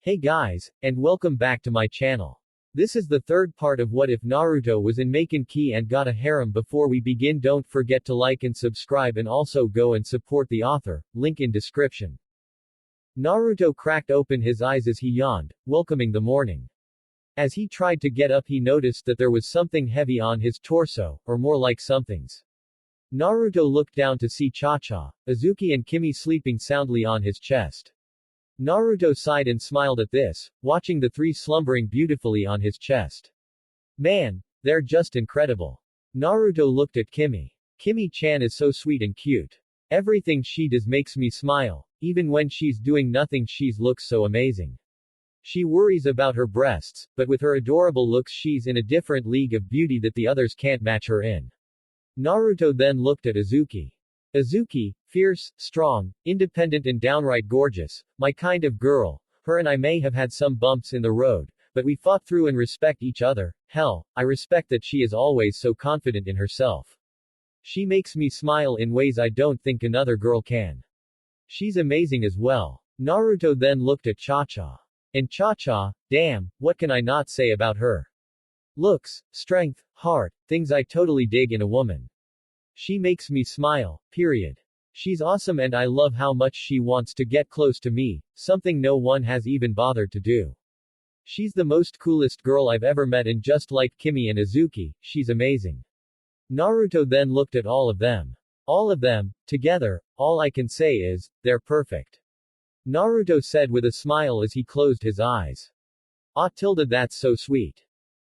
Hey guys, and welcome back to my channel. This is the third part of What If Naruto was in Maken Key and got a harem. Before we begin, don't forget to like and subscribe and also go and support the author, link in description. Naruto cracked open his eyes as he yawned, welcoming the morning. As he tried to get up he noticed that there was something heavy on his torso, or more like somethings. Naruto looked down to see Cha-Cha, Isuki and Kimi sleeping soundly on his chest. Naruto sighed and smiled at this, watching the three slumbering beautifully on his chest. Man, they're just incredible. Naruto looked at Kimi. Kimi-chan is so sweet and cute. Everything she does makes me smile, even when she's doing nothing she's looks so amazing. She worries about her breasts, but with her adorable looks she's in a different league of beauty that the others can't match her in. Naruto then looked at Isuki. Isuki, fierce, strong, independent and downright gorgeous, my kind of girl. Her and I may have had some bumps in the road, but we fought through and respect each other. Hell, I respect that she is always so confident in herself. She makes me smile in ways I don't think another girl can. She's amazing as well. Naruto then looked at Cha-Cha. And Cha-Cha, damn, what can I not say about her? Looks, strength, heart, things I totally dig in a woman. She makes me smile, period. She's awesome and I love how much she wants to get close to me, something no one has even bothered to do. She's the most coolest girl I've ever met and just like Kimi and Isuki, she's amazing. Naruto then looked at all of them. All of them, together, all I can say is, they're perfect. Naruto said with a smile as he closed his eyes. Ah tilde, that's so sweet.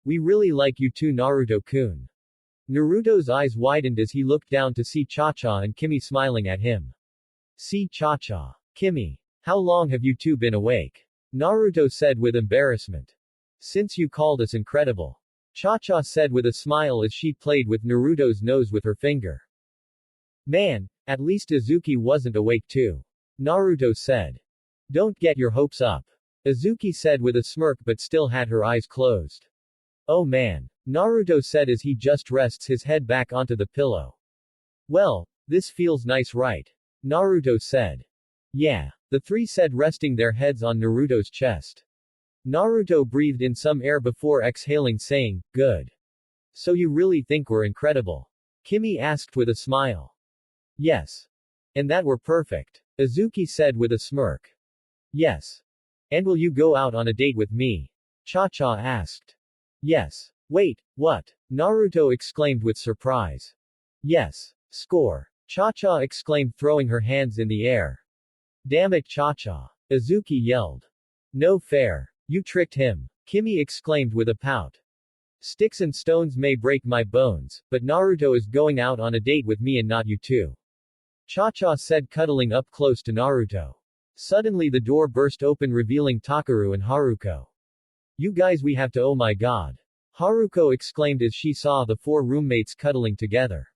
We really like you too, Naruto-kun. Naruto's eyes widened as he looked down to see Cha-Cha and Kimi smiling at him. See Cha-Cha. Kimi. How long have you two been awake? Naruto said with embarrassment. Since you called us incredible. Cha-Cha said with a smile as she played with Naruto's nose with her finger. Man, at least Isuki wasn't awake too. Naruto said. Don't get your hopes up. Isuki said with a smirk but still had her eyes closed. Oh man. Naruto said as he just rests his head back onto the pillow. Well, this feels nice, right? Naruto said. Yeah. The three said, resting their heads on Naruto's chest. Naruto breathed in some air before exhaling, saying, good. So you really think we're incredible? Kimi asked with a smile. Yes. And that we're perfect. Isuki said with a smirk. Yes. And will you go out on a date with me? Cha-Cha asked. Yes. Wait, what? Naruto exclaimed with surprise. Yes. Score. Cha-Cha exclaimed, throwing her hands in the air. Damn it, Cha-Cha. Isuki yelled. No fair. You tricked him. Kimi exclaimed with a pout. Sticks and stones may break my bones, but Naruto is going out on a date with me and not you two. Cha-Cha said, cuddling up close to Naruto. Suddenly the door burst open, revealing Takaru and Haruko. You guys, we have to, oh my god. Haruko exclaimed as she saw the four roommates cuddling together.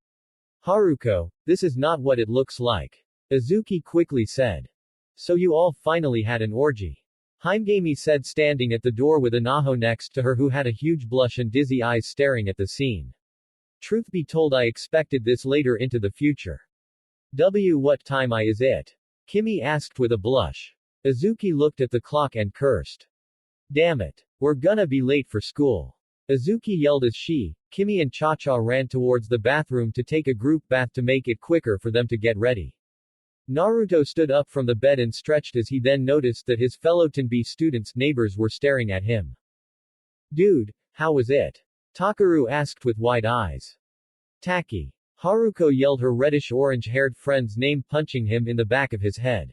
Haruko, this is not what it looks like. Isuki quickly said. So you all finally had an orgy. Himegami said, standing at the door with Anaho next to her, who had a huge blush and dizzy eyes staring at the scene. Truth be told, I expected this later into the future. What time is it? Kimi asked with a blush. Isuki looked at the clock and cursed. Damn it. We're gonna be late for school. Isuki yelled as she, Kimi and Cha-Cha ran towards the bathroom to take a group bath to make it quicker for them to get ready. Naruto stood up from the bed and stretched as he then noticed that his fellow Tenbi students' neighbors were staring at him. Dude, how was it? Takaru asked with wide eyes. Tacky. Haruko yelled, her reddish-orange-haired friend's name, punching him in the back of his head.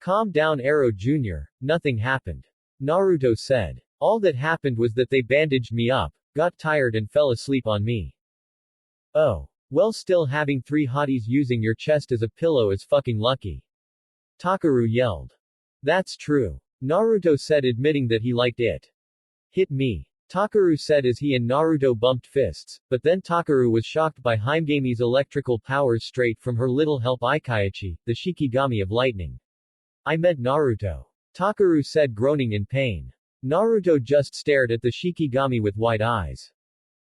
Calm down, Arrow Jr., nothing happened. Naruto said. All that happened was that they bandaged me up, got tired and fell asleep on me. Oh. Well, still having three hotties using your chest as a pillow is fucking lucky. Takaru yelled. That's true. Naruto said, admitting that he liked it. Hit me. Takaru said as he and Naruto bumped fists, but then Takaru was shocked by Himegami's electrical powers straight from her little help Ikaichi, the Shikigami of lightning. I meant Naruto. Takaru said, groaning in pain. Naruto just stared at the Shikigami with wide eyes.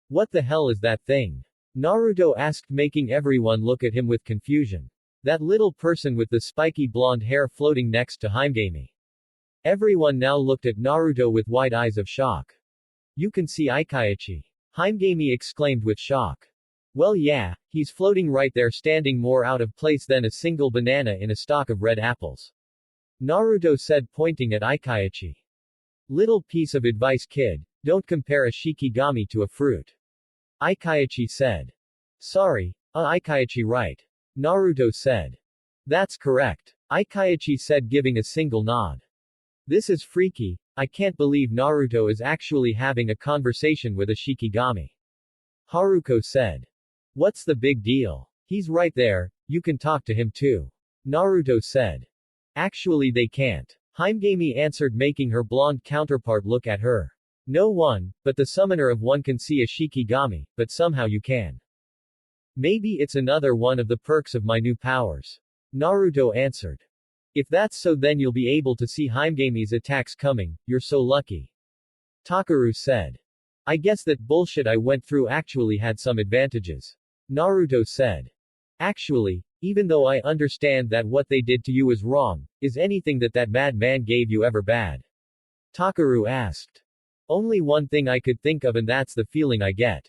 What the hell is that thing? Naruto asked, making everyone look at him with confusion. That little person with the spiky blonde hair floating next to Himegami. Everyone now looked at Naruto with wide eyes of shock. You can see Ikaichi. Himegami exclaimed with shock. Well yeah, he's floating right there standing more out of place than a single banana in a stalk of red apples. Naruto said pointing at Ikaichi. Little piece of advice kid, don't compare a shikigami to a fruit. Ikaichi said. Sorry, Ikaichi right. Naruto said. That's correct. Ikaichi said giving a single nod. This is freaky, I can't believe Naruto is actually having a conversation with a shikigami. Haruko said. What's the big deal? He's right there, you can talk to him too. Naruto said. Actually they can't. Himegami answered making her blonde counterpart look at her. No one, but the summoner of one can see a shikigami, but somehow you can. Maybe it's another one of the perks of my new powers. Naruto answered. If that's so then you'll be able to see Himegami's attacks coming, you're so lucky. Takaru said. I guess that bullshit I went through actually had some advantages. Naruto said. Actually, even though I understand that what they did to you is wrong, is anything that madman gave you ever bad? Takaru asked. Only one thing I could think of and that's the feeling I get.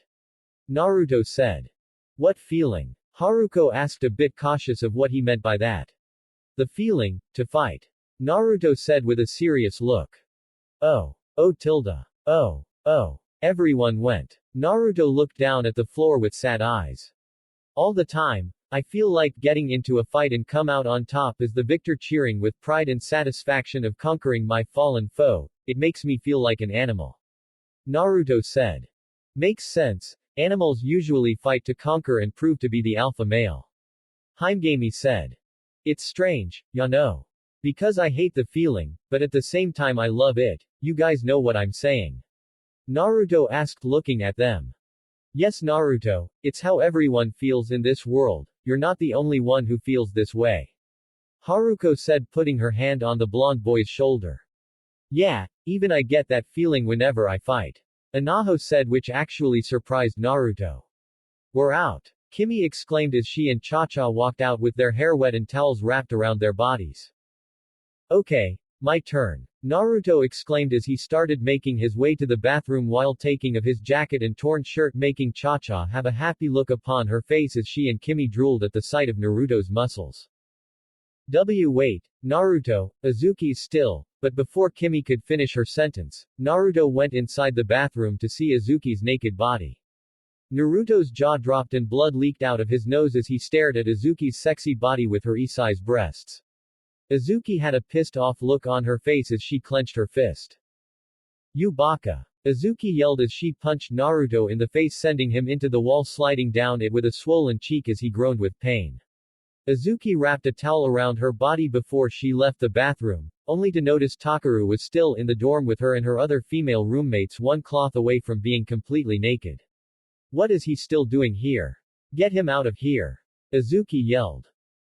Naruto said. What feeling? Haruko asked a bit cautious of what he meant by that. The feeling, to fight. Naruto said with a serious look. Oh. Oh tilde. Oh. Oh. Everyone went. Naruto looked down at the floor with sad eyes. All the time, I feel like getting into a fight and come out on top is the victor cheering with pride and satisfaction of conquering my fallen foe, it makes me feel like an animal. Naruto said. Makes sense, animals usually fight to conquer and prove to be the alpha male. Himegami said. It's strange, ya know. Because I hate the feeling, but at the same time I love it, you guys know what I'm saying. Naruto asked looking at them. Yes Naruto, it's how everyone feels in this world, you're not the only one who feels this way. Haruko said putting her hand on the blonde boy's shoulder. Yeah, even I get that feeling whenever I fight. Anaho said which actually surprised Naruto. We're out. Kimi exclaimed as she and Cha-Cha walked out with their hair wet and towels wrapped around their bodies. Okay, my turn. Naruto exclaimed as he started making his way to the bathroom while taking of his jacket and torn shirt making Cha-Cha have a happy look upon her face as she and Kimi drooled at the sight of Naruto's muscles. Wait, Naruto, Izuki's still, but before Kimi could finish her sentence, Naruto went inside the bathroom to see Izuki's naked body. Naruto's jaw dropped and blood leaked out of his nose as he stared at Izuki's sexy body with her E-size breasts. Izuki had a pissed-off look on her face as she clenched her fist. You baka! Izuki yelled as she punched Naruto in the face sending him into the wall sliding down it with a swollen cheek as he groaned with pain. Izuki wrapped a towel around her body before she left the bathroom, only to notice Takaru was still in the dorm with her and her other female roommates one cloth away from being completely naked. What is he still doing here? Get him out of here! Izuki yelled.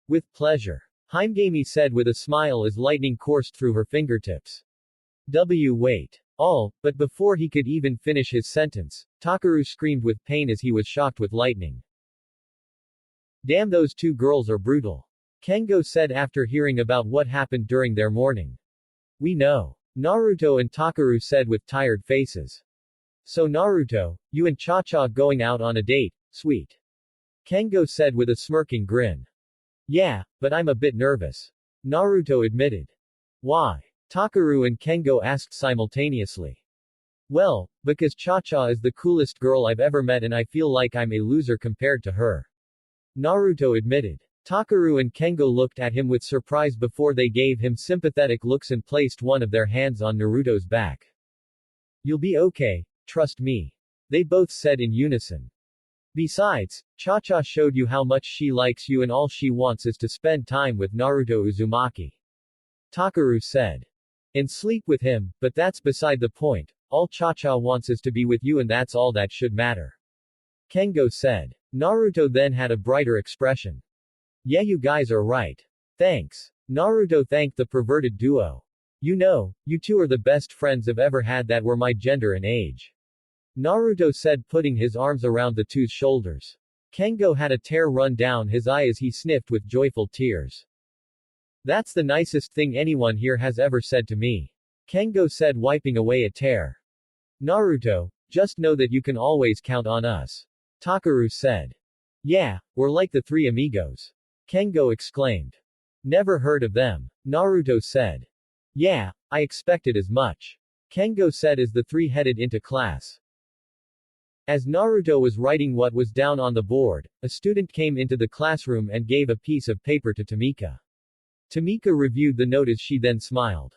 With pleasure. Himegami said with a smile as lightning coursed through her fingertips. Wait. All, but before he could even finish his sentence, Takaru screamed with pain as he was shocked with lightning. Damn those two girls are brutal. Kengo said after hearing about what happened during their morning. We know. Naruto and Takaru said with tired faces. So Naruto, you and Cha-Cha going out on a date, sweet. Kengo said with a smirking grin. Yeah, but I'm a bit nervous. Naruto admitted. Why? Takaru and Kengo asked simultaneously. Well, because Cha-Cha is the coolest girl I've ever met and I feel like I'm a loser compared to her. Naruto admitted. Takaru and Kengo looked at him with surprise before they gave him sympathetic looks and placed one of their hands on Naruto's back. You'll be okay, trust me. They both said in unison. Besides, Cha-Cha showed you how much she likes you and all she wants is to spend time with Naruto Uzumaki. Takaru said. And sleep with him, but that's beside the point, all Cha-Cha wants is to be with you and that's all that should matter. Kengo said. Naruto then had a brighter expression. Yeah you guys are right. Thanks. Naruto thanked the perverted duo. You know, you two are the best friends I've ever had that were my gender and age. Naruto said putting his arms around the two's shoulders. Kengo had a tear run down his eye as he sniffed with joyful tears. That's the nicest thing anyone here has ever said to me. Kengo said, wiping away a tear. Naruto, just know that you can always count on us. Takaru said. Yeah, we're like the three amigos. Kengo exclaimed. Never heard of them. Naruto said. Yeah, I expected as much. Kengo said as the three headed into class. As Naruto was writing what was down on the board, a student came into the classroom and gave a piece of paper to Tamika. Tamika reviewed the note as she then smiled.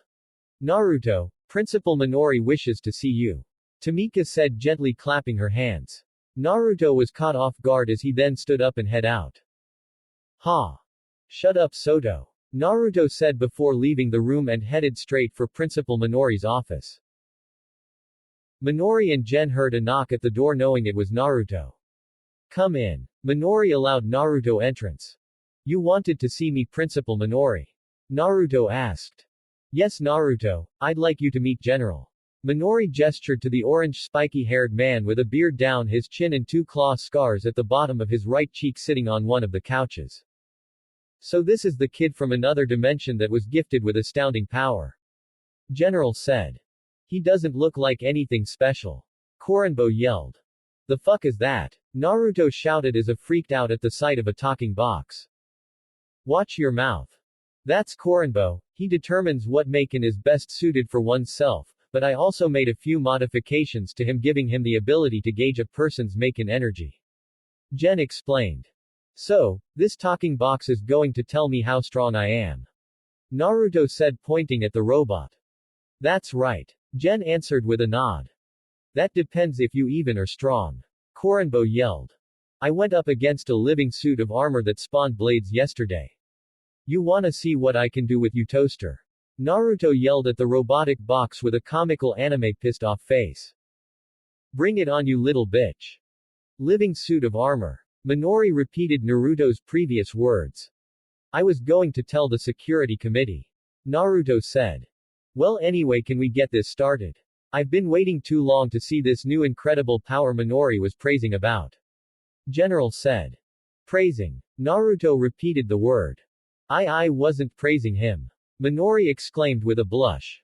Naruto, Principal Minori wishes to see you. Tamika said, gently clapping her hands. Naruto was caught off guard as he then stood up and head out. Ha! Shut up, Soto. Naruto said before leaving the room and headed straight for Principal Minori's office. Minori and Gen heard a knock at the door knowing it was Naruto. Come in. Minori allowed Naruto entrance. You wanted to see me, Principal Minori? Naruto asked. Yes, Naruto, I'd like you to meet General. Minori gestured to the orange spiky-haired man with a beard down his chin and two claw scars at the bottom of his right cheek sitting on one of the couches. So this is the kid from another dimension that was gifted with astounding power. General said. He doesn't look like anything special. Korenbo yelled. The fuck is that? Naruto shouted as if freaked out at the sight of a talking box. Watch your mouth. That's Korenbo, he determines what Maken is best suited for oneself, but I also made a few modifications to him giving him the ability to gauge a person's Maken energy. Gen explained. So, this talking box is going to tell me how strong I am. Naruto said pointing at the robot. That's right. Gen answered with a nod. That depends if you even are strong. Korenbo yelled. I went up against a living suit of armor that spawned blades yesterday. You wanna see what I can do with you, toaster? Naruto yelled at the robotic box with a comical anime pissed off face. Bring it on, you little bitch. Living suit of armor. Minori repeated Naruto's previous words. I was going to tell the security committee. Naruto said. Well, anyway, can we get this started? I've been waiting too long to see this new incredible power Minori was praising about. General said. Praising. Naruto repeated the word. I wasn't praising him. Minori exclaimed with a blush.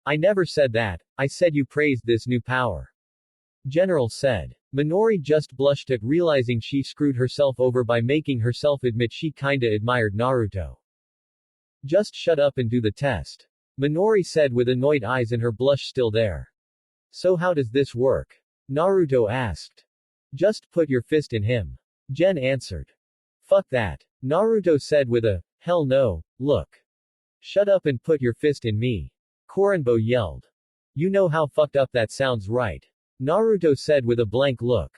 I never said that, I said you praised this new power. General said. Minori just blushed at realizing she screwed herself over by making herself admit she kinda admired Naruto. Just shut up and do the test. Minori said with annoyed eyes and her blush still there. So how does this work? Naruto asked. Just put your fist in him. Gen answered. Fuck that. Naruto said with a, hell no, look. Shut up and put your fist in me. Korenbo yelled. You know how fucked up that sounds, right? Naruto said with a blank look.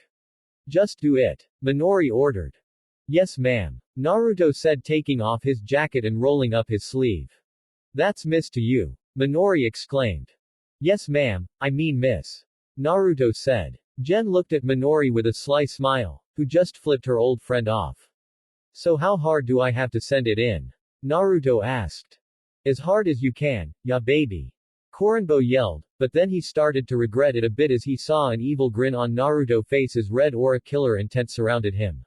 Just do it. Minori ordered. Yes, ma'am. Naruto said taking off his jacket and rolling up his sleeve. That's miss to you. Minori exclaimed. Yes, ma'am, I mean miss. Naruto said. Gen looked at Minori with a sly smile, who just flipped her old friend off. So how hard do I have to send it in? Naruto asked. As hard as you can, ya baby. Korenbo yelled, but then he started to regret it a bit as he saw an evil grin on Naruto's face as red aura killer intent surrounded him.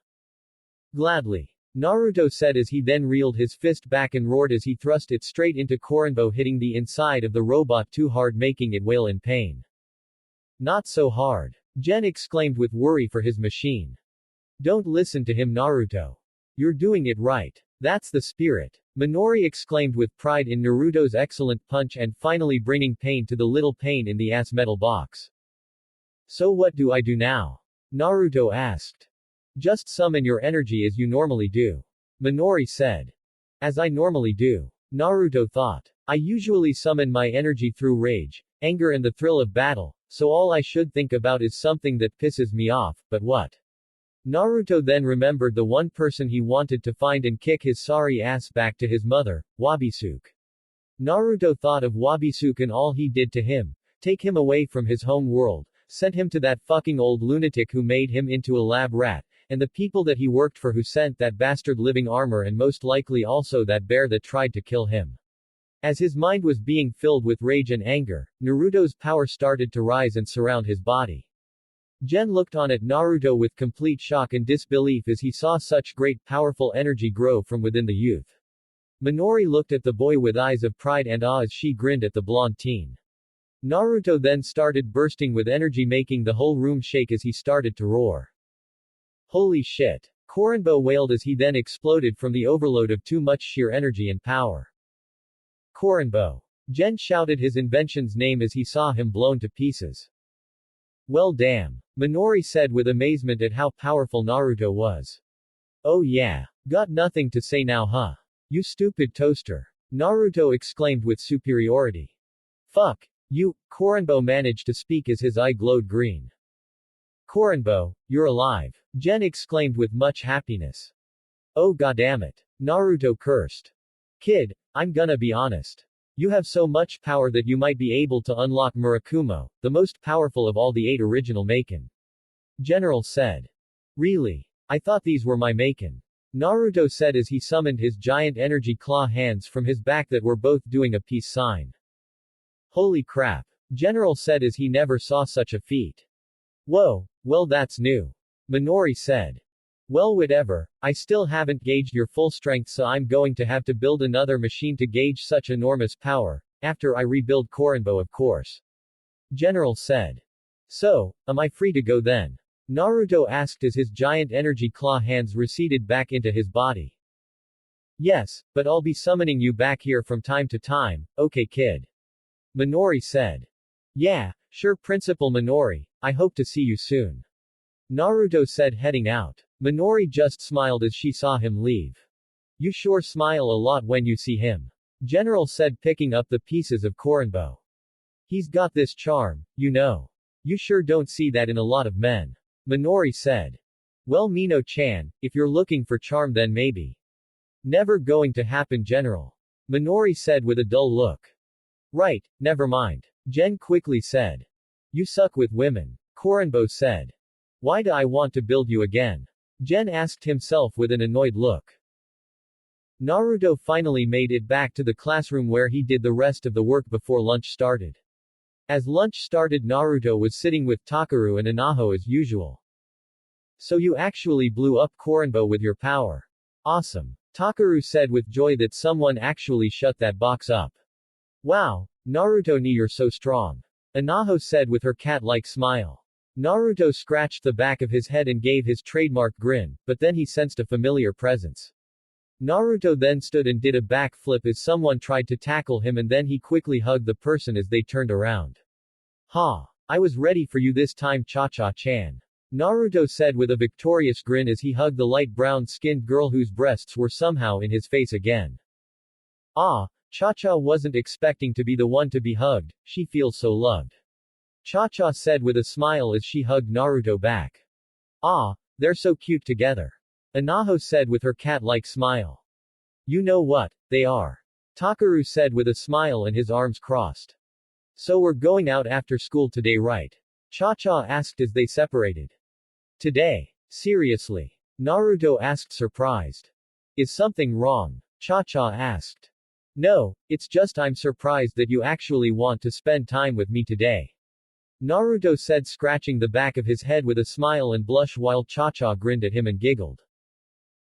Gladly. Naruto said as he then reeled his fist back and roared as he thrust it straight into Korenbo, hitting the inside of the robot too hard, making it wail in pain. Not so hard. Gen exclaimed with worry for his machine. Don't listen to him, Naruto. You're doing it right. That's the spirit. Minori exclaimed with pride in Naruto's excellent punch and finally bringing pain to the little pain in the ass metal box. So what do I do now? Naruto asked. Just summon your energy as you normally do. Minori said. As I normally do. Naruto thought. I usually summon my energy through rage, anger and the thrill of battle, so all I should think about is something that pisses me off, but what? Naruto then remembered the one person he wanted to find and kick his sorry ass back to his mother, Wabisuke. Naruto thought of Wabisuke and all he did to him, take him away from his home world, sent him to that fucking old lunatic who made him into a lab rat, and the people that he worked for who sent that bastard living armor and most likely also that bear that tried to kill him. As his mind was being filled with rage and anger, Naruto's power started to rise and surround his body. Gen looked on at Naruto with complete shock and disbelief as he saw such great powerful energy grow from within the youth. Minori looked at the boy with eyes of pride and awe as she grinned at the blonde teen. Naruto then started bursting with energy, making the whole room shake as he started to roar. Holy shit! Korinbo wailed as he then exploded from the overload of too much sheer energy and power. Korinbo! Gen shouted his invention's name as he saw him blown to pieces. Well damn. Minori said with amazement at how powerful Naruto was. Oh yeah. Got nothing to say now, huh? You stupid toaster. Naruto exclaimed with superiority. Fuck you. Korinbo managed to speak as his eye glowed green. Korinbo, you're alive. Gen exclaimed with much happiness. Oh goddammit. Naruto cursed. Kid, I'm gonna be honest. You have so much power that you might be able to unlock Murakumo, the most powerful of all the 8 original Maken. General said. Really? I thought these were my Maken. Naruto said as he summoned his giant energy claw hands from his back that were both doing a peace sign. Holy crap. General said as he never saw such a feat. Whoa, well that's new. Minori said. Well whatever, I still haven't gauged your full strength, so I'm going to have to build another machine to gauge such enormous power, after I rebuild Korinbo of course. General said. So, am I free to go then? Naruto asked as his giant energy claw hands receded back into his body. Yes, but I'll be summoning you back here from time to time, okay kid? Minori said. Yeah, sure Principal Minori, I hope to see you soon. Naruto said heading out. Minori just smiled as she saw him leave. You sure smile a lot when you see him. General said picking up the pieces of Korinbo. He's got this charm, you know. You sure don't see that in a lot of men. Minori said. Well Mino-chan, if you're looking for charm then maybe. Never going to happen General. Minori said with a dull look. Right, never mind. Gen quickly said. You suck with women. Korinbo said. Why do I want to build you again? Gen asked himself with an annoyed look. Naruto finally made it back to the classroom where he did the rest of the work before lunch started. As lunch started, Naruto was sitting with Takaru and Inaho as usual. So you actually blew up Korinbo with your power. Awesome. Takaru said with joy that someone actually shut that box up. Wow, Naruto ni you're so strong. Inaho said with her cat-like smile. Naruto scratched the back of his head and gave his trademark grin, but then he sensed a familiar presence. Naruto then stood and did a backflip as someone tried to tackle him, and then he quickly hugged the person as they turned around. Ha! I was ready for you this time, Cha-Cha-chan. Naruto said with a victorious grin as he hugged the light brown-skinned girl whose breasts were somehow in his face again. Ah, Cha-Cha wasn't expecting to be the one to be hugged, she feels so loved. Cha-Cha said with a smile as she hugged Naruto back. Ah, they're so cute together. Inaho said with her cat-like smile. You know what, they are. Takaru said with a smile and his arms crossed. So we're going out after school today, right? Cha-Cha asked as they separated. Today? Seriously? Naruto asked surprised. Is something wrong? Cha-Cha asked. No, it's just I'm surprised that you actually want to spend time with me today. Naruto said, scratching the back of his head with a smile and blush while Cha-Cha grinned at him and giggled.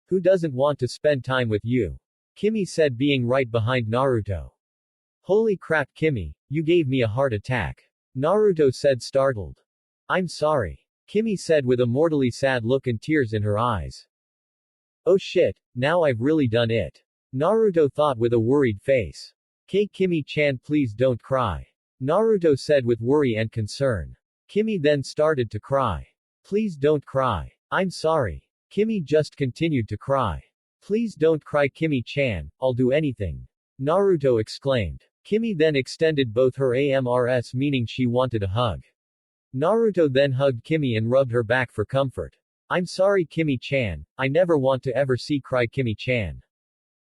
Who doesn't want to spend time with you? Kimi said, being right behind Naruto. Holy crap Kimi, you gave me a heart attack. Naruto said startled. I'm sorry. Kimi said with a mortally sad look and tears in her eyes. Oh shit, now I've really done it. Naruto thought with a worried face. Kimi-chan, please don't cry. Naruto said with worry and concern. Kimi then started to cry. Please don't cry. I'm sorry. Kimi just continued to cry. Please don't cry Kimi-chan, I'll do anything. Naruto exclaimed. Kimi then extended both her arms, meaning she wanted a hug. Naruto then hugged Kimi and rubbed her back for comfort. I'm sorry Kimi-chan, I never want to ever see cry Kimi-chan.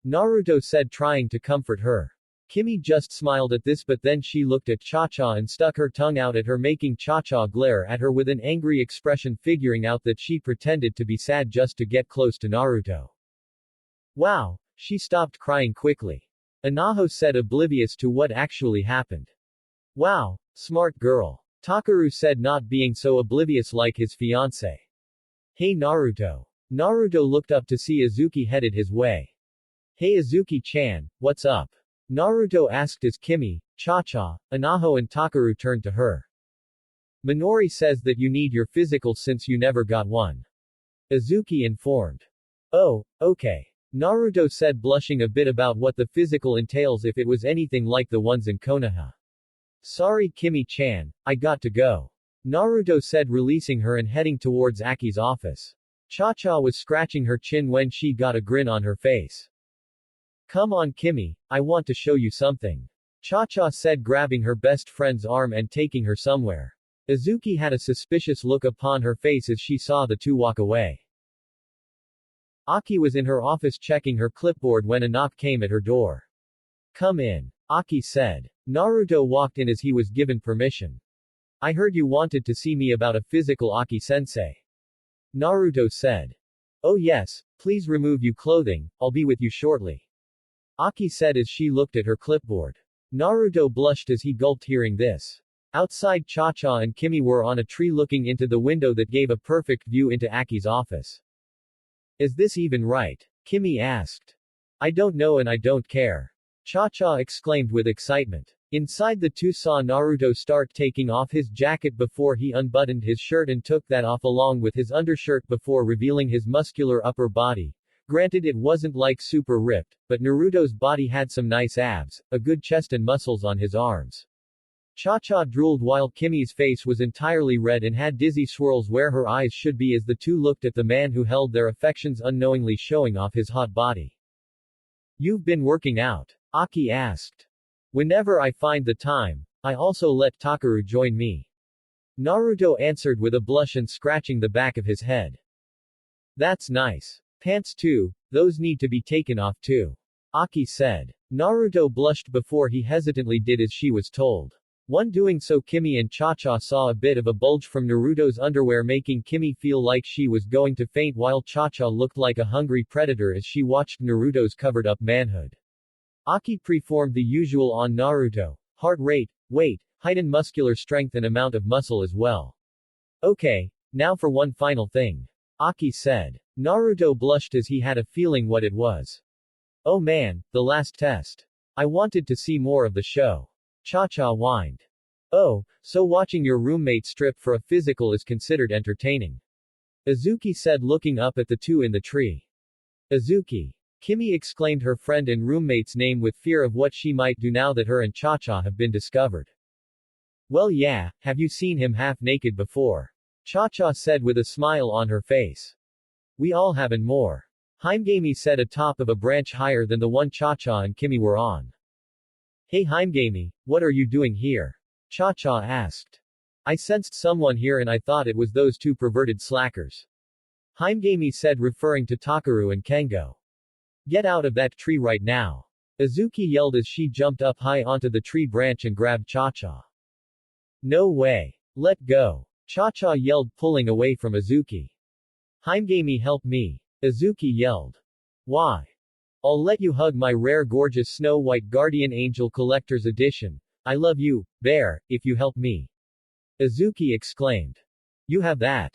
Naruto said, trying to comfort her. Kimi just smiled at this, but then she looked at Cha-Cha and stuck her tongue out at her, making Cha-Cha glare at her with an angry expression, figuring out that she pretended to be sad just to get close to Naruto. Wow, she stopped crying quickly. Inaho said, oblivious to what actually happened. Wow, smart girl. Takaru said, not being so oblivious like his fiancé. Hey Naruto. Naruto looked up to see Isuki headed his way. Hey Isuki-chan, what's up? Naruto asked as Kimi, Cha-Cha, Anaho and Takaru turned to her. Minori says that you need your physical since you never got one. Isuki informed. Oh, okay. Naruto said, blushing a bit about what the physical entails if it was anything like the ones in Konoha. Sorry Kimi-chan, I got to go. Naruto said, releasing her and heading towards Aki's office. Cha-Cha was scratching her chin when she got a grin on her face. Come on Kimi, I want to show you something. Cha-Cha said, grabbing her best friend's arm and taking her somewhere. Isuki had a suspicious look upon her face as she saw the two walk away. Aki was in her office checking her clipboard when a knock came at her door. Come in. Aki said. Naruto walked in as he was given permission. I heard you wanted to see me about a physical, Aki-sensei. Naruto said. Oh yes, please remove your clothing, I'll be with you shortly. Aki said as she looked at her clipboard. Naruto blushed as he gulped hearing this. Outside, Cha-Cha and Kimi were on a tree looking into the window that gave a perfect view into Aki's office. Is this even right? Kimi asked. I don't know and I don't care. Cha-Cha exclaimed with excitement. Inside, the two saw Naruto start taking off his jacket before he unbuttoned his shirt and took that off along with his undershirt before revealing his muscular upper body. Granted, it wasn't like super ripped, but Naruto's body had some nice abs, a good chest and muscles on his arms. Cha-Cha drooled while Kimi's face was entirely red and had dizzy swirls where her eyes should be as the two looked at the man who held their affections, unknowingly showing off his hot body. You've been working out? Aki asked. Whenever I find the time. I also let Takaru join me. Naruto answered with a blush and scratching the back of his head. That's nice. Pants too, those need to be taken off too. Aki said. Naruto blushed before he hesitantly did as she was told. When doing so, Kimi and Cha-Cha saw a bit of a bulge from Naruto's underwear, making Kimi feel like she was going to faint, while Cha-Cha looked like a hungry predator as she watched Naruto's covered-up manhood. Aki performed the usual on Naruto. Heart rate, weight, height and muscular strength and amount of muscle as well. Okay, now for one final thing. Aki said. Naruto blushed as he had a feeling what it was. Oh man, the last test. I wanted to see more of the show. Cha-Cha whined. Oh, so watching your roommate strip for a physical is considered entertaining. Isuki said, looking up at the two in the tree. Isuki. Kimi exclaimed her friend and roommate's name with fear of what she might do now that her and Cha-Cha have been discovered. Well yeah, have you seen him half naked before? Cha-Cha said with a smile on her face. We all have and more. Heimgami said atop of a branch higher than the one Cha-Cha and Kimi were on. Hey Heimgami, what are you doing here? Cha-Cha asked. I sensed someone here and I thought it was those two perverted slackers. Heimgami said, referring to Takaru and Kengo. Get out of that tree right now. Isuki yelled as she jumped up high onto the tree branch and grabbed Cha-Cha. No way. Let go. Cha-Cha yelled, pulling away from Isuki. Heimgami, help me. Isuki yelled. Why? I'll let you hug my rare gorgeous Snow White Guardian Angel Collector's Edition. I love you, bear, if you help me. Isuki exclaimed. You have that.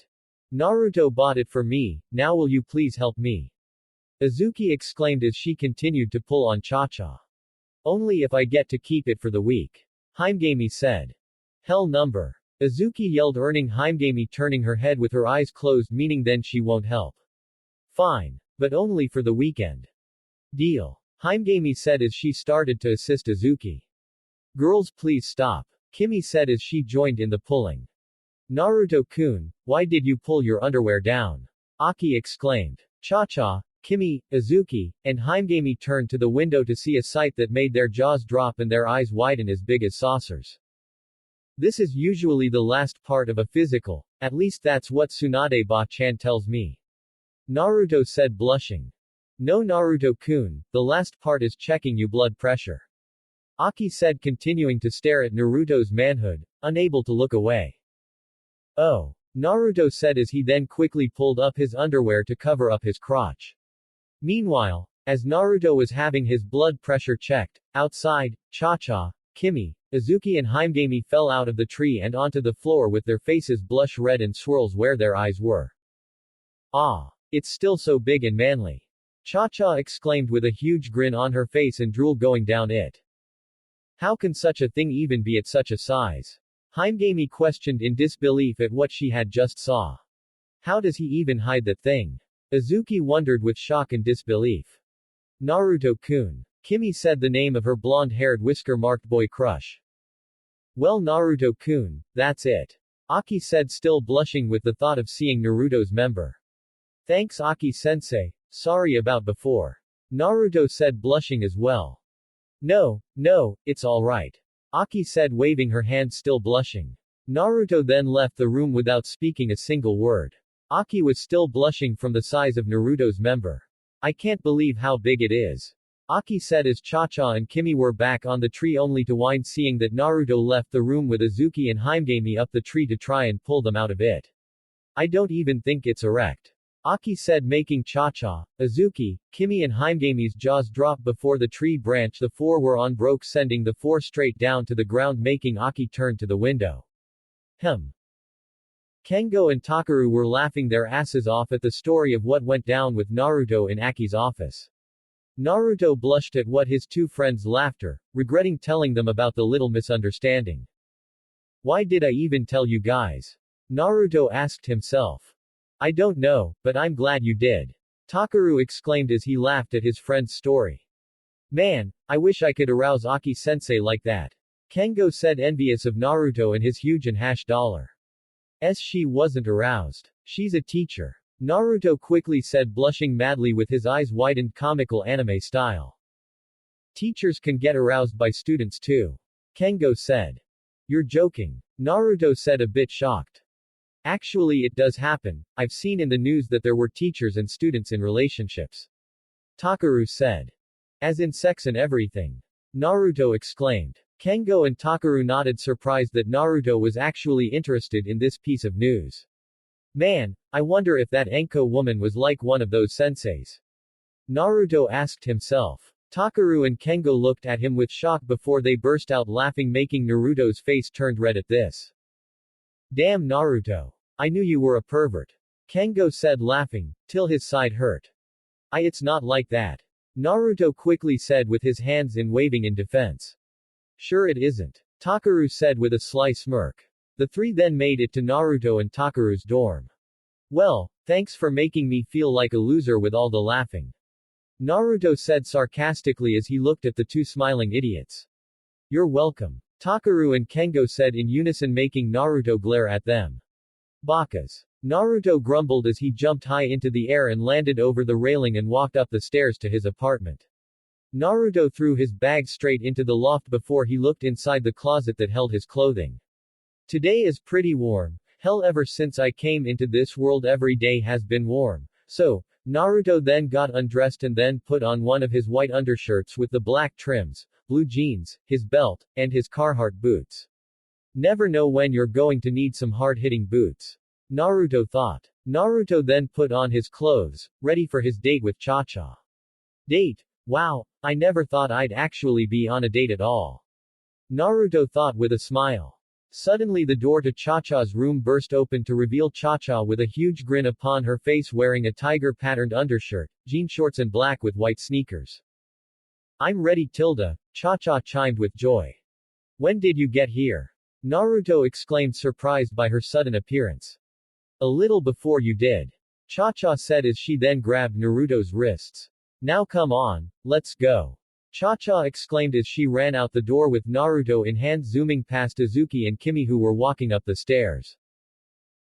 Naruto bought it for me, now will you please help me? Isuki exclaimed as she continued to pull on Cha-Cha. Only if I get to keep it for the week. Heimgami said. Hell number. Isuki yelled, earning Heimgami turning her head with her eyes closed, meaning then she won't help. Fine. But only for the weekend. Deal. Heimgami said as she started to assist Isuki. Girls please stop. Kimi said as she joined in the pulling. Naruto-kun, why did you pull your underwear down? Aki exclaimed. Cha-Cha, Kimi, Isuki, and Heimgami turned to the window to see a sight that made their jaws drop and their eyes widen as big as saucers. This is usually the last part of a physical, at least that's what Tsunade-ba-chan tells me. Naruto said, blushing. No Naruto-kun, the last part is checking your blood pressure. Aki said, continuing to stare at Naruto's manhood, unable to look away. Oh. Naruto said as he then quickly pulled up his underwear to cover up his crotch. Meanwhile, as Naruto was having his blood pressure checked, outside, Cha-Cha, Kimi, Isuki and Heimgami fell out of the tree and onto the floor with their faces blush red and swirls where their eyes were. Ah! It's still so big and manly. Cha-cha exclaimed with a huge grin on her face and drool going down it. How can such a thing even be at such a size? Himegami questioned in disbelief at what she had just saw. How does he even hide that thing? Isuki wondered with shock and disbelief. Naruto-kun. Kimi said the name of her blonde-haired whisker-marked boy crush. Well, Naruto-kun, that's it. Aki said, still blushing with the thought of seeing Naruto's member. Thanks, Aki-sensei. Sorry about before. Naruto said, blushing as well. No, it's alright. Aki said, waving her hand, still blushing. Naruto then left the room without speaking a single word. Aki was still blushing from the size of Naruto's member. I can't believe how big it is. Aki said as Cha-cha and Kimi were back on the tree, only to whine seeing that Naruto left the room with Isuki and Himegami up the tree to try and pull them out of it. I don't even think it's erect. Aki said, making Cha-cha, Isuki, Kimi and Himegami's jaws drop before the tree branch the four were on broke, sending the four straight down to the ground, making Aki turn to the window. Kengo and Takaru were laughing their asses off at the story of what went down with Naruto in Aki's office. Naruto blushed at what his two friends' laughter, regretting telling them about the little misunderstanding. Why did I even tell you guys? Naruto asked himself. I don't know, but I'm glad you did. Takaru exclaimed as he laughed at his friend's story. Man, I wish I could arouse Aki-sensei like that. Kengo said, envious of Naruto and his huge and hash dollar. She wasn't aroused. She's a teacher. Naruto quickly said, blushing madly with his eyes widened comical anime style. Teachers can get aroused by students too. Kengo said. You're joking. Naruto said, a bit shocked. Actually, it does happen. I've seen in the news that there were teachers and students in relationships. Takaru said. As in sex and everything. Naruto exclaimed. Kengo and Takaru nodded, surprised that Naruto was actually interested in this piece of news. Man, I wonder if that Enko woman was like one of those senseis. Naruto asked himself. Takaru and Kengo looked at him with shock before they burst out laughing, making Naruto's face turned red at this. Damn, Naruto. I knew you were a pervert. Kengo said, laughing, till his side hurt. It's not like that. Naruto quickly said with his hands in waving in defense. Sure it isn't. Takaru said with a sly smirk. The three then made it to Naruto and Takaru's dorm. Well, thanks for making me feel like a loser with all the laughing. Naruto said sarcastically as he looked at the two smiling idiots. You're welcome. Takaru and Kengo said in unison, making Naruto glare at them. Bakas. Naruto grumbled as he jumped high into the air and landed over the railing and walked up the stairs to his apartment. Naruto threw his bag straight into the loft before he looked inside the closet that held his clothing. Today is pretty warm. Hell, ever since I came into this world every day has been warm. So, Naruto then got undressed and then put on one of his white undershirts with the black trims, blue jeans, his belt, and his Carhartt boots. Never know when you're going to need some hard-hitting boots. Naruto thought. Naruto then put on his clothes, ready for his date with Cha-cha. Date? Wow, I never thought I'd actually be on a date at all. Naruto thought with a smile. Suddenly the door to Cha-cha's room burst open to reveal Cha-cha with a huge grin upon her face, wearing a tiger-patterned undershirt, jean shorts and black with white sneakers. I'm ready, Tilda, Cha-cha chimed with joy. When did you get here? Naruto exclaimed, surprised by her sudden appearance. A little before you did. Cha-cha said as she then grabbed Naruto's wrists. Now come on, let's go. Cha-cha exclaimed as she ran out the door with Naruto in hand, zooming past Isuki and Kimi who were walking up the stairs.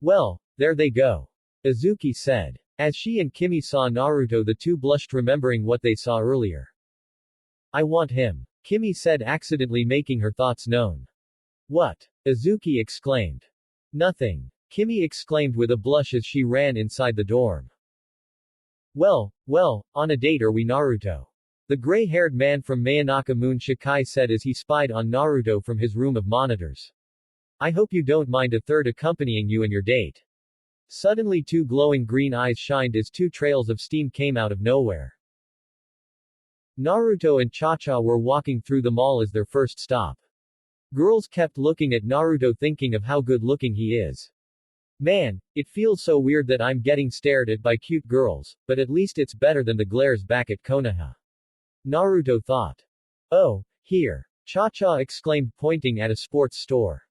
Well, there they go. Isuki said. As she and Kimi saw Naruto, the two blushed, remembering what they saw earlier. I want him. Kimi said, accidentally making her thoughts known. What? Isuki exclaimed. Nothing. Kimi exclaimed with a blush as she ran inside the dorm. Well, on a date are we, Naruto? The gray-haired man from Mayanaka Moon Shikai said as he spied on Naruto from his room of monitors. I hope you don't mind a third accompanying you in your date. Suddenly two glowing green eyes shined as two trails of steam came out of nowhere. Naruto and Cha-cha were walking through the mall as their first stop. Girls kept looking at Naruto, thinking of how good-looking he is. Man, it feels so weird that I'm getting stared at by cute girls, but at least it's better than the glares back at Konoha. Naruto thought. Oh, here. Cha-cha exclaimed pointing at a sports store.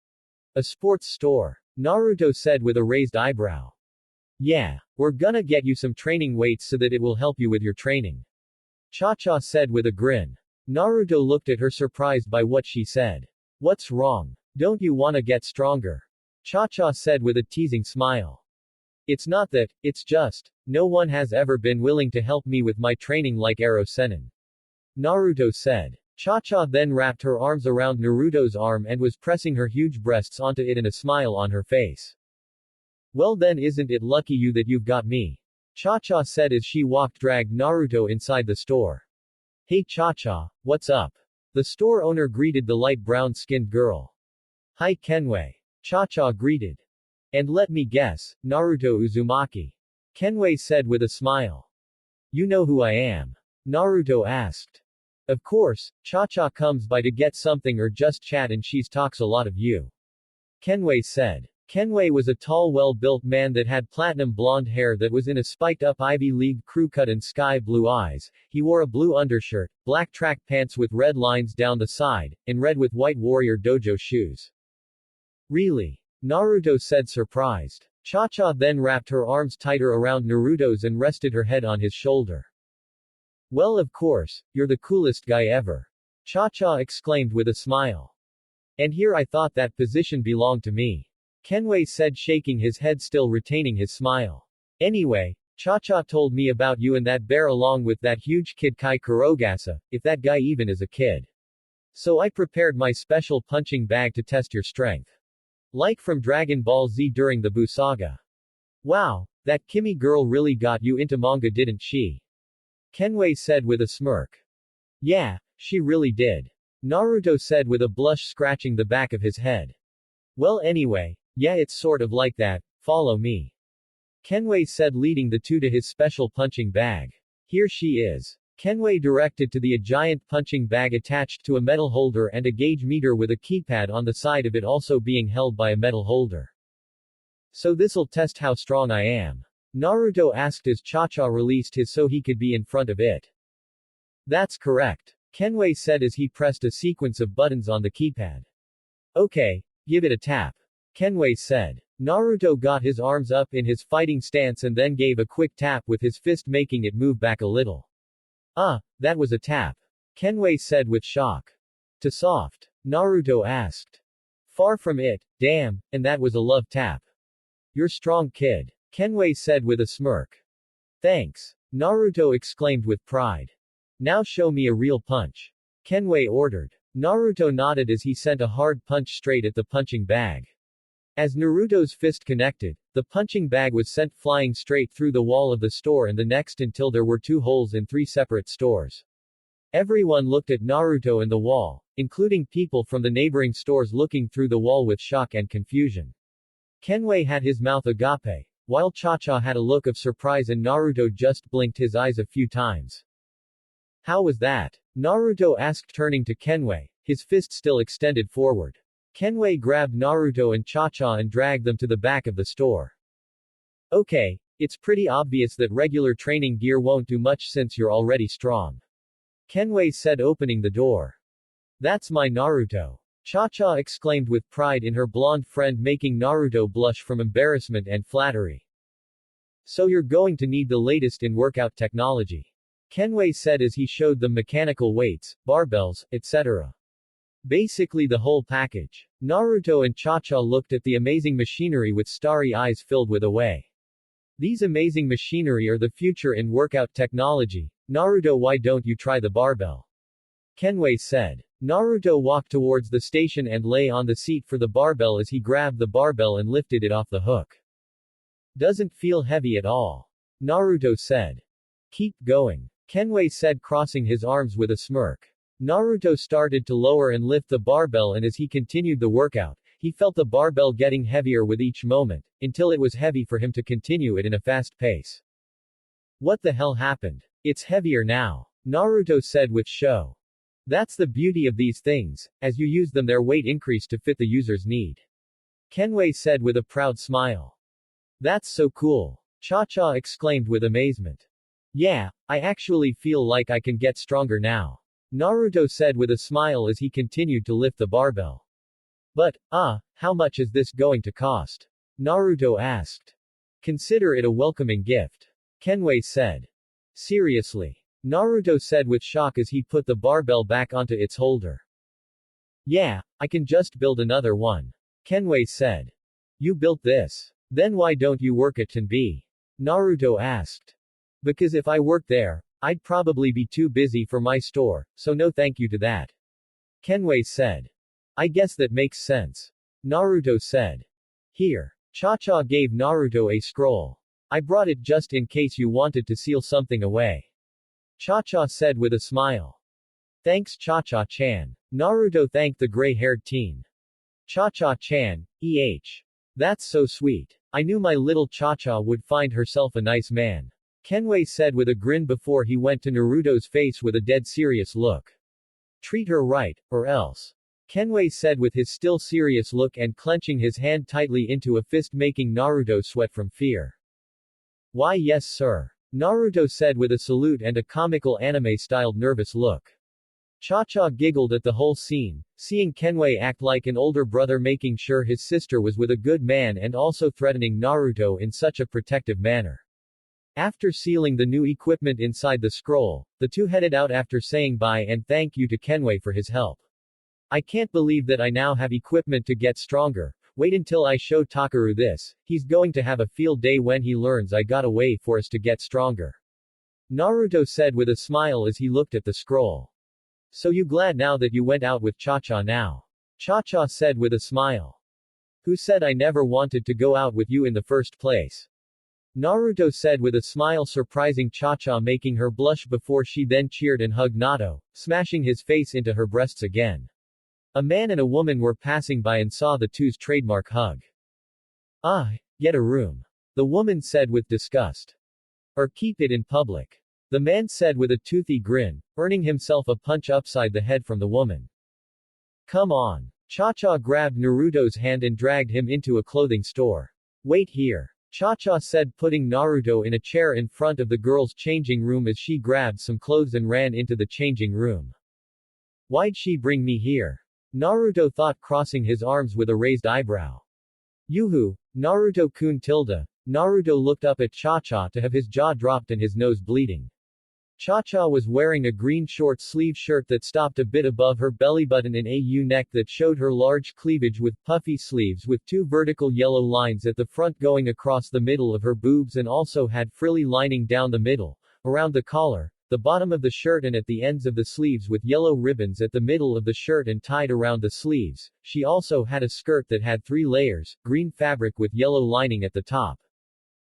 A sports store? Naruto said with a raised eyebrow. Yeah. We're gonna get you some training weights so that it will help you with your training. Cha-cha said with a grin. Naruto looked at her surprised by what she said. What's wrong? Don't you wanna get stronger? Cha-cha said with a teasing smile. It's not that, it's just, no one has ever been willing to help me with my training like Ero Sennin. Naruto said. Cha-cha then wrapped her arms around Naruto's arm and was pressing her huge breasts onto it and a smile on her face. Well then isn't it lucky you that you've got me? Cha-cha said as she dragged Naruto inside the store. Hey Cha-cha, what's up? The store owner greeted the light brown-skinned girl. Hi Kenway. Cha-cha greeted. And let me guess, Naruto Uzumaki. Kenway said with a smile. You know who I am? Naruto asked. Of course, Cha-cha comes by to get something or just chat and she talks a lot of you. Kenway said. Kenway was a tall well-built man that had platinum blonde hair that was in a spiked-up Ivy League crew cut and sky blue eyes. He wore a blue undershirt, black track pants with red lines down the side, and red with white warrior dojo shoes. Really? Naruto said surprised. Cha-cha then wrapped her arms tighter around Naruto's and rested her head on his shoulder. Well of course, you're the coolest guy ever. Cha-cha exclaimed with a smile. And here I thought that position belonged to me. Kenway said shaking his head still retaining his smile. Anyway, Cha-cha told me about you and that bear along with that huge kid Kai Kurogasa, if that guy even is a kid. So I prepared my special punching bag to test your strength. Like from Dragon Ball Z during the Buu saga. Wow, that Kimi girl really got you into manga didn't she? Kenway said with a smirk. Yeah, she really did. Naruto said with a blush scratching the back of his head. Well anyway, yeah it's sort of like that, follow me. Kenway said leading the two to his special punching bag. Here she is. Kenway directed to a giant punching bag attached to a metal holder and a gauge meter with a keypad on the side of it also being held by a metal holder. So this'll test how strong I am. Naruto asked as Cha-cha released his so he could be in front of it. That's correct. Kenway said as he pressed a sequence of buttons on the keypad. Okay, give it a tap. Kenway said. Naruto got his arms up in his fighting stance and then gave a quick tap with his fist making it move back a little. That was a tap. Kenway said with shock. To soft? Naruto asked. Far from it, damn, and that was a love tap. You're strong kid. Kenway said with a smirk. Thanks. Naruto exclaimed with pride. Now show me a real punch. Kenway ordered. Naruto nodded as he sent a hard punch straight at the punching bag. As Naruto's fist connected, the punching bag was sent flying straight through the wall of the store and the next until there were 2 holes in 3 separate stores. Everyone looked at Naruto and the wall, including people from the neighboring stores looking through the wall with shock and confusion. Kenway had his mouth agape, while Cha-cha had a look of surprise and Naruto just blinked his eyes a few times. How was that? Naruto asked turning to Kenway, his fist still extended forward. Kenway grabbed Naruto and Cha-cha and dragged them to the back of the store. Okay, it's pretty obvious that regular training gear won't do much since you're already strong. Kenway said opening the door. That's my Naruto. Cha-cha exclaimed with pride in her blonde friend making Naruto blush from embarrassment and flattery. So you're going to need the latest in workout technology. Kenway said as he showed them mechanical weights, barbells, etc. Basically the whole package. Naruto and Cha-cha looked at the amazing machinery with starry eyes filled with awe. These amazing machinery are the future in workout technology. Naruto, why don't you try the barbell? Kenway said. Naruto walked towards the station and lay on the seat for the barbell as he grabbed the barbell and lifted it off the hook. Doesn't feel heavy at all. Naruto said. Keep going. Kenway said crossing his arms with a smirk. Naruto started to lower and lift the barbell and as he continued the workout, he felt the barbell getting heavier with each moment, until it was heavy for him to continue it in a fast pace. What the hell happened? It's heavier now. Naruto said with show. That's the beauty of these things, as you use them their weight increase to fit the user's need. Kenway said with a proud smile. That's so cool. Cha-Cha exclaimed with amazement. Yeah, I actually feel like I can get stronger now. Naruto said with a smile as he continued to lift the barbell. But, how much is this going to cost? Naruto asked. Consider it a welcoming gift. Kenway said. Seriously? Naruto said with shock as he put the barbell back onto its holder. Yeah, I can just build another one. Kenway said. You built this. Then why don't you work at Tenbi? Naruto asked. Because if I worked there, I'd probably be too busy for my store, so no thank you to that. Kenway said. I guess that makes sense. Naruto said. Here. Cha-Cha gave Naruto a scroll. I brought it just in case you wanted to seal something away. Cha-Cha said with a smile. Thanks Cha-Cha-chan. Naruto thanked the gray-haired teen. Cha-Cha-chan, That's so sweet. I knew my little Cha-Cha would find herself a nice man. Kenway said with a grin before he went to Naruto's face with a dead serious look. Treat her right, or else. Kenway said with his still serious look and clenching his hand tightly into a fist making Naruto sweat from fear. Why yes sir. Naruto said with a salute and a comical anime-styled nervous look. Cha-Cha giggled at the whole scene, seeing Kenway act like an older brother making sure his sister was with a good man and also threatening Naruto in such a protective manner. After sealing the new equipment inside the scroll, the two headed out after saying bye and thank you to Kenway for his help. I can't believe that I now have equipment to get stronger. Wait until I show Takaru this, he's going to have a field day when he learns I got a way for us to get stronger. Naruto said with a smile as he looked at the scroll. So you glad now that you went out with Cha-Cha now? Cha-Cha said with a smile. Who said I never wanted to go out with you in the first place? Naruto said with a smile surprising Cha-Cha making her blush before she then cheered and hugged Nato, smashing his face into her breasts again. A man and a woman were passing by and saw the two's trademark hug. Get a room. The woman said with disgust. Or keep it in public. The man said with a toothy grin, earning himself a punch upside the head from the woman. Come on. Cha-Cha grabbed Naruto's hand and dragged him into a clothing store. Wait here. Cha-Cha said putting Naruto in a chair in front of the girl's changing room as she grabbed some clothes and ran into the changing room. Why'd she bring me here? Naruto thought crossing his arms with a raised eyebrow. Yoo-hoo, Naruto-kun tilde. Naruto looked up at Cha-Cha to have his jaw dropped and his nose bleeding. Cha-Cha was wearing a green short-sleeve shirt that stopped a bit above her belly button and a U-neck that showed her large cleavage with puffy sleeves with two vertical yellow lines at the front going across the middle of her boobs and also had frilly lining down the middle, around the collar, the bottom of the shirt and at the ends of the sleeves with yellow ribbons at the middle of the shirt and tied around the sleeves. She also had a skirt that had 3 layers, green fabric with yellow lining at the top,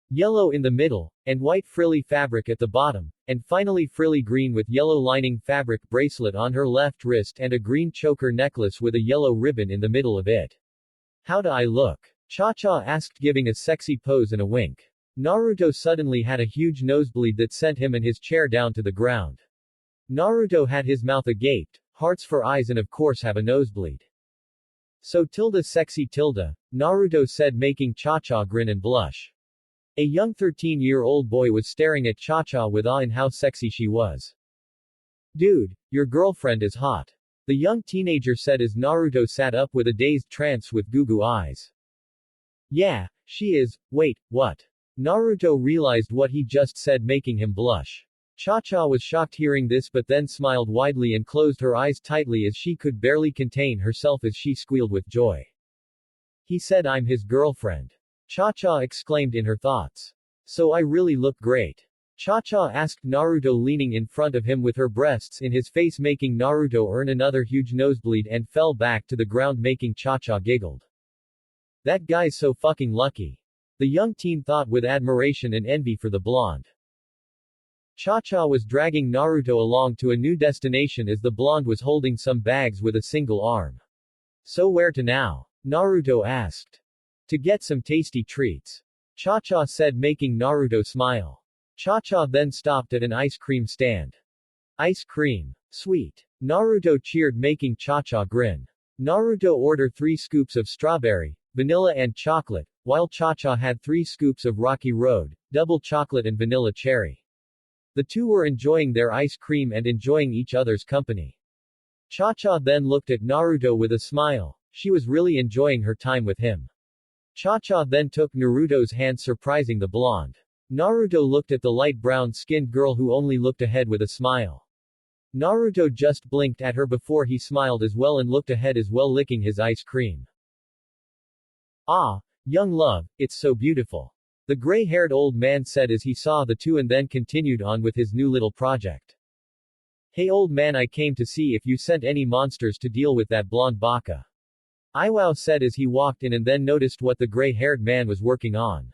yellow in the middle, and white frilly fabric at the bottom, and finally frilly green with yellow lining fabric bracelet on her left wrist and a green choker necklace with a yellow ribbon in the middle of it. How do I look? Cha-Cha asked giving a sexy pose and a wink. Naruto suddenly had a huge nosebleed that sent him and his chair down to the ground. Naruto had his mouth agape, hearts for eyes and of course have a nosebleed. So tilde sexy tilde, Naruto said making Cha-Cha grin and blush. A young 13-year-old boy was staring at Cha-Cha with awe in how sexy she was. Dude, your girlfriend is hot. The young teenager said as Naruto sat up with a dazed trance with goo-goo eyes. Yeah, she is. Wait, what? Naruto realized what he just said making him blush. Cha-Cha was shocked hearing this but then smiled widely and closed her eyes tightly as she could barely contain herself as she squealed with joy. He said I'm his girlfriend. Cha-Cha exclaimed in her thoughts. So I really look great? Cha-Cha asked Naruto leaning in front of him with her breasts in his face making Naruto earn another huge nosebleed and fell back to the ground making Cha-Cha giggled. That guy's so fucking lucky. The young teen thought with admiration and envy for the blonde. Cha-Cha was dragging Naruto along to a new destination as the blonde was holding some bags with a single arm. So where to now? Naruto asked. To get some tasty treats. Cha-Cha said making Naruto smile. Cha-Cha then stopped at an ice cream stand. Ice cream. Sweet. Naruto cheered making Cha-Cha grin. Naruto ordered 3 scoops of strawberry, vanilla and chocolate, while Cha-Cha had 3 scoops of Rocky Road, double chocolate and vanilla cherry. The two were enjoying their ice cream and enjoying each other's company. Cha-Cha then looked at Naruto with a smile. She was really enjoying her time with him. Cha-Cha then took Naruto's hand, surprising the blonde. Naruto looked at the light brown-skinned girl who only looked ahead with a smile. Naruto just blinked at her before he smiled as well and looked ahead as well, licking his ice cream. Ah, young love, it's so beautiful. The gray-haired old man said as he saw the two and then continued on with his new little project. Hey old man, I came to see if you sent any monsters to deal with that blonde baka. Iwao said as he walked in and then noticed what the gray-haired man was working on.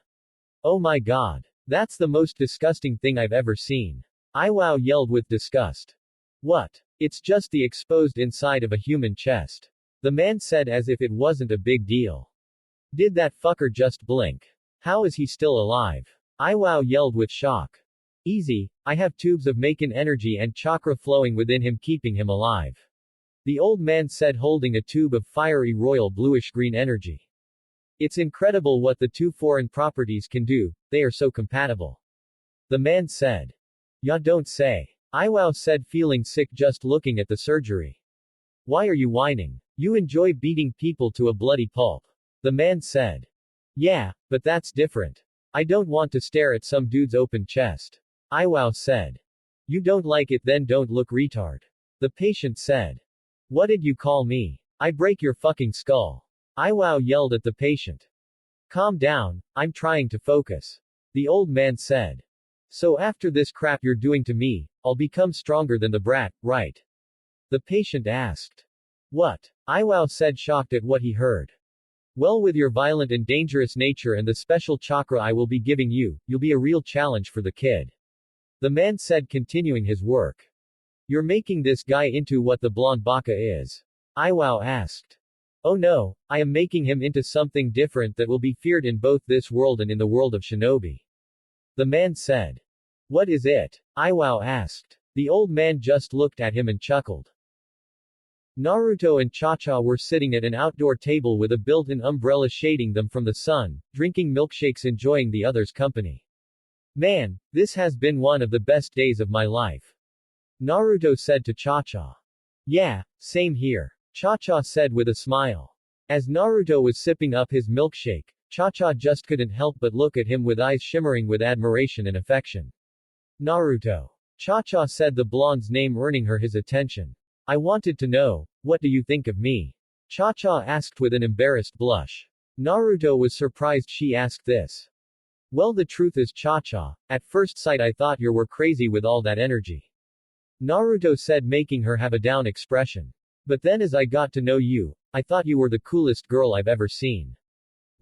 Oh my god. That's the most disgusting thing I've ever seen. Iwao yelled with disgust. What? It's just the exposed inside of a human chest. The man said as if it wasn't a big deal. Did that fucker just blink? How is he still alive? Iwao yelled with shock. Easy, I have tubes of Maken energy and chakra flowing within him keeping him alive. The old man said, holding a tube of fiery royal bluish-green energy. It's incredible what the two foreign properties can do, they are so compatible. The man said. Ya don't say. Iwao said, feeling sick just looking at the surgery. Why are you whining? You enjoy beating people to a bloody pulp. The man said. Yeah, but that's different. I don't want to stare at some dude's open chest. Iwao said. You don't like it, then don't look retard. The patient said. What did you call me? I break your fucking skull. Iwao yelled at the patient. Calm down, I'm trying to focus. The old man said. So after this crap you're doing to me, I'll become stronger than the brat, right? The patient asked. What? Iwao said, shocked at what he heard. Well, with your violent and dangerous nature and the special chakra I will be giving you, you'll be a real challenge for the kid. The man said, continuing his work. You're making this guy into what the blonde baka is? Iwao asked. Oh no, I am making him into something different that will be feared in both this world and in the world of shinobi. The man said. What is it? Iwao asked. The old man just looked at him and chuckled. Naruto and Cha-Cha were sitting at an outdoor table with a built-in umbrella shading them from the sun, drinking milkshakes, enjoying the other's company. Man, this has been one of the best days of my life. Naruto said to Cha-Cha. Yeah, same here. Cha-Cha said with a smile. As Naruto was sipping up his milkshake, Cha-Cha just couldn't help but look at him with eyes shimmering with admiration and affection. Naruto. Cha-Cha said, the blonde's name earning her his attention. I wanted to know, what do you think of me? Cha-Cha asked with an embarrassed blush. Naruto was surprised she asked this. Well, the truth is, Cha-Cha, at first sight I thought you were crazy with all that energy. Naruto said, making her have a down expression. But then as I got to know you, I thought you were the coolest girl I've ever seen.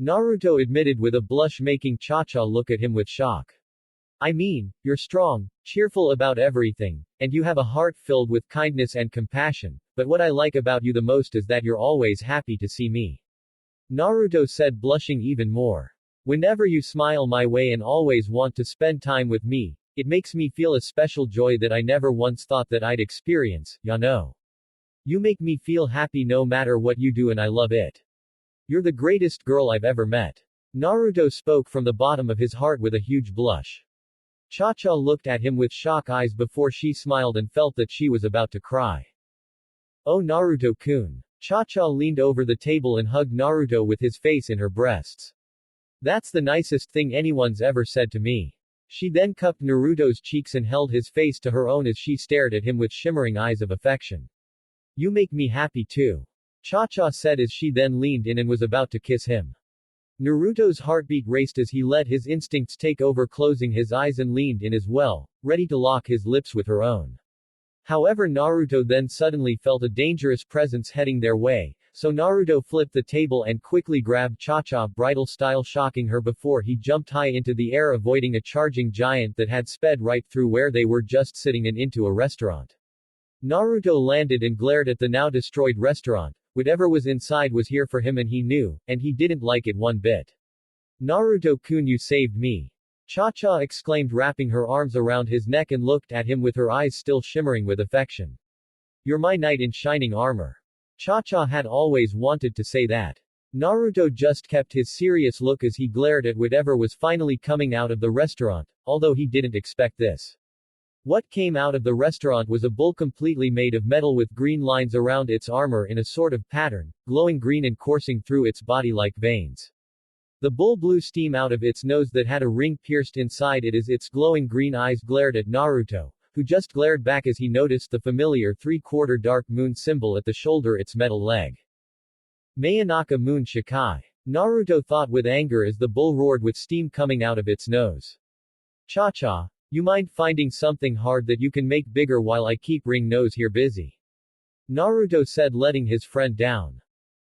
Naruto admitted with a blush, making Cha-Cha look at him with shock. I mean, you're strong, cheerful about everything, and you have a heart filled with kindness and compassion, but what I like about you the most is that you're always happy to see me. Naruto said, blushing even more. Whenever you smile my way and always want to spend time with me, it makes me feel a special joy that I never once thought that I'd experience, ya know. You make me feel happy no matter what you do and I love it. You're the greatest girl I've ever met. Naruto spoke from the bottom of his heart with a huge blush. Cha-Cha looked at him with shock eyes before she smiled and felt that she was about to cry. Oh Naruto-kun. Cha-Cha leaned over the table and hugged Naruto with his face in her breasts. That's the nicest thing anyone's ever said to me. She then cupped Naruto's cheeks and held his face to her own as she stared at him with shimmering eyes of affection. You make me happy too. Cha-Cha said as she then leaned in and was about to kiss him. Naruto's heartbeat raced as he let his instincts take over, closing his eyes and leaned in as well, ready to lock his lips with her own. However, Naruto then suddenly felt a dangerous presence heading their way, so Naruto flipped the table and quickly grabbed Cha-Cha bridal style, shocking her before he jumped high into the air, avoiding a charging giant that had sped right through where they were just sitting and into a restaurant. Naruto landed and glared at the now destroyed restaurant. Whatever was inside was here for him and he knew, and he didn't like it one bit. Naruto-kun, you saved me. Cha-Cha exclaimed, wrapping her arms around his neck and looked at him with her eyes still shimmering with affection. You're my knight in shining armor. Cha-Cha had always wanted to say that. Naruto just kept his serious look as he glared at whatever was finally coming out of the restaurant, although he didn't expect this. What came out of the restaurant was a bull completely made of metal with green lines around its armor in a sort of pattern, glowing green and coursing through its body like veins. The bull blew steam out of its nose that had a ring pierced inside it as its glowing green eyes glared at Naruto, who just glared back as he noticed the familiar three-quarter dark moon symbol at the shoulder its metal leg. Mangaka moon shikai. Naruto thought with anger as the bull roared with steam coming out of its nose. Cha-cha. You mind finding something hard that you can make bigger while I keep ring nose here busy? Naruto said, letting his friend down.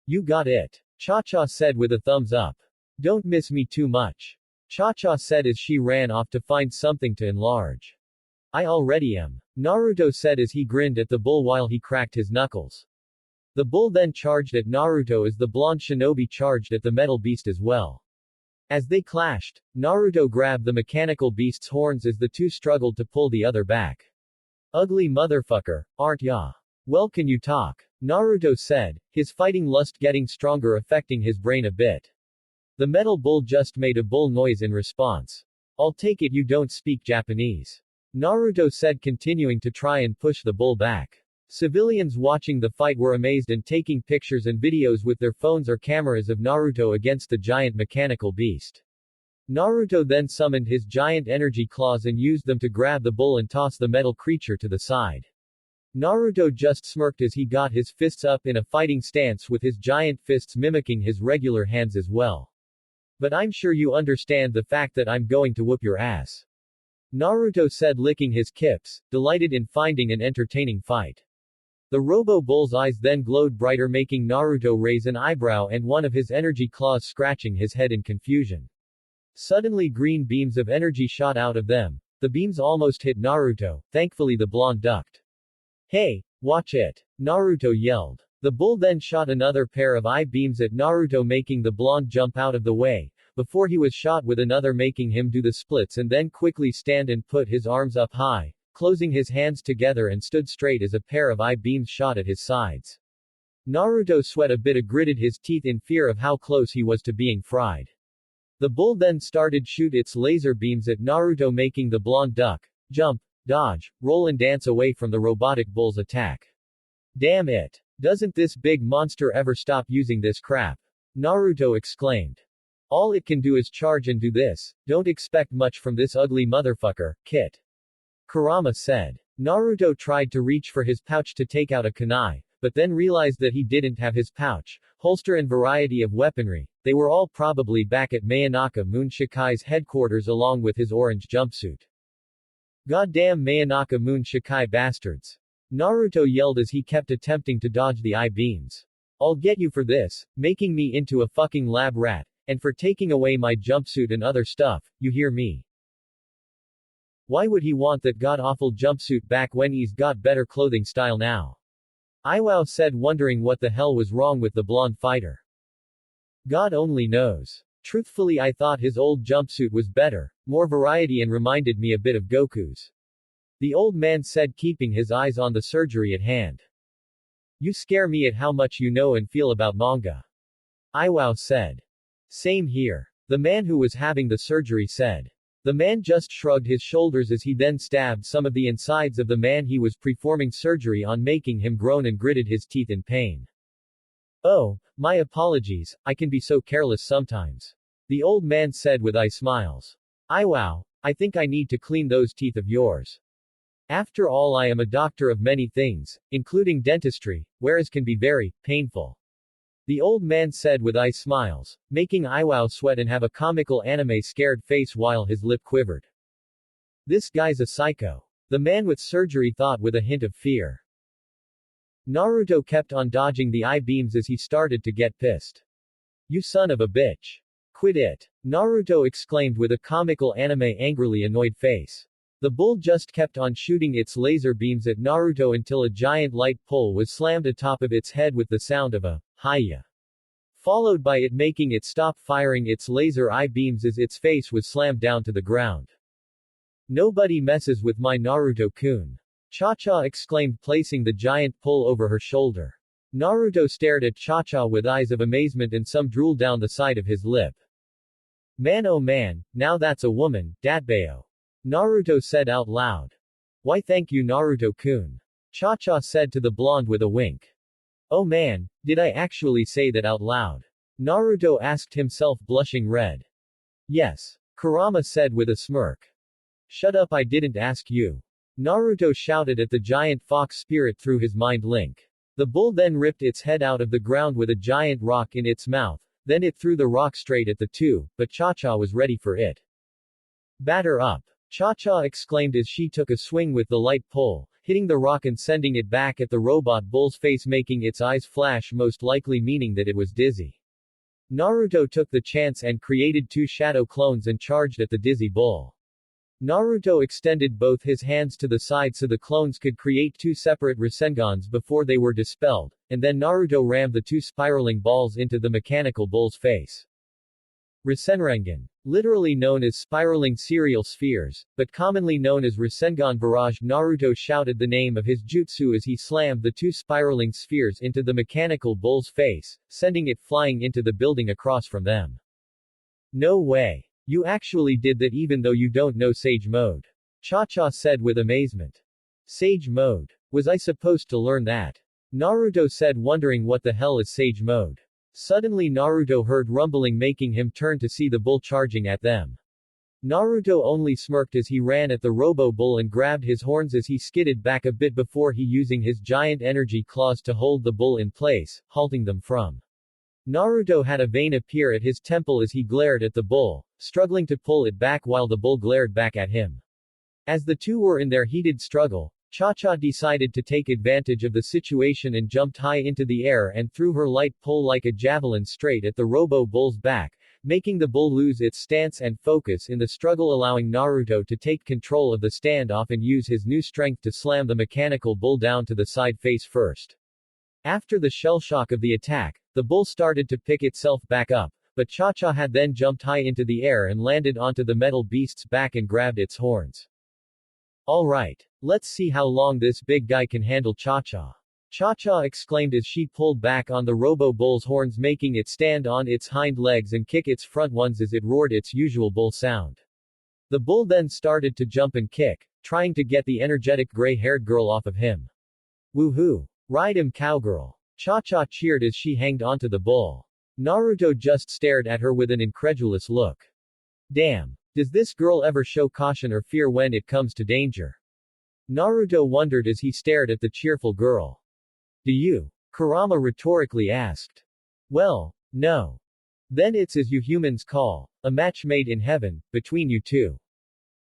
You got it. Cha-cha said with a thumbs up. Don't miss me too much. Cha-cha said as she ran off to find something to enlarge. I already am. Naruto said as he grinned at the bull while he cracked his knuckles. The bull then charged at Naruto as the blonde shinobi charged at the metal beast as well. As they clashed, Naruto grabbed the mechanical beast's horns as the two struggled to pull the other back. Ugly motherfucker, aren't ya? Well, can you talk? Naruto said, his fighting lust getting stronger, affecting his brain a bit. The metal bull just made a bull noise in response. I'll take it you don't speak Japanese. Naruto said, continuing to try and push the bull back. Civilians watching the fight were amazed and taking pictures and videos with their phones or cameras of Naruto against the giant mechanical beast. Naruto then summoned his giant energy claws and used them to grab the bull and toss the metal creature to the side. Naruto just smirked as he got his fists up in a fighting stance with his giant fists mimicking his regular hands as well. But I'm sure you understand the fact that I'm going to whoop your ass. Naruto said, licking his kips, delighted in finding an entertaining fight. The Robo-Bull's eyes then glowed brighter, making Naruto raise an eyebrow and one of his energy claws scratching his head in confusion. Suddenly green beams of energy shot out of them. The beams almost hit Naruto, thankfully the blonde ducked. Hey, watch it! Naruto yelled. The bull then shot another pair of eye beams at Naruto, making the blonde jump out of the way, before he was shot with another, making him do the splits and then quickly stand and put his arms up high, closing his hands together and stood straight as a pair of eye beams shot at his sides. Naruto sweat a bit, gritted his teeth in fear of how close he was to being fried. The bull then started shoot its laser beams at Naruto, making the blonde duck, jump, dodge, roll and dance away from the robotic bull's attack. Damn it! Doesn't this big monster ever stop using this crap? Naruto exclaimed. All it can do is charge and do this. Don't expect much from this ugly motherfucker, Kit. Kurama said. Naruto tried to reach for his pouch to take out a kunai, but then realized that he didn't have his pouch, holster and variety of weaponry. They were all probably back at Mangaka Moon Shikai's headquarters along with his orange jumpsuit. Goddamn Mangaka Moon Shikai bastards. Naruto yelled as he kept attempting to dodge the eye beams. I'll get you for this, making me into a fucking lab rat, and for taking away my jumpsuit and other stuff, you hear me? Why would he want that god-awful jumpsuit back when he's got better clothing style now? Iwao said, wondering what the hell was wrong with the blonde fighter. God only knows. Truthfully, I thought his old jumpsuit was better, more variety and reminded me a bit of Goku's. The old man said, keeping his eyes on the surgery at hand. You scare me at how much you know and feel about manga. Iwao said. Same here. The man who was having the surgery said. The man just shrugged his shoulders as he then stabbed some of the insides of the man he was performing surgery on, making him groan and gritted his teeth in pain. Oh, my apologies, I can be so careless sometimes. The old man said with eye smiles. Iwao, I think I need to clean those teeth of yours. After all, I am a doctor of many things, including dentistry, whereas can be very painful. The old man said with eye smiles, making Iwao sweat and have a comical anime scared face while his lip quivered. This guy's a psycho. The man with surgery thought with a hint of fear. Naruto kept on dodging the eye beams as he started to get pissed. You son of a bitch. Quit it. Naruto exclaimed with a comical anime angrily annoyed face. The bull just kept on shooting its laser beams at Naruto until a giant light pole was slammed atop of its head with the sound of a hiya, followed by it making it stop firing its laser eye beams as its face was slammed down to the ground. Nobody messes with my Naruto-kun. Cha-cha exclaimed, placing the giant pole over her shoulder. Naruto stared at Cha-Cha with eyes of amazement and some drool down the side of his lip. Man oh man, now that's a woman, Datbeo. Naruto said out loud. Why thank you Naruto-kun. Cha-Cha said to the blonde with a wink. Oh man, did I actually say that out loud? Naruto asked himself blushing red. Yes. Kurama said with a smirk. Shut up I didn't ask you. Naruto shouted at the giant fox spirit through his mind link. The bull then ripped its head out of the ground with a giant rock in its mouth, then it threw the rock straight at the two, but Cha-Cha was ready for it. Batter up. Cha-Cha exclaimed as she took a swing with the light pole, hitting the rock and sending it back at the robot bull's face making its eyes flash most likely meaning that it was dizzy. Naruto took the chance and created two shadow clones and charged at the dizzy bull. Naruto extended both his hands to the side so the clones could create two separate Rasengans before they were dispelled, and then Naruto rammed the two spiraling balls into the mechanical bull's face. Rasengan. Literally known as spiraling cereal spheres, but commonly known as Rasengan barrage. Naruto shouted the name of his jutsu as he slammed the two spiraling spheres into the mechanical bull's face, sending it flying into the building across from them. No way. You actually did that even though you don't know Sage Mode. Cha-Cha said with amazement. Sage Mode. Was I supposed to learn that? Naruto said wondering what the hell is Sage Mode. Suddenly Naruto heard rumbling making him turn to see the bull charging at them. Naruto only smirked as he ran at the robo-bull and grabbed his horns as he skidded back a bit before he using his giant energy claws to hold the bull in place, halting them from. Naruto had a vein appear at his temple as he glared at the bull, struggling to pull it back while the bull glared back at him. As the two were in their heated struggle, Cha-Cha decided to take advantage of the situation and jumped high into the air and threw her light pole like a javelin straight at the robo-bull's back, making the bull lose its stance and focus in the struggle allowing Naruto to take control of the standoff and use his new strength to slam the mechanical bull down to the side face first. After the shell shock of the attack, the bull started to pick itself back up, but Cha-Cha had then jumped high into the air and landed onto the metal beast's back and grabbed its horns. Alright. Let's see how long this big guy can handle Cha-Cha. Cha-Cha exclaimed as she pulled back on the robo-bull's horns making it stand on its hind legs and kick its front ones as it roared its usual bull sound. The bull then started to jump and kick, trying to get the energetic gray-haired girl off of him. Woohoo! Ride him cowgirl! Cha-Cha cheered as she hanged onto the bull. Naruto just stared at her with an incredulous look. Damn. Does this girl ever show caution or fear when it comes to danger? Naruto wondered as he stared at the cheerful girl. Do you? Kurama rhetorically asked. Well, no. Then it's as you humans call, a match made in heaven, between you two.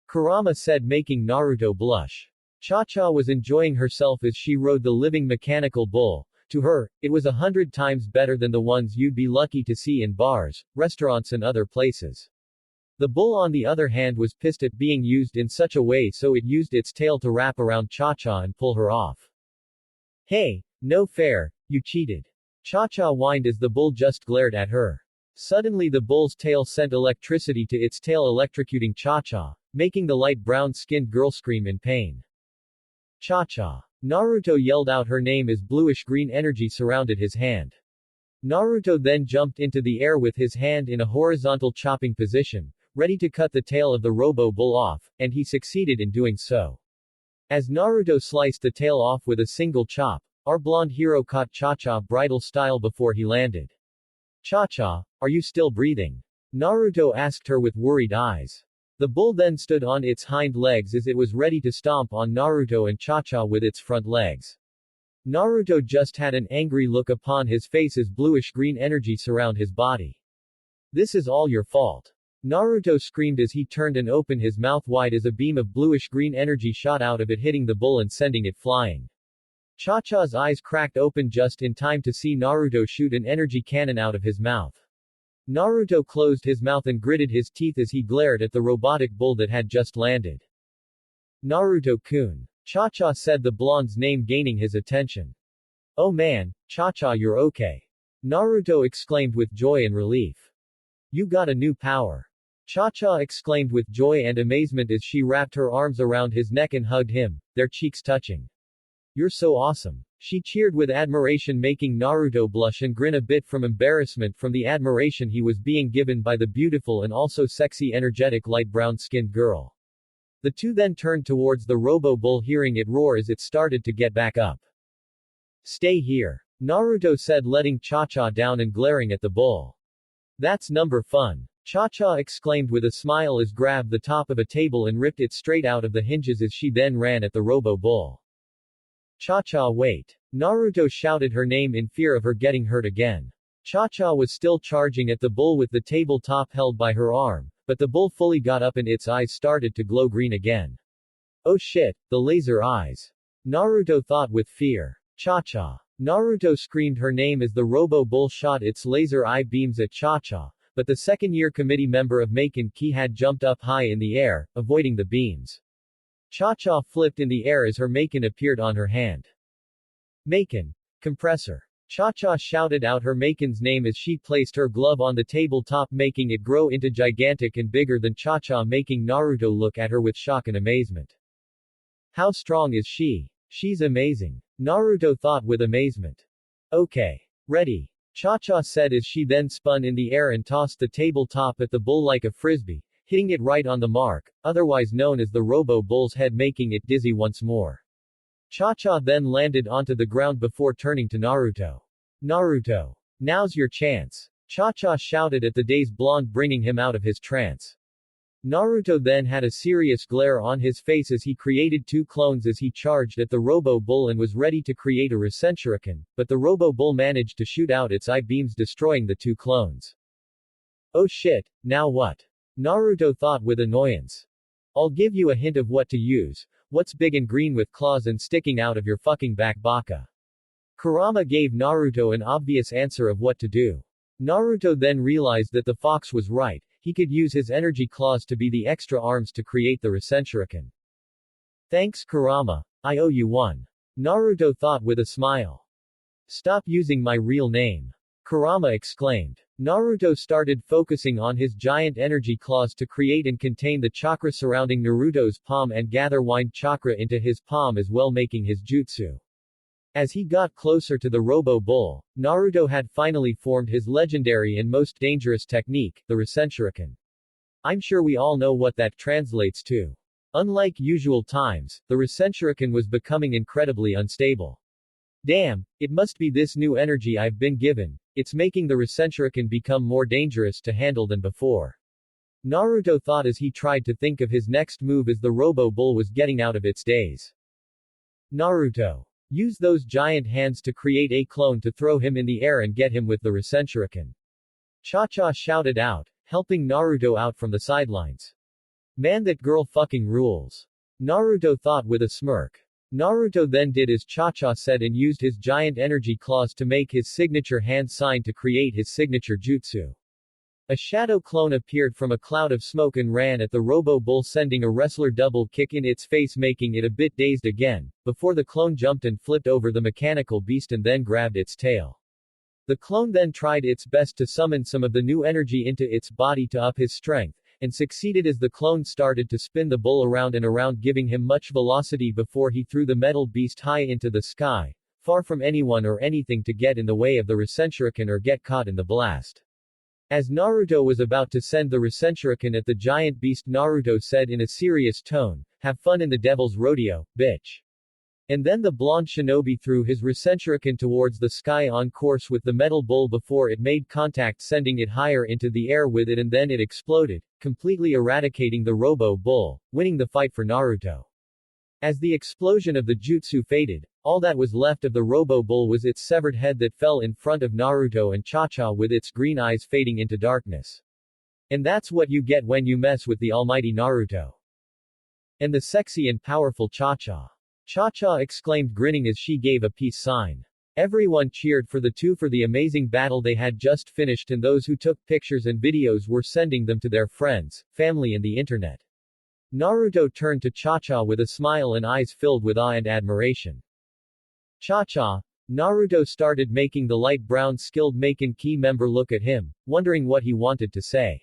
Kurama said making Naruto blush. Cha-Cha was enjoying herself as she rode the living mechanical bull. To her, it was 100 times better than the ones you'd be lucky to see in bars, restaurants and other places. The bull on the other hand was pissed at being used in such a way so it used its tail to wrap around Cha-Cha and pull her off. Hey, no fair, you cheated. Cha-Cha whined as the bull just glared at her. Suddenly the bull's tail sent electricity to its tail electrocuting Cha-Cha, making the light brown-skinned girl scream in pain. Cha-Cha. Naruto yelled out her name as bluish-green energy surrounded his hand. Naruto then jumped into the air with his hand in a horizontal chopping position, ready to cut the tail of the robo-bull off, and he succeeded in doing so. As Naruto sliced the tail off with a single chop, our blonde hero caught Cha-Cha bridal style before he landed. Cha-Cha, are you still breathing? Naruto asked her with worried eyes. The bull then stood on its hind legs as it was ready to stomp on Naruto and Cha-Cha with its front legs. Naruto just had an angry look upon his face as bluish-green energy surround his body. This is all your fault. Naruto screamed as he turned and opened his mouth wide as a beam of bluish-green energy shot out of it hitting the bull and sending it flying. Cha-Cha's eyes cracked open just in time to see Naruto shoot an energy cannon out of his mouth. Naruto closed his mouth and gritted his teeth as he glared at the robotic bull that had just landed. Naruto-kun. Cha-Cha said the blonde's name gaining his attention. Oh man, Cha-Cha you're okay. Naruto exclaimed with joy and relief. You got a new power. Cha-Cha exclaimed with joy and amazement as she wrapped her arms around his neck and hugged him, their cheeks touching. You're so awesome. She cheered with admiration, making Naruto blush and grin a bit from embarrassment from the admiration he was being given by the beautiful and also sexy energetic light brown-skinned girl. The two then turned towards the robo-bull, hearing it roar as it started to get back up. Stay here, Naruto said, letting Cha-Cha down and glaring at the bull. That's number fun. Cha-Cha exclaimed with a smile as grabbed the top of a table and ripped it straight out of the hinges as she then ran at the robo-bull. Cha-Cha, wait. Naruto shouted her name in fear of her getting hurt again. Cha-Cha was still charging at the bull with the tabletop held by her arm, but the bull fully got up and its eyes started to glow green again. Oh shit, the laser eyes. Naruto thought with fear. Cha-Cha. Naruto screamed her name as the robo-bull shot its laser eye beams at Cha-Cha, but the second-year committee member of Maken Ki had jumped up high in the air, avoiding the beams. Cha-Cha flipped in the air as her Maken appeared on her hand. Maken. Compressor. Cha-Cha shouted out her Maken's name as she placed her glove on the tabletop, making it grow into gigantic and bigger than Cha-Cha, making Naruto look at her with shock and amazement. How strong is she? She's amazing. Naruto thought with amazement. Okay. Ready. Cha-Cha said as she then spun in the air and tossed the tabletop at the bull like a frisbee, hitting it right on the mark, otherwise known as the robo-bull's head, making it dizzy once more. Cha-Cha then landed onto the ground before turning to Naruto. Naruto. Now's your chance. Cha-Cha shouted at the dazed blonde, bringing him out of his trance. Naruto then had a serious glare on his face as he created two clones as he charged at the robo-bull and was ready to create a Rasenshuriken, but the robo-bull managed to shoot out its eye beams, destroying the two clones. Oh shit, now what? Naruto thought with annoyance. I'll give you a hint of what to use. What's big and green with claws and sticking out of your fucking back, baka? Kurama gave Naruto an obvious answer of what to do. Naruto then realized that the fox was right. He could use his energy claws to be the extra arms to create the Rasenshuriken. Thanks, Kurama. I owe you one. Naruto thought with a smile. Stop using my real name. Kurama exclaimed. Naruto started focusing on his giant energy claws to create and contain the chakra surrounding Naruto's palm and gather wind chakra into his palm as well, making his jutsu. As he got closer to the robo-bull, Naruto had finally formed his legendary and most dangerous technique, the Rasenshuriken. I'm sure we all know what that translates to. Unlike usual times, the Rasenshuriken was becoming incredibly unstable. Damn, it must be this new energy I've been given. It's making the Rasenshuriken become more dangerous to handle than before. Naruto thought as he tried to think of his next move as the robo-bull was getting out of its daze. Naruto. Use those giant hands to create a clone to throw him in the air and get him with the Rasenshuriken. Cha-Cha shouted out, helping Naruto out from the sidelines. Man, that girl fucking rules. Naruto thought with a smirk. Naruto then did as Cha-Cha said and used his giant energy claws to make his signature hand sign to create his signature jutsu. A shadow clone appeared from a cloud of smoke and ran at the robo-bull, sending a wrestler double kick in its face, making it a bit dazed again, before the clone jumped and flipped over the mechanical beast and then grabbed its tail. The clone then tried its best to summon some of the new energy into its body to up his strength, and succeeded as the clone started to spin the bull around and around, giving him much velocity before he threw the metal beast high into the sky, far from anyone or anything to get in the way of the Rasenshuriken or get caught in the blast. As Naruto was about to send the Rasenshuriken at the giant beast, Naruto said in a serious tone, "Have fun in the devil's rodeo, bitch." And then the blonde shinobi threw his Rasenshuriken towards the sky on course with the metal bull before it made contact, sending it higher into the air with it, and then it exploded, completely eradicating the robo-bull, winning the fight for Naruto. As the explosion of the jutsu faded, all that was left of the robo-bull was its severed head that fell in front of Naruto and Cha-Cha with its green eyes fading into darkness. And that's what you get when you mess with the almighty Naruto. And the sexy and powerful Cha-Cha. Cha-Cha exclaimed, grinning as she gave a peace sign. Everyone cheered for the two for the amazing battle they had just finished, and those who took pictures and videos were sending them to their friends, family and the internet. Naruto turned to Cha-Cha with a smile and eyes filled with awe and admiration. Cha-Cha. Naruto started making the light brown skilled Maken Ki member look at him, wondering what he wanted to say.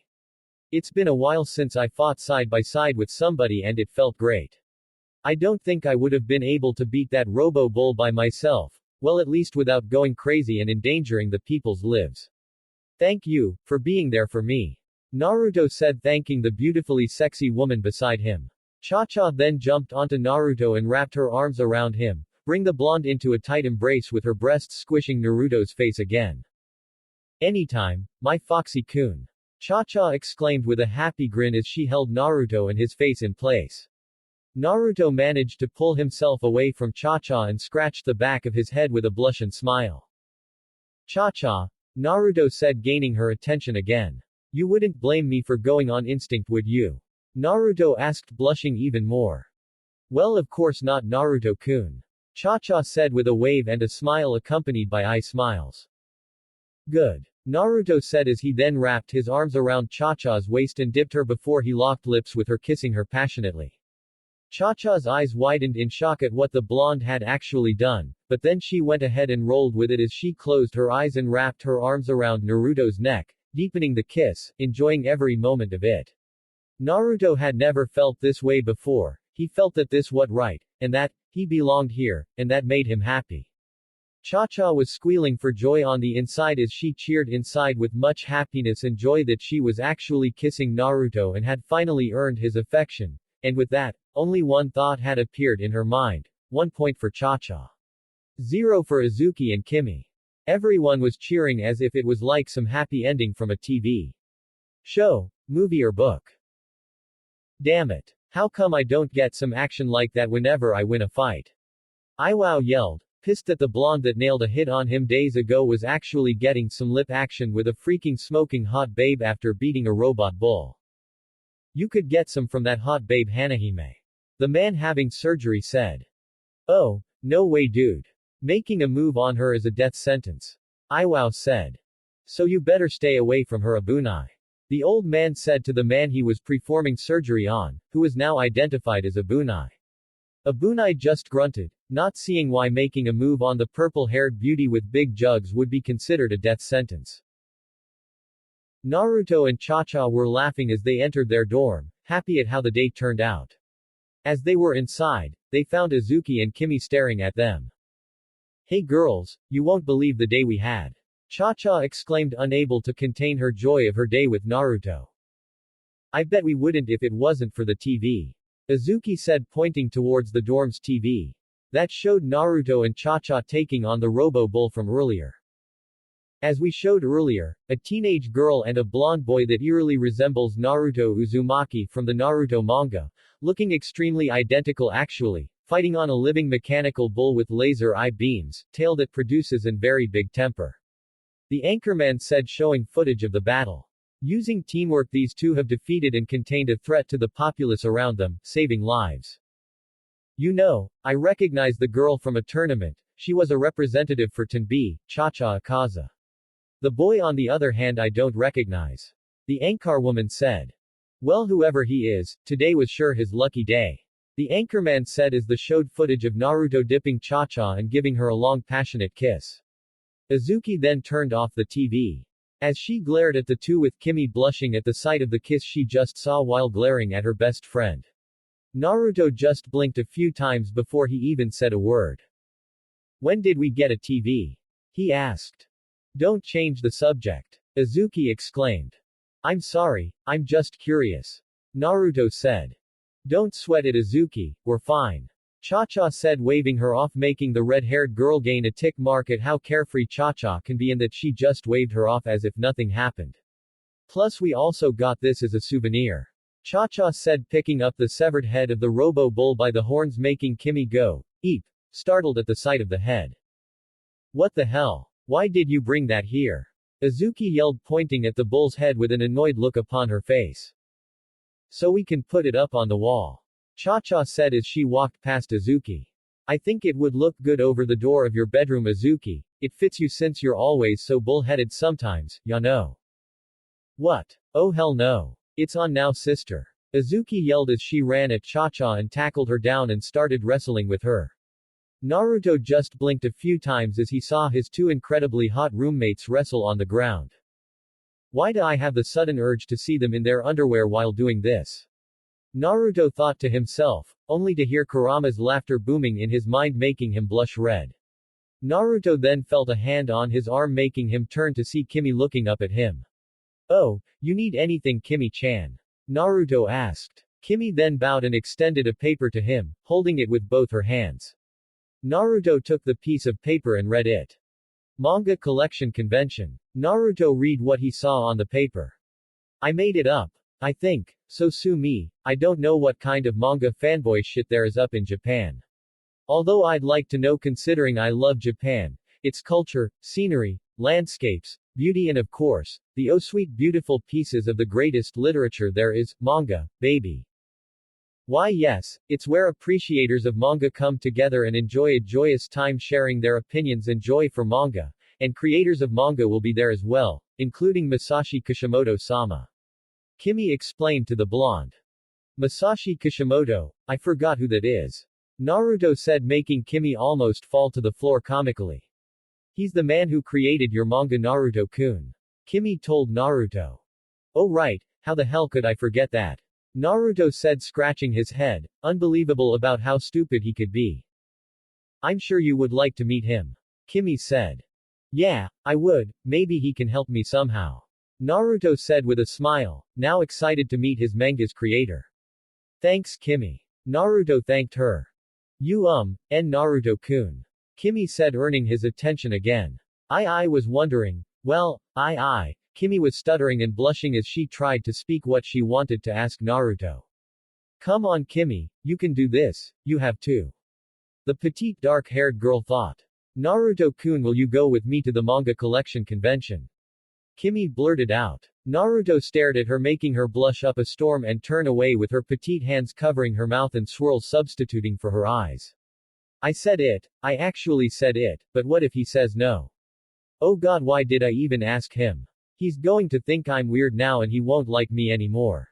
It's been a while since I fought side by side with somebody and it felt great. I don't think I would have been able to beat that robo-bull by myself, well at least without going crazy and endangering the people's lives. Thank you, for being there for me. Naruto said, thanking the beautifully sexy woman beside him. Cha-Cha then jumped onto Naruto and wrapped her arms around him, bring the blonde into a tight embrace with her breasts squishing Naruto's face again. Anytime, my Foxy-kun. Cha-Cha exclaimed with a happy grin as she held Naruto and his face in place. Naruto managed to pull himself away from Cha-Cha and scratched the back of his head with a blushing smile. Cha-Cha, Naruto said, gaining her attention again. You wouldn't blame me for going on instinct, would you? Naruto asked, blushing even more. Well, of course not, Naruto-kun. Cha-Cha said with a wave and a smile accompanied by eye smiles. Good. Naruto said as he then wrapped his arms around Cha-Cha's waist and dipped her before he locked lips with her, kissing her passionately. Cha-Cha's eyes widened in shock at what the blonde had actually done, but then she went ahead and rolled with it as she closed her eyes and wrapped her arms around Naruto's neck, deepening the kiss, enjoying every moment of it. Naruto had never felt this way before. He felt that this was right, and that he belonged here, and that made him happy. Cha-Cha was squealing for joy on the inside as she cheered inside with much happiness and joy that she was actually kissing Naruto and had finally earned his affection. And with that, only one thought had appeared in her mind. 1 point for Cha-Cha. 0 for Isuki and Kimi. Everyone was cheering as if it was like some happy ending from a TV show, movie or book. Damn it. How come I don't get some action like that whenever I win a fight? Iwao yelled, pissed that the blonde that nailed a hit on him days ago was actually getting some lip action with a freaking smoking hot babe after beating a robot bull. You could get some from that hot babe Hanahime. The man having surgery said. Oh, no way dude. Making a move on her is a death sentence. Iwao said. So you better stay away from her, Abunai. The old man said to the man he was performing surgery on, who was now identified as Abunai. Abunai just grunted, not seeing why making a move on the purple-haired beauty with big jugs would be considered a death sentence. Naruto and Cha-Cha were laughing as they entered their dorm, happy at how the day turned out. As they were inside, they found Isuki and Kimi staring at them. Hey girls, you won't believe the day we had. Cha-Cha exclaimed, unable to contain her joy of her day with Naruto. I bet we wouldn't if it wasn't for the TV. Isuki said, pointing towards the dorm's TV. That showed Naruto and Cha-Cha taking on the robo-bull from earlier. As we showed earlier, a teenage girl and a blonde boy that eerily resembles Naruto Uzumaki from the Naruto manga, looking extremely identical actually, fighting on a living mechanical bull with laser eye beams, tail that produces and very big temper. The anchorman said, showing footage of the battle. Using teamwork, these two have defeated and contained a threat to the populace around them, saving lives. You know, I recognize the girl from a tournament. She was a representative for Tenbi, Cha-Cha Akaza. The boy on the other hand I don't recognize. The anchor woman said. Well, whoever he is, today was sure his lucky day. The anchorman said as the showed footage of Naruto dipping Cha-Cha and giving her a long passionate kiss. Isuki then turned off the TV. As she glared at the two with Kimi blushing at the sight of the kiss she just saw while glaring at her best friend. Naruto just blinked a few times before he even said a word. When did we get a TV? He asked. Don't change the subject. Isuki exclaimed. I'm sorry, I'm just curious. Naruto said. Don't sweat it, Isuki, we're fine. Cha-Cha said, waving her off, making the red-haired girl gain a tick mark at how carefree Cha-Cha can be and that she just waved her off as if nothing happened. Plus we also got this as a souvenir. Cha-Cha said, picking up the severed head of the robo-bull by the horns, making Kimi go, eep, startled at the sight of the head. What the hell? Why did you bring that here? Isuki yelled, pointing at the bull's head with an annoyed look upon her face. So we can put it up on the wall. Cha-Cha said as she walked past Isuki. I think it would look good over the door of your bedroom, Isuki. It fits you since you're always so bull-headed sometimes, ya know. What? Oh hell no. It's on now, sister. Isuki yelled as she ran at Cha-Cha and tackled her down and started wrestling with her. Naruto just blinked a few times as he saw his two incredibly hot roommates wrestle on the ground. Why do I have the sudden urge to see them in their underwear while doing this? Naruto thought to himself, only to hear Kurama's laughter booming in his mind making him blush red. Naruto then felt a hand on his arm making him turn to see Kimi looking up at him. Oh, you need anything Kimi-chan? Naruto asked. Kimi then bowed and extended a paper to him, holding it with both her hands. Naruto took the piece of paper and read it. Manga collection convention. Naruto read what he saw on the paper. I made it up. I think. So sue me, I don't know what kind of manga fanboy shit there is up in Japan. Although I'd like to know considering I love Japan, its culture, scenery, landscapes, beauty and of course, the oh sweet beautiful pieces of the greatest literature there is, manga, baby. Why yes, it's where appreciators of manga come together and enjoy a joyous time sharing their opinions and joy for manga, and creators of manga will be there as well, including Masashi Kishimoto-sama. Kimi explained to the blonde. Masashi Kishimoto, I forgot who that is. Naruto said making Kimi almost fall to the floor comically. He's the man who created your manga Naruto-kun. Kimi told Naruto. Oh right, how the hell could I forget that? Naruto said scratching his head, unbelievable about how stupid he could be. I'm sure you would like to meet him. Kimi said. Yeah, I would, maybe he can help me somehow. Naruto said with a smile, now excited to meet his manga's creator. Thanks Kimi. Naruto thanked her. You and Naruto-kun. Kimi said earning his attention again. I was wondering, well, Kimi was stuttering and blushing as she tried to speak what she wanted to ask Naruto. Come on Kimi, you can do this, you have to. The petite dark-haired girl thought. Naruto-kun, will you go with me to the manga collection convention? Kimi blurted out. Naruto stared at her making her blush up a storm and turn away with her petite hands covering her mouth and swirls substituting for her eyes. I said it, I actually said it, but what if he says no? Oh god, why did I even ask him? He's going to think I'm weird now and he won't like me anymore.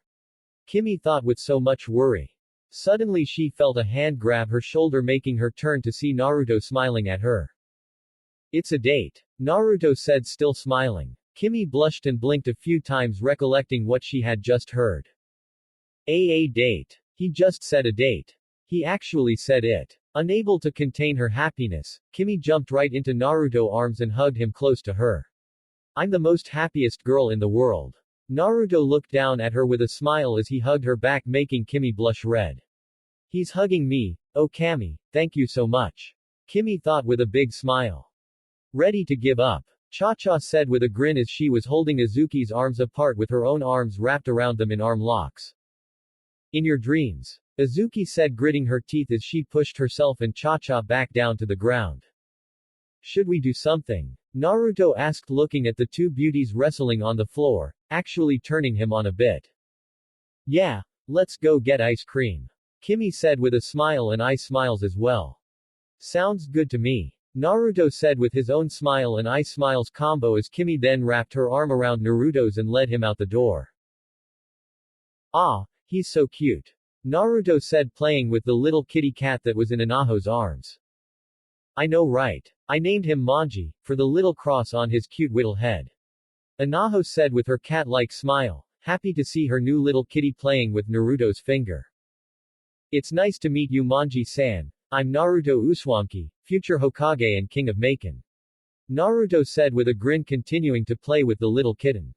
Kimi thought with so much worry. Suddenly she felt a hand grab her shoulder making her turn to see Naruto smiling at her. It's a date. Naruto said still smiling. Kimi blushed and blinked a few times recollecting what she had just heard. A date. He just said a date. He actually said it. Unable to contain her happiness, Kimi jumped right into Naruto's arms and hugged him close to her. I'm the most happiest girl in the world. Naruto looked down at her with a smile as he hugged her back making Kimi blush red. He's hugging me, oh Kami, thank you so much. Kimi thought with a big smile. Ready to give up. Cha-Cha said with a grin as she was holding Izuki's arms apart with her own arms wrapped around them in arm locks. In your dreams. Izuki said gritting her teeth as she pushed herself and Cha-Cha back down to the ground. Should we do something? Naruto asked looking at the two beauties wrestling on the floor, actually turning him on a bit. Yeah, let's go get ice cream. Kimi said with a smile and I smiles as well. Sounds good to me. Naruto said with his own smile and I smiles combo as Kimi then wrapped her arm around Naruto's and led him out the door. Ah, he's so cute. Naruto said playing with the little kitty cat that was in Anaho's arms. I know right. I named him Manji, for the little cross on his cute little head. Anaho said with her cat-like smile, happy to see her new little kitty playing with Naruto's finger. It's nice to meet you Manji-san. I'm Naruto Uzumaki, future Hokage and king of Maken. Naruto said with a grin continuing to play with the little kitten.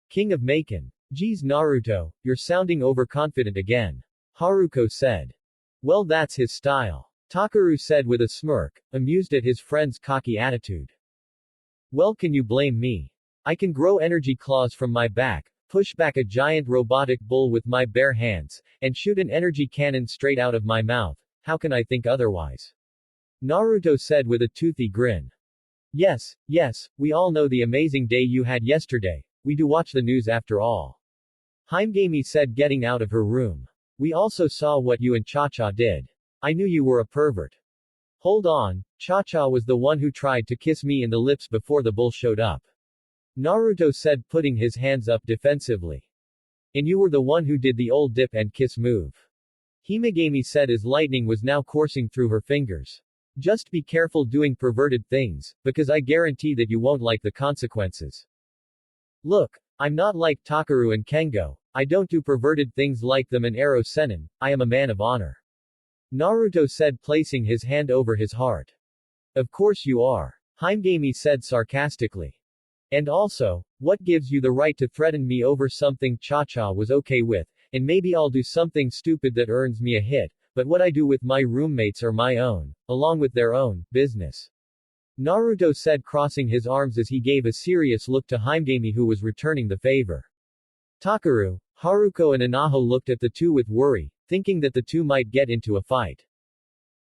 King of Maken. Geez Naruto, you're sounding overconfident again. Haruko said. Well that's his style. Takaru said with a smirk, amused at his friend's cocky attitude. Well can you blame me? I can grow energy claws from my back, push back a giant robotic bull with my bare hands, and shoot an energy cannon straight out of my mouth. How can I think otherwise? Naruto said with a toothy grin. Yes, we all know the amazing day you had yesterday. We do watch the news after all. Himegami said getting out of her room. We also saw what you and Cha-Cha did. I knew you were a pervert. Hold on, Cha-Cha was the one who tried to kiss me in the lips before the bull showed up. Naruto said putting his hands up defensively. And you were the one who did the old dip and kiss move. Himegami said as lightning was now coursing through her fingers. Just be careful doing perverted things, because I guarantee that you won't like the consequences. Look, I'm not like Takaru and Kengo, I don't do perverted things like them and arrow senin, I am a man of honor. Naruto said, placing his hand over his heart. Of course you are. Himegami said sarcastically. And also, what gives you the right to threaten me over something Cha-Cha was okay with, and maybe I'll do something stupid that earns me a hit, but what I do with my roommates are my own, along with their own, business. Naruto said, crossing his arms as he gave a serious look to Himegami, who was returning the favor. Takaru, Haruko and Anaho looked at the two with worry, thinking that the two might get into a fight.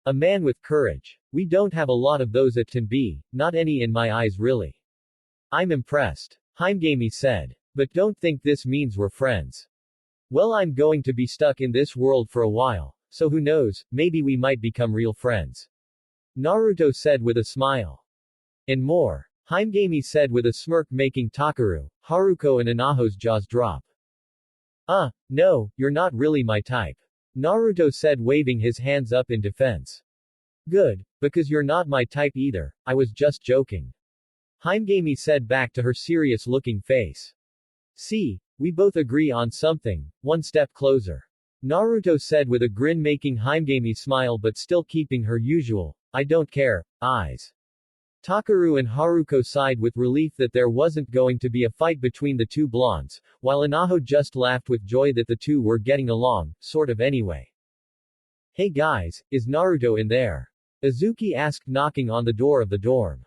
A man with courage. We don't have a lot of those at Tenbi, not any in my eyes really. I'm impressed. Himegami said. But don't think this means we're friends. Well, I'm going to be stuck in this world for a while, so who knows, maybe we might become real friends. Naruto said with a smile. And more. Himegami said with a smirk, making Takaru, Haruko and Anaho's jaws drop. No, you're not really my type. Naruto said, waving his hands up in defense. Good, because you're not my type either, I was just joking. Himegami said back to her serious-looking face. See, we both agree on something, one step closer. Naruto said with a grin, making Himegami smile but still keeping her usual, I don't care, eyes. Takaru and Haruko sighed with relief that there wasn't going to be a fight between the two blondes, while Anaho just laughed with joy that the two were getting along, sort of anyway. Hey guys, is Naruto in there? Isuki asked, knocking on the door of the dorm.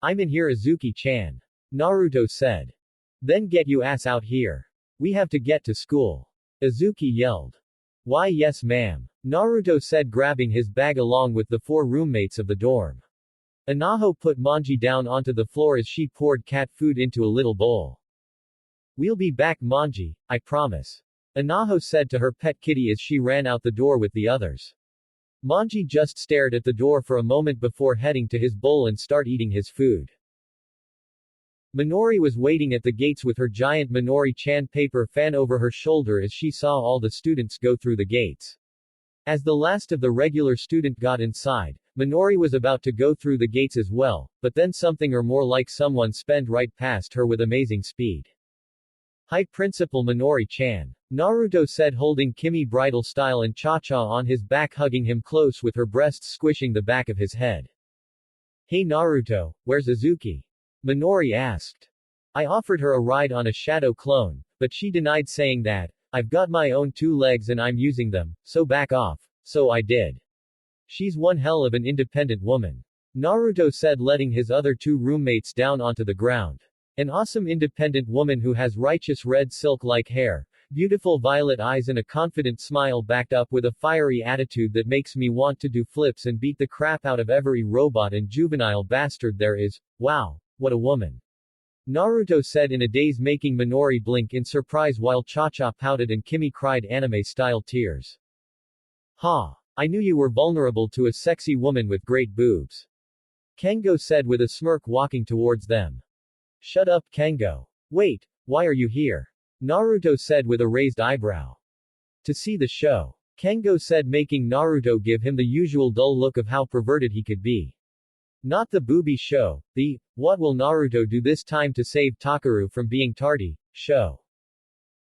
I'm in here, Isuki-chan. Naruto said. Then get you ass out here. We have to get to school. Isuki yelled. Why yes ma'am. Naruto said, grabbing his bag along with the four roommates of the dorm. Anaho put Manji down onto the floor as she poured cat food into a little bowl. We'll be back Manji, I promise. Anaho said to her pet kitty as she ran out the door with the others. Manji just stared at the door for a moment before heading to his bowl and start eating his food. Minori was waiting at the gates with her giant Minori-chan paper fan over her shoulder as she saw all the students go through the gates. As the last of the regular student got inside, Minori was about to go through the gates as well, but then something or more like someone sped right past her with amazing speed. Hi Principal Minori-chan. Naruto said, holding Kimi bridal style and Cha-Cha on his back, hugging him close with her breasts squishing the back of his head. Hey Naruto, where's Isuki? Minori asked. I offered her a ride on a shadow clone, but she denied, saying that, I've got my own two legs and I'm using them, so back off. So I did. She's one hell of an independent woman. Naruto said, letting his other two roommates down onto the ground. An awesome independent woman who has righteous red silk-like hair, beautiful violet eyes and a confident smile backed up with a fiery attitude that makes me want to do flips and beat the crap out of every robot and juvenile bastard there is. Wow, what a woman. Naruto said in a daze, making Minori blink in surprise while Cha-Cha pouted and Kimi cried anime-style tears. Ha! I knew you were vulnerable to a sexy woman with great boobs. Kengo said with a smirk, walking towards them. Shut up, Kengo. Wait, why are you here? Naruto said with a raised eyebrow. To see the show. Kengo said, making Naruto give him the usual dull look of how perverted he could be. Not the booby show, the, what will Naruto do this time to save Takaru from being tardy, show.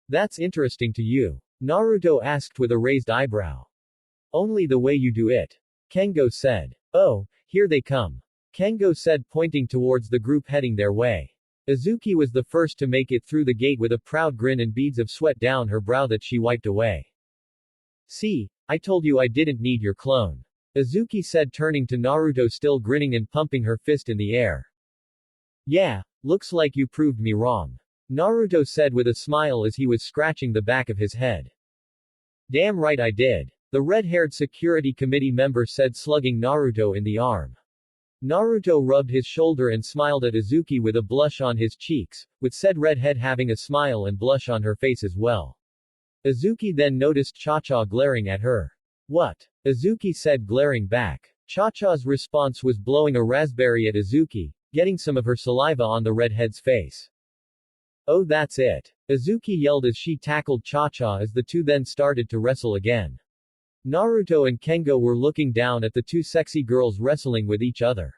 That's interesting to you? Naruto asked with a raised eyebrow. Only the way you do it. Kengo said. Oh, here they come. Kengo said, pointing towards the group heading their way. Isuki was the first to make it through the gate with a proud grin and beads of sweat down her brow that she wiped away. See, I told you I didn't need your clone. Isuki said, turning to Naruto, still grinning and pumping her fist in the air. Yeah, looks like you proved me wrong. Naruto said with a smile as he was scratching the back of his head. Damn right I did. The red-haired security committee member said, slugging Naruto in the arm. Naruto rubbed his shoulder and smiled at Isuki with a blush on his cheeks, with said redhead having a smile and blush on her face as well. Isuki then noticed Cha-Cha glaring at her. What? Isuki said, glaring back. Cha-Cha's response was blowing a raspberry at Isuki, getting some of her saliva on the redhead's face. Oh, that's it. Isuki yelled as she tackled Cha-Cha as the two then started to wrestle again. Naruto and Kengo were looking down at the two sexy girls wrestling with each other.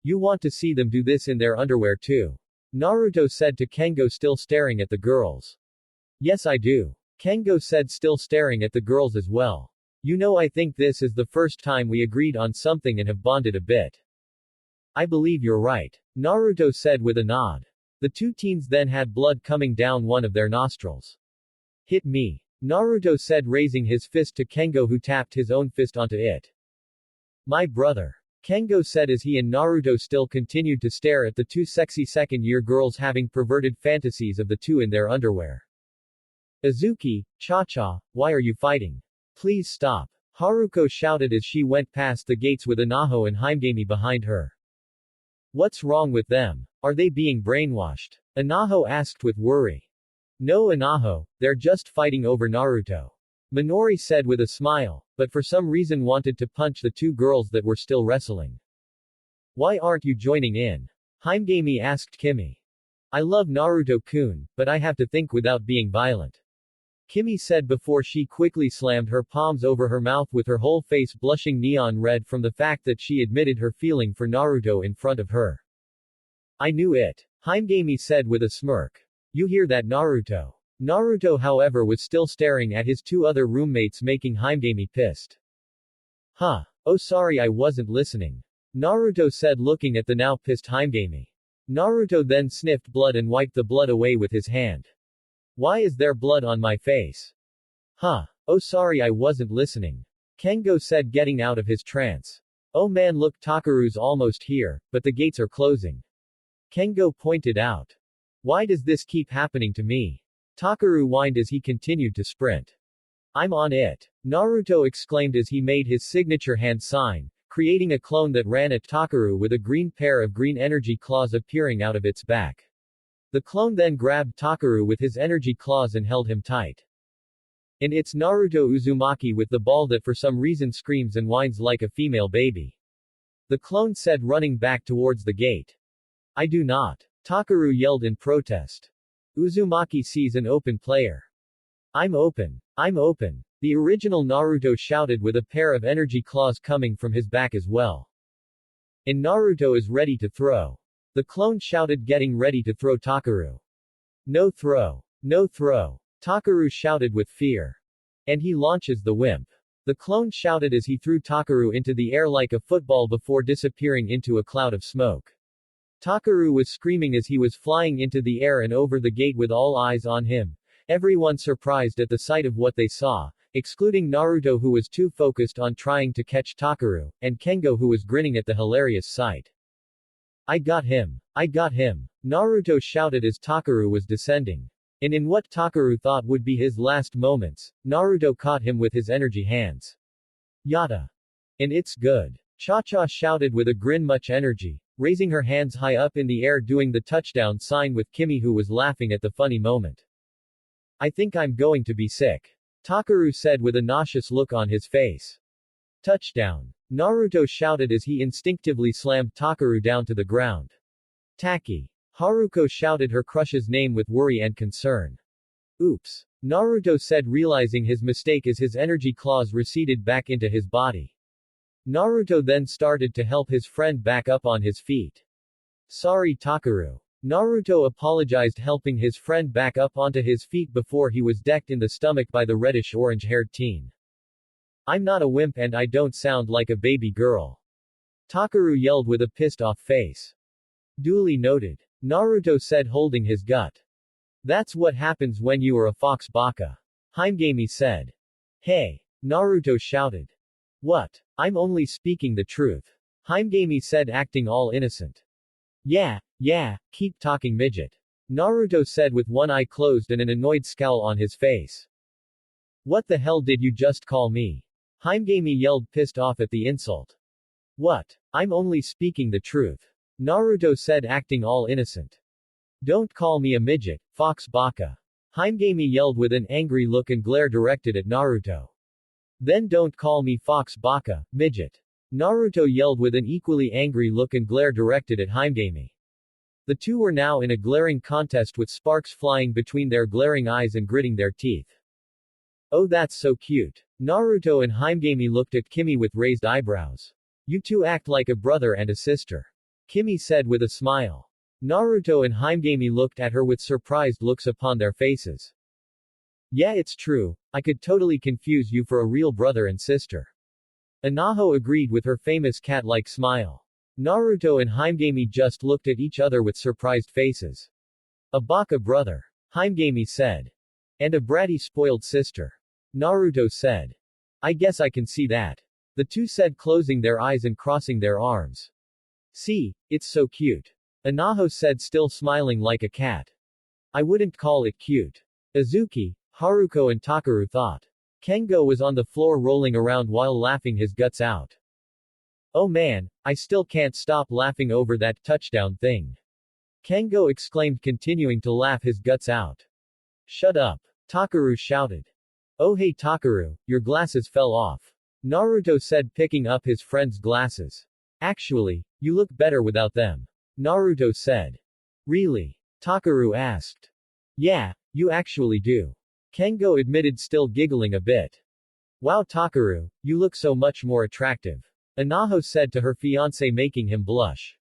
You want to see them do this in their underwear too? Naruto said to Kengo, still staring at the girls. Yes I do. Kengo said, still staring at the girls as well. You know, I think this is the first time we agreed on something and have bonded a bit. I believe you're right, Naruto said with a nod. The two teens then had blood coming down one of their nostrils. Hit me, Naruto said, raising his fist to Kengo, who tapped his own fist onto it. My brother, Kengo said as he and Naruto still continued to stare at the two sexy second-year girls having perverted fantasies of the two in their underwear. Isuki, Cha-cha, why are you fighting? Please stop, Haruko shouted as she went past the gates with Anaho and Himegami behind her. What's wrong with them? Are they being brainwashed? Anaho asked with worry. No Anaho, they're just fighting over Naruto, Minori said with a smile, but for some reason wanted to punch the two girls that were still wrestling. Why aren't you joining in? Himegami asked Kimi. I love Naruto-kun, but I have to think without being violent, Kimi said before she quickly slammed her palms over her mouth with her whole face blushing neon red from the fact that she admitted her feeling for Naruto in front of her. I knew it, Himegami said with a smirk. You hear that, Naruto? Naruto, however, was still staring at his two other roommates, making Himegami pissed. Huh. Oh, sorry, I wasn't listening, Naruto said, looking at the now pissed Himegami. Naruto then sniffed blood and wiped the blood away with his hand. Why is there blood on my face? Huh. Oh, sorry, I wasn't listening, Kengo said, getting out of his trance. Oh man, look, Takeru's almost here, but the gates are closing, Kengo pointed out. Why does this keep happening to me? Takeru whined as he continued to sprint. I'm on it, Naruto exclaimed as he made his signature hand sign, creating a clone that ran at Takeru with a green pair of green energy claws appearing out of its back. The clone then grabbed Takeru with his energy claws and held him tight. And it's Naruto Uzumaki with the ball that for some reason screams and whines like a female baby, the clone said, running back towards the gate. I do not, Takeru yelled in protest. Uzumaki sees an open player. I'm open, the original Naruto shouted with a pair of energy claws coming from his back as well. And Naruto is ready to throw, the clone shouted, getting ready to throw Takeru. No throw, Takeru shouted with fear. And he launches the wimp, the clone shouted as he threw Takeru into the air like a football before disappearing into a cloud of smoke. Takeru was screaming as he was flying into the air and over the gate with all eyes on him, everyone surprised at the sight of what they saw, excluding Naruto, who was too focused on trying to catch Takeru, and Kengo, who was grinning at the hilarious sight. I got him, Naruto shouted as Takeru was descending. And in what Takeru thought would be his last moments, Naruto caught him with his energy hands. Yada. And it's good, Cha-cha shouted with a grin, much energy, raising her hands high up in the air, doing the touchdown sign with Kimi, who was laughing at the funny moment. I think I'm going to be sick, Takeru said with a nauseous look on his face. Touchdown, Naruto shouted as he instinctively slammed Takeru down to the ground. Taki, Haruko shouted her crush's name with worry and concern. Oops, Naruto said, realizing his mistake as his energy claws receded back into his body. Naruto then started to help his friend back up on his feet. Sorry, Takeru. Naruto apologized, helping his friend back up onto his feet before he was decked in the stomach by the reddish-orange-haired teen. I'm not a wimp and I don't sound like a baby girl, Takeru yelled with a pissed-off face. Duly noted, Naruto said, holding his gut. That's what happens when you are a fox baka, Himegami said. Hey, Naruto shouted. What? I'm only speaking the truth, Himegami said, acting all innocent. Yeah, keep talking, midget, Naruto said with one eye closed and an annoyed scowl on his face. What the hell did you just call me? Himegami yelled, pissed off at the insult. What? I'm only speaking the truth, Naruto said, acting all innocent. Don't call me a midget, fox baka, Himegami yelled with an angry look and glare directed at Naruto. Then don't call me fox baka, midget, Naruto yelled with an equally angry look and glare directed at Himegami. The two were now in a glaring contest with sparks flying between their glaring eyes and gritting their teeth. Oh, that's so cute, Naruto and Himegami looked at Kimi with raised eyebrows. You two act like a brother and a sister, Kimi said with a smile. Naruto and Himegami looked at her with surprised looks upon their faces. Yeah, it's true. I could totally confuse you for a real brother and sister. Anaho agreed with her famous cat-like smile. Naruto and Himegami just looked at each other with surprised faces. A baka brother. Himegami said. And a bratty spoiled sister. Naruto said. I guess I can see that. The two said, closing their eyes and crossing their arms. See, it's so cute. Anaho said, still smiling like a cat. I wouldn't call it cute. Izuki, Haruko and Takaru thought. Kengo was on the floor rolling around while laughing his guts out. Oh man, I still can't stop laughing over that touchdown thing. Kengo exclaimed, continuing to laugh his guts out. Shut up. Takaru shouted. Oh hey Takaru, your glasses fell off. Naruto said, picking up his friend's glasses. Actually, you look better without them. Naruto said. Really? Takaru asked. Yeah, you actually do. Kengo admitted, still giggling a bit. Wow Takaru, you look so much more attractive. Anaho said to her fiancé, making him blush.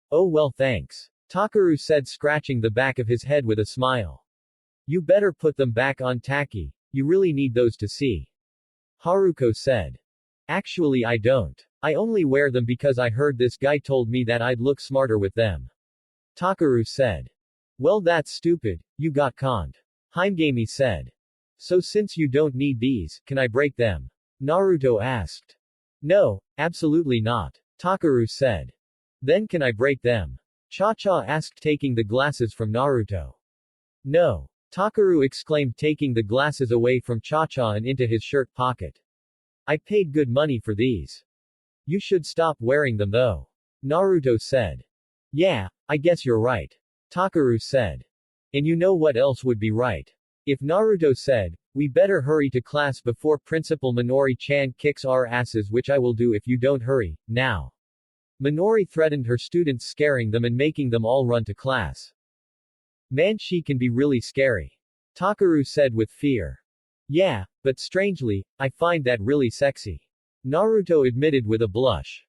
Oh well thanks. Takaru said, scratching the back of his head with a smile. You better put them back on Taki, you really need those to see. Haruko said. Actually I don't. I only wear them because I heard this guy told me that I'd look smarter with them. Takaru said. Well that's stupid, you got conned. Himegami said. So since you don't need these, can I break them? Naruto asked. No, absolutely not. Takaru said. Then can I break them? Cha-cha asked, taking the glasses from Naruto. No. Takaru exclaimed, taking the glasses away from Cha-cha and into his shirt pocket. I paid good money for these. You should stop wearing them though. Naruto said. Yeah, I guess you're right. Takaru said. And you know what else would be right? If Naruto said, we better hurry to class before Principal Minori-chan kicks our asses, which I will do if you don't hurry, now. Minori threatened her students, scaring them and making them all run to class. Man, she can be really scary. Takaru said with fear. Yeah, but strangely, I find that really sexy. Naruto admitted with a blush.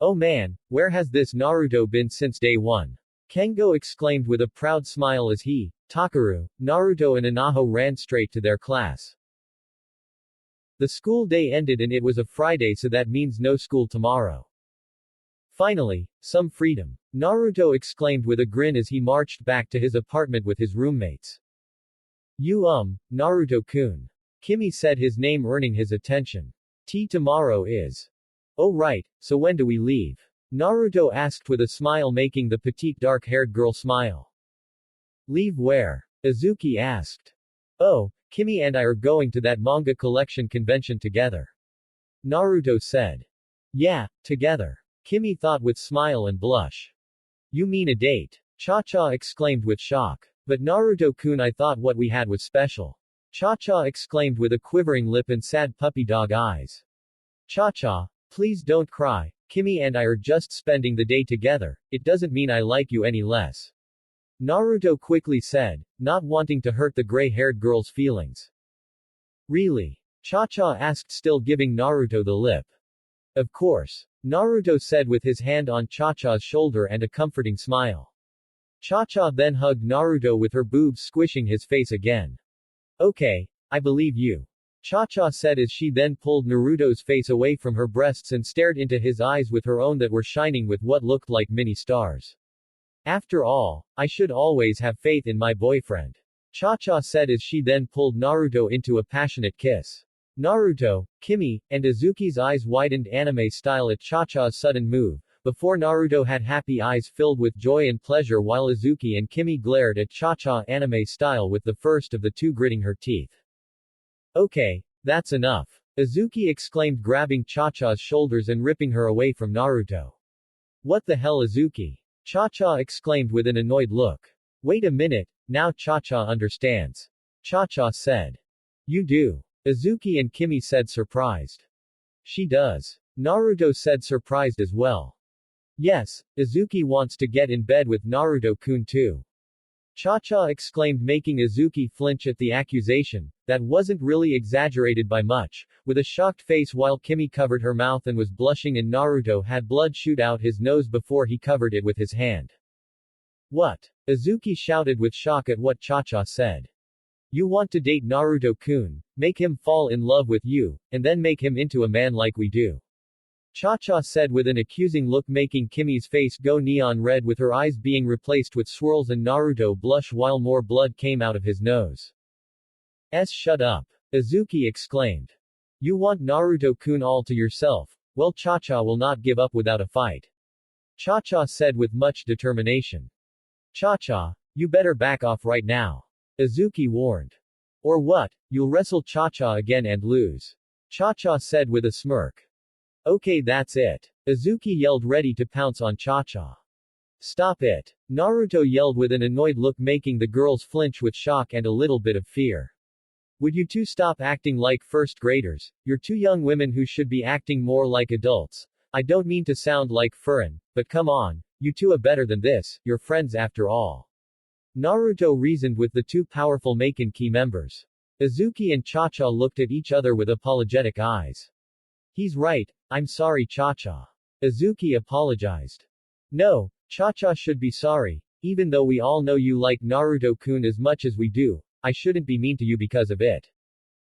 Oh man, where has this Naruto been since day one? Kengo exclaimed with a proud smile as he, Takaru, Naruto and Anaho ran straight to their class. The school day ended and it was a Friday, so that means no school tomorrow. Finally, some freedom. Naruto exclaimed with a grin as he marched back to his apartment with his roommates. Naruto-kun. Kimi said, his name earning his attention. Tomorrow is. Oh right, so when do we leave? Naruto asked with a smile, making the petite dark-haired girl smile. Leave where? Izuki asked. Oh, Kimi and I are going to that manga collection convention together. Naruto said. Yeah, together. Kimi thought with smile and blush. You mean a date? Cha-cha exclaimed with shock. But Naruto-kun, I thought what we had was special. Cha-cha exclaimed with a quivering lip and sad puppy dog eyes. Cha-cha, please don't cry. Kimi and I are just spending the day together, it doesn't mean I like you any less. Naruto quickly said, not wanting to hurt the gray-haired girl's feelings. Really? Cha-cha asked, still giving Naruto the lip. Of course. Naruto said with his hand on Cha-cha's shoulder and a comforting smile. Cha-cha then hugged Naruto with her boobs squishing his face again. Okay, I believe you. Cha-cha said as she then pulled Naruto's face away from her breasts and stared into his eyes with her own that were shining with what looked like mini stars. After all, I should always have faith in my boyfriend. Cha-cha said as she then pulled Naruto into a passionate kiss. Naruto, Kimi, and Izuki's eyes widened anime style at Cha-cha's sudden move, before Naruto had happy eyes filled with joy and pleasure, while Izuki and Kimi glared at Cha-cha anime style with the first of the two gritting her teeth. Okay, that's enough. Izuki exclaimed, grabbing Cha-cha's shoulders and ripping her away from Naruto. What the hell, Izuki? Cha-cha exclaimed with an annoyed look. Wait a minute, now Cha-cha understands. Cha-cha said. You do. Izuki and Kimi said, surprised. She does. Naruto said, surprised as well. Yes, Izuki wants to get in bed with Naruto-kun too. Cha-cha exclaimed, making Izuki flinch at the accusation, that wasn't really exaggerated by much, with a shocked face, while Kimi covered her mouth and was blushing and Naruto had blood shoot out his nose before he covered it with his hand. What? Izuki shouted with shock at what Cha-cha said. You want to date Naruto-kun, make him fall in love with you, and then make him into a man like we do. Cha-Cha said with an accusing look, making Kimmy's face go neon red with her eyes being replaced with swirls, and Naruto blush while more blood came out of his nose. Shut up. Isuki exclaimed. You want Naruto-kun all to yourself? Well, Cha-Cha will not give up without a fight. Cha-Cha said with much determination. Cha-Cha, you better back off right now. Isuki warned. Or what, you'll wrestle Cha-Cha again and lose. Cha-Cha said with a smirk. Okay, that's it. Isuki yelled, ready to pounce on Cha-Cha. Stop it. Naruto yelled with an annoyed look, making the girls flinch with shock and a little bit of fear. Would you two stop acting like first graders? You're two young women who should be acting more like adults. I don't mean to sound like Furin, but come on, you two are better than this, you're friends after all. Naruto reasoned with the two powerful Makan-ki members. Isuki and Cha-Cha looked at each other with apologetic eyes. He's right, I'm sorry, Cha-Cha. Isuki apologized. No, Cha-Cha should be sorry. Even though we all know you like Naruto-kun as much as we do, I shouldn't be mean to you because of it.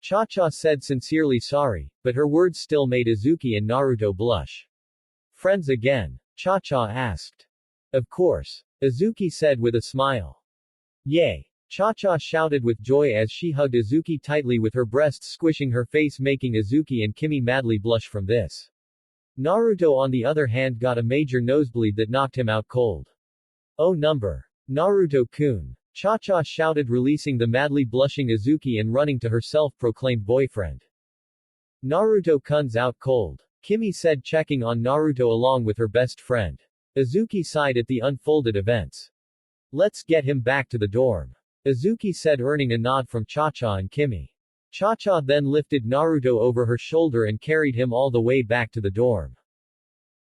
Cha-Cha said sincerely sorry, but her words still made Isuki and Naruto blush. Friends again? Cha-Cha asked. Of course. Isuki said with a smile. Yay! Cha-Cha shouted with joy as she hugged Isuki tightly with her breasts squishing her face, making Isuki and Kimmy madly blush from this. Naruto on the other hand got a major nosebleed that knocked him out cold. Oh number. Naruto-kun. Cha-Cha shouted, releasing the madly blushing Isuki and running to her self-proclaimed boyfriend. Naruto-kun's out cold. Kimmy said, checking on Naruto along with her best friend. Isuki sighed at the unfolded events. Let's get him back to the dorm. Isuki said, earning a nod from Cha-Cha and Kimmy. Cha-Cha then lifted Naruto over her shoulder and carried him all the way back to the dorm.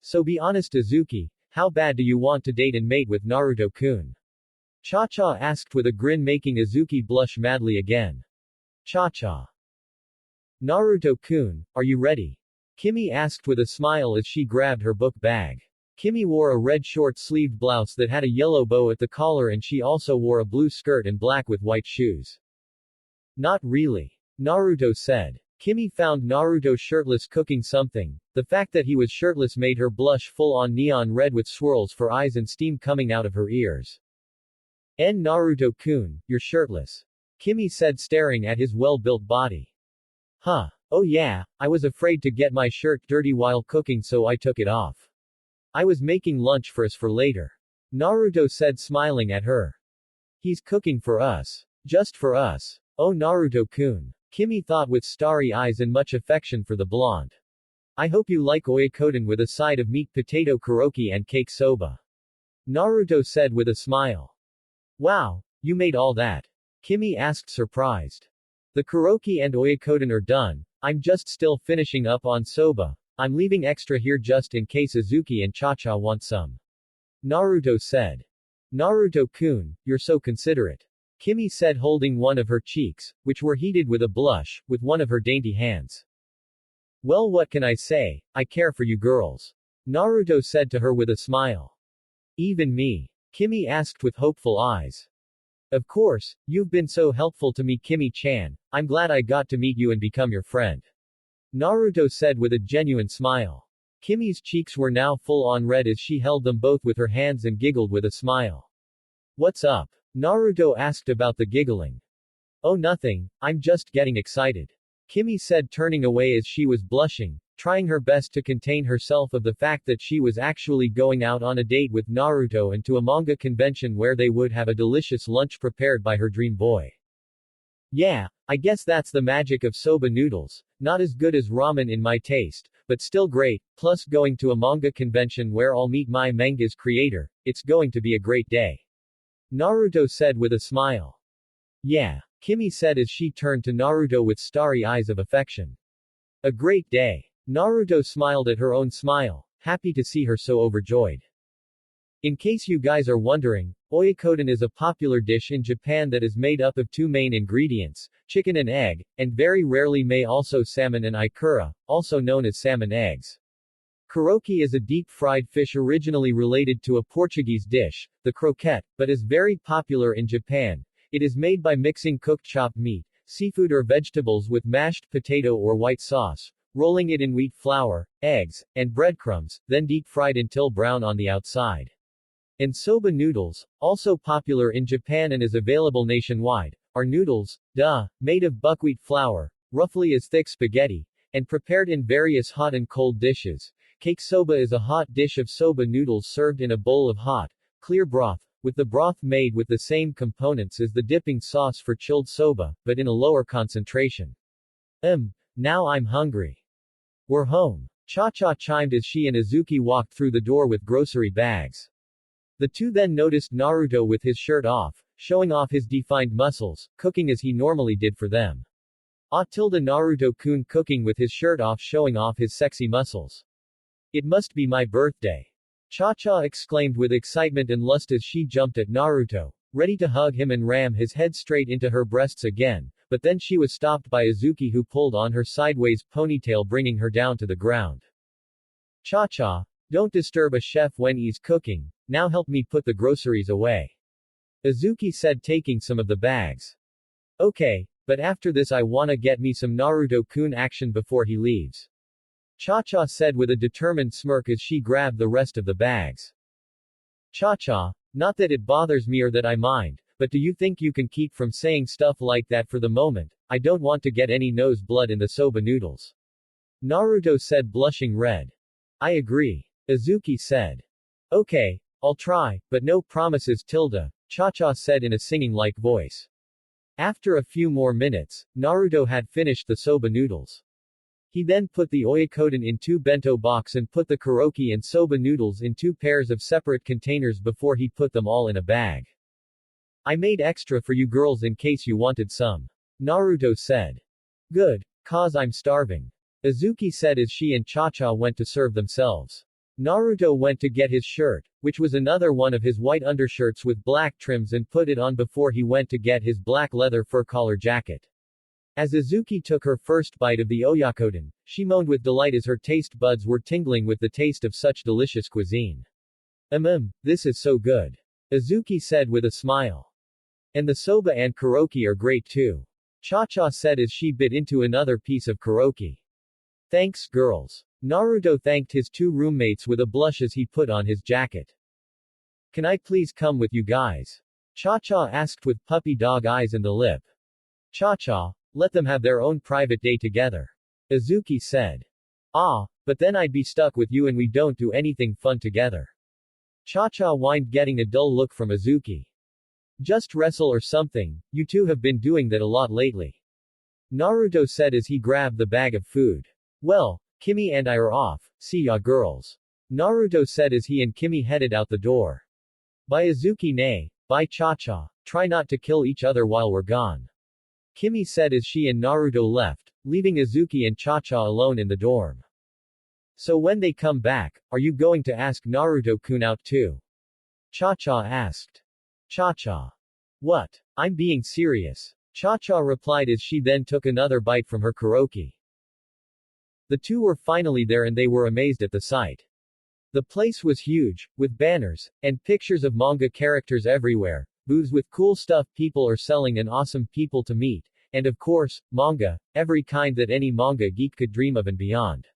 So be honest, Isuki, how bad do you want to date and mate with Naruto-kun? Cha-Cha asked with a grin, making Isuki blush madly again. Cha-Cha. Naruto-kun, are you ready? Kimmy asked with a smile as she grabbed her book bag. Kimmy wore a red short-sleeved blouse that had a yellow bow at the collar, and she also wore a blue skirt and black with white shoes. Not really. Naruto said. Kimmy found Naruto shirtless cooking something. The fact that he was shirtless made her blush full-on neon red with swirls for eyes and steam coming out of her ears. Naruto-kun, you're shirtless. Kimmy said, staring at his well-built body. Huh. Oh yeah, I was afraid to get my shirt dirty while cooking, so I took it off. I was making lunch for us for later. Naruto said, smiling at her. He's cooking for us. Just for us. Oh Naruto-kun. Kimmy thought with starry eyes and much affection for the blonde. I hope you like oyakodon with a side of meat, potato karaoke and cake soba. Naruto said with a smile. Wow, you made all that? Kimmy asked, surprised. The karaoke and oyakodon are done. I'm just still finishing up on soba. I'm leaving extra here just in case Isuki and Cha-Cha want some. Naruto said. Naruto-kun, you're so considerate. Kimmy said, holding one of her cheeks, which were heated with a blush, with one of her dainty hands. Well, what can I say? I care for you girls. Naruto said to her with a smile. Even me? Kimmy asked with hopeful eyes. Of course, you've been so helpful to me, Kimmy-chan. I'm glad I got to meet you and become your friend. Naruto said with a genuine smile. Kimmy's cheeks were now full-on red as she held them both with her hands and giggled with a smile. What's up? Naruto asked about the giggling. Oh nothing, I'm just getting excited. Kimmy said, turning away as she was blushing, trying her best to contain herself of the fact that she was actually going out on a date with Naruto and to a manga convention where they would have a delicious lunch prepared by her dream boy. Yeah, I guess that's the magic of soba noodles. Not as good as ramen in my taste, but still great, plus going to a manga convention where I'll meet my manga's creator. It's going to be a great day. Naruto said with a smile. Yeah, Kimmy said as she turned to Naruto with starry eyes of affection. A great day. Naruto smiled at her own smile, happy to see her so overjoyed. In case you guys are wondering, oyakodon is a popular dish in Japan that is made up of two main ingredients, chicken and egg, and very rarely may also salmon and ikura, also known as salmon eggs. Karaoke is a deep-fried fish originally related to a Portuguese dish, the croquette, but is very popular in Japan. It is made by mixing cooked chopped meat, seafood or vegetables with mashed potato or white sauce, rolling it in wheat flour, eggs, and breadcrumbs, then deep-fried until brown on the outside. And soba noodles, also popular in Japan and is available nationwide, are noodles, made of buckwheat flour, roughly as thick spaghetti, and prepared in various hot and cold dishes. Cake soba is a hot dish of soba noodles served in a bowl of hot, clear broth, with the broth made with the same components as the dipping sauce for chilled soba, but in a lower concentration. Now I'm hungry. We're home. Cha-cha chimed as she and Isuki walked through the door with grocery bags. The two then noticed Naruto with his shirt off, showing off his defined muscles, cooking as he normally did for them. Naruto-kun cooking with his shirt off showing off his sexy muscles. It must be my birthday. Cha-cha exclaimed with excitement and lust as she jumped at Naruto, ready to hug him and ram his head straight into her breasts again, but then she was stopped by Isuki who pulled on her sideways ponytail bringing her down to the ground. Cha-cha, don't disturb a chef when he's cooking, now help me put the groceries away. Isuki said taking some of the bags. Okay, but after this I wanna get me some Naruto-kun action before he leaves. Cha-cha said with a determined smirk as she grabbed the rest of the bags. Cha-cha, not that it bothers me or that I mind, but do you think you can keep from saying stuff like that for the moment? I don't want to get any nose blood in the soba noodles. Naruto said blushing red. I agree. Isuki said. Okay, I'll try, but no promises tilde, Cha-cha said in a singing-like voice. After a few more minutes, Naruto had finished the soba noodles. He then put the oyakodon in 2 bento box and put the karaoke and soba noodles in 2 pairs of separate containers before he put them all in a bag. I made extra for you girls in case you wanted some. Naruto said. Good, cause I'm starving. Isuki said as she and Cha-cha went to serve themselves. Naruto went to get his shirt, which was another one of his white undershirts with black trims and put it on before he went to get his black leather fur collar jacket. As Isuki took her first bite of the oyakodon, she moaned with delight as her taste buds were tingling with the taste of such delicious cuisine. This is so good. Isuki said with a smile. And the soba and karaoke are great too. Cha-cha said as she bit into another piece of karaoke. Thanks, girls. Naruto thanked his 2 roommates with a blush as he put on his jacket. Can I please come with you guys? Cha-cha asked with puppy dog eyes and the lip. Cha-cha, let them have their own private day together. Isuki said. But then I'd be stuck with you and we don't do anything fun together. Cha-cha whined getting a dull look from Isuki. Just wrestle or something, you two have been doing that a lot lately. Naruto said as he grabbed the bag of food. Well, Kimi and I are off, see ya girls. Naruto said as he and Kimi headed out the door. Bye Isuki nay, bye Cha-cha, try not to kill each other while we're gone. Kimi said as she and Naruto left, leaving Isuki and Cha-cha alone in the dorm. So when they come back, are you going to ask Naruto-kun out too? Cha-cha asked. Cha-cha. What? I'm being serious. Cha-cha replied as she then took another bite from her karaoke. The two were finally there and they were amazed at the sight. The place was huge, with banners, and pictures of manga characters everywhere, booths with cool stuff people are selling and awesome people to meet, and of course, manga, every kind that any manga geek could dream of and beyond.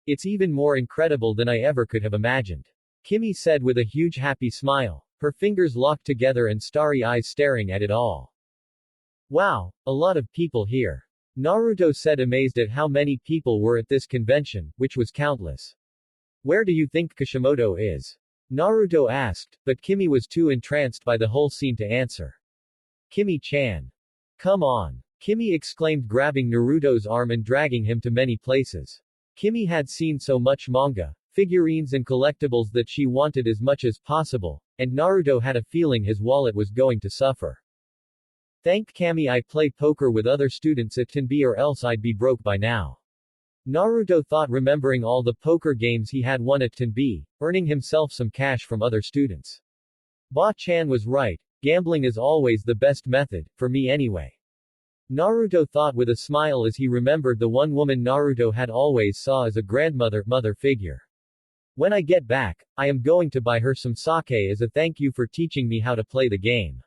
It's even more incredible than I ever could have imagined. Kimi said with a huge happy smile, her fingers locked together and starry eyes staring at it all. Wow, a lot of people here. Naruto said amazed at how many people were at this convention, which was countless. Where do you think Kishimoto is? Naruto asked, but Kimi was too entranced by the whole scene to answer. Kimi-chan. Come on. Kimi exclaimed grabbing Naruto's arm and dragging him to many places. Kimi had seen so much manga, figurines and collectibles that she wanted as much as possible, and Naruto had a feeling his wallet was going to suffer. Thank Kami I play poker with other students at Tenbi or else I'd be broke by now. Naruto thought remembering all the poker games he had won at Tenbi, earning himself some cash from other students. Ba-chan was right, gambling is always the best method, for me anyway. Naruto thought with a smile as he remembered the one woman Naruto had always saw as a mother figure. When I get back, I am going to buy her some sake as a thank you for teaching me how to play the game.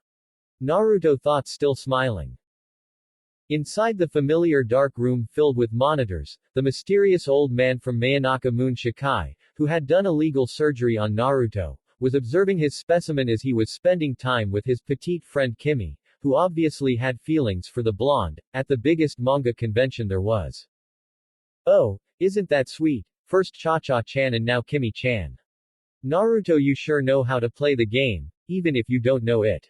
Naruto thought, still smiling. Inside the familiar dark room filled with monitors, the mysterious old man from Mayonaka Moon Shikai, who had done illegal surgery on Naruto, was observing his specimen as he was spending time with his petite friend Kimi, who obviously had feelings for the blonde, at the biggest manga convention there was. Oh, isn't that sweet? First Cha-Cha-chan and now Kimi-chan. Naruto, you sure know how to play the game, even if you don't know it.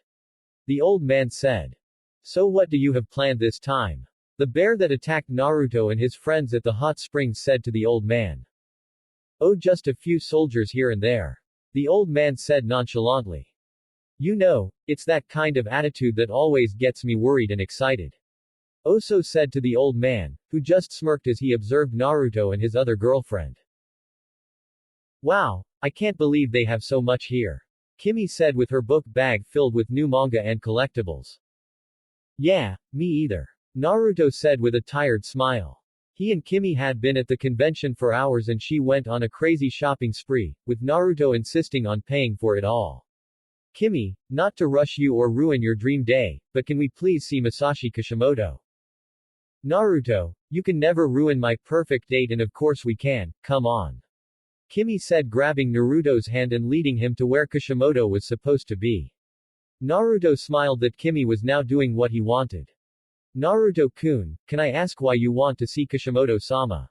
The old man said. So what do you have planned this time? The bear that attacked Naruto and his friends at the hot springs said to the old man. Oh, just a few soldiers here and there. The old man said nonchalantly. You know, it's that kind of attitude that always gets me worried and excited. Oso said to the old man, who just smirked as he observed Naruto and his other girlfriend. Wow, I can't believe they have so much here. Kimi said with her book bag filled with new manga and collectibles. Yeah, me either. Naruto said with a tired smile. He and Kimi had been at the convention for hours and she went on a crazy shopping spree, with Naruto insisting on paying for it all. Kimi, not to rush you or ruin your dream day, but can we please see Masashi Kishimoto? Naruto, you can never ruin my perfect date and of course we can, come on. Kimi said, grabbing Naruto's hand and leading him to where Kishimoto was supposed to be. Naruto smiled that Kimi was now doing what he wanted. Naruto-kun, can I ask why you want to see Kishimoto-sama?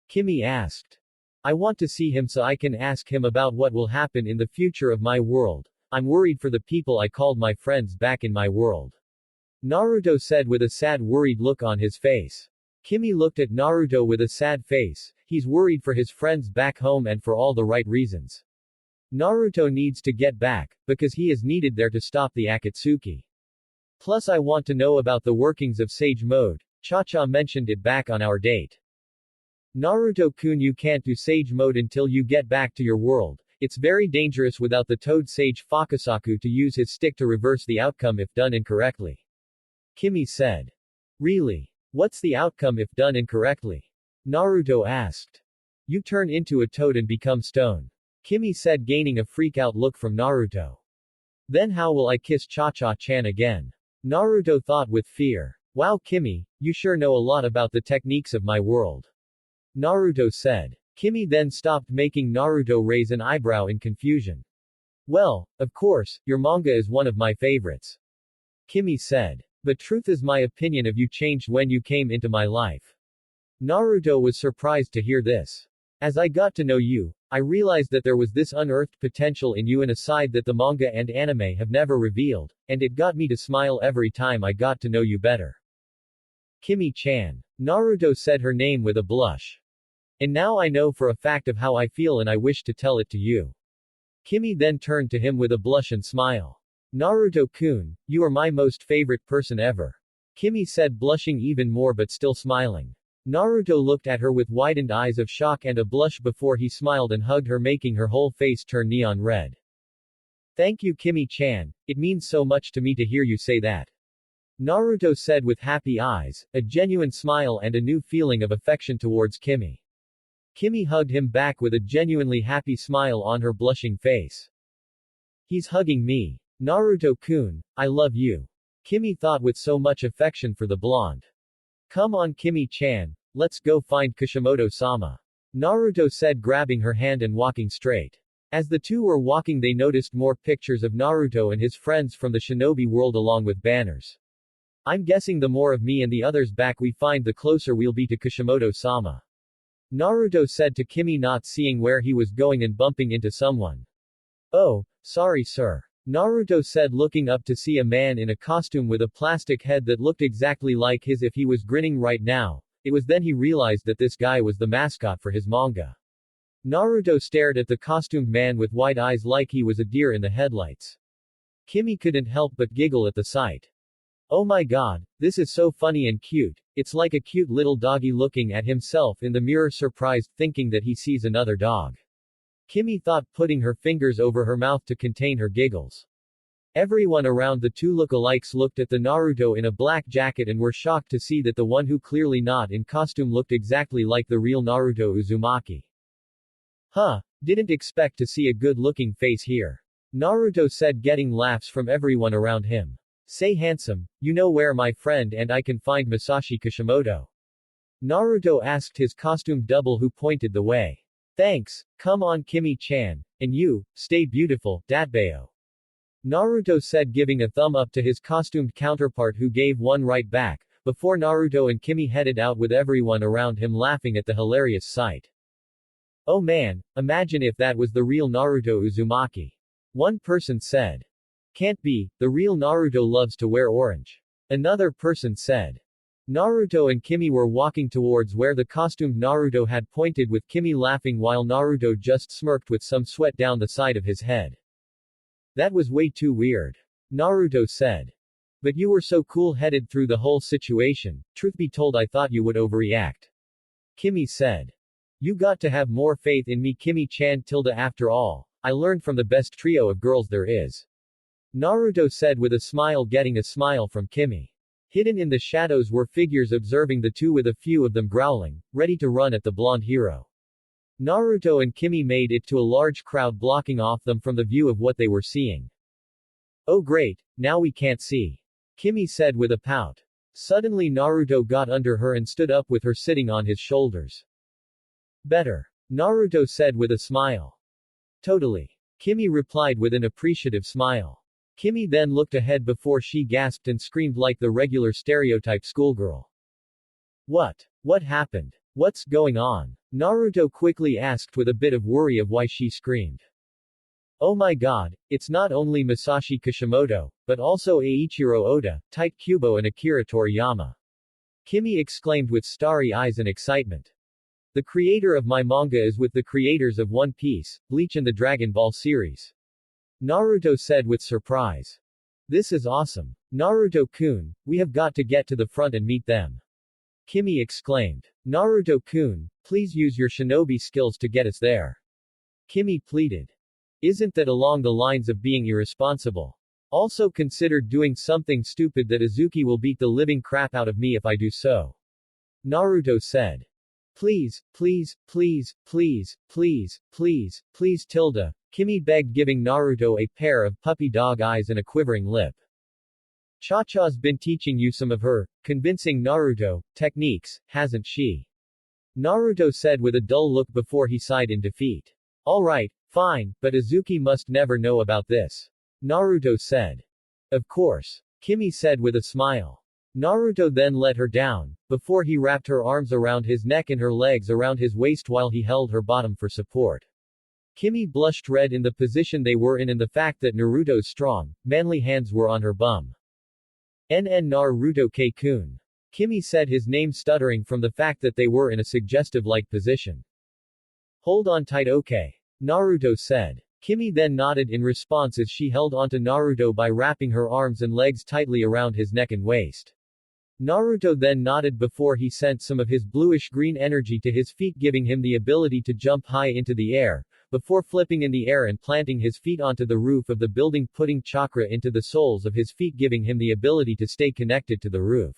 Kimi asked. I want to see him so I can ask him about what will happen in the future of my world. I'm worried for the people I called my friends back in my world. Naruto said with a sad, worried look on his face. Kimi looked at Naruto with a sad face. He's worried for his friends back home and for all the right reasons. Naruto needs to get back, because he is needed there to stop the Akatsuki. Plus I want to know about the workings of Sage Mode. Cha-Cha mentioned it back on our date. Naruto-kun, you can't do Sage Mode until you get back to your world. It's very dangerous without the Toad Sage Fakasaku to use his stick to reverse the outcome if done incorrectly. Kimi said. Really? What's the outcome if done incorrectly? Naruto asked. You turn into a toad and become stone. Kimi said, gaining a freak-out look from Naruto. Then how will I kiss Cha-Cha-chan again? Naruto thought with fear. Wow, Kimi, you sure know a lot about the techniques of my world. Naruto said. Kimi then stopped, making Naruto raise an eyebrow in confusion. Well, of course, your manga is one of my favorites. Kimi said. But truth is, my opinion of you changed when you came into my life. Naruto was surprised to hear this. As I got to know you, I realized that there was this unearthed potential in you and a side that the manga and anime have never revealed, and it got me to smile every time I got to know you better. Kimi-chan. Naruto said her name with a blush. And now I know for a fact of how I feel and I wish to tell it to you. Kimi then turned to him with a blush and smile. Naruto-kun, you are my most favorite person ever. Kimi said, blushing even more but still smiling. Naruto looked at her with widened eyes of shock and a blush before he smiled and hugged her, making her whole face turn neon red. Thank you, Kimi-chan, it means so much to me to hear you say that. Naruto said with happy eyes, a genuine smile and a new feeling of affection towards Kimi. Kimi hugged him back with a genuinely happy smile on her blushing face. He's hugging me. Naruto-kun, I love you. Kimi thought with so much affection for the blonde. Come on, Kimi-chan, let's go find Kishimoto-sama. Naruto said, grabbing her hand and walking straight. As the two were walking, they noticed more pictures of Naruto and his friends from the shinobi world along with banners. I'm guessing the more of me and the others back we find, the closer we'll be to Kishimoto-sama. Naruto said to Kimi, not seeing where he was going and bumping into someone. Oh, sorry sir. Naruto said, looking up to see a man in a costume with a plastic head that looked exactly like his if he was grinning right now. It was then he realized that this guy was the mascot for his manga. Naruto stared at the costumed man with wide eyes like he was a deer in the headlights. Kimi couldn't help but giggle at the sight. Oh my god, this is so funny and cute. It's like a cute little doggy looking at himself in the mirror, surprised, thinking that he sees another dog. Kimi thought, putting her fingers over her mouth to contain her giggles. Everyone around the two lookalikes looked at the Naruto in a black jacket and were shocked to see that the one who clearly not in costume looked exactly like the real Naruto Uzumaki. Huh, didn't expect to see a good-looking face here. Naruto said, getting laughs from everyone around him. Say handsome, you know where my friend and I can find Masashi Kishimoto? Naruto asked his costumed double who pointed the way. Thanks, come on Kimi-chan, and you, stay beautiful, Datbeo. Naruto said giving a thumb up to his costumed counterpart who gave one right back, before Naruto and Kimi headed out with everyone around him laughing at the hilarious sight. Oh man, imagine if that was the real Naruto Uzumaki. One person said. Can't be, the real Naruto loves to wear orange. Another person said. Naruto and Kimi were walking towards where the costumed Naruto had pointed with Kimi laughing while Naruto just smirked with some sweat down the side of his head. That was way too weird. Naruto said. But you were so cool-headed through the whole situation, truth be told I thought you would overreact. Kimi said. You got to have more faith in me Kimi-chan tilde after all, I learned from the best trio of girls there is. Naruto said with a smile getting a smile from Kimi. Hidden in the shadows were figures observing the two with a few of them growling, ready to run at the blonde hero. Naruto and Kimi made it to a large crowd blocking off them from the view of what they were seeing. Oh great, now we can't see. Kimi said with a pout. Suddenly Naruto got under her and stood up with her sitting on his shoulders. Better. Naruto said with a smile. Totally. Kimi replied with an appreciative smile. Kimi then looked ahead before she gasped and screamed like the regular stereotype schoolgirl. What happened? What's going on? Naruto quickly asked with a bit of worry of why she screamed. Oh my god, it's not only Masashi Kishimoto, but also Eiichiro Oda, Tite Kubo and Akira Toriyama. Kimi exclaimed with starry eyes and excitement. The creator of my manga is with the creators of One Piece, Bleach and the Dragon Ball series. Naruto said with surprise. This is awesome. Naruto-kun, we have got to get to the front and meet them. Kimi exclaimed. Naruto-kun, please use your shinobi skills to get us there. Kimi pleaded. Isn't that along the lines of being irresponsible? Also considered doing something stupid that Isuki will beat the living crap out of me if I do so. Naruto said. Please, please, please, please, please, please, please tilde. Kimi begged giving Naruto a pair of puppy dog eyes and a quivering lip. Cha-Cha's been teaching you some of her, convincing Naruto, techniques, hasn't she? Naruto said with a dull look before he sighed in defeat. Alright, fine, but Isuki must never know about this. Naruto said. Of course. Kimi said with a smile. Naruto then let her down, before he wrapped her arms around his neck and her legs around his waist while he held her bottom for support. Kimi blushed red in the position they were in and the fact that Naruto's strong, manly hands were on her bum. Naruto K-kun. Kimi said his name stuttering from the fact that they were in a suggestive-like position. Hold on tight okay. Naruto said. Kimi then nodded in response as she held onto Naruto by wrapping her arms and legs tightly around his neck and waist. Naruto then nodded before he sent some of his bluish-green energy to his feet giving him the ability to jump high into the air, before flipping in the air and planting his feet onto the roof of the building putting chakra into the soles of his feet giving him the ability to stay connected to the roof.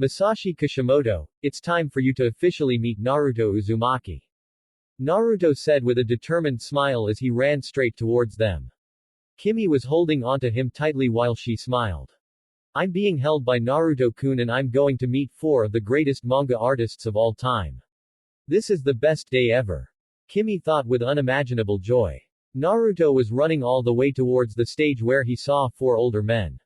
Masashi Kishimoto, it's time for you to officially meet Naruto Uzumaki. Naruto said with a determined smile as he ran straight towards them. Kimi was holding onto him tightly while she smiled. I'm being held by Naruto-kun and I'm going to meet 4 of the greatest manga artists of all time. This is the best day ever. Kimi thought with unimaginable joy. Naruto was running all the way towards the stage where he saw 4 older men.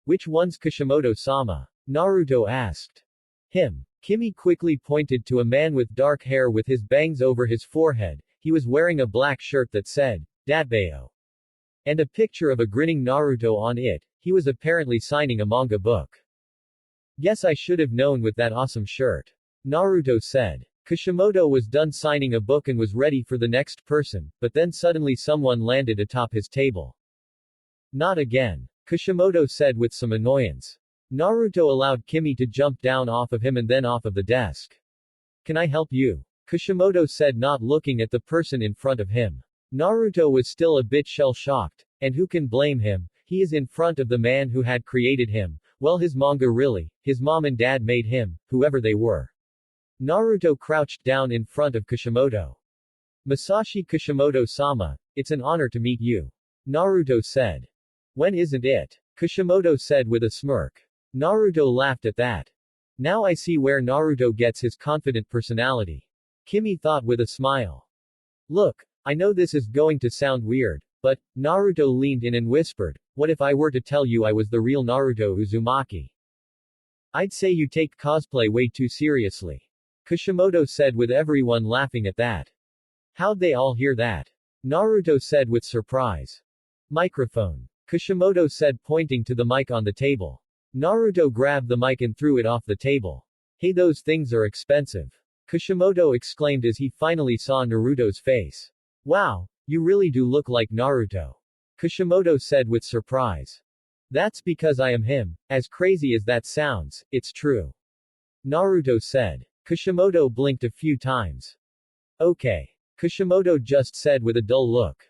Which one's Kishimoto-sama? Naruto asked. Him. Kimi quickly pointed to a man with dark hair with his bangs over his forehead. He was wearing a black shirt that said, Datbeo. And a picture of a grinning Naruto on it. He was apparently signing a manga book. Guess I should have known with that awesome shirt. Naruto said. Kishimoto was done signing a book and was ready for the next person, but then suddenly someone landed atop his table. Not again. Kishimoto said with some annoyance. Naruto allowed Kimi to jump down off of him and then off of the desk. Can I help you? Kishimoto said not looking at the person in front of him. Naruto was still a bit shell-shocked, and who can blame him? He is in front of the man who had created him. Well, his manga really, his mom and dad made him, whoever they were. Naruto crouched down in front of Kishimoto. Masashi Kishimoto-sama, it's an honor to meet you. Naruto said. When isn't it? Kishimoto said with a smirk. Naruto laughed at that. Now I see where Naruto gets his confident personality. Kimi thought with a smile. Look, I know this is going to sound weird, but, Naruto leaned in and whispered, what if I were to tell you I was the real Naruto Uzumaki? I'd say you take cosplay way too seriously. Kishimoto said with everyone laughing at that. How'd they all hear that? Naruto said with surprise. Microphone. Kishimoto said pointing to the mic on the table. Naruto grabbed the mic and threw it off the table. Hey, those things are expensive. Kishimoto exclaimed as he finally saw Naruto's face. Wow, you really do look like Naruto. Kishimoto said with surprise. That's because I am him, as crazy as that sounds, it's true. Naruto said. Kishimoto blinked a few times. Okay. Kishimoto just said with a dull look.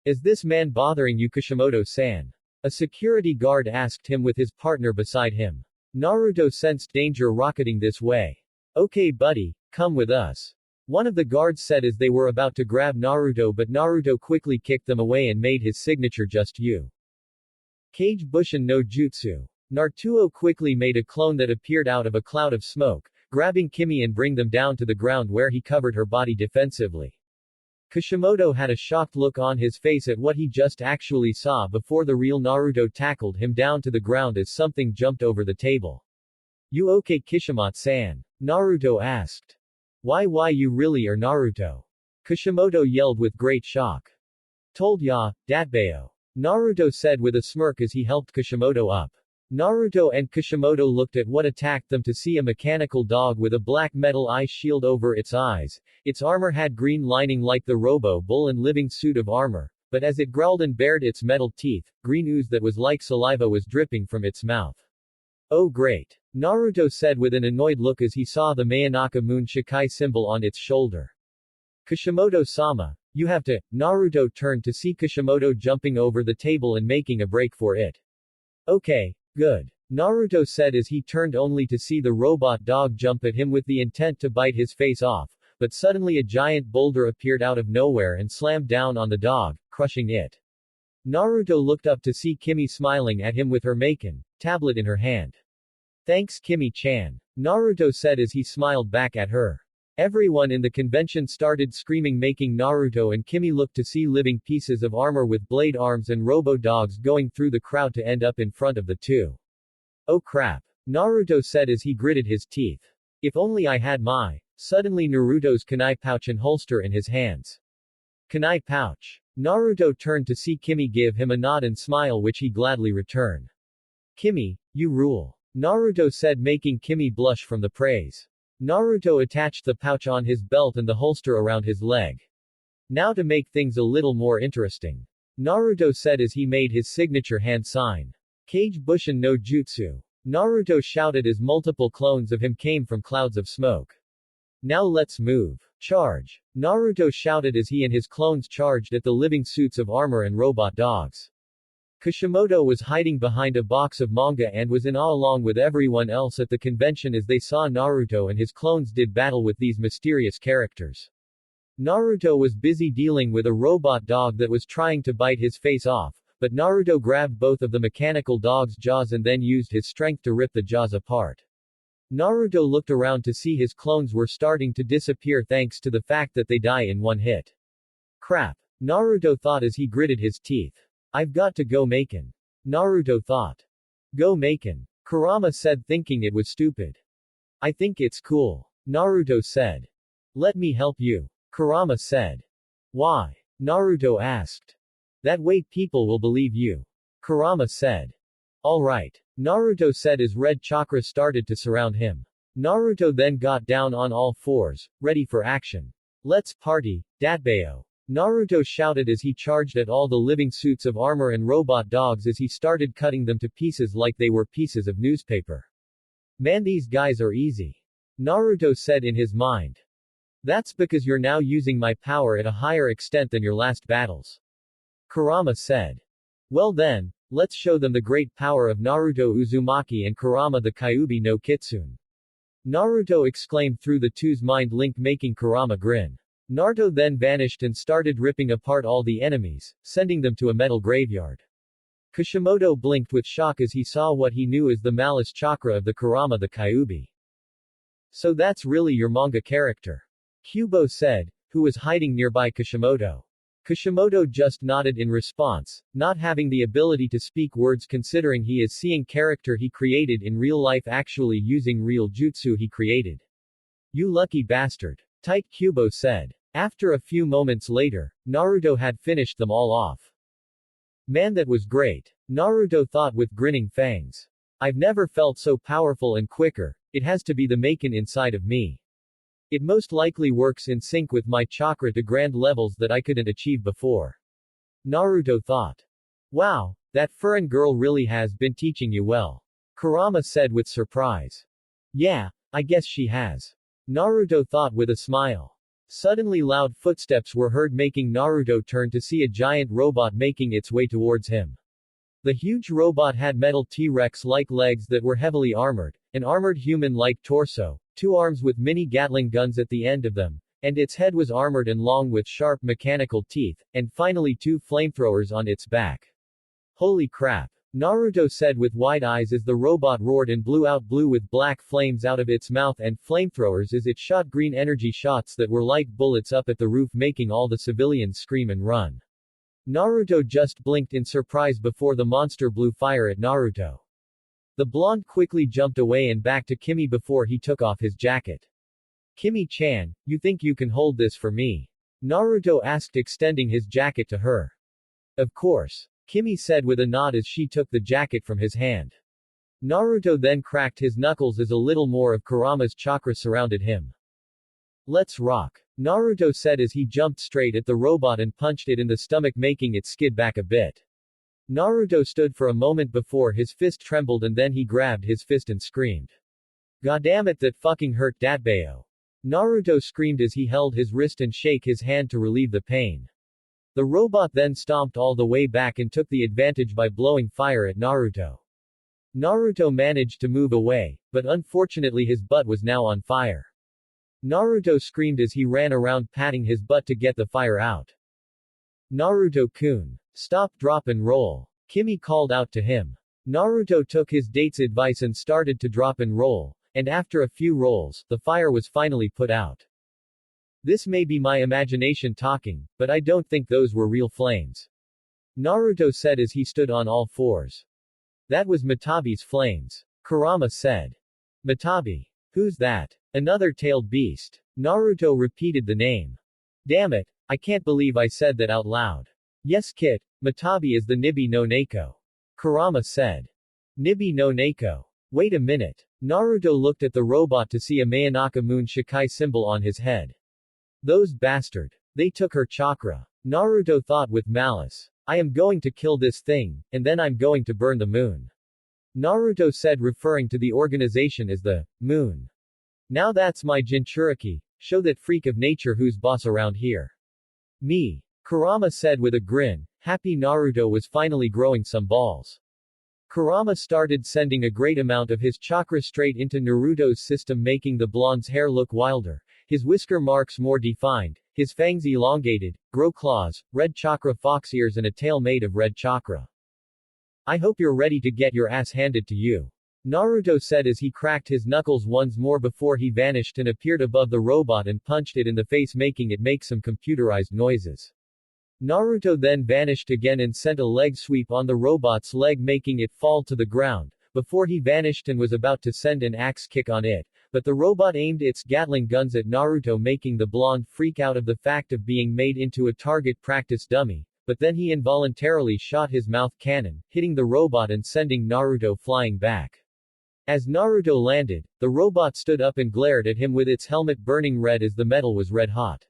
Is this man bothering you, Kishimoto-san? A security guard asked him with his partner beside him. Naruto sensed danger rocketing this way. Okay buddy, come with us. One of the guards said as they were about to grab Naruto, but Naruto quickly kicked them away and made his signature just you. Kage Bushin no Jutsu. Naruto quickly made a clone that appeared out of a cloud of smoke, grabbing Kimi and bring them down to the ground where he covered her body defensively. Kishimoto had a shocked look on his face at what he just actually saw before the real Naruto tackled him down to the ground as something jumped over the table. You okay, Kishimoto-san? Naruto asked. Why you really are Naruto? Kishimoto yelled with great shock. Told ya, Datbayo. Naruto said with a smirk as he helped Kishimoto up. Naruto and Kishimoto looked at what attacked them to see a mechanical dog with a black metal eye shield over its eyes. Its armor had green lining like the Robo-Bull and living suit of armor, but as it growled and bared its metal teeth, green ooze that was like saliva was dripping from its mouth. Oh great. Naruto said with an annoyed look as he saw the Manaka Moon Shikai symbol on its shoulder. Kishimoto-sama, you have to. Naruto turned to see Kishimoto jumping over the table and making a break for it. Okay. Good. Naruto said as he turned only to see the robot dog jump at him with the intent to bite his face off, but suddenly a giant boulder appeared out of nowhere and slammed down on the dog, crushing it. Naruto looked up to see Kimi smiling at him with her Maken tablet in her hand. Thanks Kimi-chan. Naruto said as he smiled back at her. Everyone in the convention started screaming, making Naruto and Kimi look to see living pieces of armor with blade arms and robo-dogs going through the crowd to end up in front of the two. Oh crap. Naruto said as he gritted his teeth. If only I had my. Suddenly Naruto's kunai pouch and holster in his hands. Kunai pouch. Naruto turned to see Kimi give him a nod and smile which he gladly returned. Kimi, you rule. Naruto said, making Kimi blush from the praise. Naruto attached the pouch on his belt and the holster around his leg. Now to make things a little more interesting. Naruto said as he made his signature hand sign. Kage Bushin no Jutsu. Naruto shouted as multiple clones of him came from clouds of smoke. Now let's move. Charge. Naruto shouted as he and his clones charged at the living suits of armor and robot dogs. Kishimoto was hiding behind a box of manga and was in awe along with everyone else at the convention as they saw Naruto and his clones did battle with these mysterious characters. Naruto was busy dealing with a robot dog that was trying to bite his face off, but Naruto grabbed both of the mechanical dog's jaws and then used his strength to rip the jaws apart. Naruto looked around to see his clones were starting to disappear thanks to the fact that they die in one hit. Crap. Naruto thought as he gritted his teeth. I've got to go Maken. Naruto thought. Go Maken. Kurama said, thinking it was stupid. I think it's cool. Naruto said. Let me help you. Kurama said. Why? Naruto asked. That way people will believe you. Kurama said. Alright. Naruto said as red chakra started to surround him. Naruto then got down on all fours, ready for action. Let's party, Datbayo. Naruto shouted as he charged at all the living suits of armor and robot dogs as he started cutting them to pieces like they were pieces of newspaper. Man, these guys are easy. Naruto said in his mind. That's because you're now using my power at a higher extent than your last battles. Kurama said. Well then, let's show them the great power of Naruto Uzumaki and Kurama the Kyuubi no Kitsune. Naruto exclaimed through the two's mind link, making Kurama grin. Naruto then vanished and started ripping apart all the enemies, sending them to a metal graveyard. Kishimoto blinked with shock as he saw what he knew as the malice chakra of the Kurama the Kyuubi. So that's really your manga character? Kyubo said, who was hiding nearby Kishimoto. Kishimoto just nodded in response, not having the ability to speak words considering he is seeing character he created in real life actually using real jutsu he created. You lucky bastard. Tight Kyubo said. After a few moments later, Naruto had finished them all off. Man, that was great. Naruto thought with grinning fangs. I've never felt so powerful and quicker, it has to be the Maken inside of me. It most likely works in sync with my chakra to grand levels that I couldn't achieve before. Naruto thought. Wow, that foreign girl really has been teaching you well. Kurama said with surprise. Yeah, I guess she has. Naruto thought with a smile. Suddenly loud footsteps were heard making Naruto turn to see a giant robot making its way towards him. The huge robot had metal T-Rex-like legs that were heavily armored, an armored human-like torso, 2 arms with mini Gatling guns at the end of them, and its head was armored and long with sharp mechanical teeth, and finally 2 flamethrowers on its back. Holy crap! Naruto said with wide eyes as the robot roared and blew out blue with black flames out of its mouth and flamethrowers as it shot green energy shots that were like bullets up at the roof making all the civilians scream and run. Naruto just blinked in surprise before the monster blew fire at Naruto. The blonde quickly jumped away and back to Kimi before he took off his jacket. Kimi-chan, you think you can hold this for me? Naruto asked extending his jacket to her. Of course. Kimi said with a nod as she took the jacket from his hand. Naruto then cracked his knuckles as a little more of Kurama's chakra surrounded him. Let's rock. Naruto said as he jumped straight at the robot and punched it in the stomach making it skid back a bit. Naruto stood for a moment before his fist trembled and then he grabbed his fist and screamed. Goddammit, that fucking hurt Datbayo. Naruto screamed as he held his wrist and shook his hand to relieve the pain. The robot then stomped all the way back and took the advantage by blowing fire at Naruto. Naruto managed to move away, but unfortunately his butt was now on fire. Naruto screamed as he ran around patting his butt to get the fire out. Naruto-kun. Stop, drop and roll. Kimi called out to him. Naruto took his date's advice and started to drop and roll, and after a few rolls, the fire was finally put out. This may be my imagination talking, but I don't think those were real flames. Naruto said as he stood on all fours. That was Matabi's flames. Kurama said. Matabi. Who's that? Another tailed beast. Naruto repeated the name. Damn it, I can't believe I said that out loud. Yes Kit, Matabi is the Nibi no Neko. Kurama said. Nibi no Neko. Wait a minute. Naruto looked at the robot to see a Mayanaka moon Shikai symbol on his head. Those bastard. They took her chakra. Naruto thought with malice. I am going to kill this thing, and then I'm going to burn the moon. Naruto said referring to the organization as the moon. Now that's my Jinchuriki, show that freak of nature who's boss around here. Me. Kurama said with a grin, happy Naruto was finally growing some balls. Kurama started sending a great amount of his chakra straight into Naruto's system making the blonde's hair look wilder, his whisker marks more defined, his fangs elongated, grow claws, red chakra fox ears and a tail made of red chakra. I hope you're ready to get your ass handed to you. Naruto said as he cracked his knuckles once more before he vanished and appeared above the robot and punched it in the face making it make some computerized noises. Naruto then vanished again and sent a leg sweep on the robot's leg making it fall to the ground, before he vanished and was about to send an axe kick on it, but the robot aimed its Gatling guns at Naruto making the blonde freak out of the fact of being made into a target practice dummy, but then he involuntarily shot his mouth cannon, hitting the robot and sending Naruto flying back. As Naruto landed, the robot stood up and glared at him with its helmet burning red as the metal was red hot.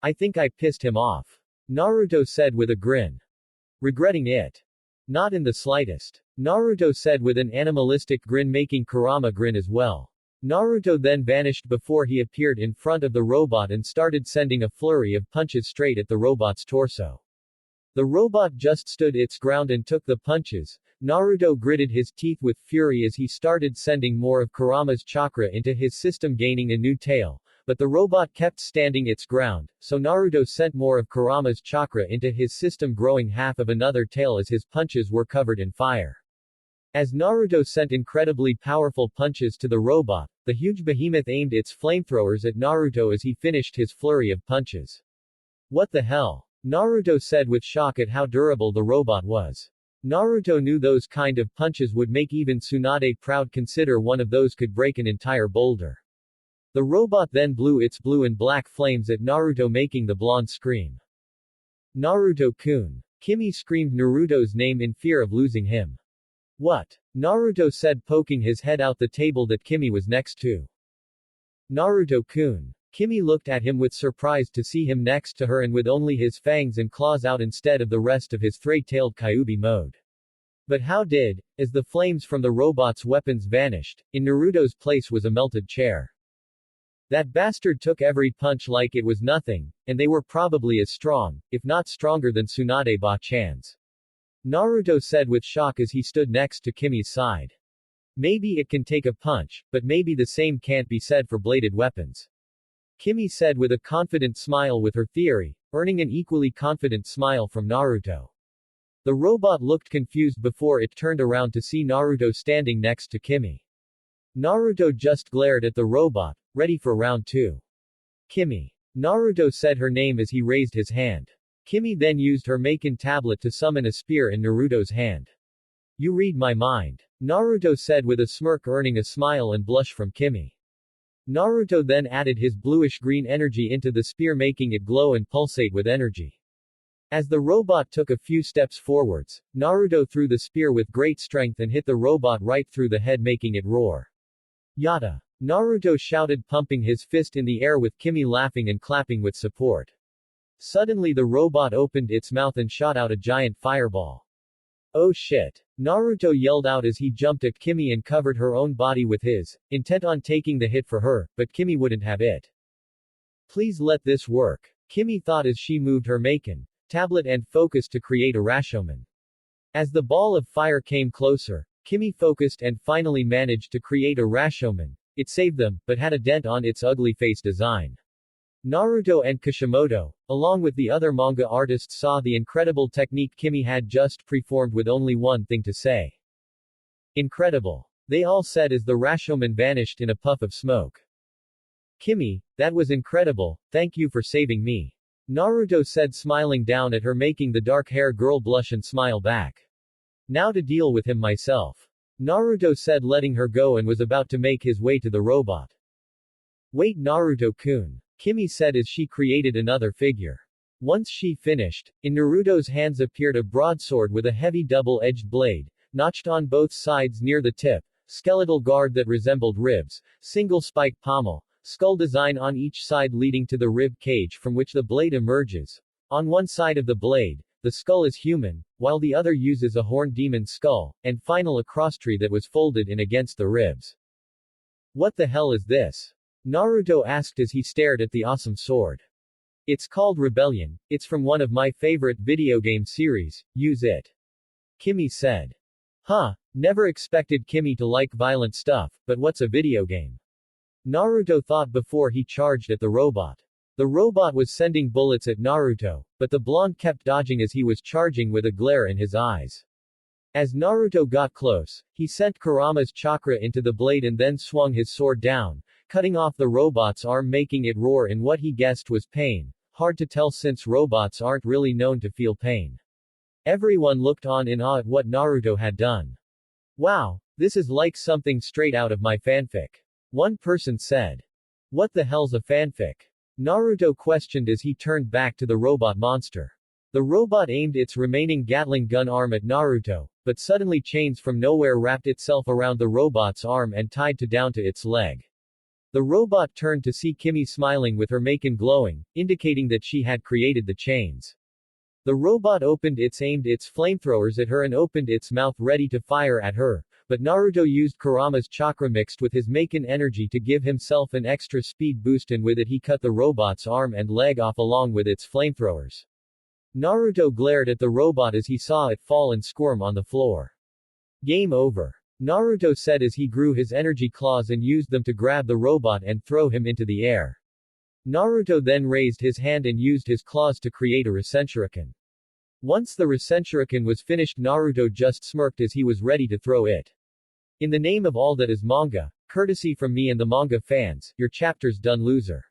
I think I pissed him off. Naruto said with a grin. Regretting it? Not in the slightest. Naruto said with an animalistic grin making Kurama grin as well. Naruto then vanished before he appeared in front of the robot and started sending a flurry of punches straight at the robot's torso. The robot just stood its ground and took the punches. Naruto gritted his teeth with fury as he started sending more of Kurama's chakra into his system gaining a new tail, But the robot kept standing its ground, so Naruto sent more of Kurama's chakra into his system, growing half of another tail as his punches were covered in fire. As Naruto sent incredibly powerful punches to the robot, the huge behemoth aimed its flamethrowers at Naruto as he finished his flurry of punches. What the hell? Naruto said with shock at how durable the robot was. Naruto knew those kind of punches would make even Tsunade proud. Consider one of those could break an entire boulder. The robot then blew its blue and black flames at Naruto, making the blonde scream. Naruto-kun. Kimi screamed Naruto's name in fear of losing him. What? Naruto said, poking his head out the table that Kimi was next to. Naruto-kun. Kimi looked at him with surprise to see him next to her and with only his fangs and claws out instead of the rest of his three-tailed Kyuubi mode. But how did, as the flames from the robot's weapons vanished, in Naruto's place was a melted chair. That bastard took every punch like it was nothing, and they were probably as strong, if not stronger than Tsunade Ba-chan's. Naruto said with shock as he stood next to Kimi's side. Maybe it can take a punch, but maybe the same can't be said for bladed weapons. Kimi said with a confident smile with her theory, earning an equally confident smile from Naruto. The robot looked confused before it turned around to see Naruto standing next to Kimi. Naruto just glared at the robot, ready for round 2. Kimi. Naruto said her name as he raised his hand. Kimi then used her Maken tablet to summon a spear in Naruto's hand. You read my mind. Naruto said with a smirk, earning a smile and blush from Kimi. Naruto then added his bluish-green energy into the spear, making it glow and pulsate with energy. As the robot took a few steps forwards, Naruto threw the spear with great strength and hit the robot right through the head, making it roar. Yada! Naruto shouted, pumping his fist in the air with Kimi laughing and clapping with support. Suddenly the robot opened its mouth and shot out a giant fireball. Oh shit! Naruto yelled out as he jumped at Kimi and covered her own body with his, intent on taking the hit for her, but Kimi wouldn't have it. Please let this work, Kimi thought as she moved her Maken tablet and focused to create a Rashomon. As the ball of fire came closer, Kimi focused and finally managed to create a Rashomon. It saved them, but had a dent on its ugly face design. Naruto and Kishimoto, along with the other manga artists, saw the incredible technique Kimi had just performed with only one thing to say. Incredible. They all said as the Rashomon vanished in a puff of smoke. Kimi, that was incredible, thank you for saving me. Naruto said, smiling down at her, making the dark hair girl blush and smile back. Now to deal with him myself. Naruto said, letting her go, and was about to make his way to the robot. Wait, Naruto-kun. Kimi said as she created another figure. Once she finished, in Naruto's hands appeared a broadsword with a heavy double-edged blade, notched on both sides near the tip, skeletal guard that resembled ribs, single spike pommel, skull design on each side leading to the rib cage from which the blade emerges. On one side of the blade, the skull is human, while the other uses a horned demon skull, and final a crosstree that was folded in against the ribs. What the hell is this? Naruto asked as he stared at the awesome sword. It's called Rebellion, it's from one of my favorite video game series, use it. Kimi said. Huh, never expected Kimi to like violent stuff, but what's a video game? Naruto thought before he charged at the robot. The robot was sending bullets at Naruto, but the blonde kept dodging as he was charging with a glare in his eyes. As Naruto got close, he sent Kurama's chakra into the blade and then swung his sword down, cutting off the robot's arm, making it roar in what he guessed was pain. Hard to tell since robots aren't really known to feel pain. Everyone looked on in awe at what Naruto had done. Wow, this is like something straight out of my fanfic. One person said. What the hell's a fanfic? Naruto questioned as he turned back to the robot monster. The robot aimed its remaining Gatling gun arm at Naruto, but suddenly chains from nowhere wrapped itself around the robot's arm and tied down to its leg. The robot turned to see Kimi smiling with her Maken glowing, indicating that she had created the chains. The robot aimed its flamethrowers at her and opened its mouth ready to fire at her, but Naruto used Kurama's chakra mixed with his Maken energy to give himself an extra speed boost, and with it he cut the robot's arm and leg off along with its flamethrowers. Naruto glared at the robot as he saw it fall and squirm on the floor. Game over. Naruto said as he grew his energy claws and used them to grab the robot and throw him into the air. Naruto then raised his hand and used his claws to create a Rasenshuriken. Once the Rasenshuriken was finished, Naruto just smirked as he was ready to throw it. In the name of all that is manga, courtesy from me and the manga fans, your chapter's done, loser.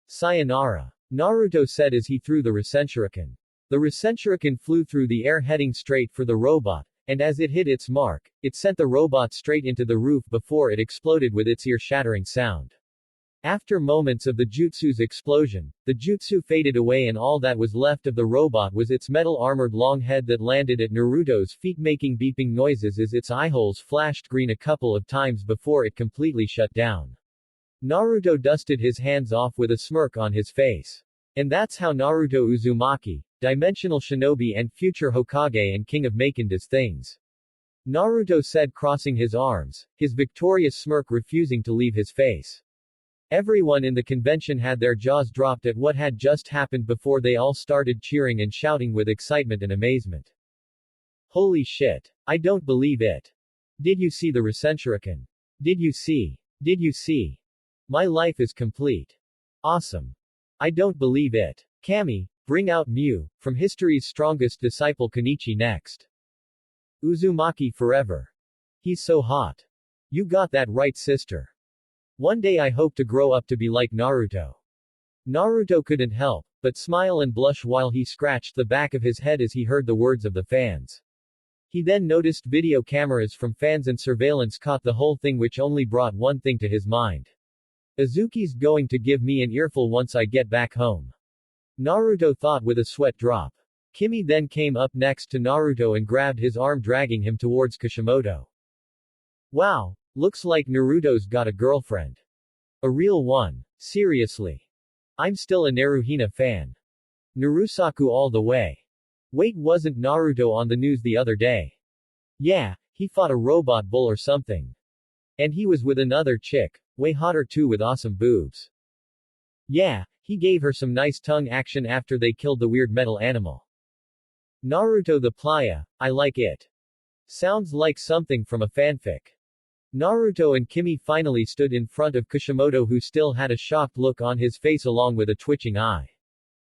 Sayonara. Naruto said as he threw the Rasenshuriken. The Rasenshuriken flew through the air heading straight for the robot, and as it hit its mark, it sent the robot straight into the roof before it exploded with its ear-shattering sound. After moments of the jutsu's explosion, the jutsu faded away and all that was left of the robot was its metal-armored long head that landed at Naruto's feet, making beeping noises as its eyeholes flashed green a couple of times before it completely shut down. Naruto dusted his hands off with a smirk on his face. And that's how Naruto Uzumaki, dimensional shinobi and future Hokage and king of Maken, does things. Naruto said, crossing his arms, his victorious smirk refusing to leave his face. Everyone in the convention had their jaws dropped at what had just happened before they all started cheering and shouting with excitement and amazement. Holy shit. I don't believe it. Did you see the Rasenshuriken? Did you see? Did you see? My life is complete. Awesome. I don't believe it. Kami, bring out Mew, from history's strongest disciple Kenichi next. Uzumaki forever. He's so hot. You got that right, sister. One day I hope to grow up to be like Naruto. Naruto couldn't help but smile and blush while he scratched the back of his head as he heard the words of the fans. He then noticed video cameras from fans and surveillance caught the whole thing, which only brought one thing to his mind. Izuki's going to give me an earful once I get back home. Naruto thought with a sweat drop. Kimi then came up next to Naruto and grabbed his arm, dragging him towards Kishimoto. Wow. Looks like Naruto's got a girlfriend. A real one. Seriously. I'm still a Naruhina fan. Narusaku all the way. Wait, wasn't Naruto on the news the other day? Yeah, he fought a robot bull or something. And he was with another chick, way hotter too, with awesome boobs. Yeah, he gave her some nice tongue action after they killed the weird metal animal. Naruto the playa, I like it. Sounds like something from a fanfic. Naruto and Kimi finally stood in front of Kishimoto, who still had a shocked look on his face along with a twitching eye.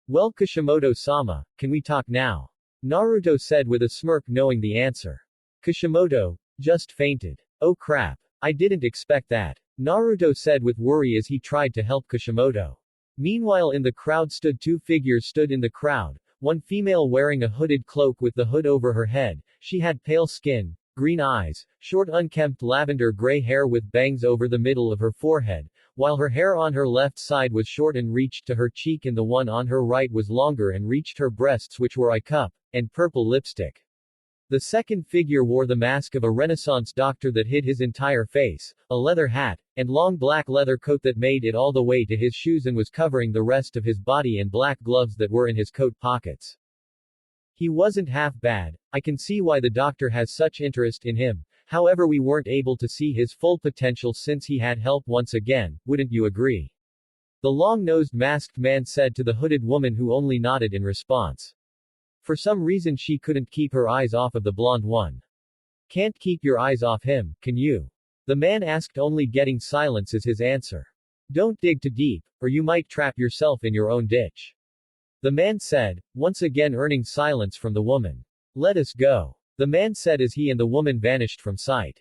Well, Kishimoto-sama, can we talk now? Naruto said with a smirk, knowing the answer. Kishimoto, just fainted. Oh crap. I didn't expect that. Naruto said with worry as he tried to help Kishimoto. Meanwhile, in the crowd stood two figures in the crowd, one female wearing a hooded cloak with the hood over her head. She had pale skin, green eyes, short unkempt lavender gray hair with bangs over the middle of her forehead, while her hair on her left side was short and reached to her cheek, and the one on her right was longer and reached her breasts, which wore eye cup and purple lipstick. The second figure wore the mask of a Renaissance doctor that hid his entire face, a leather hat, and long black leather coat that made it all the way to his shoes and was covering the rest of his body, and black gloves that were in his coat pockets. He wasn't half bad. I can see why the doctor has such interest in him. However, we weren't able to see his full potential since he had help once again, wouldn't you agree? The long-nosed masked man said to the hooded woman, who only nodded in response. For some reason she couldn't keep her eyes off of the blonde one. Can't keep your eyes off him, can you? The man asked, only getting silence as his answer. Don't dig too deep, or you might trap yourself in your own ditch. The man said, once again earning silence from the woman. Let us go. The man said as he and the woman vanished from sight.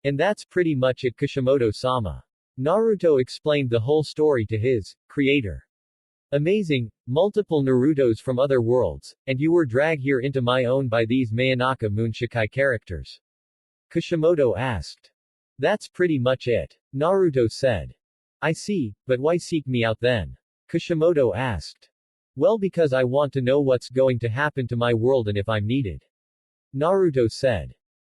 And that's pretty much it, Kishimoto-sama. Naruto explained the whole story to his creator. Amazing, multiple Narutos from other worlds, and you were dragged here into my own by these Mayanaka Munshikai characters. Kishimoto asked. That's pretty much it. Naruto said. I see, but why seek me out then? Kishimoto asked. Well, because I want to know what's going to happen to my world and if I'm needed. Naruto said.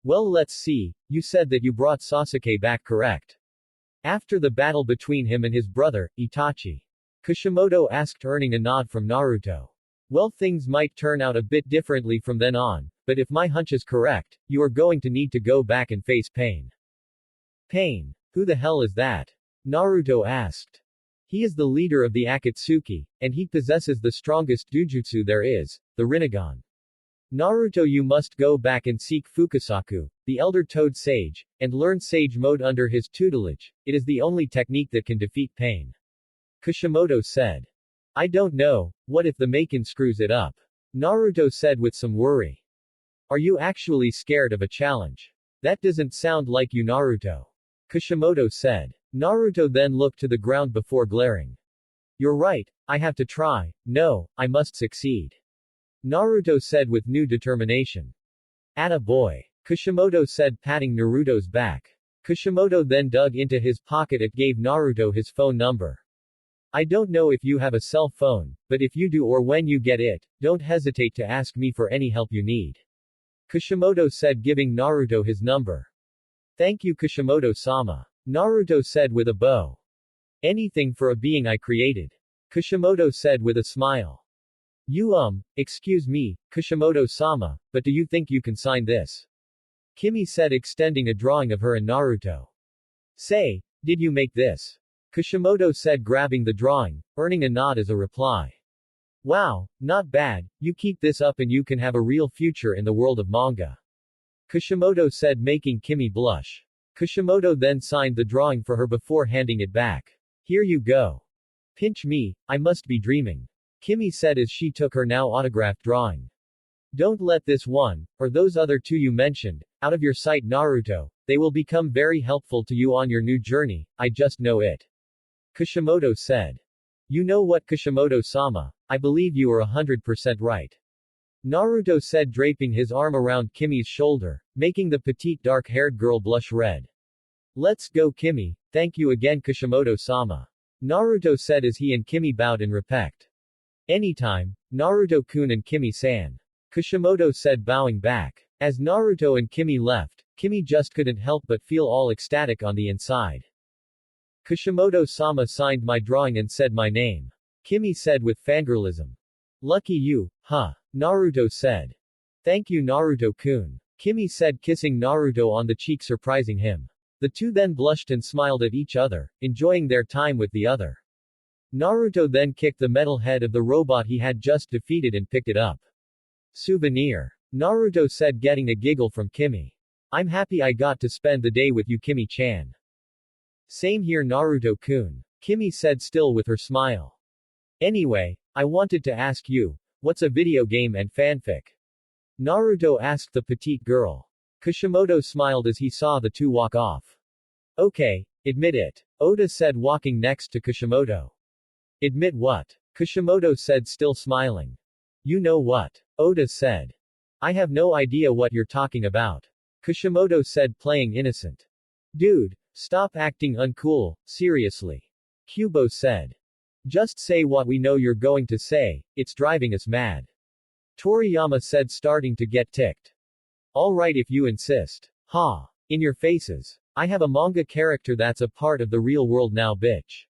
Well, let's see, you said that you brought Sasuke back, correct? After the battle between him and his brother, Itachi. Kishimoto asked, earning a nod from Naruto. Well, things might turn out a bit differently from then on, but if my hunch is correct, you are going to need to go back and face Pain. Pain? Who the hell is that? Naruto asked. He is the leader of the Akatsuki, and he possesses the strongest Dujutsu there is, the Rinnegan. Naruto, you must go back and seek Fukasaku, the elder Toad Sage, and learn Sage Mode under his tutelage. It is the only technique that can defeat Pain. Kishimoto said. I don't know, what if the Maken screws it up? Naruto said with some worry. Are you actually scared of a challenge? That doesn't sound like you, Naruto. Kishimoto said. Naruto then looked to the ground before glaring. You're right, I have to try. No, I must succeed. Naruto said with new determination. Atta boy. Kishimoto said, patting Naruto's back. Kishimoto then dug into his pocket and gave Naruto his phone number. I don't know if you have a cell phone, but if you do or when you get it, don't hesitate to ask me for any help you need. Kishimoto said, giving Naruto his number. Thank you, Kishimoto-sama. Naruto said with a bow. Anything for a being I created. Kishimoto said with a smile. Excuse me, Kishimoto-sama, but do you think you can sign this? Kimi said, extending a drawing of her and Naruto. Say, did you make this? Kishimoto said, grabbing the drawing, earning a nod as a reply. Wow, not bad, you keep this up and you can have a real future in the world of manga. Kishimoto said, making Kimi blush. Kishimoto then signed the drawing for her before handing it back. Here you go. Pinch me, I must be dreaming. Kimi said as she took her now autographed drawing. Don't let this one, or those other two you mentioned, out of your sight, Naruto. They will become very helpful to you on your new journey, I just know it. Kishimoto said. You know what, Kishimoto-sama, I believe you are 100% right. Naruto said, draping his arm around Kimi's shoulder, making the petite dark-haired girl blush red. Let's go, Kimi, thank you again, Kishimoto-sama. Naruto said as he and Kimi bowed in respect. Anytime, Naruto-kun and Kimi-san. Kishimoto said, bowing back. As Naruto and Kimi left, Kimi just couldn't help but feel all ecstatic on the inside. Kishimoto-sama signed my drawing and said my name. Kimi said with fangirlism. Lucky you, huh? Naruto said. Thank you, Naruto-kun. Kimi said, kissing Naruto on the cheek, surprising him. The two then blushed and smiled at each other, enjoying their time with the other. Naruto then kicked the metal head of the robot he had just defeated and picked it up. Souvenir. Naruto said, getting a giggle from Kimi. I'm happy I got to spend the day with you, Kimi-chan. Same here, Naruto-kun. Kimi said, still with her smile. Anyway, I wanted to ask you, what's a video game and fanfic? Naruto asked the petite girl. Kishimoto smiled as he saw the two walk off. Okay, admit it. Oda said, walking next to Kishimoto. Admit what? Kishimoto said, still smiling. You know what? Oda said. I have no idea what you're talking about. Kishimoto said, playing innocent. Dude, stop acting uncool, seriously. Kubo said. Just say what we know you're going to say, it's driving us mad. Toriyama said, starting to get ticked. Alright if you insist. Ha. In your faces. I have a manga character that's a part of the real world now, bitch.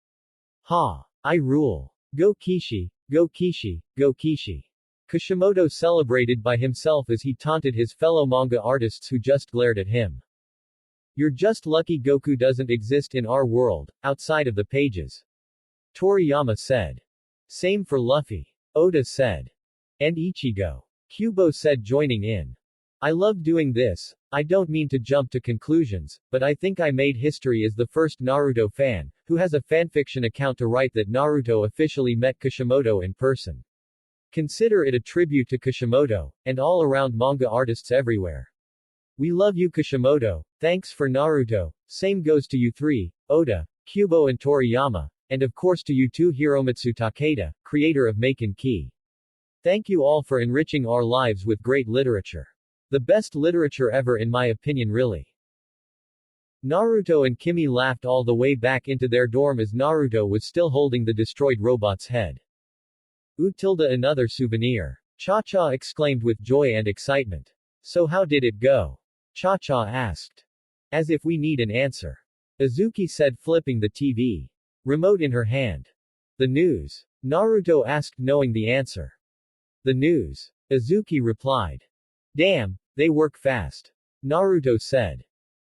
Ha. I rule. Go Kishi, go Kishi, go Kishi. Kishimoto celebrated by himself as he taunted his fellow manga artists who just glared at him. You're just lucky Goku doesn't exist in our world, outside of the pages. Toriyama said. Same for Luffy. Oda said. And Ichigo. Kubo said, joining in. I love doing this. I don't mean to jump to conclusions, but I think I made history as the first Naruto fan, who has a fanfiction account to write that Naruto officially met Kishimoto in person. Consider it a tribute to Kishimoto, and all around manga artists everywhere. We love you, Kishimoto. Thanks for Naruto. Same goes to you three, Oda, Kubo and Toriyama, and of course to you too, Hiromitsu Takeda, creator of Maken Key. Thank you all for enriching our lives with great literature. The best literature ever in my opinion, really. Naruto and Kimi laughed all the way back into their dorm as Naruto was still holding the destroyed robot's head. Another souvenir. Cha-Cha exclaimed with joy and excitement. So how did it go? Cha-Cha asked. As if we need an answer. Isuki said, flipping the TV remote in her hand. The news? Naruto asked, knowing the answer. The news. Isuki replied. Damn, they work fast. Naruto said.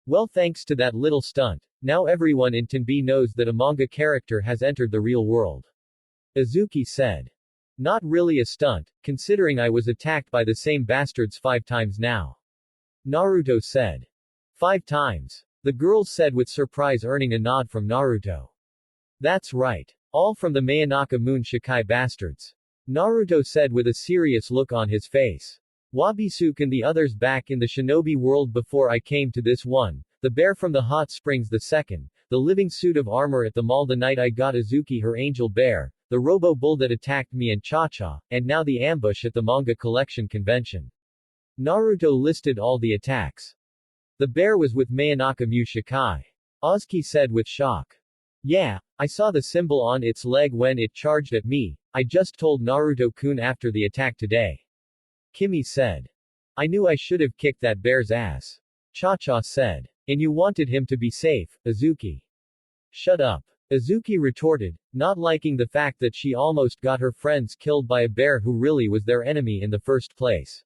Well, thanks to that little stunt, now everyone in Tenbi knows that a manga character has entered the real world. Isuki said. Not really a stunt, considering I was attacked by the same bastards 5 times now. Naruto said. 5 times. The girls said with surprise, earning a nod from Naruto. That's right. All from the Mayanaka Moon Shikai bastards. Naruto said with a serious look on his face. Wabisuke and the others back in the shinobi world before I came to this one, the bear from the hot springs the second, the living suit of armor at the mall the night I got Isuki her angel bear, the robo-bull that attacked me and Cha-Cha, and now the ambush at the manga collection convention. Naruto listed all the attacks. The bear was with Mayanaka Mu Shikai. Isuki said with shock. Yeah, I saw the symbol on its leg when it charged at me, I just told Naruto-kun after the attack today. Kimi said. I knew I should have kicked that bear's ass. Cha-Cha said. And you wanted him to be safe, Isuki. Shut up. Isuki retorted, not liking the fact that she almost got her friends killed by a bear who really was their enemy in the first place.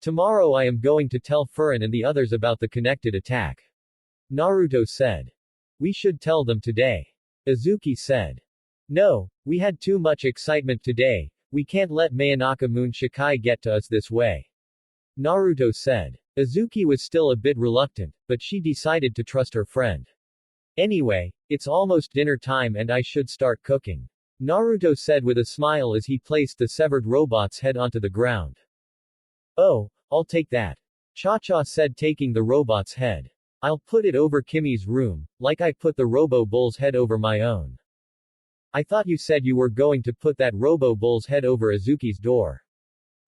Tomorrow I am going to tell Furin and the others about the connected attack. Naruto said. We should tell them today. Isuki said. No, we had too much excitement today, we can't let Mayanaka Moon Shikai get to us this way. Naruto said. Isuki was still a bit reluctant, but she decided to trust her friend. Anyway, it's almost dinner time and I should start cooking. Naruto said with a smile as he placed the severed robot's head onto the ground. Oh, I'll take that. Cha-Cha said taking the robot's head. I'll put it over Kimi's room, like I put the robo-bull's head over my own. I thought you said you were going to put that robo-bull's head over Izuki's door.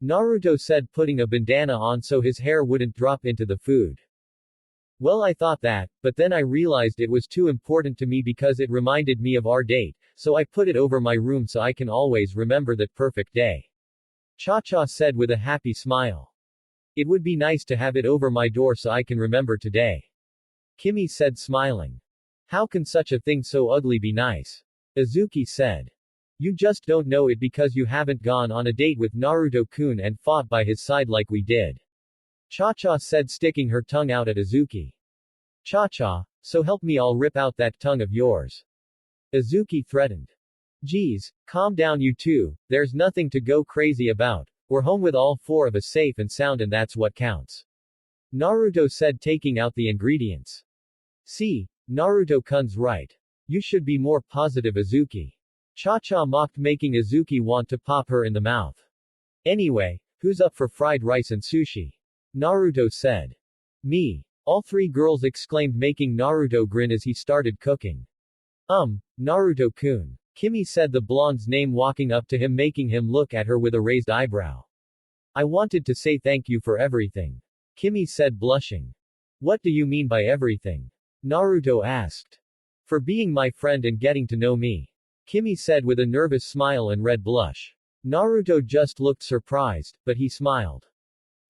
Naruto said putting a bandana on so his hair wouldn't drop into the food. Well I thought that, but then I realized it was too important to me because it reminded me of our date, so I put it over my room so I can always remember that perfect day. Cha-Cha said with a happy smile. It would be nice to have it over my door so I can remember today. Kimi said smiling. How can such a thing so ugly be nice? Izuki said. You just don't know it because you haven't gone on a date with Naruto-kun and fought by his side like we did. Cha-Cha said sticking her tongue out at Izuki. Cha-Cha, so help me I'll rip out that tongue of yours. Izuki threatened. Geez, calm down you two, there's nothing to go crazy about, we're home with all four of us safe and sound and that's what counts. Naruto said taking out the ingredients. See, Naruto-kun's right. You should be more positive Izuki. Cha-Cha mocked making Izuki want to pop her in the mouth. Anyway, who's up for fried rice and sushi? Naruto said. Me. All three girls exclaimed making Naruto grin as he started cooking. Naruto-kun. Kimi said the blonde's name walking up to him making him look at her with a raised eyebrow. I wanted to say thank you for everything. Kimi said blushing. What do you mean by everything? Naruto asked. For being my friend and getting to know me. Kimi said with a nervous smile and red blush. Naruto just looked surprised, but he smiled.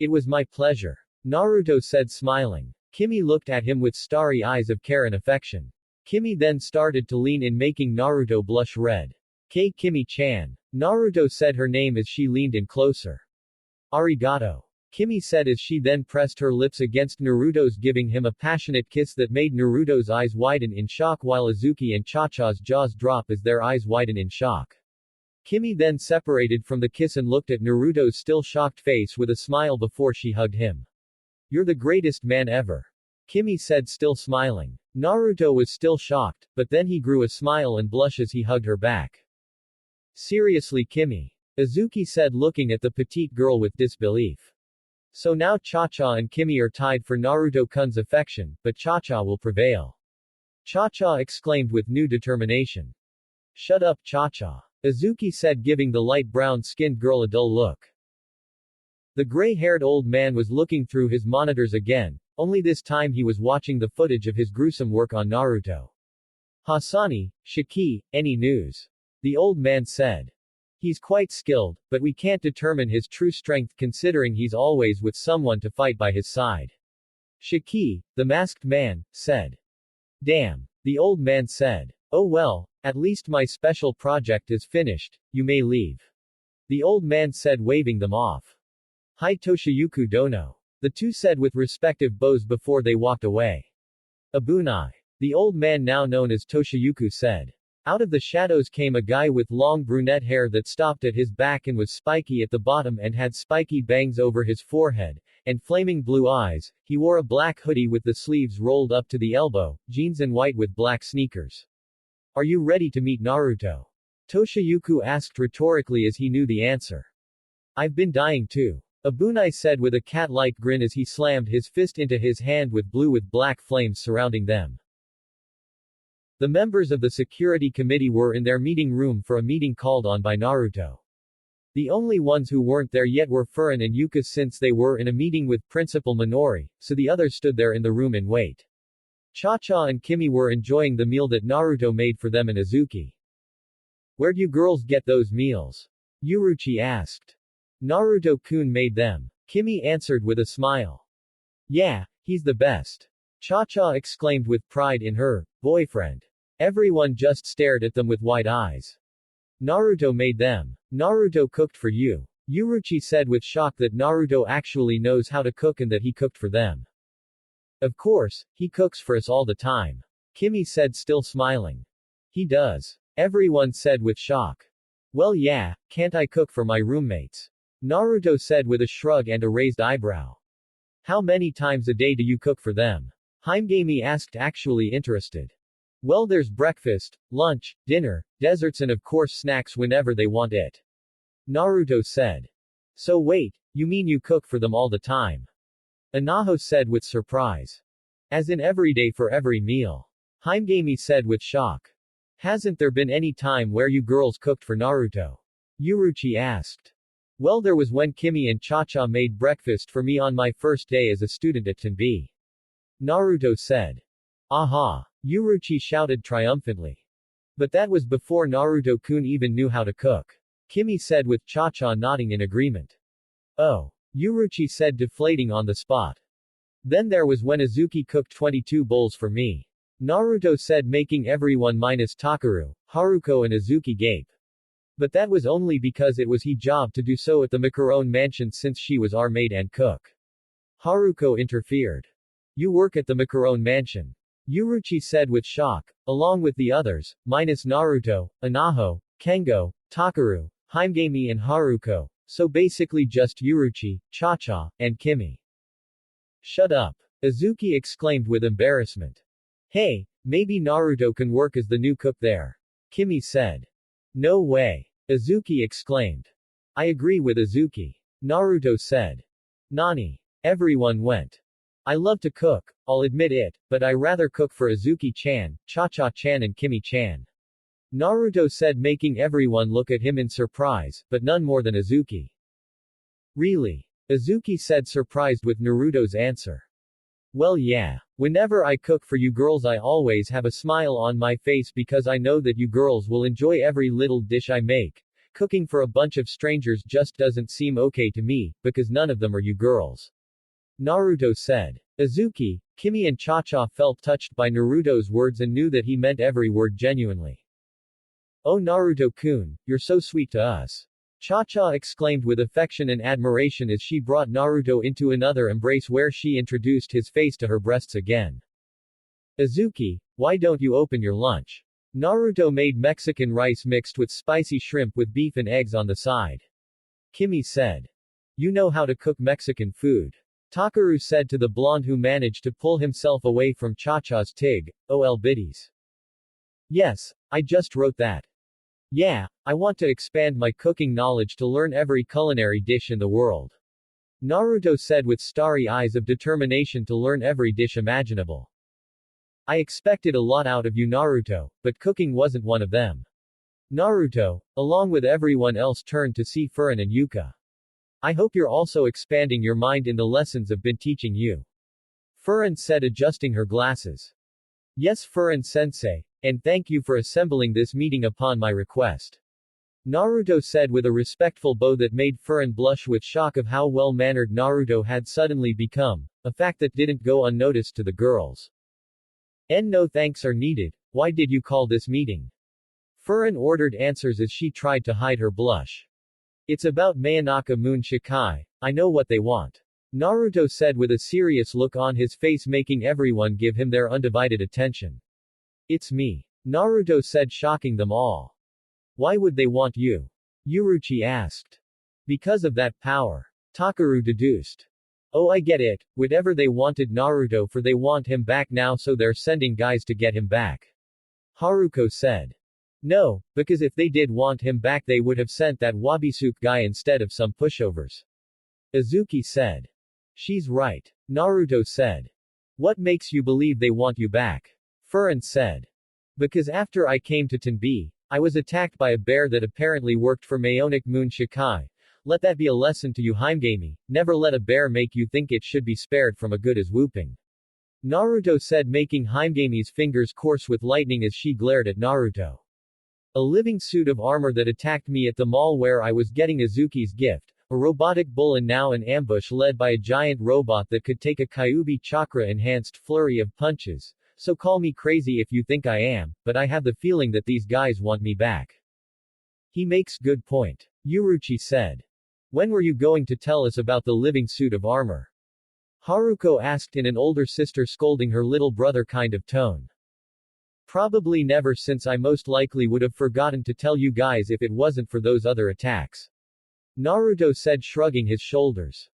It was my pleasure. Naruto said smiling. Kimi looked at him with starry eyes of care and affection. Kimi then started to lean in making Naruto blush red. Kimi-chan. Naruto said her name as she leaned in closer. Arigato. Kimi said as she then pressed her lips against Naruto's giving him a passionate kiss that made Naruto's eyes widen in shock while Izuki and Cha-Cha's jaws drop as their eyes widen in shock. Kimi then separated from the kiss and looked at Naruto's still shocked face with a smile before she hugged him. You're the greatest man ever. Kimi said still smiling. Naruto was still shocked, but then he grew a smile and blush as he hugged her back. Seriously Kimi. Izuki said looking at the petite girl with disbelief. So now Cha-Cha and Kimi are tied for Naruto-kun's affection, but Cha-Cha will prevail. Cha-Cha exclaimed with new determination. Shut up Cha-Cha. Izuki said giving the light brown-skinned girl a dull look. The gray-haired old man was looking through his monitors again, only this time he was watching the footage of his gruesome work on Naruto. Hasani, Shiki, any news? The old man said. He's quite skilled, but we can't determine his true strength considering he's always with someone to fight by his side. Shiki, the masked man, said. Damn. The old man said. Oh well, at least my special project is finished, you may leave. The old man said waving them off. Hi Toshiyuku Dono. The two said with respective bows before they walked away. Abunai. The old man now known as Toshiyuku said. Out of the shadows came a guy with long brunette hair that stopped at his back and was spiky at the bottom and had spiky bangs over his forehead, and flaming blue eyes. He wore a black hoodie with the sleeves rolled up to the elbow, jeans and white with black sneakers. Are you ready to meet Naruto? Toshiyuku asked rhetorically as he knew the answer. I've been dying too. Abunai said with a cat-like grin as he slammed his fist into his hand with black flames surrounding them. The members of the security committee were in their meeting room for a meeting called on by Naruto. The only ones who weren't there yet were Furin and Yuka since they were in a meeting with Principal Minori, so the others stood there in the room and wait. Cha-Cha and Kimi were enjoying the meal that Naruto made for them and Isuki. Where'd you girls get those meals? Yuruchi asked. Naruto-kun made them. Kimi answered with a smile. Yeah, he's the best. Cha-Cha exclaimed with pride in her boyfriend. Everyone just stared at them with wide eyes. Naruto made them. Naruto cooked for you. Yuruchi said with shock that Naruto actually knows how to cook and that he cooked for them. Of course, he cooks for us all the time. Kimi said still smiling. He does. Everyone said with shock. Well yeah, can't I cook for my roommates? Naruto said with a shrug and a raised eyebrow. How many times a day do you cook for them? Himegami asked actually interested. Well there's breakfast, lunch, dinner, desserts and of course snacks whenever they want it. Naruto said. So wait, you mean you cook for them all the time? Anaho said with surprise. As in every day for every meal. Himegami said with shock. Hasn't there been any time where you girls cooked for Naruto? Yuruchi asked. Well there was when Kimi and Cha-Cha made breakfast for me on my first day as a student at Tenbi. Naruto said. Aha! Yuruchi shouted triumphantly. But that was before Naruto-kun even knew how to cook. Kimi said with Cha-Cha nodding in agreement. Oh. Yuruchi said deflating on the spot. Then there was when Isuki cooked 22 bowls for me. Naruto said making everyone minus Takaru, Haruko and Isuki gape. But that was only because it was his job to do so at the Macaron mansion since she was our maid and cook. Haruko interfered. You work at the Macaron mansion. Yuruchi said with shock, along with the others, minus Naruto, Anaho, Kengo, Takaru, Himegami and Haruko, so basically just Yuruchi, Cha-Cha, and Kimi. Shut up. Isuki exclaimed with embarrassment. Hey, maybe Naruto can work as the new cook there. Kimi said. No way. Isuki exclaimed. I agree with Isuki. Naruto said. Nani? Everyone went. I love to cook, I'll admit it, but I rather cook for Isuki-chan, Cha-Cha-chan and Kimi-chan. Naruto said making everyone look at him in surprise, but none more than Isuki. Really? Isuki said surprised with Naruto's answer. Well yeah. Whenever I cook for you girls I always have a smile on my face because I know that you girls will enjoy every little dish I make. Cooking for a bunch of strangers just doesn't seem okay to me, because none of them are you girls. Naruto said. Isuki, Kimi and Cha-Cha felt touched by Naruto's words and knew that he meant every word genuinely. Oh Naruto-kun, you're so sweet to us. Cha-Cha exclaimed with affection and admiration as she brought Naruto into another embrace where she introduced his face to her breasts again. Isuki, why don't you open your lunch? Naruto made Mexican rice mixed with spicy shrimp with beef and eggs on the side. Kimi said. You know how to cook Mexican food. Takaru said to the blonde who managed to pull himself away from Cha-Cha's tig, ol biddies. Yes, I just wrote that. Yeah, I want to expand my cooking knowledge to learn every culinary dish in the world. Naruto said with starry eyes of determination to learn every dish imaginable. I expected a lot out of you Naruto, but cooking wasn't one of them. Naruto, along with everyone else turned to see Furin and Yuka. I hope you're also expanding your mind in the lessons I've been teaching you. Furin said adjusting her glasses. Yes Furin-sensei, and thank you for assembling this meeting upon my request. Naruto said with a respectful bow that made Furin blush with shock of how well-mannered Naruto had suddenly become, a fact that didn't go unnoticed to the girls. No thanks are needed, why did you call this meeting? Furin ordered answers as she tried to hide her blush. It's about Mayonaka Moon Shikai, I know what they want. Naruto said with a serious look on his face making everyone give him their undivided attention. It's me. Naruto said shocking them all. Why would they want you? Yuruchi asked. Because of that power. Takaru deduced. Oh I get it, whatever they wanted Naruto for they want him back now so they're sending guys to get him back. Haruko said. No, because if they did want him back they would have sent that Wabisuke guy instead of some pushovers. Izuki said. She's right. Naruto said. What makes you believe they want you back? Furin said. Because after I came to Tenbi, I was attacked by a bear that apparently worked for Maonic Moon Shikai. Let that be a lesson to you Himegami, never let a bear make you think it should be spared from a good as whooping. Naruto said, making Himegami's fingers course with lightning as she glared at Naruto. A living suit of armor that attacked me at the mall where I was getting Izuki's gift, a robotic bull and now an ambush led by a giant robot that could take a Kyuubi chakra enhanced flurry of punches. So call me crazy if you think I am, but I have the feeling that these guys want me back. He makes good point. Uruchi said. When were you going to tell us about the living suit of armor? Haruko asked in an older sister scolding her little brother kind of tone. Probably never, since I most likely would have forgotten to tell you guys if it wasn't for those other attacks. Naruto said, shrugging his shoulders.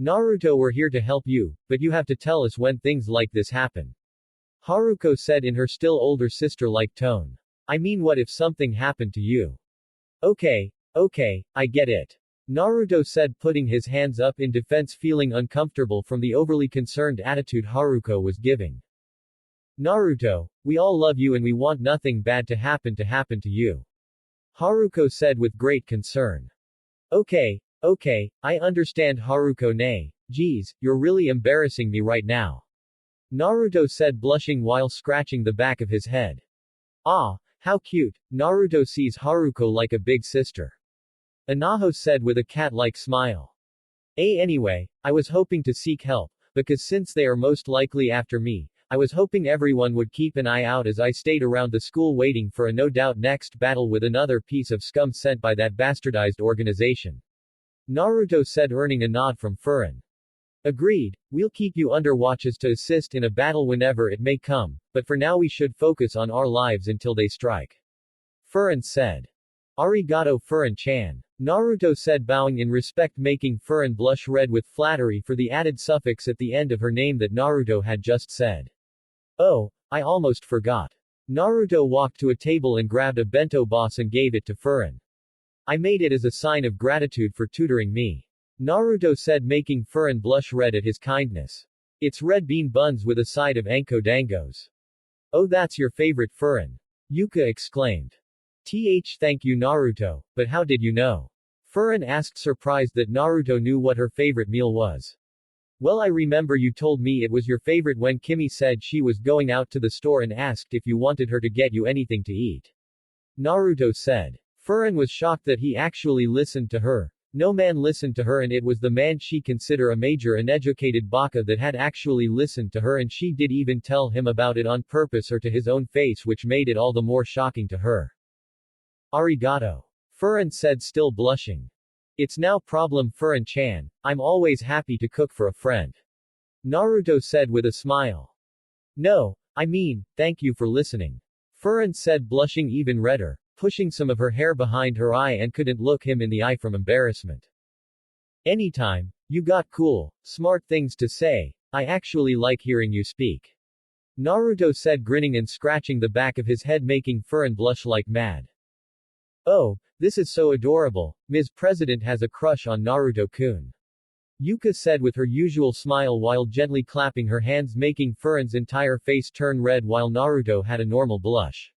Naruto, we're here to help you, but you have to tell us when things like this happen. Haruko said in her still older sister-like tone. I mean, what if something happened to you? Okay, I get it. Naruto said, putting his hands up in defense, feeling uncomfortable from the overly concerned attitude Haruko was giving. Naruto, we all love you and we want nothing bad to happen to you. Haruko said with great concern. Okay, I understand Haruko nay. Geez, you're really embarrassing me right now. Naruto said, blushing while scratching the back of his head. Ah, how cute. Naruto sees Haruko like a big sister. Anaho said with a cat-like smile. Anyway, I was hoping to seek help, because since they are most likely after me, I was hoping everyone would keep an eye out as I stayed around the school waiting for a no doubt next battle with another piece of scum sent by that bastardized organization. Naruto said, earning a nod from Furin. Agreed, we'll keep you under watches to assist in a battle whenever it may come, but for now we should focus on our lives until they strike. Furin said. Arigato Furin-chan. Naruto said, bowing in respect, making Furin blush red with flattery for the added suffix at the end of her name that Naruto had just said. Oh, I almost forgot. Naruto walked to a table and grabbed a bento box and gave it to Furin. I made it as a sign of gratitude for tutoring me. Naruto said, making Furin blush red at his kindness. It's red bean buns with a side of anko dangos. Oh, that's your favorite, Furin. Yuka exclaimed. Thank you Naruto, but how did you know? Furin asked, surprised that Naruto knew what her favorite meal was. Well, I remember you told me it was your favorite when Kimi said she was going out to the store and asked if you wanted her to get you anything to eat. Naruto said. Furin was shocked that he actually listened to her. No man listened to her, and it was the man she consider a major uneducated baka that had actually listened to her, and she did even tell him about it on purpose or to his own face, which made it all the more shocking to her. Arigato. Furin said, still blushing. It's now problem Furin-chan, I'm always happy to cook for a friend. Naruto said with a smile. No, I mean, thank you for listening. Furin said, blushing even redder, pushing some of her hair behind her eye and couldn't look him in the eye from embarrassment. Anytime. You got cool, smart things to say. I actually like hearing you speak. Naruto said, grinning and scratching the back of his head, making Furin blush like mad. Oh, this is so adorable. Ms. President has a crush on Naruto-kun. Yuka said with her usual smile while gently clapping her hands, making Furin's entire face turn red while Naruto had a normal blush.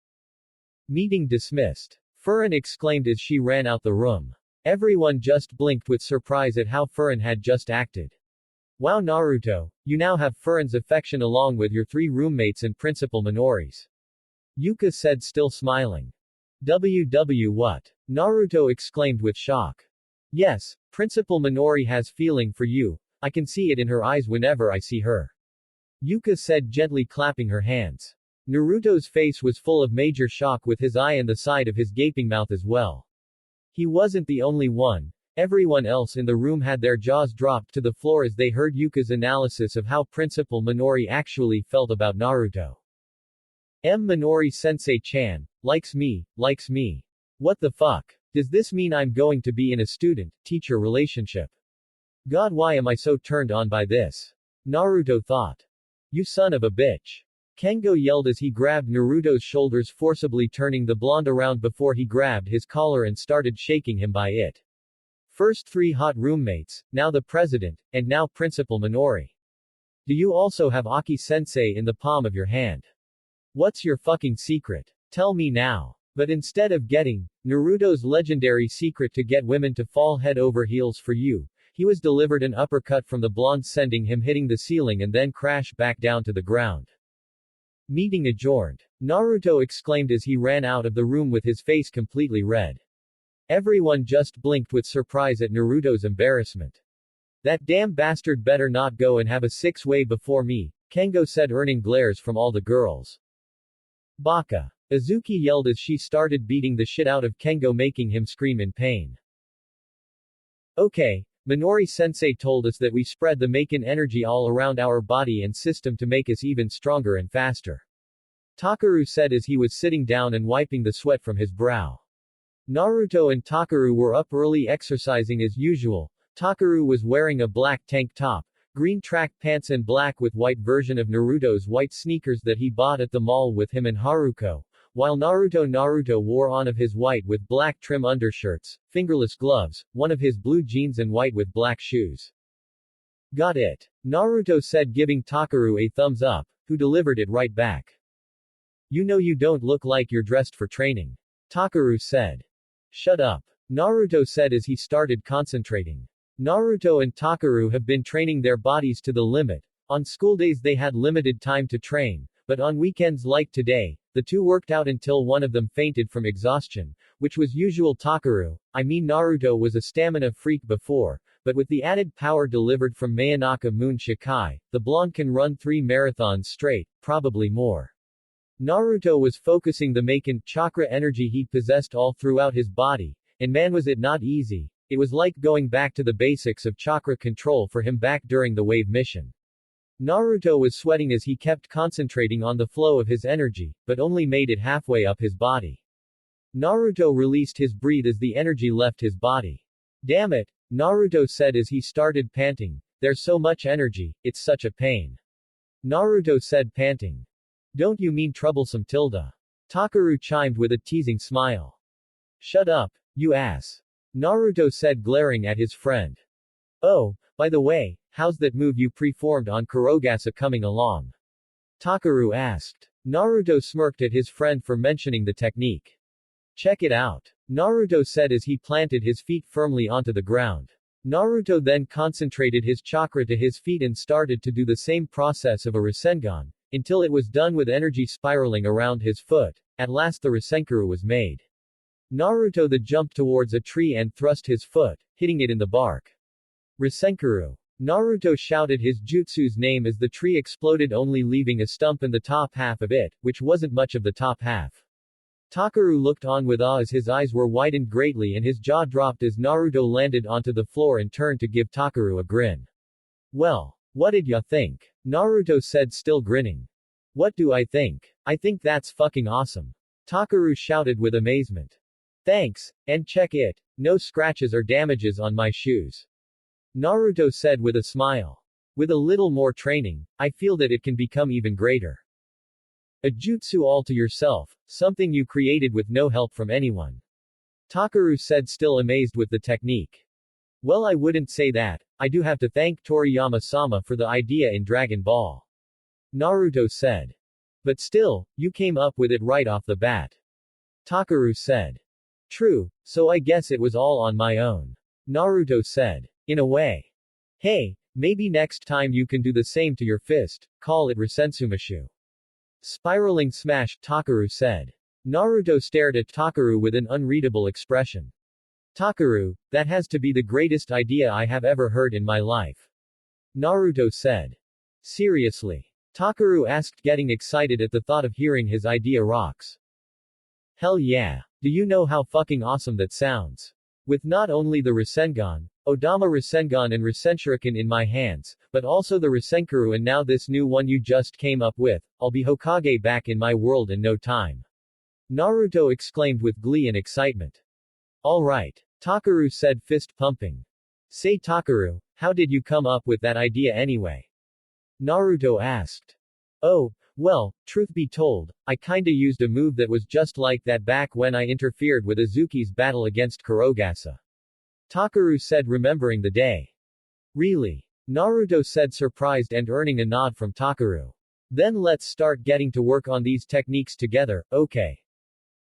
Meeting dismissed. Furin exclaimed as she ran out the room. Everyone just blinked with surprise at how Furin had just acted. Wow Naruto, you now have Furin's affection along with your 3 roommates and Principal Minori's. Yuka said, still smiling. What? Naruto exclaimed with shock. Yes, Principal Minori has feeling for you, I can see it in her eyes whenever I see her. Yuka said, gently clapping her hands. Naruto's face was full of major shock, with his eye and the side of his gaping mouth as well. He wasn't the only one. Everyone else in the room had their jaws dropped to the floor as they heard Yuka's analysis of how Principal Minori actually felt about Naruto. Minori-sensei-chan, likes me. What the fuck? Does this mean I'm going to be in a student-teacher relationship? God, why am I so turned on by this? Naruto thought. You son of a bitch. Kengo yelled as he grabbed Naruto's shoulders, forcibly turning the blonde around before he grabbed his collar and started shaking him by it. First 3 hot roommates, now the president, and now Principal Minori. Do you also have Aki-sensei in the palm of your hand? What's your fucking secret? Tell me now. But instead of getting Naruto's legendary secret to get women to fall head over heels for you, he was delivered an uppercut from the blonde, sending him hitting the ceiling and then crash back down to the ground. Meeting adjourned. Naruto exclaimed as he ran out of the room with his face completely red. Everyone just blinked with surprise at Naruto's embarrassment. That damn bastard better not go and have a 6-way before me, Kengo said, earning glares from all the girls. Baka. Isuki yelled as she started beating the shit out of Kengo, making him scream in pain. Okay, Minori-sensei told us that we spread the Maken energy all around our body and system to make us even stronger and faster. Takaru said as he was sitting down and wiping the sweat from his brow. Naruto and Takaru were up early exercising as usual. Takaru was wearing a black tank top, green track pants and black with white version of Naruto's white sneakers that he bought at the mall with him and Haruko, while Naruto wore on of his white with black trim undershirts, fingerless gloves, one of his blue jeans and white with black shoes. Got it. Naruto said, giving Takaru a thumbs up, who delivered it right back. You know you don't look like you're dressed for training. Takaru said. Shut up. Naruto said as he started concentrating. Naruto and Takaru have been training their bodies to the limit. On school days they had limited time to train, but on weekends like today, the two worked out until one of them fainted from exhaustion, which was usual. Naruto was a stamina freak before, but with the added power delivered from Mayonaka Moon Shikai, the blonde can run 3 marathons straight, probably more. Naruto was focusing the Maken chakra energy he possessed all throughout his body, and man was it not easy. It was like going back to the basics of chakra control for him back during the wave mission. Naruto was sweating as he kept concentrating on the flow of his energy, but only made it halfway up his body. Naruto released his breath as the energy left his body. Damn it, Naruto said as he started panting, there's so much energy, it's such a pain. Naruto said, panting. Don't you mean troublesome tilde? Takaru chimed with a teasing smile. Shut up, you ass. Naruto said, glaring at his friend. Oh, by the way, how's that move you performed on Kurogasa coming along? Takaru asked. Naruto smirked at his friend for mentioning the technique. Check it out. Naruto said as he planted his feet firmly onto the ground. Naruto then concentrated his chakra to his feet and started to do the same process of a Rasengan, until it was done with energy spiraling around his foot. At last the Rasenkuru was made. Naruto then jumped towards a tree and thrust his foot, hitting it in the bark. Rasenkuru. Naruto shouted his jutsu's name as the tree exploded, only leaving a stump in the top half of it, which wasn't much of the top half. Takaru looked on with awe as his eyes were widened greatly and his jaw dropped as Naruto landed onto the floor and turned to give Takaru a grin. Well, what did ya think? Naruto said, still grinning. What do I think? I think that's fucking awesome. Takaru shouted with amazement. Thanks, and check it. No scratches or damages on my shoes. Naruto said with a smile. With a little more training, I feel that it can become even greater. A jutsu all to yourself, something you created with no help from anyone. Takaru said, still amazed with the technique. Well, I wouldn't say that. I do have to thank Toriyama-sama for the idea in Dragon Ball. Naruto said. But still, you came up with it right off the bat. Takaru said. True, so I guess it was all on my own. Naruto said. In a way. Hey, maybe next time you can do the same to your fist, call it Rasensumushu. Spiraling smash, Takaru said. Naruto stared at Takaru with an unreadable expression. Takaru, that has to be the greatest idea I have ever heard in my life. Naruto said. Seriously? Takaru asked, getting excited at the thought of hearing his idea rocks. Hell yeah. Do you know how fucking awesome that sounds? With not only the Rasengan, Odama Rasengan and Rasenshuriken in my hands, but also the Rasenkuru and now this new one you just came up with, I'll be Hokage back in my world in no time. Naruto exclaimed with glee and excitement. Alright. Takaru said, fist pumping. Say Takaru, how did you come up with that idea anyway? Naruto asked. Oh, Well, truth be told, I kinda used a move that was just like that back when I interfered with Izuki's battle against Kurogasa. Takaru said, remembering the day. Really? Naruto said, surprised and earning a nod from Takaru. Then let's start getting to work on these techniques together, okay?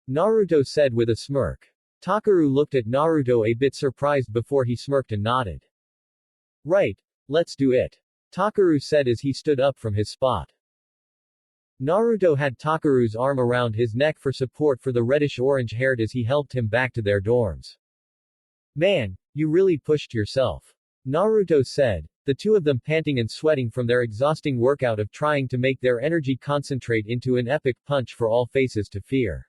Naruto said with a smirk. Takaru looked at Naruto a bit surprised before he smirked and nodded. Right, let's do it. Takaru said as he stood up from his spot. Naruto had Takaru's arm around his neck for support for the reddish-orange haired as he helped him back to their dorms. Man, you really pushed yourself. Naruto said, the two of them panting and sweating from their exhausting workout of trying to make their energy concentrate into an epic punch for all faces to fear.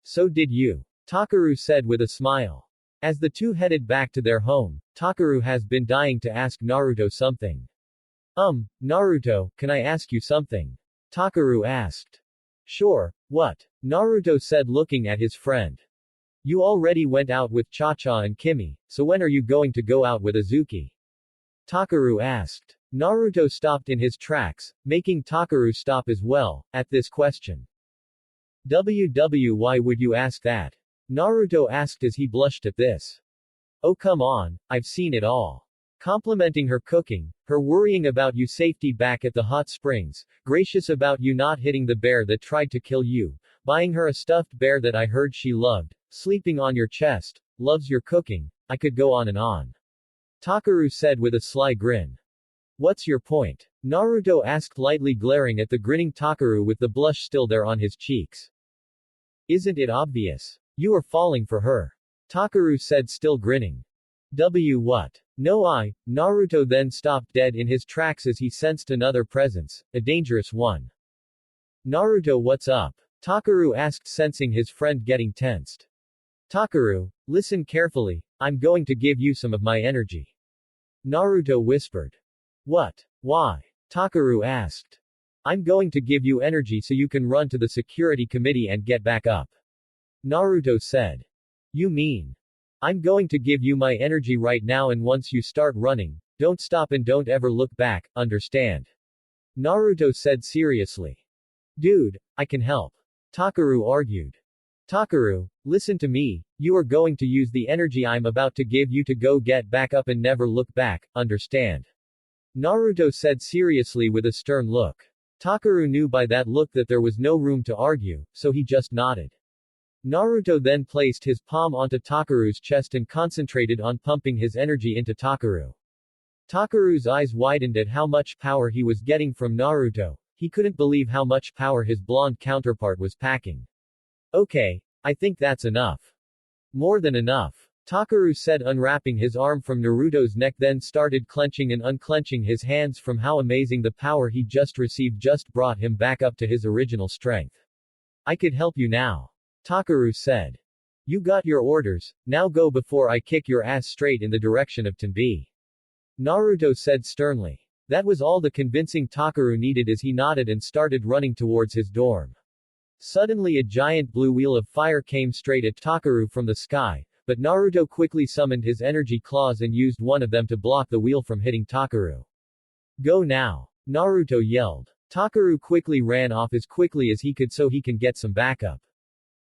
So did you. Takaru said with a smile. As the two headed back to their home, Takaru has been dying to ask Naruto something. Naruto, can I ask you something? Takaru asked. Sure, what? Naruto said looking at his friend. You already went out with Cha-Cha and Kimi, so when are you going to go out with Izuki? Takaru asked. Naruto stopped in his tracks, making Takaru stop as well, at this question. Why would you ask that? Naruto asked as he blushed at this. Oh come on, I've seen it all. Complimenting her cooking, her worrying about you safety back at the hot springs, gracious about you not hitting the bear that tried to kill you, buying her a stuffed bear that I heard she loved, sleeping on your chest, loves your cooking, I could go on and on. Takaru said with a sly grin. What's your point? Naruto asked lightly glaring at the grinning Takaru with the blush still there on his cheeks. Isn't it obvious? You are falling for her. Takaru said still grinning. What? No Naruto then stopped dead in his tracks as he sensed another presence, a dangerous one. Naruto what's up? Takaru asked sensing his friend getting tensed. Takaru, listen carefully, I'm going to give you some of my energy. Naruto whispered. What? Why? Takaru asked. I'm going to give you energy so you can run to the security committee and get back up. Naruto said. You mean? I'm going to give you my energy right now and once you start running, don't stop and don't ever look back, understand? Naruto said seriously. Dude, I can help. Takaru argued. Takaru, listen to me, you are going to use the energy I'm about to give you to go get back up and never look back, understand? Naruto said seriously with a stern look. Takaru knew by that look that there was no room to argue, so he just nodded. Naruto then placed his palm onto Takaru's chest and concentrated on pumping his energy into Takaru. Takaru's eyes widened at how much power he was getting from Naruto. He couldn't believe how much power his blonde counterpart was packing. Okay, I think that's enough. More than enough. Takaru said unwrapping his arm from Naruto's neck then started clenching and unclenching his hands from how amazing the power he just received just brought him back up to his original strength. I could help you now. Takaru said. You got your orders, now go before I kick your ass straight in the direction of Tenbi. Naruto said sternly. That was all the convincing Takaru needed as he nodded and started running towards his dorm. Suddenly a giant blue wheel of fire came straight at Takaru from the sky, but Naruto quickly summoned his energy claws and used one of them to block the wheel from hitting Takaru. Go now! Naruto yelled. Takaru quickly ran off as quickly as he could so he can get some backup.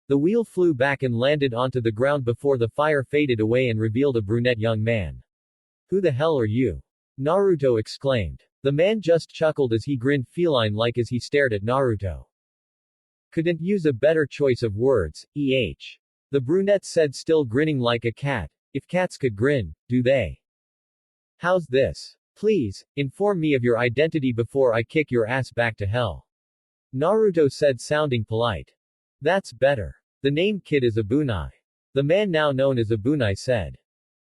The wheel flew back and landed onto the ground before the fire faded away and revealed a brunette young man. Who the hell are you? Naruto exclaimed. The man just chuckled as he grinned feline-like as he stared at Naruto. Couldn't use a better choice of words, The brunette said still grinning like a cat. If cats could grin, do they? How's this? Please, inform me of your identity before I kick your ass back to hell. Naruto said sounding polite. That's better. The name kid is Abunai. The man now known as Abunai said.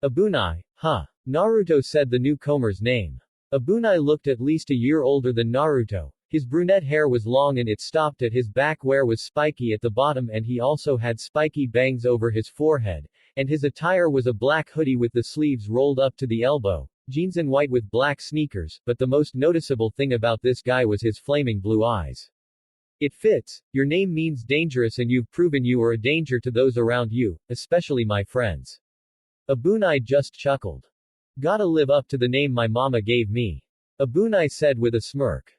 Abunai, huh? Naruto said the newcomer's name. Abunai looked at least a year older than Naruto. His brunette hair was long and it stopped at his back where was spiky at the bottom and he also had spiky bangs over his forehead, and his attire was a black hoodie with the sleeves rolled up to the elbow, jeans in white with black sneakers, but the most noticeable thing about this guy was his flaming blue eyes. It fits. Your name means dangerous and you've proven you are a danger to those around you, especially my friends. Abunai just chuckled. Gotta live up to the name my mama gave me. Abunai said with a smirk.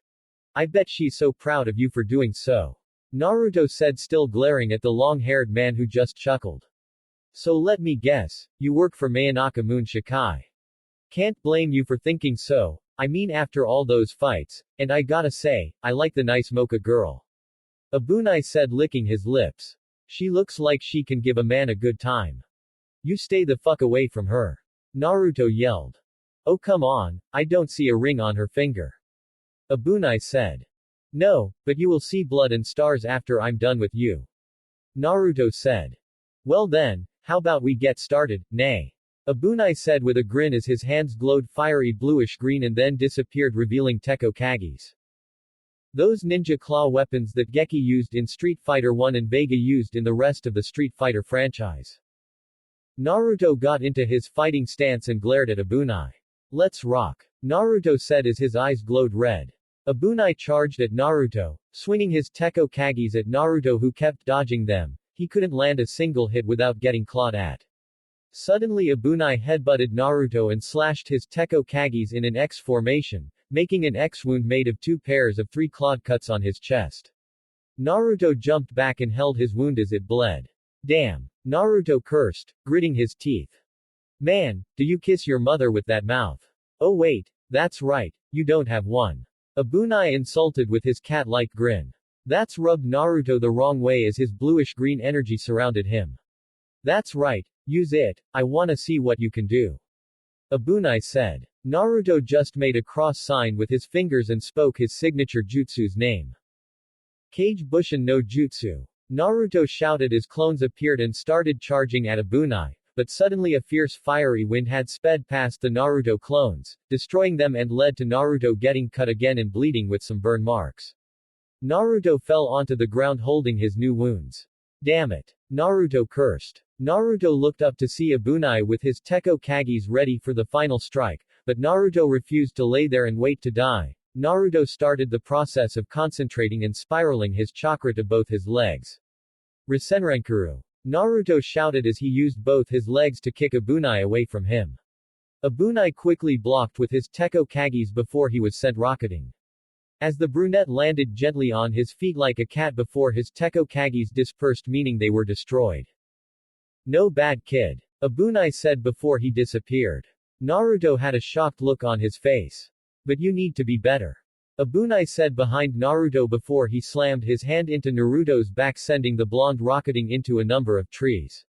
I bet she's so proud of you for doing so. Naruto said, still glaring at the long-haired man who just chuckled. So let me guess, you work for Mayonaka Moon Shikai. Can't blame you for thinking so, I mean after all those fights, and I gotta say, I like the nice mocha girl. Abunai said, licking his lips. She looks like she can give a man a good time. You stay the fuck away from her. Naruto yelled. Oh come on, I don't see a ring on her finger. Abunai said. No, but you will see blood and stars after I'm done with you. Naruto said. Well then, how about we get started, nay? Abunai said with a grin as his hands glowed fiery bluish green and then disappeared, revealing Tekko Kagis. Those ninja claw weapons that Geki used in Street Fighter 1 and Vega used in the rest of the Street Fighter franchise. Naruto got into his fighting stance and glared at Abunai. Let's rock. Naruto said as his eyes glowed red. Abunai charged at Naruto, swinging his Tekko Kagis at Naruto who kept dodging them. He couldn't land a single hit without getting clawed at. Suddenly Abunai headbutted Naruto and slashed his Tekko Kagis in an X formation, making an X wound made of 2 pairs of 3 clawed cuts on his chest. Naruto jumped back and held his wound as it bled. Damn. Naruto cursed, gritting his teeth. Man, do you kiss your mother with that mouth? Oh wait, that's right, you don't have one. Abunai insulted with his cat-like grin. That's rubbed Naruto the wrong way as his bluish-green energy surrounded him. That's right, use it, I wanna see what you can do. Abunai said. Naruto just made a cross sign with his fingers and spoke his signature jutsu's name. Kage Bushin no Jutsu. Naruto shouted as clones appeared and started charging at Abunai, but suddenly a fierce fiery wind had sped past the Naruto clones, destroying them and led to Naruto getting cut again and bleeding with some burn marks. Naruto fell onto the ground holding his new wounds. Damn it. Naruto cursed. Naruto looked up to see Abunai with his Tekko Kagis ready for the final strike, but Naruto refused to lay there and wait to die. Naruto started the process of concentrating and spiraling his chakra to both his legs. Rasenrankuru. Naruto shouted as he used both his legs to kick Abunai away from him. Abunai quickly blocked with his Tekko Kagis before he was sent rocketing. As the brunette landed gently on his feet like a cat before his Tekko Kagis dispersed, meaning they were destroyed. No bad kid. Abunai said before he disappeared. Naruto had a shocked look on his face. But you need to be better. Abunai said behind Naruto before he slammed his hand into Naruto's back, sending the blonde rocketing into a number of trees.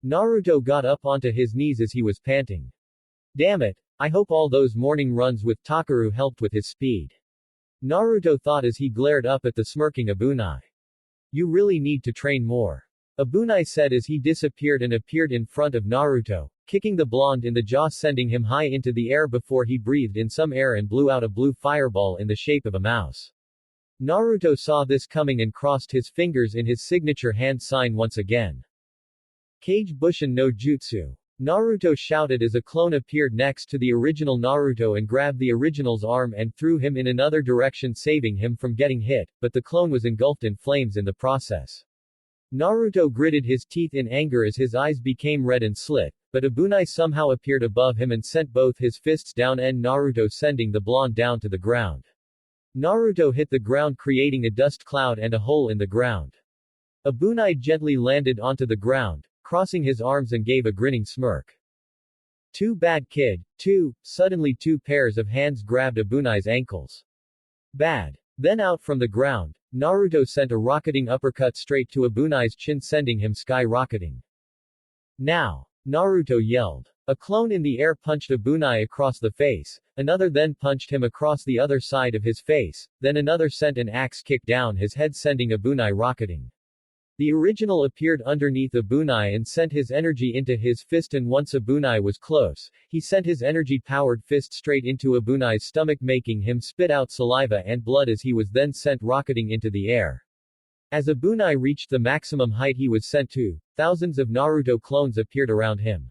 Naruto got up onto his knees as he was panting. Damn it, I hope all those morning runs with Takaru helped with his speed. Naruto thought as he glared up at the smirking Abunai. You really need to train more. Abunai said as he disappeared and appeared in front of Naruto, kicking the blonde in the jaw, sending him high into the air before he breathed in some air and blew out a blue fireball in the shape of a mouse. Naruto saw this coming and crossed his fingers in his signature hand sign once again. Kage Bushin no Jutsu. Naruto shouted as a clone appeared next to the original Naruto and grabbed the original's arm and threw him in another direction, saving him from getting hit, but the clone was engulfed in flames in the process. Naruto gritted his teeth in anger as his eyes became red and slit, but Abunai somehow appeared above him and sent both his fists down on Naruto, sending the blonde down to the ground. Naruto hit the ground, creating a dust cloud and a hole in the ground. Abunai gently landed onto the ground, crossing his arms and gave a grinning smirk. Too bad kid, too. Suddenly 2 pairs of hands grabbed Abunai's ankles. Bad. Then out from the ground, Naruto sent a rocketing uppercut straight to Abunai's chin, sending him sky-rocketing. Now! Naruto yelled. A clone in the air punched Abunai across the face, another then punched him across the other side of his face, then another sent an axe kick down his head, sending Abunai rocketing. The original appeared underneath Abunai and sent his energy into his fist, and once Abunai was close, he sent his energy-powered fist straight into Abunai's stomach, making him spit out saliva and blood as he was then sent rocketing into the air. As Abunai reached the maximum height he was sent to, thousands of Naruto clones appeared around him.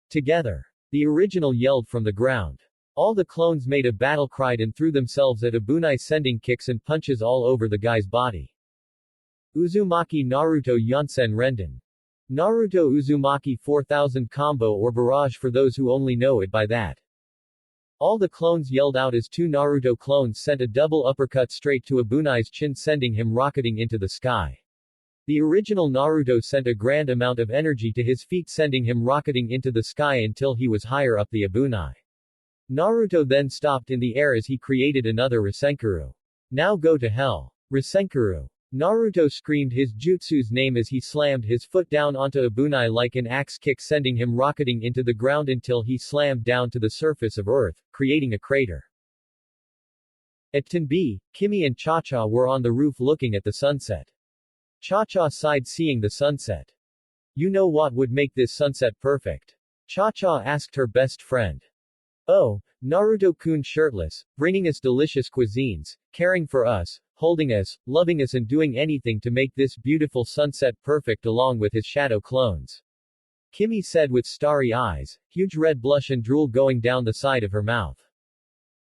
Together. The original yelled from the ground. All the clones made a battle cry and threw themselves at Abunai, sending kicks and punches all over the guy's body. Uzumaki Naruto Yonsen Renden. Naruto Uzumaki 4000 combo or barrage for those who only know it by that. All the clones yelled out as two Naruto clones sent a double uppercut straight to Abunai's chin, sending him rocketing into the sky. The original Naruto sent a grand amount of energy to his feet, sending him rocketing into the sky until he was higher up the Abunai. Naruto then stopped in the air as he created another Rasenkuru. Now go to hell. Rasenkuru. Naruto screamed his jutsu's name as he slammed his foot down onto Abunai like an axe kick, sending him rocketing into the ground until he slammed down to the surface of Earth, creating a crater. At Tenbi, Kimi and Cha-Cha were on the roof looking at the sunset. Cha-Cha sighed seeing the sunset. You know what would make this sunset perfect? Cha-Cha asked her best friend. Oh, Naruto-kun shirtless, bringing us delicious cuisines, caring for us, holding us, loving us and doing anything to make this beautiful sunset perfect along with his shadow clones. Kimi said with starry eyes, huge red blush and drool going down the side of her mouth.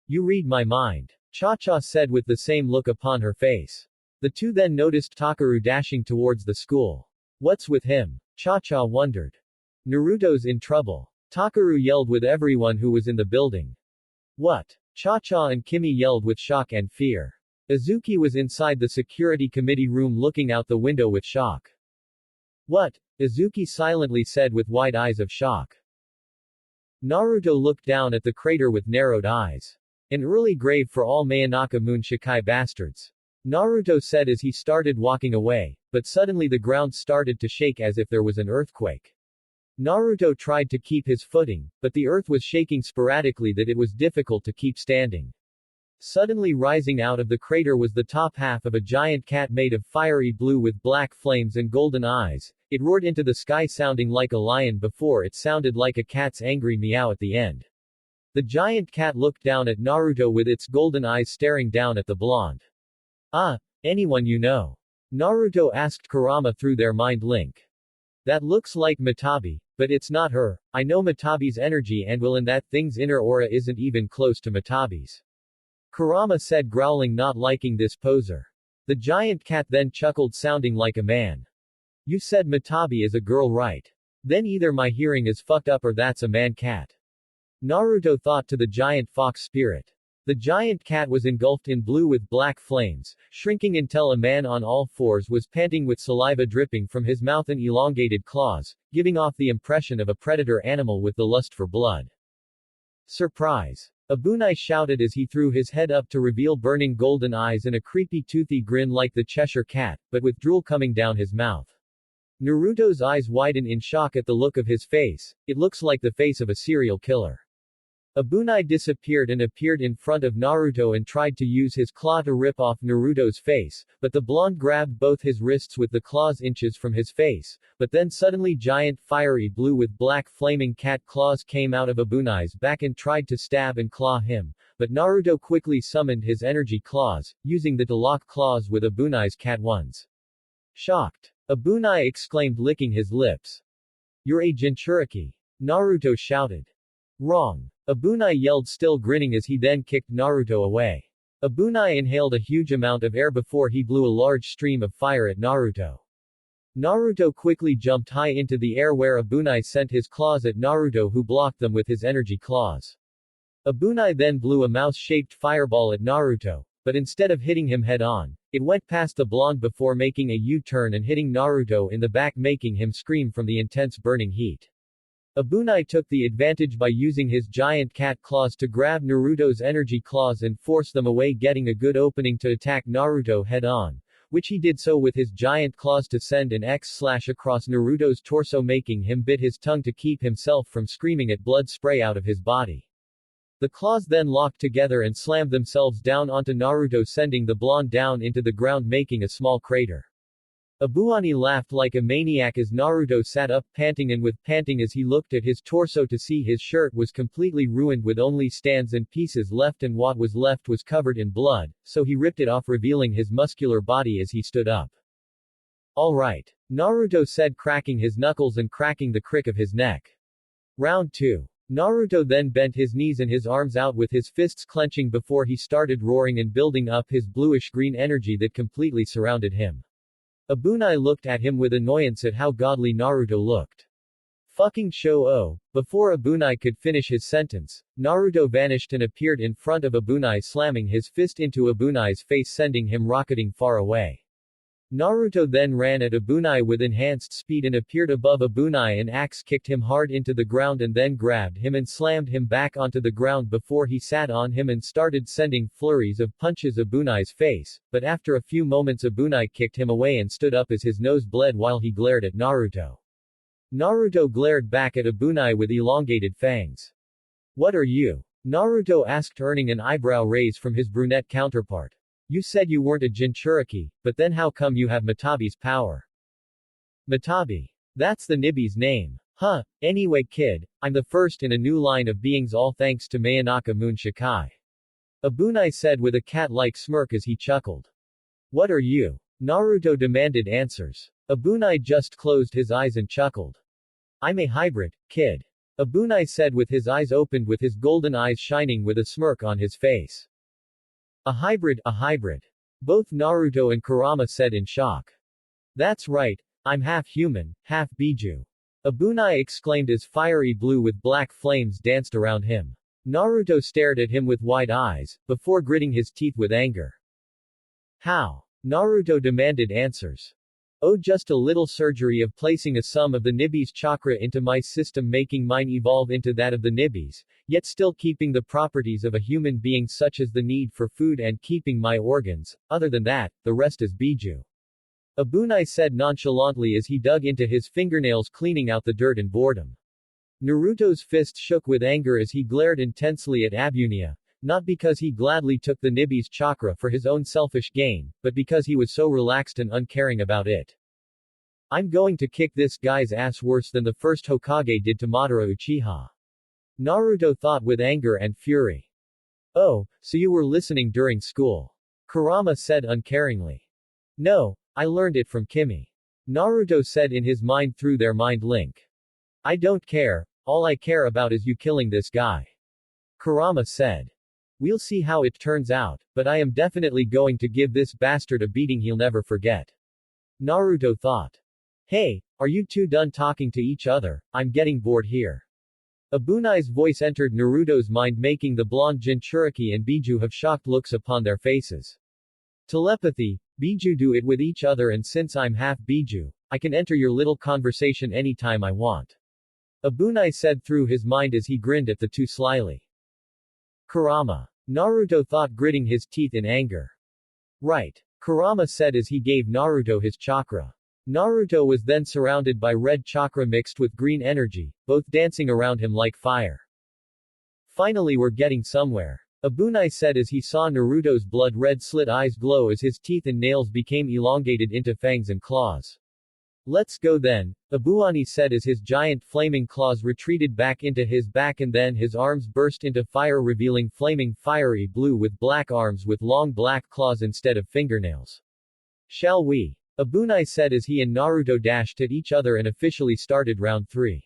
You read my mind. Cha-Cha said with the same look upon her face. The two then noticed Takaru dashing towards the school. What's with him? Cha-Cha wondered. Naruto's in trouble. Takaru yelled with everyone who was in the building. What? Cha-Cha and Kimi yelled with shock and fear. Isuki was inside the security committee room looking out the window with shock. What? Isuki silently said with wide eyes of shock. Naruto looked down at the crater with narrowed eyes. An early grave for all Mangaka Moon Shikai bastards. Naruto said as he started walking away, but suddenly the ground started to shake as if there was an earthquake. Naruto tried to keep his footing, but the earth was shaking sporadically that it was difficult to keep standing. Suddenly rising out of the crater was the top half of a giant cat made of fiery blue with black flames and golden eyes. It roared into the sky sounding like a lion before it sounded like a cat's angry meow at the end. The giant cat looked down at Naruto with its golden eyes staring down at the blonde. Ah, anyone you know? Naruto asked Kurama through their mind link. That looks like Matabi, but it's not her. I know Matabi's energy and will, and that thing's inner aura isn't even close to Matabi's. Kurama said, growling, not liking this poser. The giant cat then chuckled sounding like a man. You said Matabi is a girl, right? Then either my hearing is fucked up or that's a man cat. Naruto thought to the giant fox spirit. The giant cat was engulfed in blue with black flames, shrinking until a man on all fours was panting with saliva dripping from his mouth and elongated claws, giving off the impression of a predator animal with the lust for blood. Surprise! Abunai shouted as he threw his head up to reveal burning golden eyes and a creepy toothy grin like the Cheshire cat, but with drool coming down his mouth. Naruto's eyes widen in shock at the look of his face. It looks like the face of a serial killer. Abunai disappeared and appeared in front of Naruto and tried to use his claw to rip off Naruto's face, but the blonde grabbed both his wrists with the claws inches from his face, but then suddenly giant fiery blue with black flaming cat claws came out of Abunai's back and tried to stab and claw him, but Naruto quickly summoned his energy claws, using the to lock claws with Abunai's cat ones. Shocked. Abunai exclaimed, licking his lips. You're a Jinchuriki. Naruto shouted. Wrong. Abunai yelled, still grinning, as he then kicked Naruto away. Abunai inhaled a huge amount of air before he blew a large stream of fire at Naruto. Naruto quickly jumped high into the air where Abunai sent his claws at Naruto, who blocked them with his energy claws. Abunai then blew a mouse-shaped fireball at Naruto, but instead of hitting him head-on, it went past the blonde before making a U-turn and hitting Naruto in the back, making him scream from the intense burning heat. Abunai took the advantage by using his giant cat claws to grab Naruto's energy claws and force them away, getting a good opening to attack Naruto head-on, which he did so with his giant claws to send an X-slash across Naruto's torso, making him bite his tongue to keep himself from screaming at blood spray out of his body. The claws then locked together and slammed themselves down onto Naruto, sending the blonde down into the ground, making a small crater. Abunai laughed like a maniac as Naruto sat up panting as he looked at his torso to see his shirt was completely ruined with only stands and pieces left, and what was left was covered in blood, so he ripped it off, revealing his muscular body as he stood up. All right. Naruto said, cracking his knuckles and cracking the crick of his neck. Round 2. Naruto then bent his knees and his arms out with his fists clenching before he started roaring and building up his bluish-green energy that completely surrounded him. Abunai looked at him with annoyance at how godly Naruto looked. Fucking show oh. Before Abunai could finish his sentence, Naruto vanished and appeared in front of Abunai, slamming his fist into Abunai's face, sending him rocketing far away. Naruto then ran at Abunai with enhanced speed and appeared above Abunai and axe kicked him hard into the ground and then grabbed him and slammed him back onto the ground before he sat on him and started sending flurries of punches Abunai's face, but after a few moments Abunai kicked him away and stood up as his nose bled while he glared at Naruto. Naruto glared back at Abunai with elongated fangs. What are you? Naruto asked, earning an eyebrow raise from his brunette counterpart. You said you weren't a Jinchuriki, but then how come you have Matabi's power? Matabi. That's the Nibi's name. Huh, anyway kid, I'm the first in a new line of beings all thanks to Mayonaka Moon Shikai. Abunai said with a cat-like smirk as he chuckled. What are you? Naruto demanded answers. Abunai just closed his eyes and chuckled. I'm a hybrid, kid. Abunai said with his eyes opened with his golden eyes shining with a smirk on his face. A hybrid, a hybrid. Both Naruto and Kurama said in shock. That's right, I'm half human, half Biju. Abunai exclaimed as fiery blue with black flames danced around him. Naruto stared at him with wide eyes, before gritting his teeth with anger. How? Naruto demanded answers. Oh, just a little surgery of placing a sum of the Nibi's chakra into my system, making mine evolve into that of the Nibi's, yet still keeping the properties of a human being such as the need for food and keeping my organs. Other than that, the rest is Biju. Abunai said nonchalantly as he dug into his fingernails, cleaning out the dirt and boredom. Naruto's fist shook with anger as he glared intensely at Abunai. Not because he gladly took the Nibi's chakra for his own selfish gain, but because he was so relaxed and uncaring about it. I'm going to kick this guy's ass worse than the first Hokage did to Madara Uchiha. Naruto thought with anger and fury. Oh, so you were listening during school? Kurama said uncaringly. No, I learned it from Kimi. Naruto said in his mind through their mind link. I don't care, all I care about is you killing this guy. Kurama said. We'll see how it turns out, but I am definitely going to give this bastard a beating he'll never forget. Naruto thought. Hey, are you two done talking to each other? I'm getting bored here. Abunai's voice entered Naruto's mind, making the blonde Jinchuriki and Biju have shocked looks upon their faces. Telepathy, Biju do it with each other, and since I'm half Biju, I can enter your little conversation anytime I want. Abunai said through his mind as he grinned at the two slyly. Kurama. Naruto thought, gritting his teeth in anger. Right. Kurama said as he gave Naruto his chakra. Naruto was then surrounded by red chakra mixed with green energy, both dancing around him like fire. Finally, we're getting somewhere. Abunai said as he saw Naruto's blood-red slit eyes glow as his teeth and nails became elongated into fangs and claws. Let's go then, Abunai said as his giant flaming claws retreated back into his back and then his arms burst into fire, revealing flaming fiery blue with black arms with long black claws instead of fingernails. Shall we? Abunai said as he and Naruto dashed at each other and officially started round 3.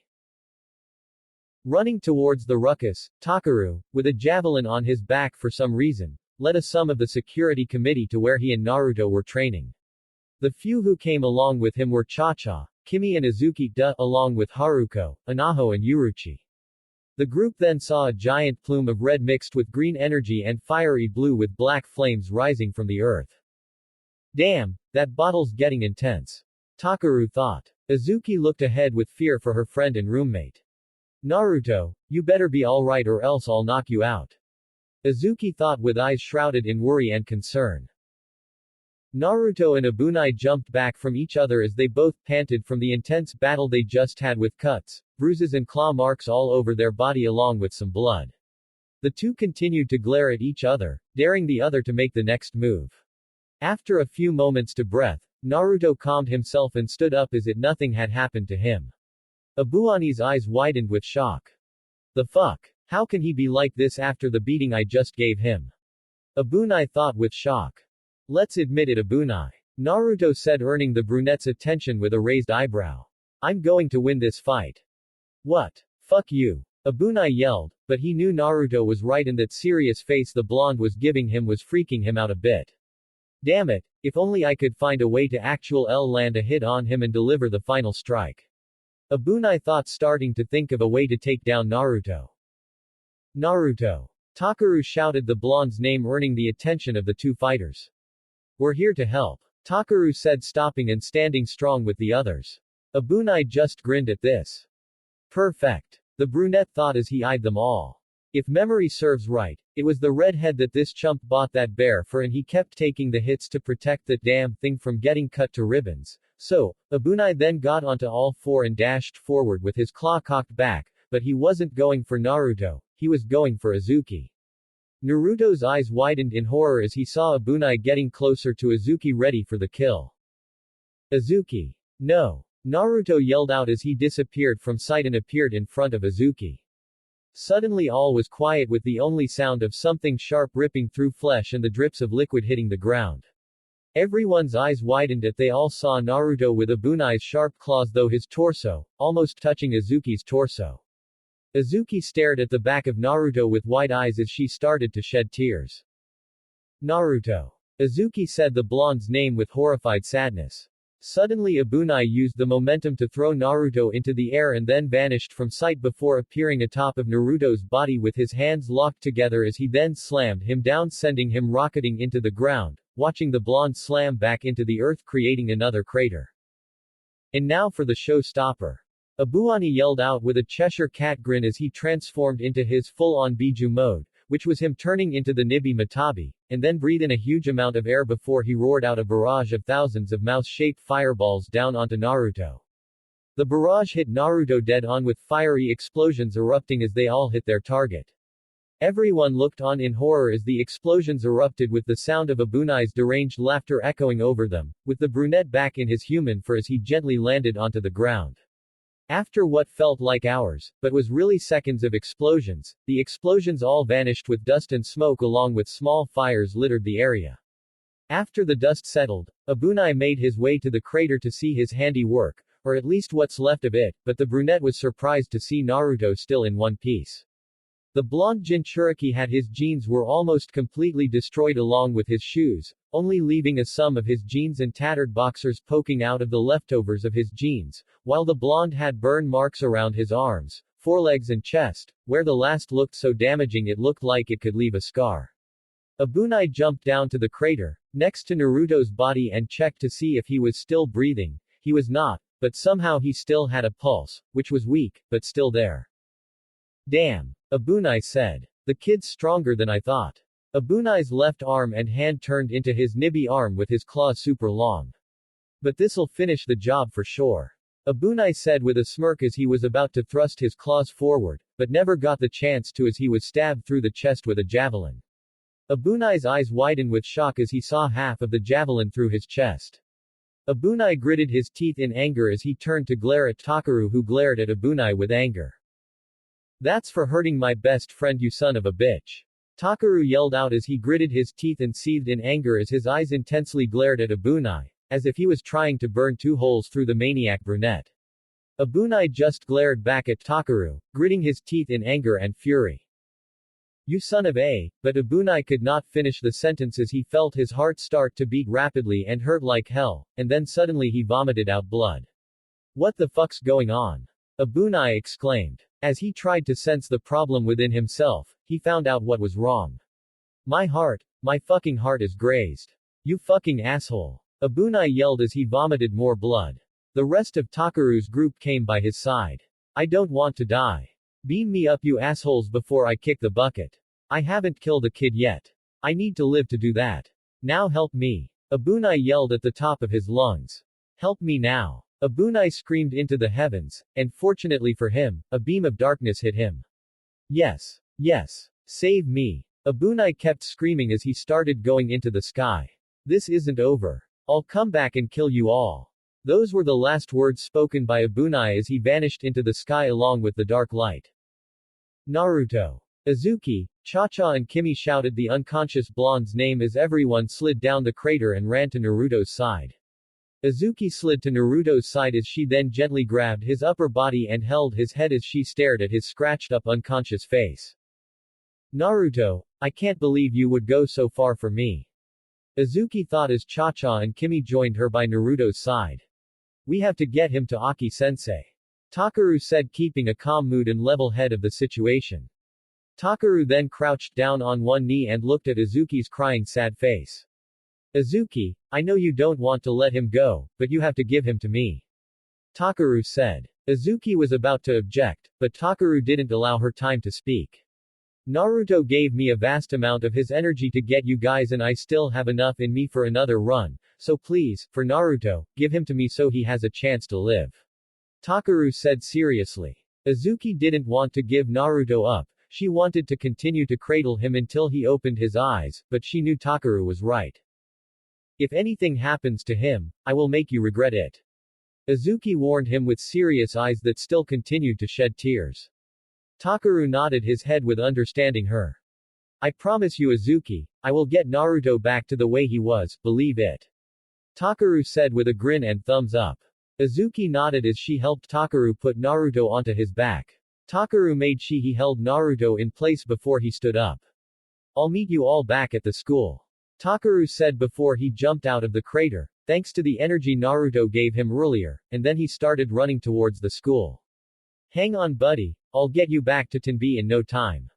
Running towards the ruckus, Takaru, with a javelin on his back for some reason, led some of the security committee to where he and Naruto were training. The few who came along with him were Cha-Cha, Kimi and Isuki, along with Haruko, Anaho and Uruchi. The group then saw a giant plume of red mixed with green energy and fiery blue with black flames rising from the earth. Damn, that bottle's getting intense. Takaru thought. Isuki looked ahead with fear for her friend and roommate. Naruto, you better be alright or else I'll knock you out. Isuki thought with eyes shrouded in worry and concern. Naruto and Abunai jumped back from each other as they both panted from the intense battle they just had, with cuts, bruises and claw marks all over their body along with some blood. The two continued to glare at each other, daring the other to make the next move. After a few moments to breath, Naruto calmed himself and stood up as if nothing had happened to him. Abunai's eyes widened with shock. The fuck? How can he be like this after the beating I just gave him? Abunai thought with shock. Let's admit it, Abunai. Naruto said, earning the brunette's attention with a raised eyebrow. I'm going to win this fight. What? Fuck you. Abunai yelled, but he knew Naruto was right and that serious face the blonde was giving him was freaking him out a bit. Damn it, if only I could find a way to actual land a hit on him and deliver the final strike. Abunai thought, starting to think of a way to take down Naruto. Naruto. Takaru shouted the blonde's name, earning the attention of the two fighters. We're here to help, Takaru said, stopping and standing strong with the others. Abunai just grinned at this. Perfect, the brunette thought as he eyed them all. If memory serves right, it was the redhead that this chump bought that bear for, and he kept taking the hits to protect that damn thing from getting cut to ribbons. So, Abunai then got onto all four and dashed forward with his claw cocked back, but he wasn't going for Naruto, he was going for Isuki. Naruto's eyes widened in horror as he saw Abunai getting closer to Isuki, ready for the kill. Isuki. No! Naruto yelled out as he disappeared from sight and appeared in front of Isuki. Suddenly all was quiet, with the only sound of something sharp ripping through flesh and the drips of liquid hitting the ground. Everyone's eyes widened as they all saw Naruto with Abunai's sharp claws through his torso, almost touching Izuki's torso. Isuki stared at the back of Naruto with wide eyes as she started to shed tears. Naruto. Isuki said the blonde's name with horrified sadness. Suddenly Abunai used the momentum to throw Naruto into the air and then vanished from sight before appearing atop of Naruto's body with his hands locked together as he then slammed him down, sending him rocketing into the ground, watching the blonde slam back into the earth, creating another crater. And now for the showstopper. Abunai yelled out with a Cheshire cat grin as he transformed into his full-on Biju mode, which was him turning into the Nibi Matabi, and then breathed in a huge amount of air before he roared out a barrage of thousands of mouse-shaped fireballs down onto Naruto. The barrage hit Naruto dead on, with fiery explosions erupting as they all hit their target. Everyone looked on in horror as the explosions erupted, with the sound of Abunai's deranged laughter echoing over them, with the brunette back in his human form as he gently landed onto the ground. After what felt like hours, but was really seconds of explosions, the explosions all vanished with dust and smoke, along with small fires littered the area. After the dust settled, Abunai made his way to the crater to see his handiwork, or at least what's left of it, but the brunette was surprised to see Naruto still in one piece. The blonde Jinchuriki had his jeans were almost completely destroyed along with his shoes, only leaving a sum of his jeans and tattered boxers poking out of the leftovers of his jeans, while the blonde had burn marks around his arms, forelegs and chest, where the last looked so damaging it looked like it could leave a scar. Abunai jumped down to the crater, next to Naruto's body, and checked to see if he was still breathing. He was not, but somehow he still had a pulse, which was weak, but still there. Damn, Abunai said. The kid's stronger than I thought. Abunai's left arm and hand turned into his Nibi arm with his claws super long. But this'll finish the job for sure. Abunai said with a smirk as he was about to thrust his claws forward, but never got the chance to as he was stabbed through the chest with a javelin. Abunai's eyes widened with shock as he saw half of the javelin through his chest. Abunai gritted his teeth in anger as he turned to glare at Takaru, who glared at Abunai with anger. That's for hurting my best friend, you son of a bitch. Takaru yelled out as he gritted his teeth and seethed in anger as his eyes intensely glared at Abunai, as if he was trying to burn two holes through the maniac brunette. Abunai just glared back at Takaru, gritting his teeth in anger and fury. You son of a, but Abunai could not finish the sentence as he felt his heart start to beat rapidly and hurt like hell, and then suddenly he vomited out blood. What the fuck's going on? Abunai exclaimed. As he tried to sense the problem within himself, he found out what was wrong. My fucking heart is grazed. You fucking asshole. Abunai yelled as he vomited more blood. The rest of Takaru's group came by his side. I don't want to die. Beam me up, you assholes, before I kick the bucket. I haven't killed a kid yet. I need to live to do that. Now help me. Abunai yelled at the top of his lungs. Help me now. Abunai screamed into the heavens, and fortunately for him, a beam of darkness hit him. Yes. Yes. Save me. Abunai kept screaming as he started going into the sky. This isn't over. I'll come back and kill you all. Those were the last words spoken by Abunai as he vanished into the sky along with the dark light. Naruto. Isuki, Cha-Cha and Kimi shouted the unconscious blonde's name as everyone slid down the crater and ran to Naruto's side. Isuki slid to Naruto's side as she then gently grabbed his upper body and held his head as she stared at his scratched-up unconscious face. Naruto, I can't believe you would go so far for me. Isuki thought as Cha-Cha and Kimi joined her by Naruto's side. We have to get him to Aki-sensei. Takaru said, keeping a calm mood and level head of the situation. Takaru then crouched down on one knee and looked at Izuki's crying sad face. Izuki, I know you don't want to let him go, but you have to give him to me. Takaru said. Izuki was about to object, but Takaru didn't allow her time to speak. Naruto gave me a vast amount of his energy to get you guys and I still have enough in me for another run, so please, for Naruto, give him to me so he has a chance to live. Takaru said seriously. Izuki didn't want to give Naruto up, she wanted to continue to cradle him until he opened his eyes, but she knew Takaru was right. If anything happens to him, I will make you regret it. Izuki warned him with serious eyes that still continued to shed tears. Takaru nodded his head with understanding her. I promise you Izuki, I will get Naruto back to the way he was, believe it. Takaru said with a grin and thumbs up. Izuki nodded as she helped Takaru put Naruto onto his back. Takaru made sure he held Naruto in place before he stood up. I'll meet you all back at the school. Takaru said before he jumped out of the crater, thanks to the energy Naruto gave him earlier, and then he started running towards the school. Hang on buddy, I'll get you back to Tenbi in no time.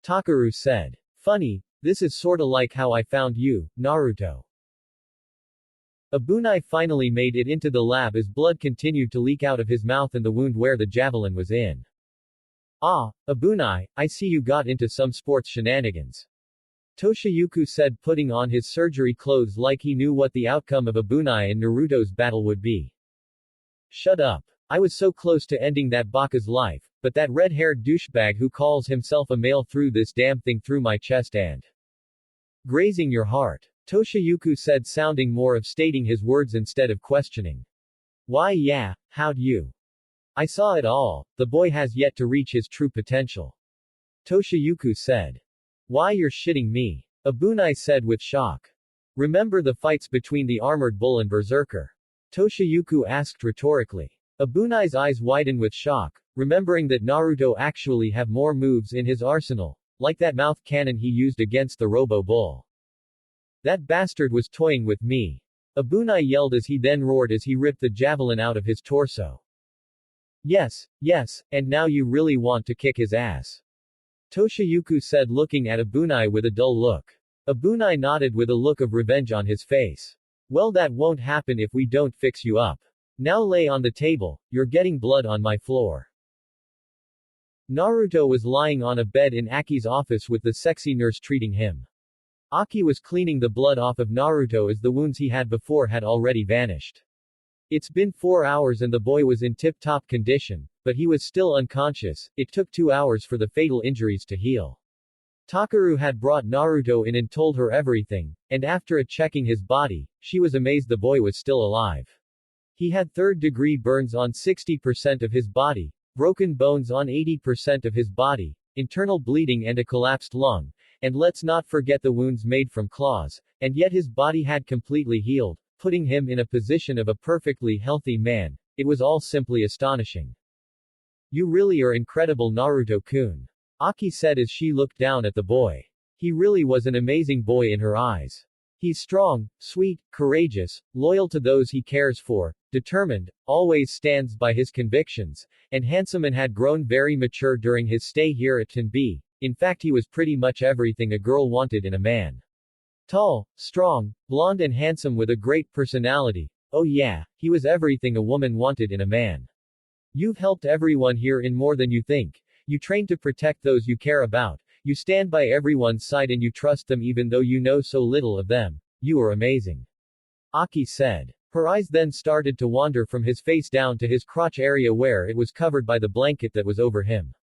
Takaru said. Funny, this is sorta like how I found you, Naruto. Abunai finally made it into the lab as blood continued to leak out of his mouth and the wound where the javelin was in. Ah, Abunai, I see you got into some sports shenanigans. Toshiyuku said, putting on his surgery clothes like he knew what the outcome of Abunai and Naruto's battle would be. Shut up. I was so close to ending that Baka's life, but that red-haired douchebag who calls himself a male threw this damn thing through my chest and grazing your heart. Toshiyuku said, sounding more of stating his words instead of questioning. Why yeah, how'd you? I saw it all, the boy has yet to reach his true potential. Toshiyuku said. Why you're shitting me? Abunai said with shock. Remember the fights between the armored bull and berserker? Toshiyuku asked rhetorically. Abunai's eyes widened with shock, remembering that Naruto actually have more moves in his arsenal, like that mouth cannon he used against the robo-bull. That bastard was toying with me. Abunai yelled as he then roared as he ripped the javelin out of his torso. Yes, and now you really want to kick his ass. Toshiyuku said, looking at Abunai with a dull look. Abunai nodded with a look of revenge on his face. Well, that won't happen if we don't fix you up. Now lay on the table, you're getting blood on my floor. Naruto was lying on a bed in Aki's office with the sexy nurse treating him. Aki was cleaning the blood off of Naruto as the wounds he had before had already vanished. It's been 4 hours and the boy was in tip-top condition, but he was still unconscious. It took 2 hours for the fatal injuries to heal. Takaru had brought Naruto in and told her everything, and after checking his body, she was amazed the boy was still alive. He had third-degree burns on 60% of his body, broken bones on 80% of his body, internal bleeding and a collapsed lung, and let's not forget the wounds made from claws, and yet his body had completely healed, putting him in a position of a perfectly healthy man. It was all simply astonishing. You really are incredible, Naruto-kun. Aki said as she looked down at the boy. He really was an amazing boy in her eyes. He's strong, sweet, courageous, loyal to those he cares for, determined, always stands by his convictions, and handsome and had grown very mature during his stay here at Tenbi. In fact, he was pretty much everything a girl wanted in a man. Tall, strong, blonde and handsome with a great personality. Oh yeah, he was everything a woman wanted in a man. You've helped everyone here in more than you think. You train to protect those you care about. You stand by everyone's side and you trust them even though you know so little of them. You are amazing. Aki said. Her eyes then started to wander from his face down to his crotch area where it was covered by the blanket that was over him.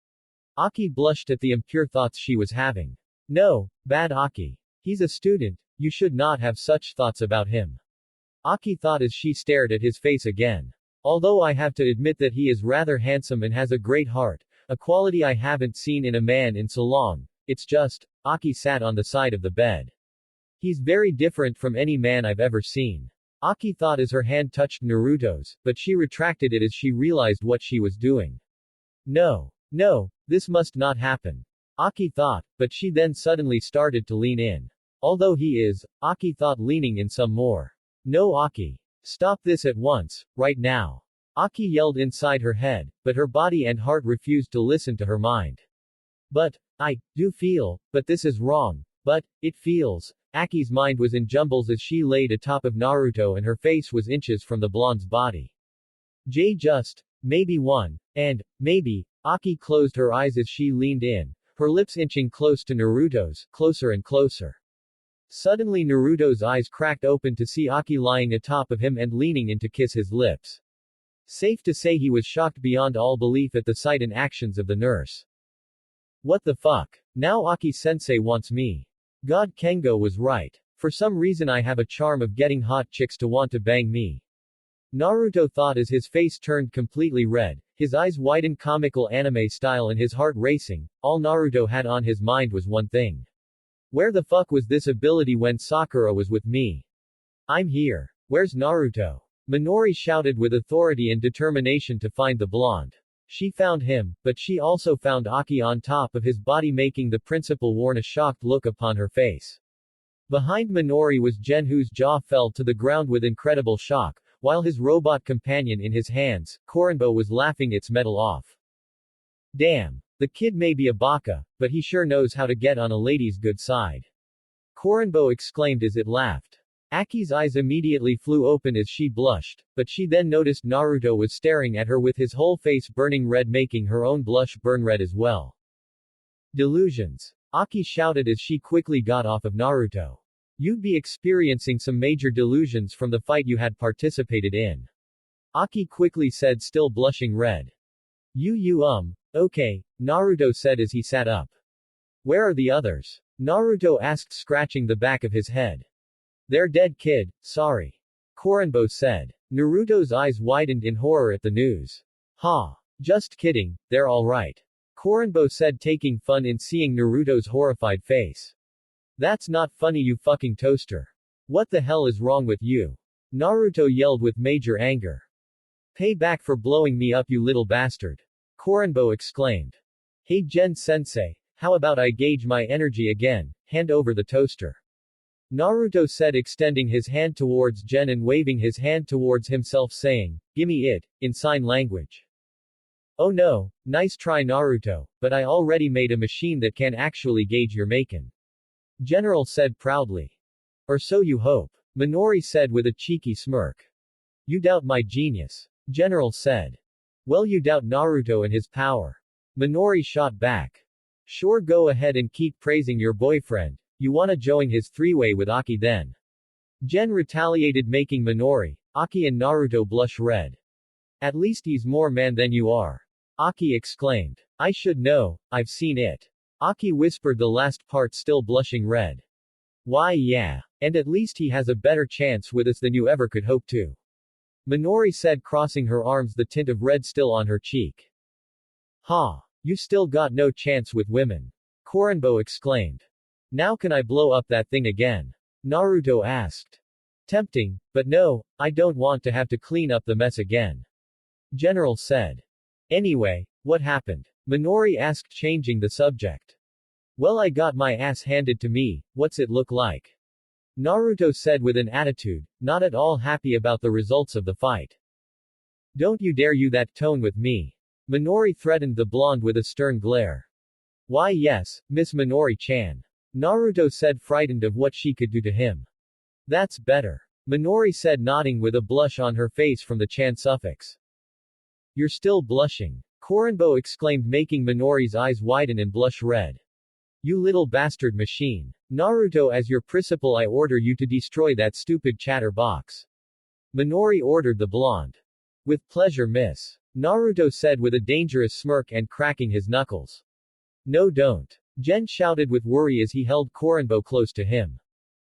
Aki blushed at the impure thoughts she was having. No, bad Aki. He's a student, you should not have such thoughts about him. Aki thought as she stared at his face again. Although I have to admit that he is rather handsome and has a great heart, a quality I haven't seen in a man in so long, it's just, Aki sat on the side of the bed. He's very different from any man I've ever seen. Aki thought as her hand touched Naruto's, but she retracted it as she realized what she was doing. No, this must not happen. Aki thought, but she then suddenly started to lean in. Although he is, Aki thought leaning in some more. No Aki. Stop this at once, right now. Aki yelled inside her head, but her body and heart refused to listen to her mind. But, I do feel, but this is wrong. But, it feels. Aki's mind was in jumbles as she laid atop of Naruto and her face was inches from the blonde's body. Just, maybe one, and, maybe, Aki closed her eyes as she leaned in, her lips inching close to Naruto's, closer and closer. Suddenly Naruto's eyes cracked open to see Aki lying atop of him and leaning in to kiss his lips. Safe to say he was shocked beyond all belief at the sight and actions of the nurse. What the fuck? Now Aki-sensei wants me. God, Kengo was right. For some reason I have a charm of getting hot chicks to want to bang me. Naruto thought as his face turned completely red, his eyes widened comical anime style and his heart racing. All Naruto had on his mind was one thing. Where the fuck was this ability when Sakura was with me? I'm here. Where's Naruto? Minori shouted with authority and determination to find the blonde. She found him, but she also found Aki on top of his body, making the principal warn a shocked look upon her face. Behind Minori was Gen, whose jaw fell to the ground with incredible shock, while his robot companion in his hands, Korinbo, was laughing its metal off. Damn. The kid may be a baka, but he sure knows how to get on a lady's good side. Korinbo exclaimed as it laughed. Aki's eyes immediately flew open as she blushed, but she then noticed Naruto was staring at her with his whole face burning red, making her own blush burn red as well. Delusions. Aki shouted as she quickly got off of Naruto. You'd be experiencing some major delusions from the fight you had participated in. Aki quickly said, still blushing red. Okay, Naruto said as he sat up. Where are the others? Naruto asked, scratching the back of his head. They're dead, kid, sorry. Korinbo said. Naruto's eyes widened in horror at the news. Ha. Just kidding, they're alright. Korinbo said, taking fun in seeing Naruto's horrified face. That's not funny, you fucking toaster. What the hell is wrong with you? Naruto yelled with major anger. Pay back for blowing me up, you little bastard. Korinbo exclaimed. Hey Gen-sensei, how about I gauge my energy again, hand over the toaster. Naruto said, extending his hand towards Gen and waving his hand towards himself, saying, gimme it, in sign language. Oh no, nice try Naruto, but I already made a machine that can actually gauge your Maken. General said proudly. Or so you hope. Minori said with a cheeky smirk. You doubt my genius. General said. Well, you doubt Naruto and his power. Minori shot back. Sure, go ahead and keep praising your boyfriend. You wanna join his three-way with Aki then? Gen retaliated, making Minori, Aki and Naruto blush red. At least he's more man than you are. Aki exclaimed. I should know, I've seen it. Aki whispered the last part, still blushing red. Why yeah. And at least he has a better chance with us than you ever could hope to. Minori said, crossing her arms, the tint of red still on her cheek. Ha. You still got no chance with women. Korinbo exclaimed. Now can I blow up that thing again? Naruto asked. Tempting, but no, I don't want to have to clean up the mess again. General said. Anyway, what happened? Minori asked, changing the subject. Well, I got my ass handed to me, what's it look like? Naruto said with an attitude, not at all happy about the results of the fight. Don't you dare use that tone with me. Minori threatened the blonde with a stern glare. Why yes, Miss Minori-chan. Naruto said, frightened of what she could do to him. That's better. Minori said, nodding with a blush on her face from the chan suffix. You're still blushing. Korinbo exclaimed, making Minori's eyes widen and blush red. You little bastard machine. Naruto, as your principal I order you to destroy that stupid chatterbox. Minori ordered the blonde. With pleasure, miss. Naruto said with a dangerous smirk and cracking his knuckles. No don't. Gen shouted with worry as he held Korinbo close to him.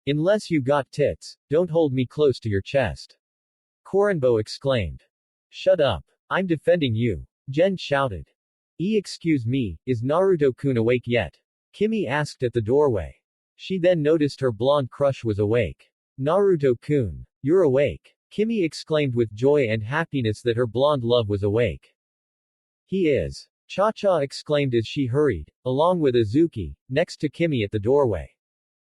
Unless you got tits, don't hold me close to your chest. Korinbo exclaimed. Shut up. I'm defending you. Gen shouted. Excuse me, is Naruto-kun awake yet? Kimi asked at the doorway. She then noticed her blonde crush was awake. Naruto-kun. You're awake. Kimi exclaimed with joy and happiness that her blonde love was awake. He is. Cha-cha exclaimed as she hurried, along with Isuki, next to Kimi at the doorway.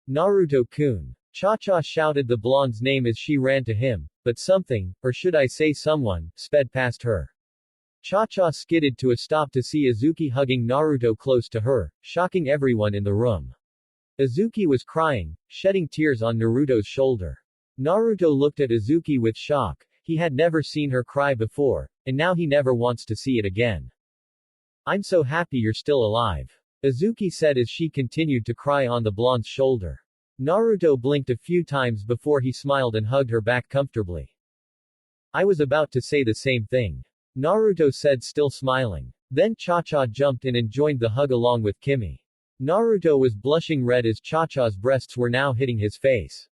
Naruto-kun. Cha-Cha shouted the blonde's name as she ran to him, but something, or should I say someone, sped past her. Cha-Cha skidded to a stop to see Isuki hugging Naruto close to her, shocking everyone in the room. Isuki was crying, shedding tears on Naruto's shoulder. Naruto looked at Isuki with shock. He had never seen her cry before, and now he never wants to see it again. I'm so happy you're still alive, Isuki said as she continued to cry on the blonde's shoulder. Naruto blinked a few times before he smiled and hugged her back comfortably. I was about to say the same thing, Naruto said, still smiling. Then Cha-Cha jumped in and joined the hug along with Kimi. Naruto was blushing red as Cha-Cha's breasts were now hitting his face.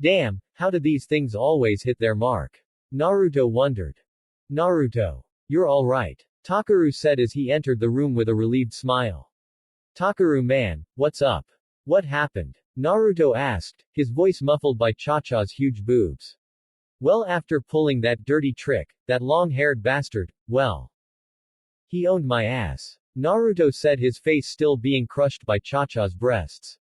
Damn, how do these things always hit their mark? Naruto wondered. Naruto. You're alright, Takaru said as he entered the room with a relieved smile. Takaru man, what's up? What happened? Naruto asked, his voice muffled by Cha-Cha's huge boobs. Well, after pulling that dirty trick, that long-haired bastard, well. He owned my ass, Naruto said, his face still being crushed by Cha-Cha's breasts.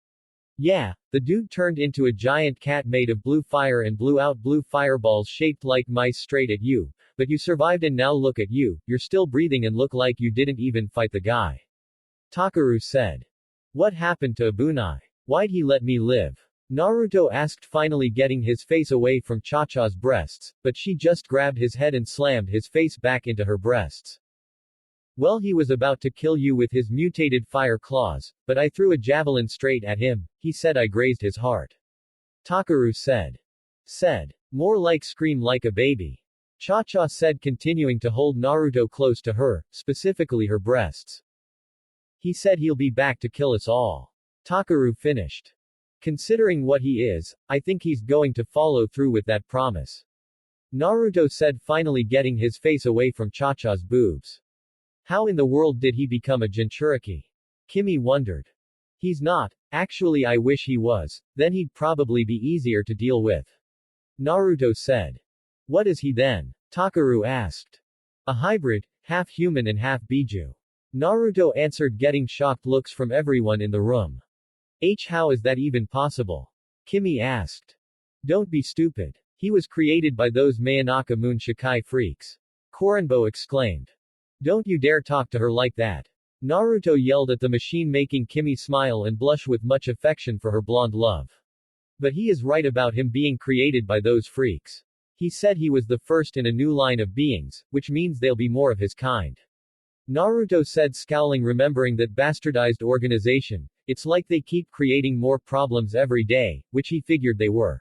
Yeah, the dude turned into a giant cat made of blue fire and blew out blue fireballs shaped like mice straight at you, but you survived and now look at you, you're still breathing and look like you didn't even fight the guy. Takaru said. What happened to Abunai? Why'd he let me live? Naruto asked, finally getting his face away from Cha-Cha's breasts, but she just grabbed his head and slammed his face back into her breasts. Well, he was about to kill you with his mutated fire claws, but I threw a javelin straight at him, he said. I grazed his heart. Takaru said. More like scream like a baby. Cha-Cha said, continuing to hold Naruto close to her, specifically her breasts. He said he'll be back to kill us all. Takaru finished. Considering what he is, I think he's going to follow through with that promise. Naruto said, finally getting his face away from Cha-Cha's boobs. How in the world did he become a Jinchuriki? Kimi wondered. He's not. Actually, I wish he was, then he'd probably be easier to deal with. Naruto said. What is he then? Takaru asked. A hybrid, half human and half Biju. Naruto answered, getting shocked looks from everyone in the room. How is that even possible? Kimi asked. Don't be stupid. He was created by those Mayanaka Moon Shikai freaks. Korenbo exclaimed. Don't you dare talk to her like that. Naruto yelled at the machine, making Kimi smile and blush with much affection for her blonde love. But he is right about him being created by those freaks. He said he was the first in a new line of beings, which means there'll be more of his kind. Naruto said, scowling, remembering that bastardized organization. It's like they keep creating more problems every day, which he figured they were.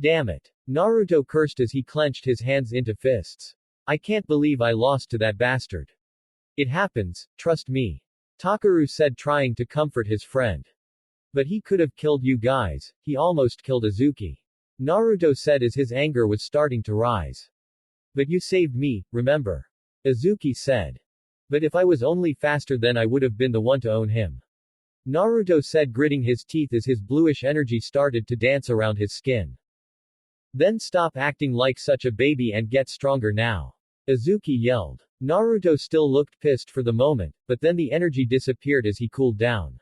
Damn it. Naruto cursed as he clenched his hands into fists. I can't believe I lost to that bastard. It happens, trust me. Takaru said, trying to comfort his friend. But he could have killed you guys, he almost killed Isuki. Naruto said as his anger was starting to rise. But you saved me, remember? Isuki said. But if I was only faster, then I would have been the one to own him. Naruto said, gritting his teeth as his bluish energy started to dance around his skin. Then stop acting like such a baby and get stronger now. Isuki yelled. Naruto still looked pissed for the moment, but then the energy disappeared as he cooled down.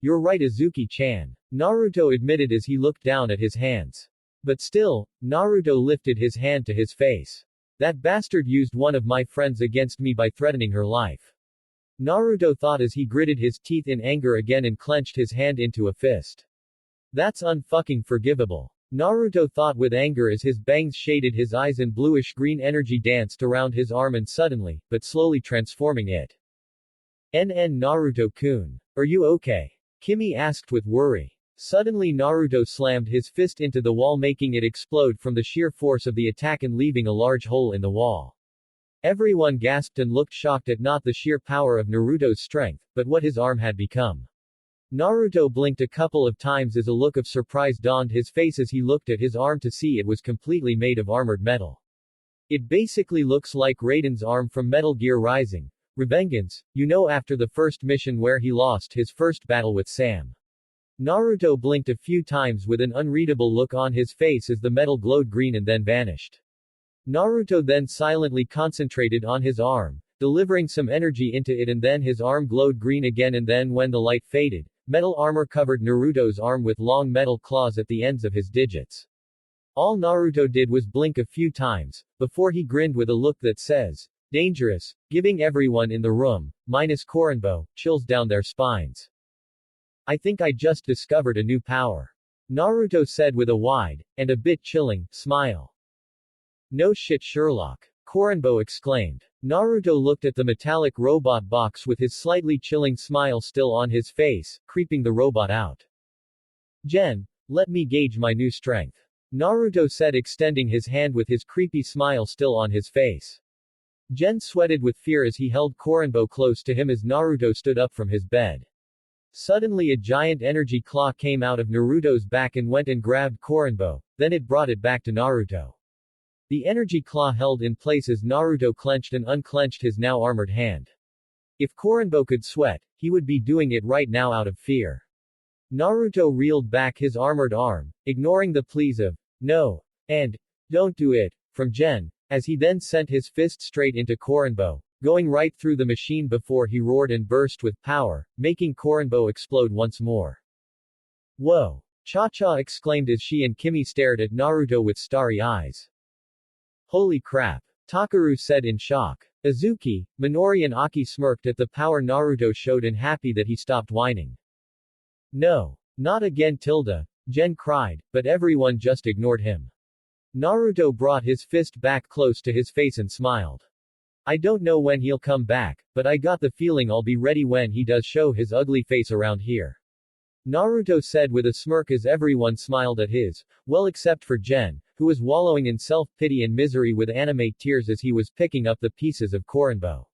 You're right, Isuki-chan. Naruto admitted as he looked down at his hands. But still, Naruto lifted his hand to his face. That bastard used one of my friends against me by threatening her life. Naruto thought as he gritted his teeth in anger again and clenched his hand into a fist. That's unfucking forgivable. Naruto thought with anger as his bangs shaded his eyes and bluish-green energy danced around his arm and suddenly, but slowly transforming it. Naruto-kun. Are you okay? Kimi asked with worry. Suddenly Naruto slammed his fist into the wall, making it explode from the sheer force of the attack and leaving a large hole in the wall. Everyone gasped and looked shocked at not the sheer power of Naruto's strength, but what his arm had become. Naruto blinked a couple of times as a look of surprise dawned his face as he looked at his arm to see it was completely made of armored metal. It basically looks like Raiden's arm from Metal Gear Rising. Revengeance, you know, after the first mission where he lost his first battle with Sam. Naruto blinked a few times with an unreadable look on his face as the metal glowed green and then vanished. Naruto then silently concentrated on his arm, delivering some energy into it, and then his arm glowed green again, and then when the light faded, Metal armor covered Naruto's arm with long metal claws at the ends of his digits. All Naruto did was blink a few times, before he grinned with a look that says, dangerous, giving everyone in the room, minus Koronbo, chills down their spines. I think I just discovered a new power. Naruto said with a wide, and a bit chilling, smile. No shit Sherlock. Koronbo exclaimed. Naruto looked at the metallic robot box with his slightly chilling smile still on his face, creeping the robot out. Gen, let me gauge my new strength. Naruto said, extending his hand with his creepy smile still on his face. Gen sweated with fear as he held Koronbo close to him as Naruto stood up from his bed. Suddenly a giant energy claw came out of Naruto's back and went and grabbed Koronbo, then it brought it back to Naruto. The energy claw held in place as Naruto clenched and unclenched his now armored hand. If Koronbo could sweat, he would be doing it right now out of fear. Naruto reeled back his armored arm, ignoring the pleas of, no, and, don't do it, from Gen, as he then sent his fist straight into Koronbo, going right through the machine before he roared and burst with power, making Koronbo explode once more. Whoa! Cha-Cha exclaimed as she and Kimi stared at Naruto with starry eyes. Holy crap! Takaru said in shock. Isuki, Minori and Aki smirked at the power Naruto showed and happy that he stopped whining. No. Not again Gen cried, but everyone just ignored him. Naruto brought his fist back close to his face and smiled. I don't know when he'll come back, but I got the feeling I'll be ready when he does show his ugly face around here. Naruto said with a smirk as everyone smiled at his, well except for Gen, who was wallowing in self-pity and misery with anime tears as he was picking up the pieces of Koronbo.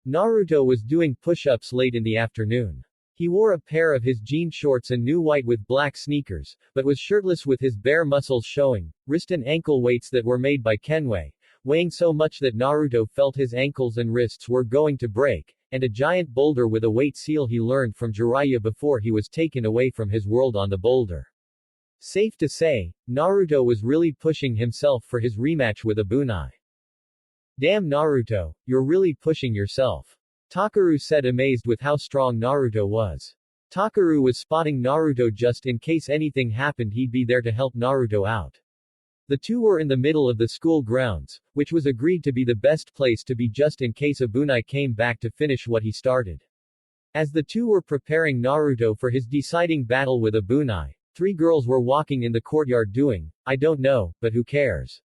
Naruto was doing push-ups late in the afternoon. He wore a pair of his jean shorts and new white with black sneakers, but was shirtless with his bare muscles showing, wrist and ankle weights that were made by Kenway, weighing so much that Naruto felt his ankles and wrists were going to break, and a giant boulder with a weight seal he learned from Jiraiya before he was taken away from his world on the boulder. Safe to say, Naruto was really pushing himself for his rematch with Abunai. Damn Naruto, you're really pushing yourself. Takaru said, amazed with how strong Naruto was. Takaru was spotting Naruto just in case anything happened, he'd be there to help Naruto out. The two were in the middle of the school grounds, which was agreed to be the best place to be just in case Abunai came back to finish what he started. As the two were preparing Naruto for his deciding battle with Abunai, three girls were walking in the courtyard doing, I don't know, but who cares?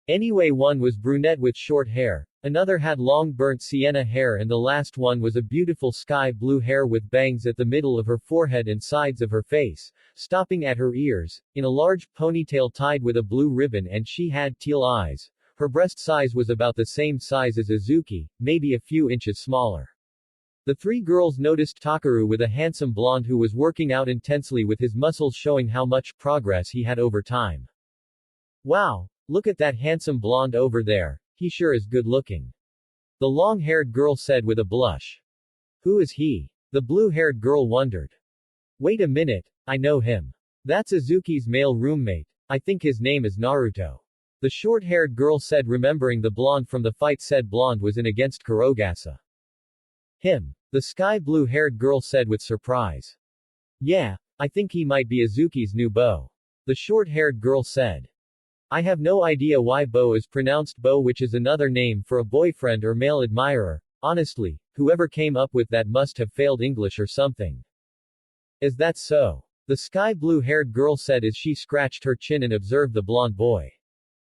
Anyway, one was brunette with short hair, another had long burnt sienna hair, and the last one was a beautiful sky blue hair with bangs at the middle of her forehead and sides of her face, stopping at her ears, in a large ponytail tied with a blue ribbon, and she had teal eyes. Her breast size was about the same size as Isuki, maybe a few inches smaller. The three girls noticed Takaru with a handsome blonde who was working out intensely with his muscles showing how much progress he had over time. Wow! Look at that handsome blonde over there, he sure is good looking. The long-haired girl said with a blush. Who is he? The blue-haired girl wondered. Wait a minute, I know him. That's Izuki's male roommate. I think his name is Naruto. The short-haired girl said, remembering the blonde from the fight said blonde was in against Kurogasa. Him. The sky blue-haired girl said with surprise. Yeah, I think he might be Izuki's new beau. The short-haired girl said. I have no idea why beau is pronounced beau, which is another name for a boyfriend or male admirer. Honestly, whoever came up with that must have failed English or something. Is that so? The sky blue-haired girl said as she scratched her chin and observed the blonde boy.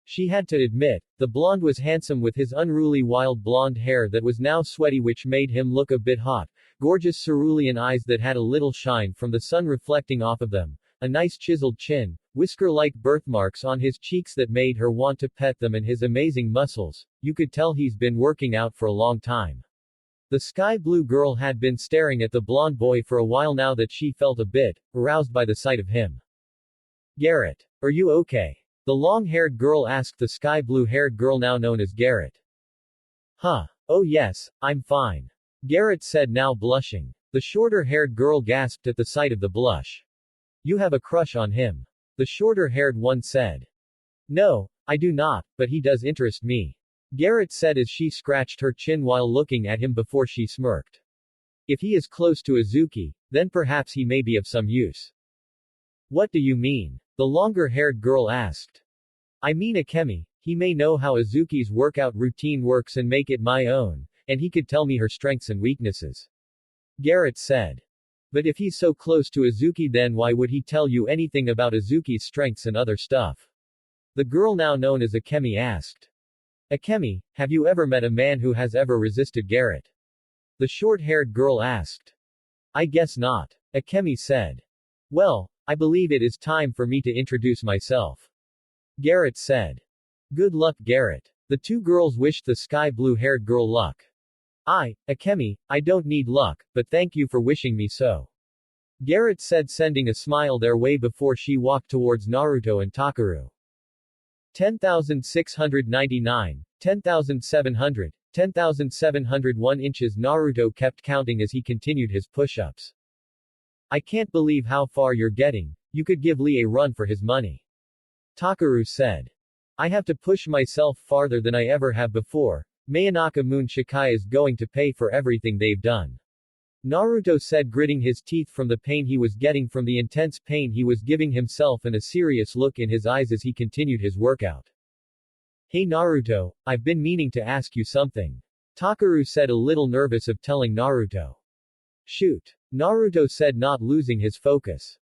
She had to admit, the blonde was handsome with his unruly wild blonde hair that was now sweaty, which made him look a bit hot, gorgeous cerulean eyes that had a little shine from the sun reflecting off of them, a nice chiseled chin, whisker-like birthmarks on his cheeks that made her want to pet them, and his amazing muscles. You could tell he's been working out for a long time. The sky blue girl had been staring at the blonde boy for a while now that she felt a bit aroused by the sight of him. Garrett, are you okay? The long-haired girl asked the sky blue-haired girl now known as Garrett. Huh. Oh yes, I'm fine. Garrett said, now blushing. The shorter-haired girl gasped at the sight of the blush. You have a crush on him. The shorter-haired one said. No, I do not, but he does interest me. Garrett said as she scratched her chin while looking at him before she smirked. If he is close to Isuki, then perhaps he may be of some use. What do you mean? The longer-haired girl asked. I mean Akemi. He may know how Izuki's workout routine works and make it my own, and he could tell me her strengths and weaknesses. Garrett said. But if he's so close to Isuki, then why would he tell you anything about Izuki's strengths and other stuff? The girl now known as Akemi asked. Akemi, have you ever met a man who has ever resisted Garrett? The short-haired girl asked. I guess not. Akemi said. Well, I believe it is time for me to introduce myself. Garrett said. Good luck, Garrett. The two girls wished the sky blue-haired girl luck. Akemi, I don't need luck, but thank you for wishing me so. Garrett said, sending a smile their way before she walked towards Naruto and Takaru. 10,699, 10,700, 10,701 inches. Naruto kept counting as he continued his push-ups. I can't believe how far you're getting. You could give Lee a run for his money. Takaru said. I have to push myself farther than I ever have before. Mangaka Moon Shikai is going to pay for everything they've done. Naruto said, gritting his teeth from the pain he was getting from the intense pain he was giving himself and a serious look in his eyes as he continued his workout. Hey Naruto, I've been meaning to ask you something. Takaru said, a little nervous of telling Naruto. Shoot. Naruto said, not losing his focus.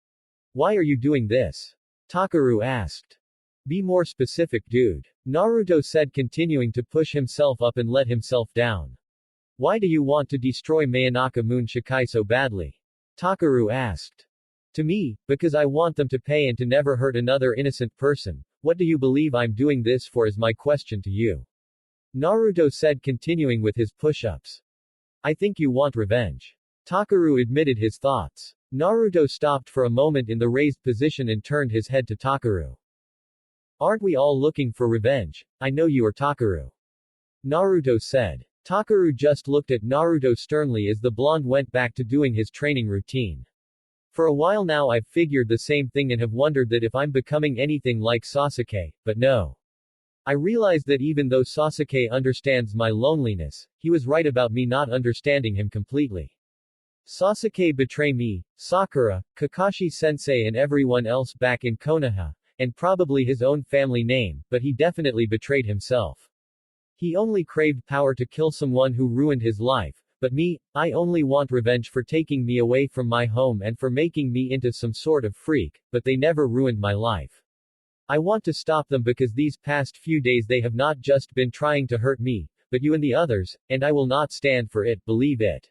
Why are you doing this? Takaru asked. Be more specific, dude. Naruto said, continuing to push himself up and let himself down. Why do you want to destroy Mangaka Moon Shikai so badly? Takaru asked. To me, because I want them to pay and to never hurt another innocent person. What do you believe I'm doing this for is my question to you. Naruto said, continuing with his push-ups. I think you want revenge. Takaru admitted his thoughts. Naruto stopped for a moment in the raised position and turned his head to Takaru. Aren't we all looking for revenge? I know you are, Takaru. Naruto said. Takaru just looked at Naruto sternly as the blonde went back to doing his training routine. For a while now I've figured the same thing and have wondered that if I'm becoming anything like Sasuke, but no. I realized that even though Sasuke understands my loneliness, he was right about me not understanding him completely. Sasuke betrayed me, Sakura, Kakashi-sensei and everyone else back in Konoha, and probably his own family name, but he definitely betrayed himself. He only craved power to kill someone who ruined his life, but me, I only want revenge for taking me away from my home and for making me into some sort of freak, but they never ruined my life. I want to stop them because these past few days they have not just been trying to hurt me, but you and the others, and I will not stand for it, believe it.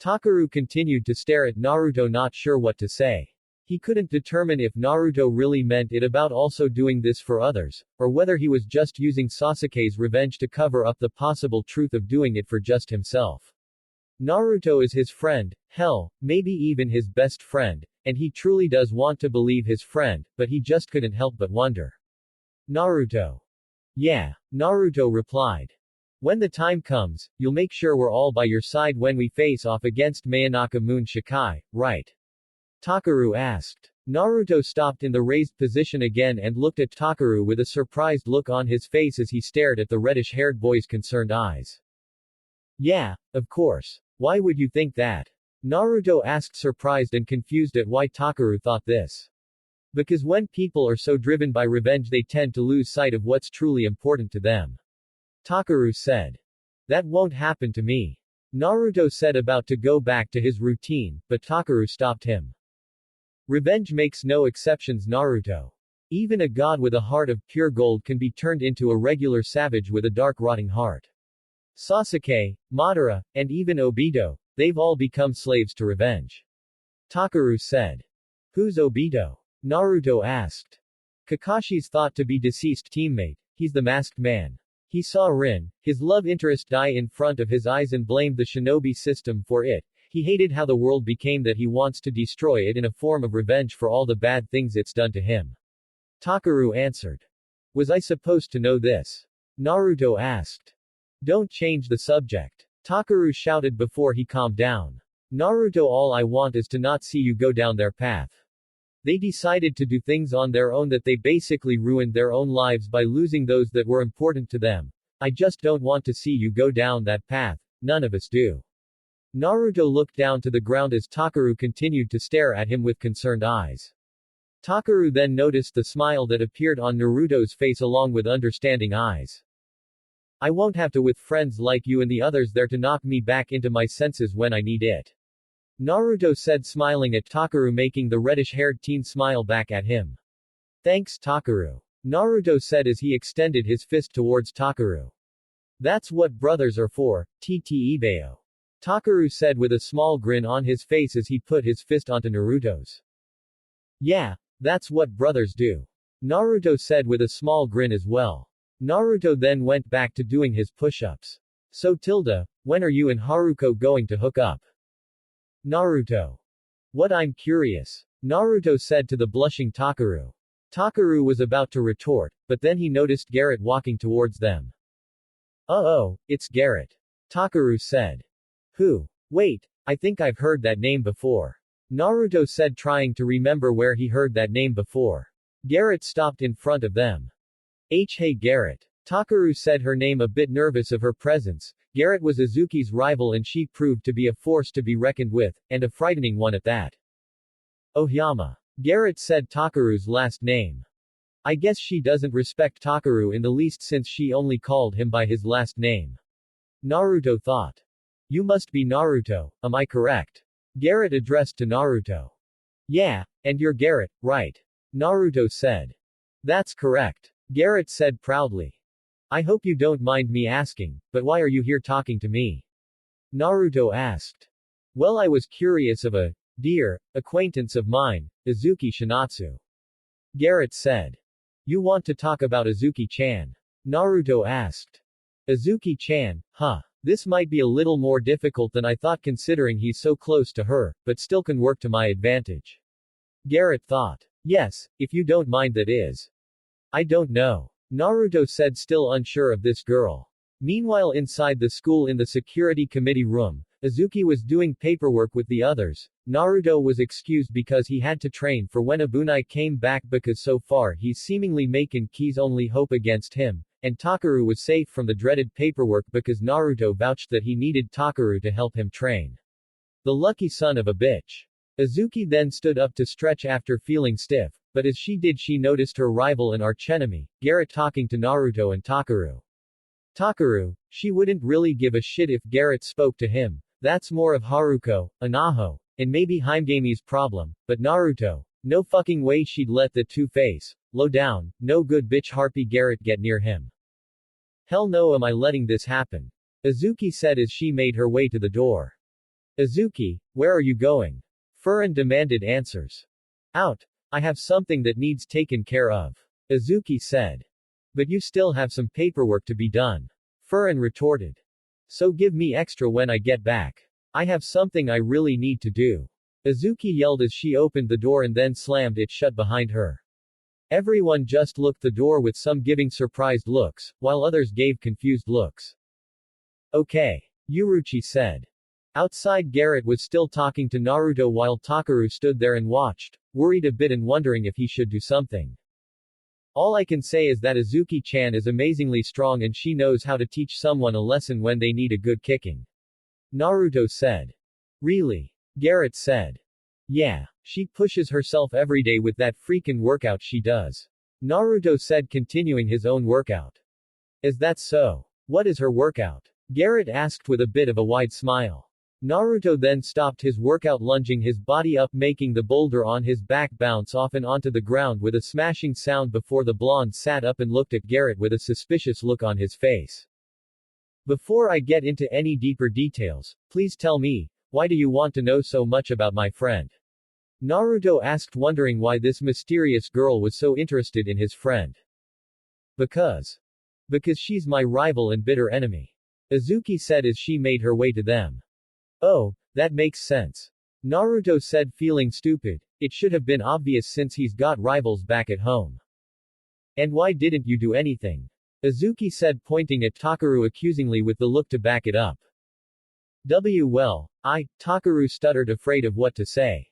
Takaru continued to stare at Naruto, not sure what to say. He couldn't determine if Naruto really meant it about also doing this for others, or whether he was just using Sasuke's revenge to cover up the possible truth of doing it for just himself. Naruto is his friend, hell, maybe even his best friend, and he truly does want to believe his friend, but he just couldn't help but wonder. Naruto. Yeah, Naruto replied. When the time comes, you'll make sure we're all by your side when we face off against Mangaka Moon Shikai, right? Takaru asked. Naruto stopped in the raised position again and looked at Takaru with a surprised look on his face as he stared at the reddish-haired boy's concerned eyes. Yeah, of course. Why would you think that? Naruto asked, surprised and confused at why Takaru thought this. Because when people are so driven by revenge they tend to lose sight of what's truly important to them. Takaru said. That won't happen to me. Naruto said, about to go back to his routine, but Takaru stopped him. Revenge makes no exceptions, Naruto. Even a god with a heart of pure gold can be turned into a regular savage with a dark rotting heart. Sasuke, Madara, and even Obito, they've all become slaves to revenge. Takaru said. Who's Obito? Naruto asked. Kakashi's thought to be deceased teammate, he's the masked man. He saw Rin, his love interest, die in front of his eyes and blamed the shinobi system for it. He hated how the world became that he wants to destroy it in a form of revenge for all the bad things it's done to him. Takaru answered. Was I supposed to know this? Naruto asked. Don't change the subject. Takaru shouted before he calmed down. Naruto, all I want is to not see you go down their path. They decided to do things on their own that they basically ruined their own lives by losing those that were important to them. I just don't want to see you go down that path, none of us do. Naruto looked down to the ground as Takaru continued to stare at him with concerned eyes. Takaru then noticed the smile that appeared on Naruto's face along with understanding eyes. I won't have to with friends like you and the others there to knock me back into my senses when I need it. Naruto said smiling at Takaru, making the reddish-haired teen smile back at him. Thanks Takaru. Naruto said as he extended his fist towards Takaru. That's what brothers are for, Ttibeo. Takaru said with a small grin on his face as he put his fist onto Naruto's. Yeah, that's what brothers do. Naruto said with a small grin as well. Naruto then went back to doing his push-ups. So when are you and Haruko going to hook up? Naruto. What, I'm curious. Naruto said to the blushing Takaru. Takaru was about to retort, but then he noticed Garrett walking towards them. Oh, it's Garrett. Takaru said. Who? Wait, I think I've heard that name before. Naruto said, trying to remember where he heard that name before. Garrett stopped in front of them. Hey Garrett. Takaru said, her name a bit nervous of her presence. Garrett was Izuki's rival and she proved to be a force to be reckoned with, and a frightening one at that. Oyama. Garrett said Takaru's last name. I guess she doesn't respect Takaru in the least since she only called him by his last name. Naruto thought. You must be Naruto, am I correct? Garrett addressed to Naruto. Yeah, and you're Garrett, right? Naruto said. That's correct. Garrett said proudly. I hope you don't mind me asking, but why are you here talking to me? Naruto asked. Well, I was curious of a dear acquaintance of mine, Izuki Shinatsu. Garrett said. You want to talk about Izuki-chan? Naruto asked. Izuki-chan, huh? This might be a little more difficult than I thought considering he's so close to her, but still can work to my advantage. Garrett thought. Yes, if you don't mind that is. I don't know. Naruto said, still unsure of this girl. Meanwhile, inside the school in the security committee room, Izuki was doing paperwork with the others. Naruto was excused because he had to train for when Abunai came back because so far he's seemingly making Ki's only hope against him, and Takaru was safe from the dreaded paperwork because Naruto vouched that he needed Takaru to help him train. The lucky son of a bitch. Izuki then stood up to stretch after feeling stiff, but as she did she noticed her rival and archenemy, Garrett, talking to Naruto and Takaru. Takaru, she wouldn't really give a shit if Garrett spoke to him. That's more of Haruko, Anaho, and maybe Himegami's problem, but Naruto, no fucking way she'd let the two-face, low down, no good bitch harpy Garrett get near him. Hell no, am I letting this happen? Izuki said as she made her way to the door. Izuki, where are you going? Furin demanded answers. Out. I have something that needs taken care of. Izuki said. But you still have some paperwork to be done. Furin retorted. So give me extra when I get back. I have something I really need to do. Izuki yelled as she opened the door and then slammed it shut behind her. Everyone just looked the door with some giving surprised looks, while others gave confused looks. Okay. Yuruchi said. Outside, Garrett was still talking to Naruto while Takaru stood there and watched, worried a bit and wondering if he should do something. All I can say is that Izuki-chan is amazingly strong and she knows how to teach someone a lesson when they need a good kicking. Naruto said. Really? Garrett said. Yeah, she pushes herself every day with that freaking workout she does. Naruto said, continuing his own workout. Is that so? What is her workout? Garrett asked with a bit of a wide smile. Naruto then stopped his workout, lunging his body up, making the boulder on his back bounce off and onto the ground with a smashing sound before the blonde sat up and looked at Garrett with a suspicious look on his face. Before I get into any deeper details, please tell me, why do you want to know so much about my friend? Naruto asked, wondering why this mysterious girl was so interested in his friend. Because she's my rival and bitter enemy. Izuki said as she made her way to them. Oh, that makes sense. Naruto said, feeling stupid. It should have been obvious since he's got rivals back at home. And why didn't you do anything? Izuki said, pointing at Takaru accusingly with the look to back it up. Well, Takaru stuttered, afraid of what to say.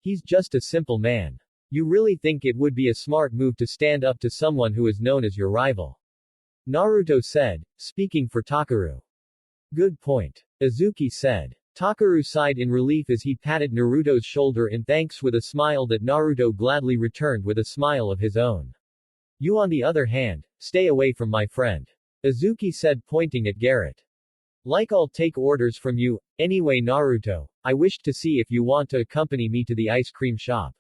He's just a simple man. You really think it would be a smart move to stand up to someone who is known as your rival? Naruto said, speaking for Takaru. Good point. Izuki said. Takaru sighed in relief as he patted Naruto's shoulder in thanks with a smile that Naruto gladly returned with a smile of his own. You on the other hand, stay away from my friend. Isuki said pointing at Garrett. Like I'll take orders from you, anyway Naruto, I wished to see if you want to accompany me to the ice cream shop.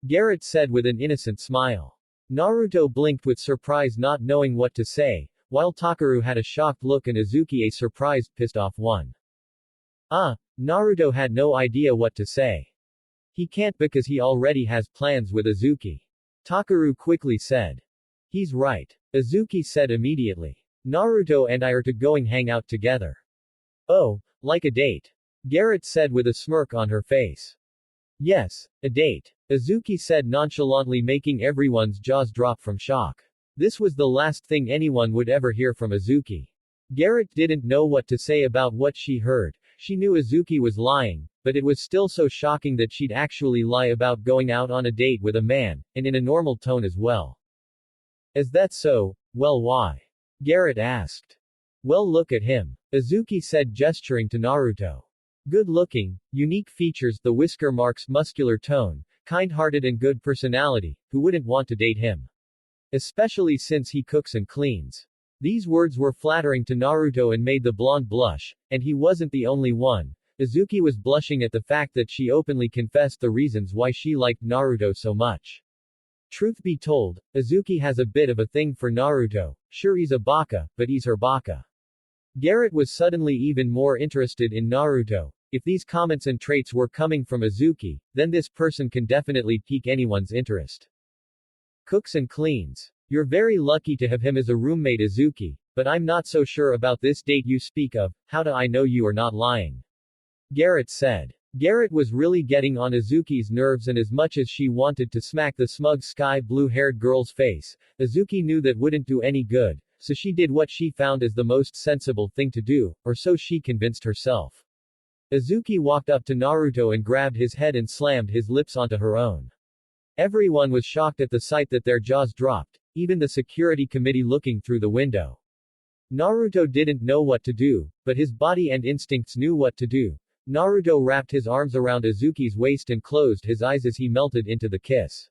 Garrett said with an innocent smile. Naruto blinked with surprise not knowing what to say, while Takaru had a shocked look and Isuki a surprised pissed off one. Naruto had no idea what to say. He can't because he already has plans with Isuki. Takaru quickly said. He's right. Isuki said immediately. Naruto and I are to going hang out together. Oh, like a date? Garrett said with a smirk on her face. Yes, a date. Isuki said nonchalantly making everyone's jaws drop from shock. This was the last thing anyone would ever hear from Isuki. Garrett didn't know what to say about what she heard. She knew Isuki was lying, but it was still so shocking that she'd actually lie about going out on a date with a man, and in a normal tone as well. Is that so? Well, why? Garrett asked. Well, look at him. Isuki said gesturing to Naruto. Good looking, unique features, the whisker marks, muscular tone, kind-hearted and good personality, who wouldn't want to date him? Especially since he cooks and cleans. These words were flattering to Naruto and made the blonde blush, and he wasn't the only one. Isuki was blushing at the fact that she openly confessed the reasons why she liked Naruto so much. Truth be told, Isuki has a bit of a thing for Naruto. Sure he's a baka, but he's her baka. Garrett was suddenly even more interested in Naruto. If these comments and traits were coming from Isuki, then this person can definitely pique anyone's interest. Cooks and cleans. You're very lucky to have him as a roommate Isuki, but I'm not so sure about this date you speak of. How do I know you are not lying? Garrett said. Garrett was really getting on Izuki's nerves, and as much as she wanted to smack the smug sky blue-haired girl's face, Isuki knew that wouldn't do any good, so she did what she found as the most sensible thing to do, or so she convinced herself. Isuki walked up to Naruto and grabbed his head and slammed his lips onto her own. Everyone was shocked at the sight that their jaws dropped, even the security committee looking through the window. Naruto didn't know what to do, but his body and instincts knew what to do. Naruto wrapped his arms around Izuki's waist and closed his eyes as he melted into the kiss.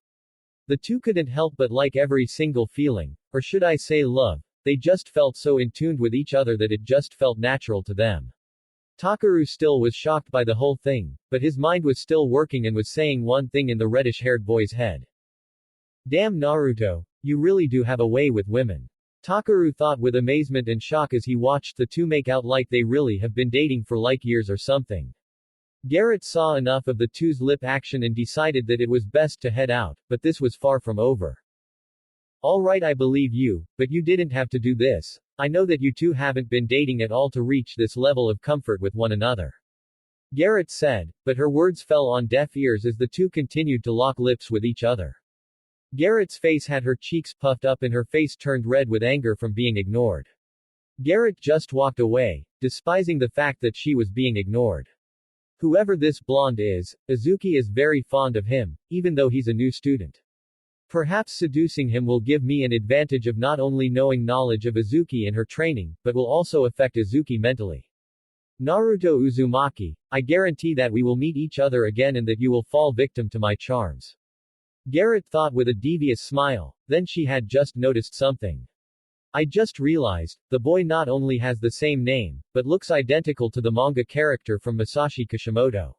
The two couldn't help but like every single feeling, or should I say love, they just felt so in tune with each other that it just felt natural to them. Takaru still was shocked by the whole thing, but his mind was still working and was saying one thing in the reddish-haired boy's head. Damn Naruto, you really do have a way with women. Takaru thought with amazement and shock as he watched the two make out like they really have been dating for like years or something. Garrett saw enough of the two's lip action and decided that it was best to head out, but this was far from over. Alright, I believe you, but you didn't have to do this. I know that you two haven't been dating at all to reach this level of comfort with one another. Garrett said, but her words fell on deaf ears as the two continued to lock lips with each other. Garrett's face had her cheeks puffed up and her face turned red with anger from being ignored. Garrett just walked away, despising the fact that she was being ignored. Whoever this blonde is, Isuki is very fond of him, even though he's a new student. Perhaps seducing him will give me an advantage of not only knowing knowledge of Isuki and her training, but will also affect Isuki mentally. Naruto Uzumaki, I guarantee that we will meet each other again and that you will fall victim to my charms. Garrett thought with a devious smile, then she had just noticed something. I just realized, the boy not only has the same name, but looks identical to the manga character from Masashi Kishimoto.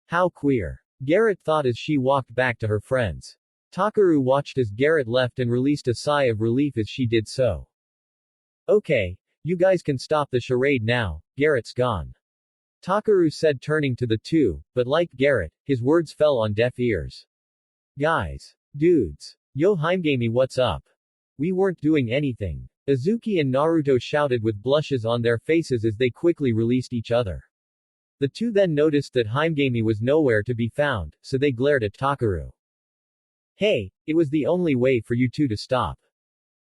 How queer. Garrett thought as she walked back to her friends. Takaru watched as Garrett left and released a sigh of relief as she did so. Okay, you guys can stop the charade now, Garrett's gone. Takaru said turning to the two, but like Garrett, his words fell on deaf ears. Guys. Dudes. Yo Himegami, what's up? We weren't doing anything. Isuki and Naruto shouted with blushes on their faces as they quickly released each other. The two then noticed that Himegami was nowhere to be found, so they glared at Takaru. Hey, it was the only way for you two to stop.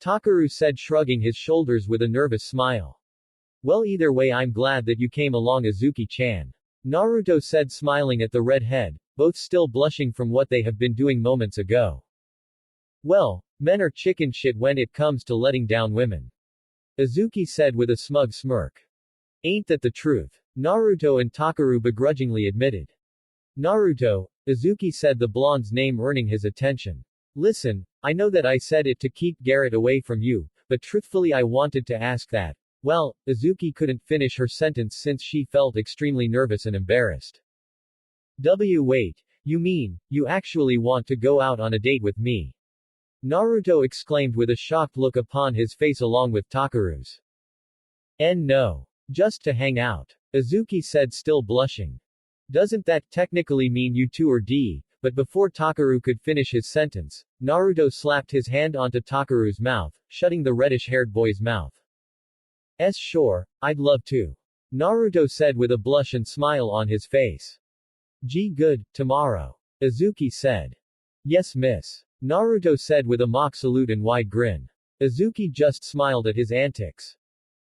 Takaru said shrugging his shoulders with a nervous smile. Well, either way I'm glad that you came along, Isuki-chan. Naruto said smiling at the redhead, both still blushing from what they have been doing moments ago. Well, men are chicken shit when it comes to letting down women. Isuki said with a smug smirk. Ain't that the truth? Naruto and Takaru begrudgingly admitted. Naruto, Isuki said, the blonde's name earning his attention. Listen, I know that I said it to keep Garrett away from you, but truthfully I wanted to ask that. Well, Isuki couldn't finish her sentence since she felt extremely nervous and embarrassed. Wait, you mean, you actually want to go out on a date with me? Naruto exclaimed with a shocked look upon his face along with Takaru's. No. Just to hang out. Isuki said, still blushing. Doesn't that technically mean you two are D? But before Takaru could finish his sentence, Naruto slapped his hand onto Takaru's mouth, shutting the reddish-haired boy's mouth. Sure, I'd love to. Naruto said with a blush and smile on his face. Gee good, tomorrow. Isuki said. Yes miss. Naruto said with a mock salute and wide grin. Isuki just smiled at his antics.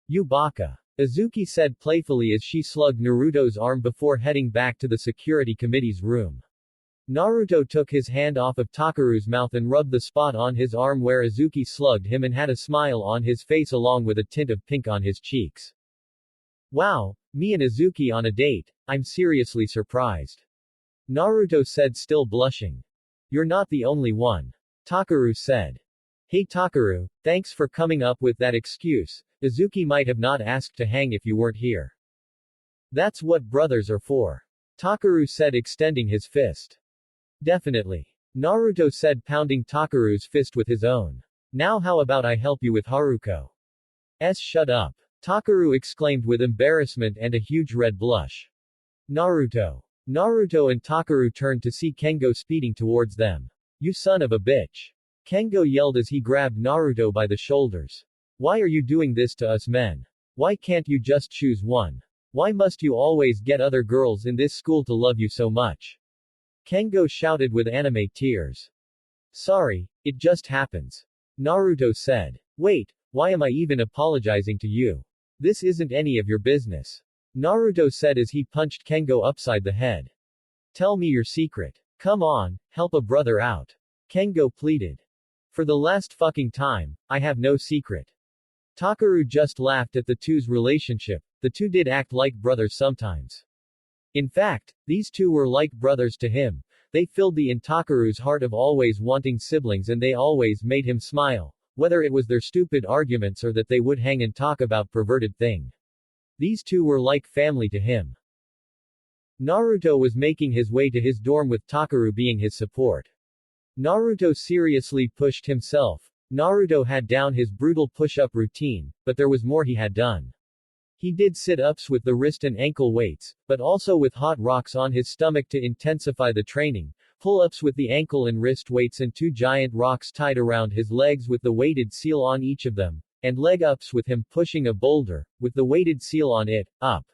You baka. Isuki said playfully as she slugged Naruto's arm before heading back to the security committee's room. Naruto took his hand off of Takaru's mouth and rubbed the spot on his arm where Isuki slugged him and had a smile on his face along with a tint of pink on his cheeks. Wow, me and Isuki on a date, I'm seriously surprised. Naruto said, still blushing. You're not the only one. Takaru said. Hey Takaru, thanks for coming up with that excuse. Isuki might have not asked to hang if you weren't here. That's what brothers are for. Takaru said, extending his fist. Definitely. Naruto said, pounding Takaru's fist with his own. Now how about I help you with Haruko? Shut up. Takaru exclaimed with embarrassment and a huge red blush. Naruto. Naruto and Takaru turned to see Kengo speeding towards them. You son of a bitch. Kengo yelled as he grabbed Naruto by the shoulders. Why are you doing this to us men? Why can't you just choose one? Why must you always get other girls in this school to love you so much? Kengo shouted with anime tears. Sorry, it just happens. Naruto said. Wait, why am I even apologizing to you? This isn't any of your business. Naruto said as he punched Kengo upside the head. Tell me your secret. Come on, help a brother out. Kengo pleaded. For the last fucking time, I have no secret. Takaru just laughed at the two's relationship. The two did act like brothers sometimes. In fact, these two were like brothers to him. They filled the in Takaru's heart of always wanting siblings and they always made him smile, whether it was their stupid arguments or that they would hang and talk about perverted thing. These two were like family to him. Naruto was making his way to his dorm with Takaru being his support. Naruto seriously pushed himself. Naruto had down his brutal push-up routine, but there was more he had done. He did sit-ups with the wrist and ankle weights, but also with hot rocks on his stomach to intensify the training, pull-ups with the ankle and wrist weights and 2 giant rocks tied around his legs with the weighted seal on each of them, and leg-ups with him pushing a boulder, with the weighted seal on it, up.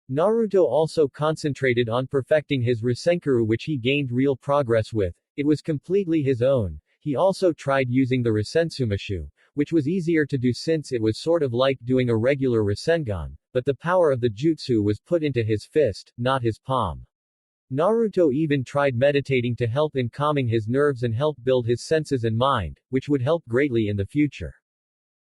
Naruto also concentrated on perfecting his Rasenkaru, which he gained real progress with. It was completely his own. He also tried using the Rasensumushu, which was easier to do since it was sort of like doing a regular Rasengan, but the power of the jutsu was put into his fist, not his palm. Naruto even tried meditating to help in calming his nerves and help build his senses and mind, which would help greatly in the future.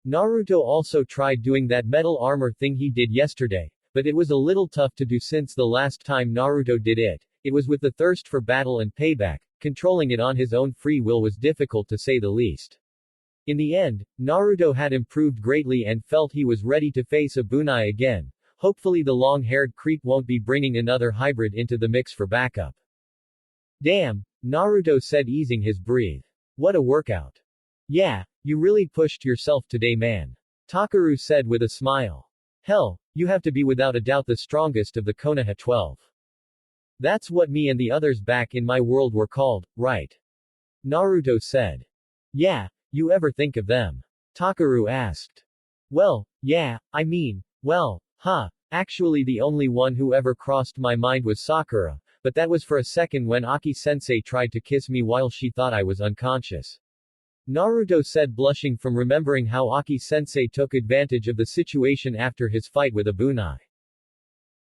Naruto also tried doing that metal armor thing he did yesterday, but it was a little tough to do since the last time Naruto did it, it was with the thirst for battle and payback. Controlling it on his own free will was difficult to say the least. In the end, Naruto had improved greatly and felt he was ready to face Abunai again. Hopefully the long-haired creep won't be bringing another hybrid into the mix for backup. Damn, Naruto said, easing his breath. What a workout. Yeah, you really pushed yourself today, man. Takaru said with a smile. Hell, you have to be without a doubt the strongest of the Konoha 12. That's what me and the others back in my world were called, right? Naruto said. Yeah, you ever think of them? Takaru asked. Well, yeah, actually the only one who ever crossed my mind was Sakura, but that was for a second when Aki-sensei tried to kiss me while she thought I was unconscious. Naruto said, blushing from remembering how Aki-sensei took advantage of the situation after his fight with Abunai.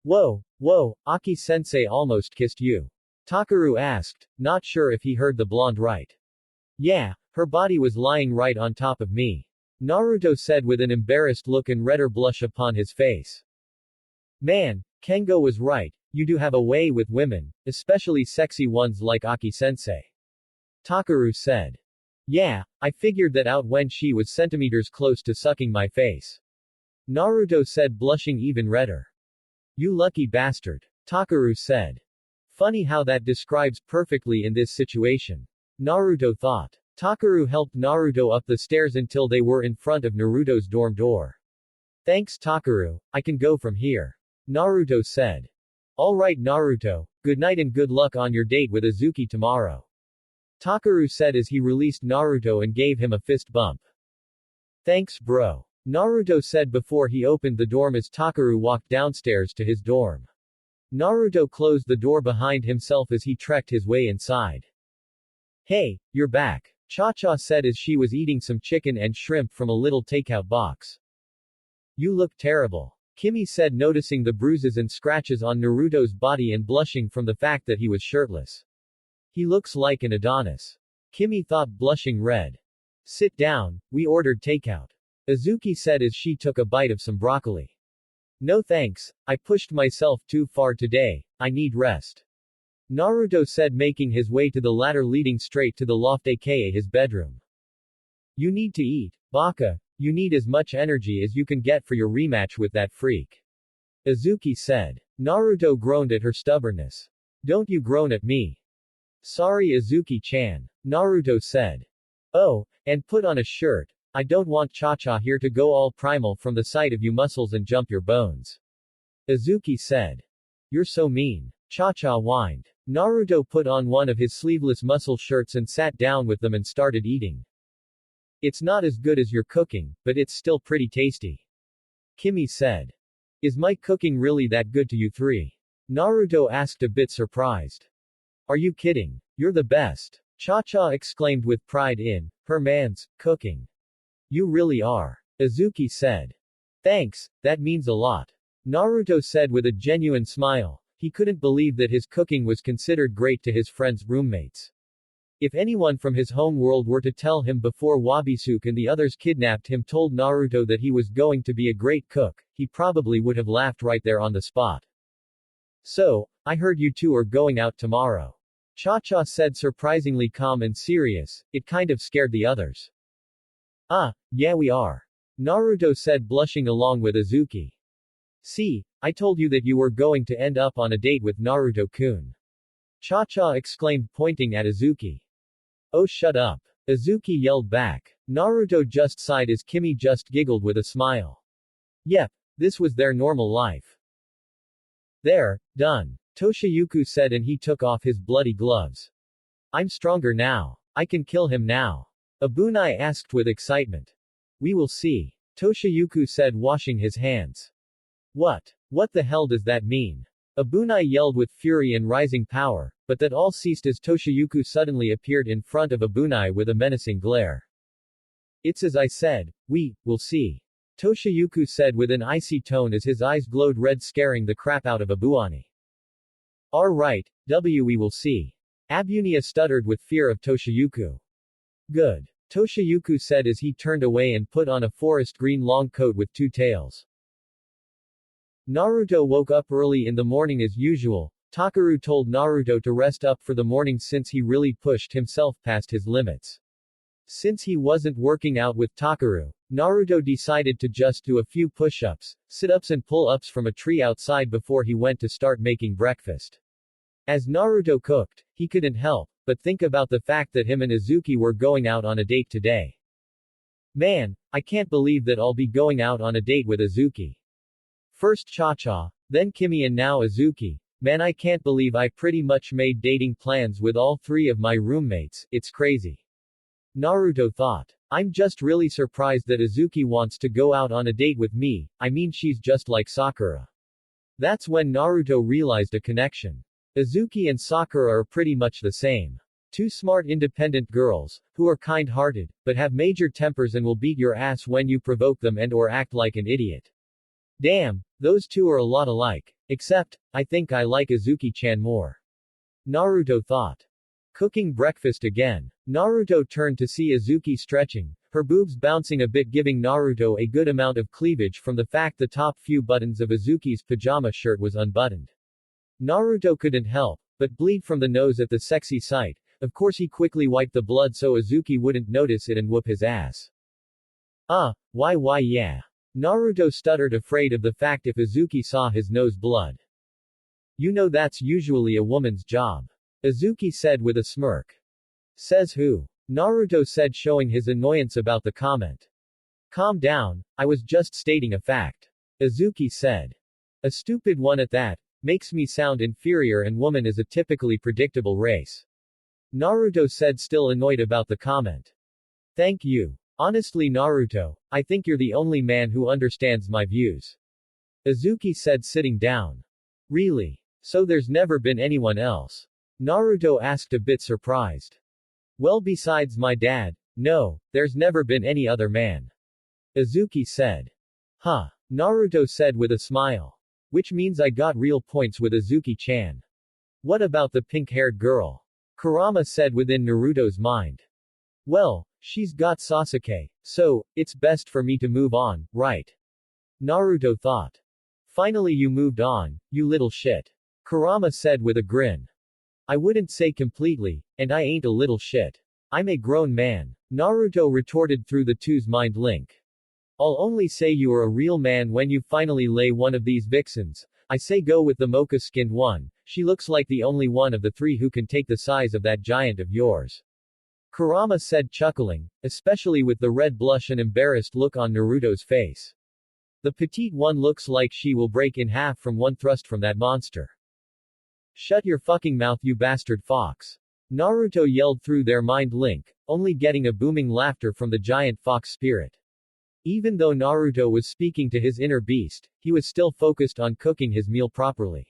Whoa, Aki-sensei almost kissed you. Takaru asked, not sure if he heard the blonde right. Yeah, her body was lying right on top of me. Naruto said with an embarrassed look and redder blush upon his face. Man, Kengo was right, you do have a way with women, especially sexy ones like Aki-sensei. Takaru said. Yeah, I figured that out when she was centimeters close to sucking my face. Naruto said, blushing even redder. You lucky bastard. Takaru said. Funny how that describes perfectly in this situation. Naruto thought. Takaru helped Naruto up the stairs until they were in front of Naruto's dorm door. Thanks Takaru, I can go from here. Naruto said. Alright Naruto, good night and good luck on your date with Isuki tomorrow. Takaru said as he released Naruto and gave him a fist bump. Thanks bro. Naruto said before he opened the dorm as Takaru walked downstairs to his dorm. Naruto closed the door behind himself as he trekked his way inside. Hey, you're back, Cha-Cha said as she was eating some chicken and shrimp from a little takeout box. You look terrible, Kimi said noticing the bruises and scratches on Naruto's body and blushing from the fact that he was shirtless. He looks like an Adonis. Kimi thought blushing red. Sit down, we ordered takeout. Isuki said as she took a bite of some broccoli. No thanks, I pushed myself too far today, I need rest. Naruto said making his way to the ladder leading straight to the loft aka his bedroom. You need to eat, Baka, you need as much energy as you can get for your rematch with that freak. Isuki said. Naruto groaned at her stubbornness. Don't you groan at me. Sorry Isuki-chan. Naruto said. Oh, and put on a shirt. I don't want Cha-Cha here to go all primal from the sight of you muscles and jump your bones. Isuki said. You're so mean. Cha-Cha whined. Naruto put on one of his sleeveless muscle shirts and sat down with them and started eating. It's not as good as your cooking, but it's still pretty tasty. Kimi said. Is my cooking really that good to you three? Naruto asked a bit surprised. Are you kidding? You're the best. Cha-Cha exclaimed with pride in her man's cooking. You really are. Isuki said. Thanks, that means a lot. Naruto said with a genuine smile. He couldn't believe that his cooking was considered great to his friends' roommates. If anyone from his home world were to tell him before Wabisuke and the others kidnapped him told Naruto that he was going to be a great cook, he probably would have laughed right there on the spot. So, I heard you two are going out tomorrow. Cha-Cha said surprisingly calm and serious, it kind of scared the others. Ah, yeah we are. Naruto said blushing along with Isuki. See, I told you that you were going to end up on a date with Naruto-kun. Cha-Cha exclaimed pointing at Isuki. Oh shut up. Isuki yelled back. Naruto just sighed as Kimi just giggled with a smile. Yep, this was their normal life. There, done. Toshiyuku said and he took off his bloody gloves. I'm stronger now. I can kill him now. Abunai asked with excitement. We will see. Toshiyuku said washing his hands. What? What the hell does that mean? Abunai yelled with fury and rising power, but that all ceased as Toshiyuku suddenly appeared in front of Abunai with a menacing glare. It's as I said, we will see. Toshiyuku said with an icy tone as his eyes glowed red scaring the crap out of Abunai. Alright, we will see. Abunai stuttered with fear of Toshiyuku. Good. Toshiyuku said as he turned away and put on a forest green long coat with two tails. Naruto woke up early in the morning as usual. Takaru told Naruto to rest up for the morning since he really pushed himself past his limits. Since he wasn't working out with Takaru, Naruto decided to just do a few push-ups, sit-ups and pull-ups from a tree outside before he went to start making breakfast. As Naruto cooked, he couldn't help but think about the fact that him and Isuki were going out on a date today. Man, I can't believe that I'll be going out on a date with Isuki. First Cha-Cha, then Kimi and now Isuki. Man, I can't believe I pretty much made dating plans with all three of my roommates, it's crazy. Naruto thought. I'm just really surprised that Isuki wants to go out on a date with me, I mean she's just like Sakura. That's when Naruto realized a connection. Isuki and Sakura are pretty much the same. Two smart independent girls, who are kind-hearted, but have major tempers and will beat your ass when you provoke them and or act like an idiot. Damn, those two are a lot alike. Except, I think I like Isuki-chan more. Naruto thought. Cooking breakfast again. Naruto turned to see Isuki stretching, her boobs bouncing a bit, giving Naruto a good amount of cleavage from the fact the top few buttons of Izuki's pajama shirt was unbuttoned. Naruto couldn't help but bleed from the nose at the sexy sight. Of course he quickly wiped the blood so Izuki wouldn't notice it and whoop his ass. Why yeah. Naruto stuttered, afraid of the fact if Izuki saw his nose blood. You know that's usually a woman's job. Izuki said with a smirk. Says who? Naruto said, showing his annoyance about the comment. Calm down, I was just stating a fact. Izuki said. A stupid one at that, makes me sound inferior, and woman is a typically predictable race. Naruto said, still annoyed about the comment. Thank you. Honestly Naruto, I think you're the only man who understands my views. Izuki said, sitting down. Really? So there's never been anyone else? Naruto asked, a bit surprised. Well, besides my dad, no, there's never been any other man. Izuki said. Huh. Naruto said with a smile. Which means I got real points with Izuki-chan. What about the pink-haired girl? Kurama said within Naruto's mind. Well, she's got Sasuke, so, it's best for me to move on, right? Naruto thought. Finally you moved on, you little shit. Kurama said with a grin. I wouldn't say completely, and I ain't a little shit. I'm a grown man. Naruto retorted through the two's mind link. I'll only say you are a real man when you finally lay one of these vixens. I say go with the mocha-skinned one, she looks like the only one of the three who can take the size of that giant of yours. Kurama said, chuckling, especially with the red blush and embarrassed look on Naruto's face. The petite one looks like she will break in half from one thrust from that monster. Shut your fucking mouth, you bastard fox. Naruto yelled through their mind link, only getting a booming laughter from the giant fox spirit. Even though Naruto was speaking to his inner beast, he was still focused on cooking his meal properly.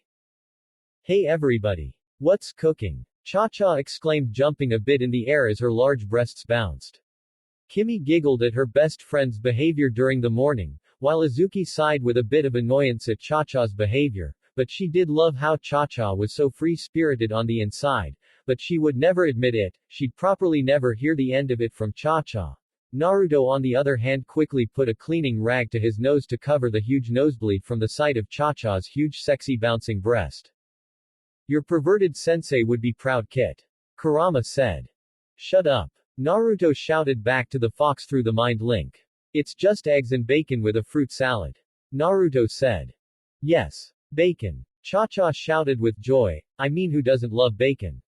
Hey everybody. What's cooking? Cha-Cha exclaimed, jumping a bit in the air as her large breasts bounced. Kimi giggled at her best friend's behavior during the morning, while Izuki sighed with a bit of annoyance at Cha-Cha's behavior, but she did love how Cha-Cha was so free-spirited on the inside, but she would never admit it, she'd properly never hear the end of it from Cha-Cha. Naruto on the other hand quickly put a cleaning rag to his nose to cover the huge nosebleed from the sight of Cha-Cha's huge sexy bouncing breast. Your perverted sensei would be proud, Kit. Kurama said. Shut up. Naruto shouted back to the fox through the mind link. It's just eggs and bacon with a fruit salad. Naruto said. Yes. Bacon. Cha-Cha shouted with joy, I mean who doesn't love bacon?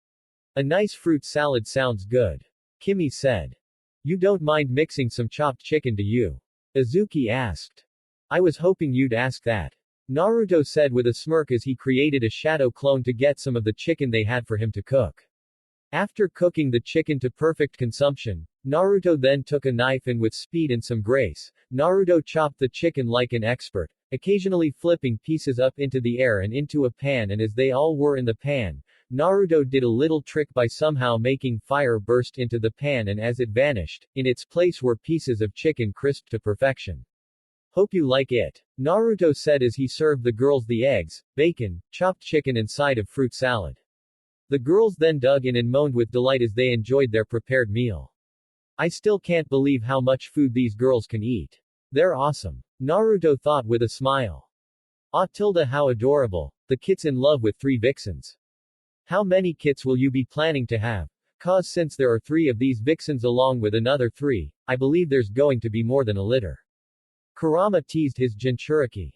A nice fruit salad sounds good. Kimi said. You don't mind mixing some chopped chicken, do you? Izuki asked. I was hoping you'd ask that. Naruto said with a smirk as he created a shadow clone to get some of the chicken they had for him to cook. After cooking the chicken to perfect consumption, Naruto then took a knife and with speed and some grace, Naruto chopped the chicken like an expert, occasionally flipping pieces up into the air and into a pan, and as they all were in the pan, Naruto did a little trick by somehow making fire burst into the pan, and as it vanished, in its place were pieces of chicken crisped to perfection. Hope you like it. Naruto said as he served the girls the eggs, bacon, chopped chicken and side of fruit salad. The girls then dug in and moaned with delight as they enjoyed their prepared meal. I still can't believe how much food these girls can eat. They're awesome. Naruto thought with a smile. How adorable. The kit's in love with 3 vixens. How many kits will you be planning to have? Cause since there are 3 of these vixens along with another 3, I believe there's going to be more than a litter. Kurama teased his Jinchuriki.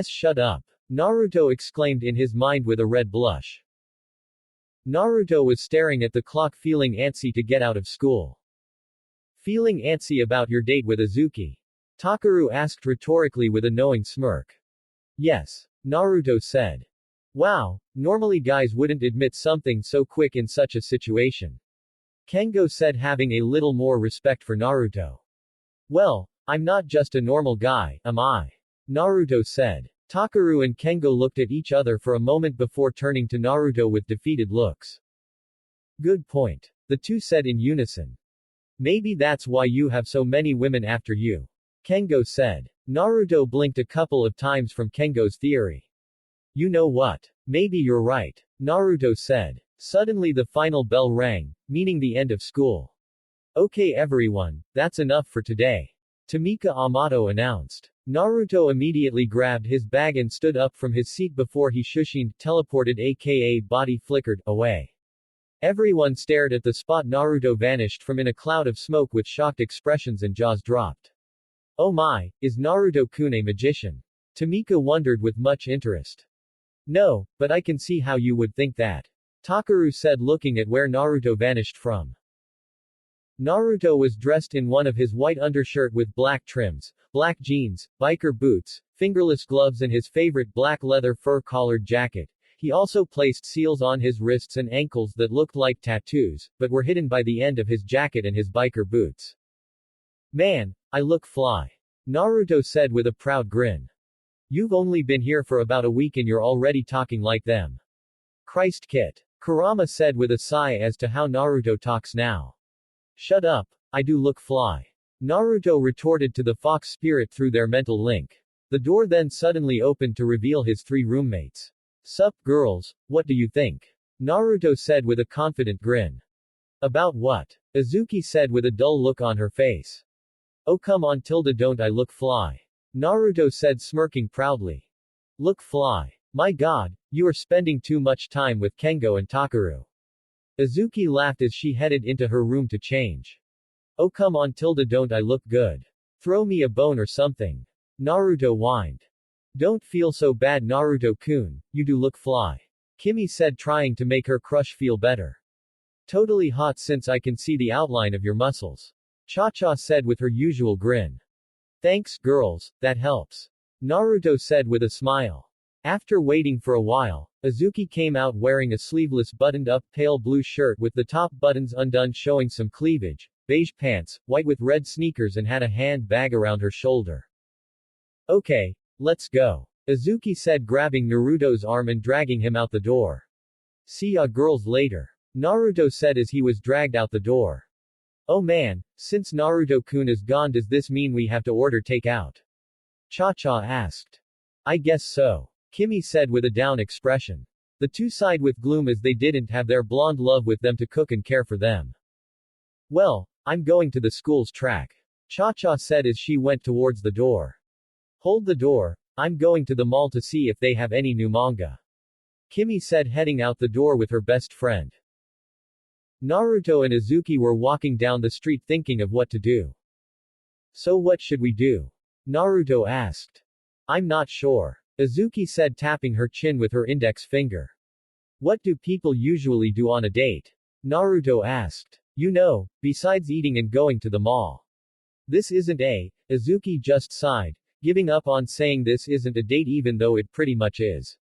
Shut up. Naruto exclaimed in his mind with a red blush. Naruto was staring at the clock, feeling antsy to get out of school. Feeling antsy about your date with Izuki? Takaru asked rhetorically with a knowing smirk. Yes. Naruto said. Wow, normally guys wouldn't admit something so quick in such a situation. Kengo said, having a little more respect for Naruto. Well, I'm not just a normal guy, am I? Naruto said. Takaru and Kengo looked at each other for a moment before turning to Naruto with defeated looks. Good point. The two said in unison. Maybe that's why you have so many women after you. Kengo said. Naruto blinked a couple of times from Kengo's theory. You know what? Maybe you're right. Naruto said. Suddenly the final bell rang, meaning the end of school. Okay everyone, that's enough for today. Tamika Amato announced. Naruto immediately grabbed his bag and stood up from his seat before he shushined, teleported aka body flickered, away. Everyone stared at the spot Naruto vanished from in a cloud of smoke with shocked expressions and jaws dropped. Oh my, is Naruto-kun a magician? Tamika wondered with much interest. No, but I can see how you would think that. Takaru said looking at where Naruto vanished from. Naruto was dressed in one of his white undershirt with black trims, black jeans, biker boots, fingerless gloves and his favorite black leather fur-collared jacket. He also placed seals on his wrists and ankles that looked like tattoos, but were hidden by the end of his jacket and his biker boots. Man, I look fly. Naruto said with a proud grin. You've only been here for about a week and you're already talking like them. Christ Kit. Kurama said with a sigh as to how Naruto talks now. Shut up, I do look fly. Naruto retorted to the fox spirit through their mental link. The door then suddenly opened to reveal his three roommates. Sup, girls, what do you think? Naruto said with a confident grin. About what? Isuki said with a dull look on her face. Oh come on tilde don't I look fly? Naruto said smirking proudly. Look fly. My god, you are spending too much time with Kengo and Takaru. Isuki laughed as she headed into her room to change. Oh come on tilde don't I look good? Throw me a bone or something. Naruto whined. Don't feel so bad Naruto-kun, you do look fly. Kimi said trying to make her crush feel better. Totally hot since I can see the outline of your muscles. Cha-cha said with her usual grin. Thanks, girls, that helps. Naruto said with a smile. After waiting for a while, Isuki came out wearing a sleeveless buttoned-up pale blue shirt with the top buttons undone showing some cleavage, beige pants, white with red sneakers and had a hand bag around her shoulder. Okay, let's go. Isuki said grabbing Naruto's arm and dragging him out the door. See ya girls later. Naruto said as he was dragged out the door. Oh man, since Naruto-kun is gone does this mean we have to order takeout? Cha-cha asked. I guess so. Kimi said with a down expression. The two sighed with gloom as they didn't have their blonde love with them to cook and care for them. Well, I'm going to the school's track. Cha-cha said as she went towards the door. Hold the door, I'm going to the mall to see if they have any new manga. Kimi said heading out the door with her best friend. Naruto and Isuki were walking down the street thinking of what to do. So what should we do? Naruto asked. I'm not sure. Isuki said tapping her chin with her index finger. What do people usually do on a date? Naruto asked. You know, besides eating and going to the mall. This isn't a, Isuki just sighed, giving up on saying this isn't a date even though it pretty much is.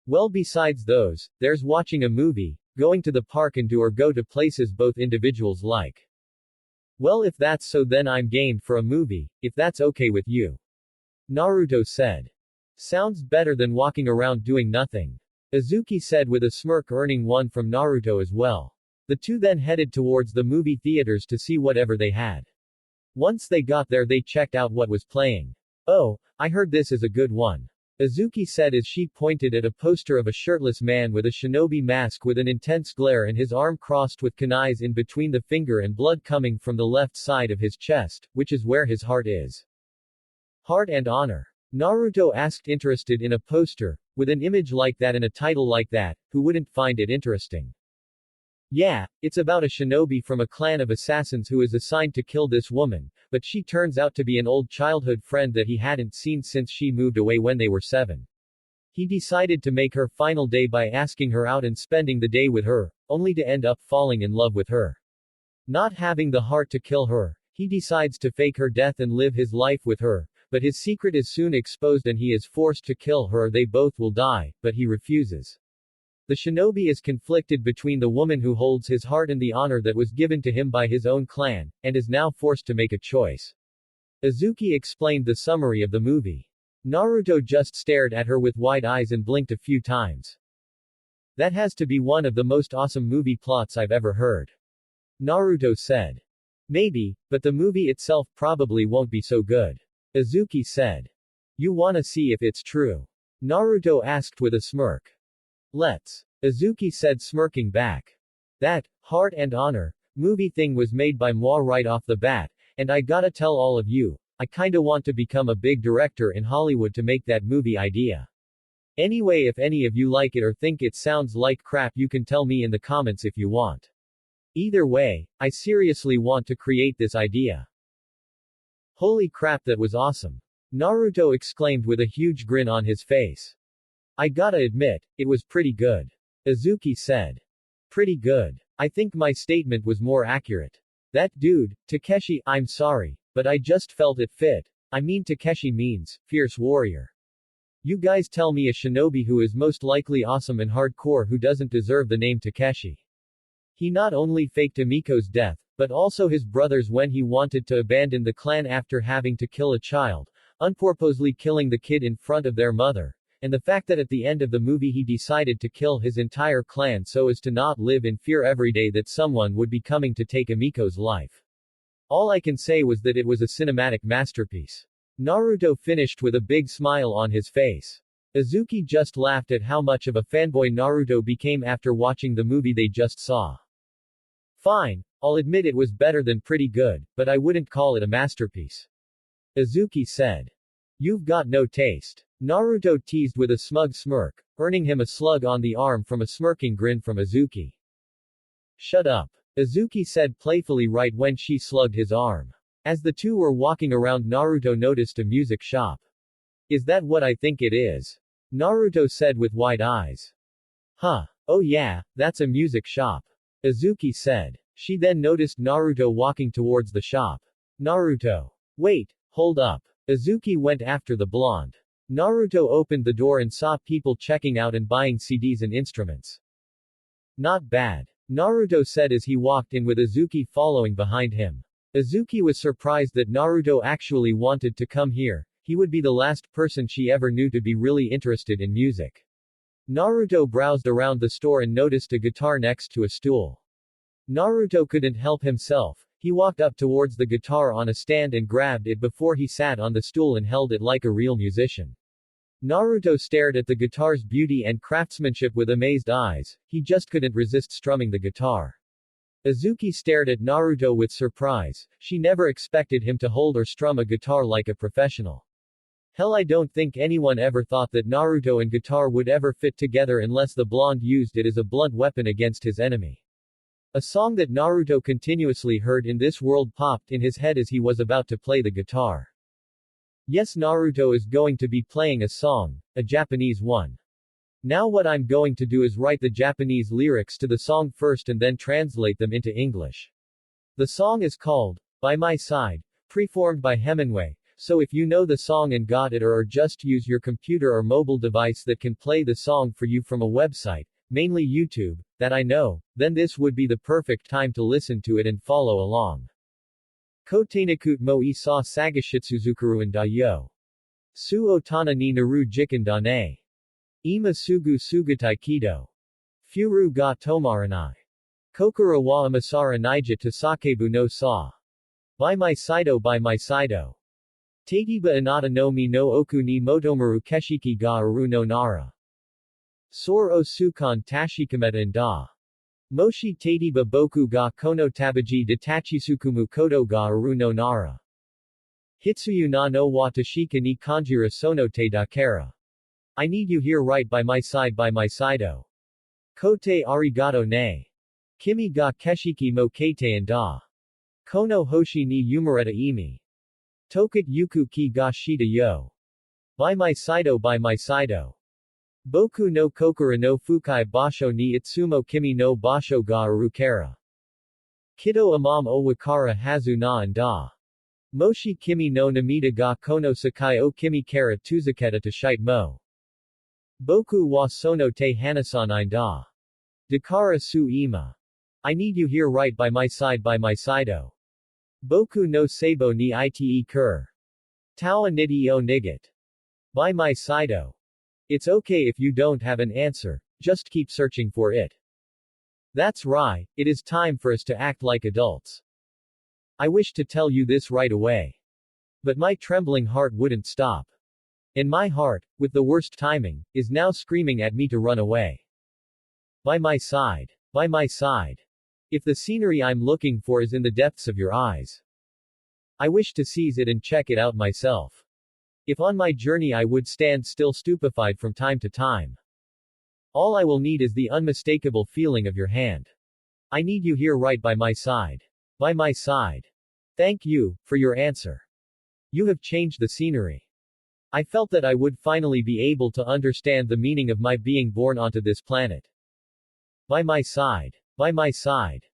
Well besides those, there's watching a movie, going to the park and do or go to places both individuals like. Well if that's so then I'm game for a movie, if that's okay with you. Naruto said. Sounds better than walking around doing nothing. Isuki said with a smirk earning one from Naruto as well. The two then headed towards the movie theaters to see whatever they had. Once they got there they checked out what was playing. Oh, I heard this is a good one. Isuki said as she pointed at a poster of a shirtless man with a shinobi mask with an intense glare and his arm crossed with kunais in between the finger and blood coming from the left side of his chest, which is where his heart is. Heart and honor. Naruto asked interested in a poster, with an image like that and a title like that, who wouldn't find it interesting? Yeah, it's about a shinobi from a clan of assassins who is assigned to kill this woman, but she turns out to be an old childhood friend that he hadn't seen since she moved away when they were 7. He decided to make her final day by asking her out and spending the day with her, only to end up falling in love with her. Not having the heart to kill her, he decides to fake her death and live his life with her, but his secret is soon exposed and he is forced to kill her or they both will die, but he refuses. The shinobi is conflicted between the woman who holds his heart and the honor that was given to him by his own clan, and is now forced to make a choice. Isuki explained the summary of the movie. Naruto just stared at her with wide eyes and blinked a few times. That has to be one of the most awesome movie plots I've ever heard. Naruto said. Maybe, but the movie itself probably won't be so good. Isuki said. You wanna see if it's true? Naruto asked with a smirk. Let's. Isuki said smirking back. That, heart and honor, movie thing was made by moi right off the bat, and I gotta tell all of you, I kinda want to become a big director in Hollywood to make that movie idea. Anyway, if any of you like it or think it sounds like crap, you can tell me in the comments if you want. Either way, I seriously want to create this idea. Holy crap, that was awesome. Naruto exclaimed with a huge grin on his face. I gotta admit, it was pretty good. Isuki said. Pretty good. I think my statement was more accurate. That dude, Takeshi, I'm sorry, but I just felt it fit. I mean, Takeshi means fierce warrior. You guys tell me a shinobi who is most likely awesome and hardcore who doesn't deserve the name Takeshi. He not only faked Emiko's death, but also his brother's when he wanted to abandon the clan after having to kill a child, unpurposely killing the kid in front of their mother, and the fact that at the end of the movie he decided to kill his entire clan so as to not live in fear every day that someone would be coming to take Emiko's life. All I can say was that it was a cinematic masterpiece. Naruto finished with a big smile on his face. Isuki just laughed at how much of a fanboy Naruto became after watching the movie they just saw. Fine, I'll admit it was better than pretty good, but I wouldn't call it a masterpiece. Isuki said. You've got no taste. Naruto teased with a smug smirk, earning him a slug on the arm from a smirking grin from Isuki. Shut up. Isuki said playfully right when she slugged his arm. As the two were walking around, Naruto noticed a music shop. Is that what I think it is? Naruto said with wide eyes. Huh. Oh yeah, that's a music shop. Isuki said. She then noticed Naruto walking towards the shop. Naruto. Wait, hold up. Isuki went after the blonde. Naruto opened the door and saw people checking out and buying CDs and instruments. Not bad. Naruto said as he walked in with Isuki following behind him. Isuki was surprised that Naruto actually wanted to come here. He would be the last person she ever knew to be really interested in music. Naruto browsed around the store and noticed a guitar next to a stool. Naruto couldn't help himself. He walked up towards the guitar on a stand and grabbed it before he sat on the stool and held it like a real musician. Naruto stared at the guitar's beauty and craftsmanship with amazed eyes. He just couldn't resist strumming the guitar. Isuki stared at Naruto with surprise. She never expected him to hold or strum a guitar like a professional. Hell, I don't think anyone ever thought that Naruto and guitar would ever fit together unless the blonde used it as a blunt weapon against his enemy. A song that Naruto continuously heard in this world popped in his head as he was about to play the guitar. Yes, Naruto is going to be playing a song, a Japanese one. Now what I'm going to do is write the Japanese lyrics to the song first and then translate them into English. The song is called, By My Side, performed by Hemingway. So if you know the song and got it or just use your computer or mobile device that can play the song for you from a website, mainly YouTube, that I know, then this would be the perfect time to listen to it and follow along. Kotenakut mo isa sagashitsuzukuruan da yo. Su otana ni naru jikan da ne. Ima sugu sugatai kido. Furu ga tomaranai. Kokura wa amasara nija to sakebu no sa. By my sido, by my sido. Teiba anata no mi no oku ni motomaru keshiki ga aru no nara. Sor o sukan tashikameta and da. Moshi teiba boku ga kono tabaji de tachisukumu kodo ga aru no nara. Hitsuyu na no wa tashika ni kanjira sono te dakara. I need you here right by my side, by my sido. Kote arigato ne. Kimi ga keshiki mo kate and da. Kono hoshi ni yumareta imi. Tokat yuku ki ga shita yo. By my sido, by my sido. Boku no kokura no fukai basho ni itsumo kimi no basho ga arukara. Kido amam o wakara hazu na and da. Moshi kimi no namita ga kono sakai o kimi kara tuzaketa to shite mo. Boku wa sono te hanasan da. Dakara su ima. I need you here right by my side, by my sido. Boku no sabo ni ite kur. Tawa niti o nigat. By my sido. It's okay if you don't have an answer, just keep searching for it. That's right, it is time for us to act like adults. I wish to tell you this right away. But my trembling heart wouldn't stop. And my heart, with the worst timing, is now screaming at me to run away. By my side. By my side. If the scenery I'm looking for is in the depths of your eyes, I wish to seize it and check it out myself. If on my journey I would stand still stupefied from time to time, all I will need is the unmistakable feeling of your hand. I need you here right by my side. By my side. Thank you, for your answer. You have changed the scenery. I felt that I would finally be able to understand the meaning of my being born onto this planet. By my side. By my side.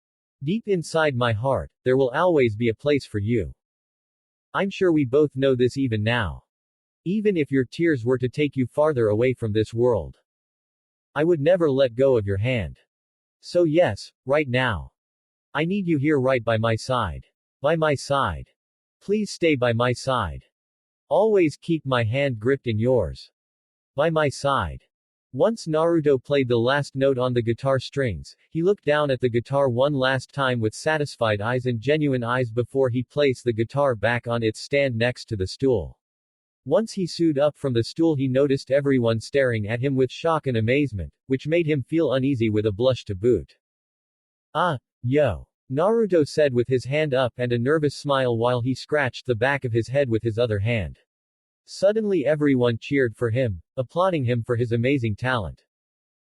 Deep inside my heart, there will always be a place for you. I'm sure we both know this even now. Even if your tears were to take you farther away from this world, I would never let go of your hand. So yes, right now. I need you here right by my side. By my side. Please stay by my side. Always keep my hand gripped in yours. By my side. Once Naruto played the last note on the guitar strings, he looked down at the guitar one last time with satisfied eyes and genuine eyes before he placed the guitar back on its stand next to the stool. Once he stood up from the stool, he noticed everyone staring at him with shock and amazement, which made him feel uneasy with a blush to boot. Ah, yo. Naruto said with his hand up and a nervous smile while he scratched the back of his head with his other hand. Suddenly everyone cheered for him, applauding him for his amazing talent.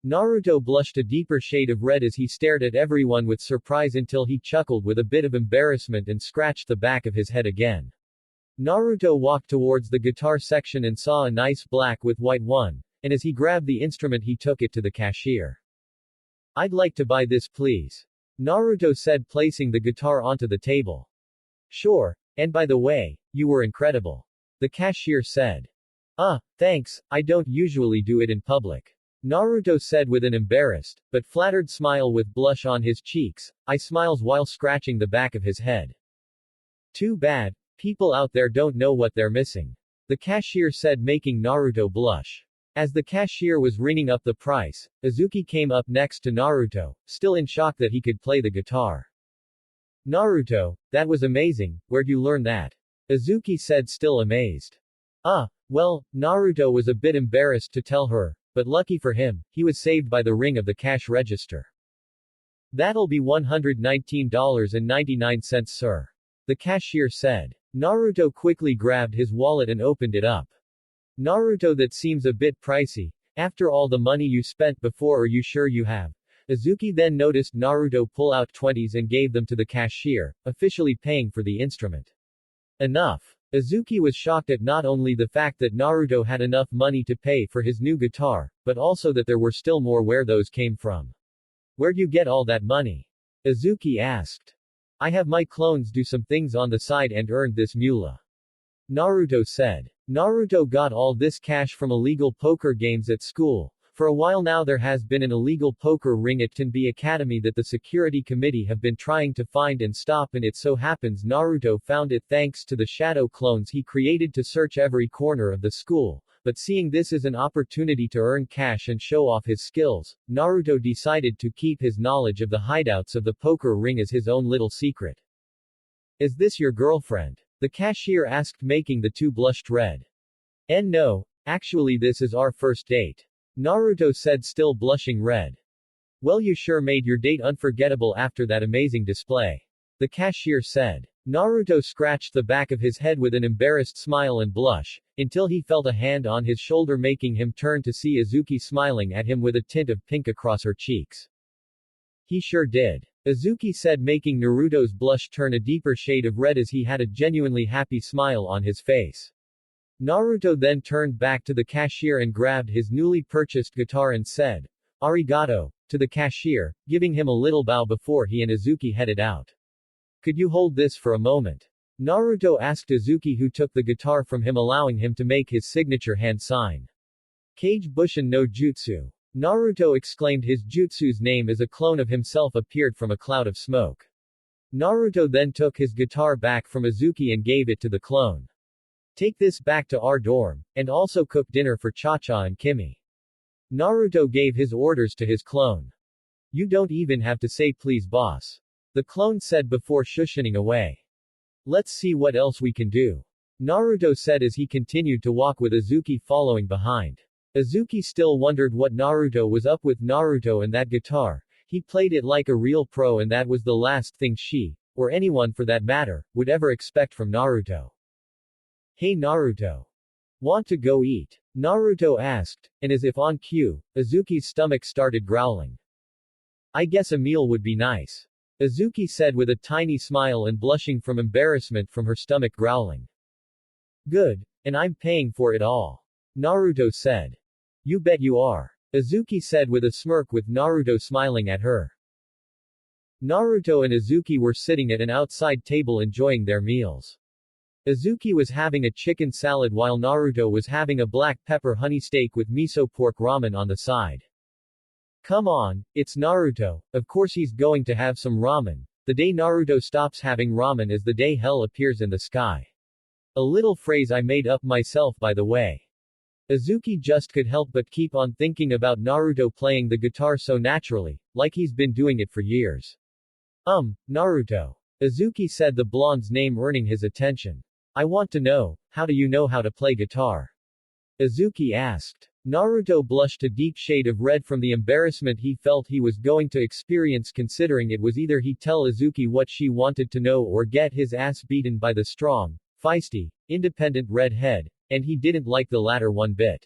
Naruto blushed a deeper shade of red as he stared at everyone with surprise until he chuckled with a bit of embarrassment and scratched the back of his head again. Naruto walked towards the guitar section and saw a nice black with white one, and as he grabbed the instrument he took it to the cashier. I'd like to buy this please. Naruto said, placing the guitar onto the table. Sure, and by the way, you were incredible. The cashier said. Thanks, I don't usually do it in public. Naruto said with an embarrassed, but flattered smile with blush on his cheeks. I smiles while scratching the back of his head. Too bad, people out there don't know what they're missing. The cashier said, making Naruto blush. As the cashier was ringing up the price, Isuki came up next to Naruto, still in shock that he could play the guitar. Naruto, that was amazing, where'd you learn that? Isuki said, still amazed. Well, Naruto was a bit embarrassed to tell her, but lucky for him, he was saved by the ring of the cash register. That'll be $119.99, sir. The cashier said. Naruto quickly grabbed his wallet and opened it up. Naruto, that seems a bit pricey. After all the money you spent before, are you sure you have? Isuki then noticed Naruto pull out 20s and gave them to the cashier, officially paying for the instrument. Enough. Isuki was shocked at not only the fact that Naruto had enough money to pay for his new guitar, but also that there were still more. Where those came from. Where'd you get all that money? Isuki asked. I have my clones do some things on the side and earned this moolah. Naruto said. Naruto got all this cash from illegal poker games at school. For a while now there has been an illegal poker ring at Tenbi Academy that the security committee have been trying to find and stop, and it so happens Naruto found it thanks to the shadow clones he created to search every corner of the school. But seeing this as an opportunity to earn cash and show off his skills, Naruto decided to keep his knowledge of the hideouts of the poker ring as his own little secret. Is this your girlfriend? The cashier asked, making the two blushed red. No, actually this is our first date. Naruto said, still blushing red. Well, you sure made your date unforgettable after that amazing display. The cashier said. Naruto scratched the back of his head with an embarrassed smile and blush, until he felt a hand on his shoulder making him turn to see Isuki smiling at him with a tint of pink across her cheeks. He sure did. Isuki said, making Naruto's blush turn a deeper shade of red as he had a genuinely happy smile on his face. Naruto then turned back to the cashier and grabbed his newly purchased guitar and said, Arigato, to the cashier, giving him a little bow before he and Isuki headed out. Could you hold this for a moment? Naruto asked Isuki, who took the guitar from him, allowing him to make his signature hand sign. Kage Bushin no Jutsu. Naruto exclaimed. His jutsu's name as a clone of himself appeared from a cloud of smoke. Naruto then took his guitar back from Isuki and gave it to the clone. Take this back to our dorm, and also cook dinner for Cha-Cha and Kimi. Naruto gave his orders to his clone. You don't even have to say please, boss. The clone said before shushing away. Let's see what else we can do. Naruto said as he continued to walk with Isuki following behind. Isuki still wondered what Naruto was up with. Naruto and that guitar. He played it like a real pro, and that was the last thing she, or anyone for that matter, would ever expect from Naruto. Hey Naruto. Want to go eat? Naruto asked, and as if on cue, Izuki's stomach started growling. I guess a meal would be nice. Izuki said with a tiny smile and blushing from embarrassment from her stomach growling. Good, and I'm paying for it all. Naruto said. You bet you are. Izuki said with a smirk, with Naruto smiling at her. Naruto and Izuki were sitting at an outside table enjoying their meals. Izuki was having a chicken salad while Naruto was having a black pepper honey steak with miso pork ramen on the side. Come on, it's Naruto, of course he's going to have some ramen. The day Naruto stops having ramen is the day hell appears in the sky. A little phrase I made up myself, by the way. Izuki just could help but keep on thinking about Naruto playing the guitar so naturally, like he's been doing it for years. Naruto. Izuki said, the blonde's name earning his attention. I want to know, how do you know how to play guitar? Izuki asked. Naruto blushed a deep shade of red from the embarrassment he felt he was going to experience, considering it was either he tell Izuki what she wanted to know or get his ass beaten by the strong, feisty, independent redhead, and he didn't like the latter one bit.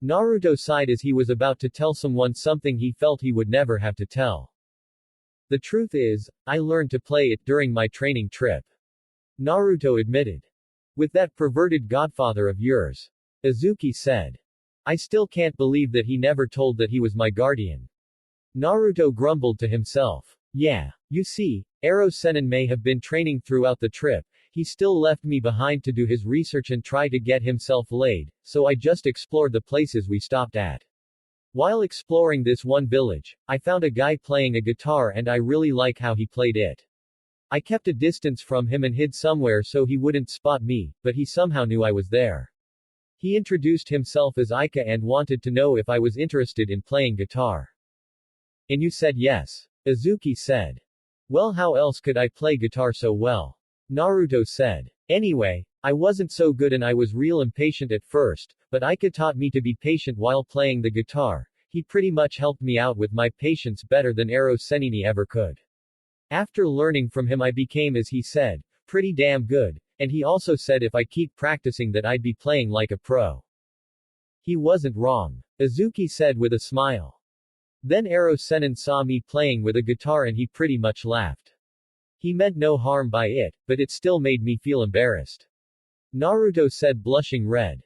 Naruto sighed as he was about to tell someone something he felt he would never have to tell. The truth is, I learned to play it during my training trip. Naruto admitted. With that perverted godfather of yours. Izuki said. I still can't believe that he never told that he was my guardian. Naruto grumbled to himself. Yeah. You see, Ero Sennin may have been training throughout the trip, he still left me behind to do his research and try to get himself laid, so I just explored the places we stopped at. While exploring this one village, I found a guy playing a guitar and I really like how he played it. I kept a distance from him and hid somewhere so he wouldn't spot me, but he somehow knew I was there. He introduced himself as Ika and wanted to know if I was interested in playing guitar. And you said yes. Izuki said. Well, how else could I play guitar so well? Naruto said. Anyway, I wasn't so good and I was real impatient at first, but Ika taught me to be patient while playing the guitar. He pretty much helped me out with my patience better than Ero Sennin ever could. After learning from him I became, as he said, pretty damn good, and he also said if I keep practicing that I'd be playing like a pro. He wasn't wrong. Izuki said with a smile. Then Ero Sennin saw me playing with a guitar and he pretty much laughed. He meant no harm by it, but it still made me feel embarrassed. Naruto said, blushing red.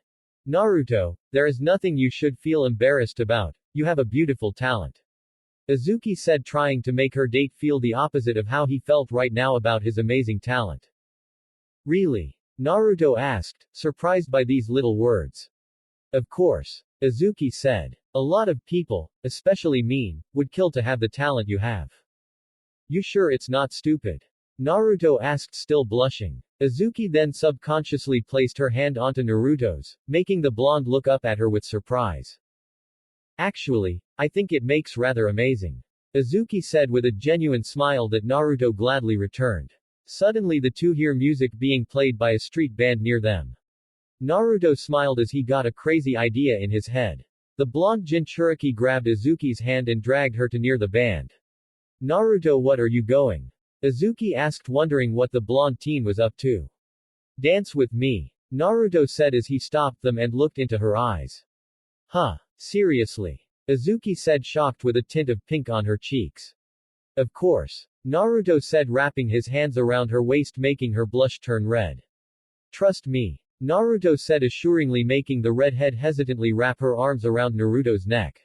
Naruto, there is nothing you should feel embarrassed about, you have a beautiful talent. Izuki said, trying to make her date feel the opposite of how he felt right now about his amazing talent. Really? Naruto asked, surprised by these little words. Of course. Izuki said. A lot of people, especially mean, would kill to have the talent you have. You sure it's not stupid? Naruto asked, still blushing. Izuki then subconsciously placed her hand onto Naruto's, making the blonde look up at her with surprise. Actually, I think it makes rather amazing. Izuki said with a genuine smile that Naruto gladly returned. Suddenly the two hear music being played by a street band near them. Naruto smiled as he got a crazy idea in his head. The blonde Jinchuriki grabbed Izuki's hand and dragged her to near the band. Naruto, what are you going? Izuki asked, wondering what the blonde teen was up to. Dance with me. Naruto said as he stopped them and looked into her eyes. Huh? Seriously? Izuki said, shocked with a tint of pink on her cheeks. Of course. Naruto said, wrapping his hands around her waist, making her blush turn red. Trust me. Naruto said assuringly, making the redhead hesitantly wrap her arms around Naruto's neck.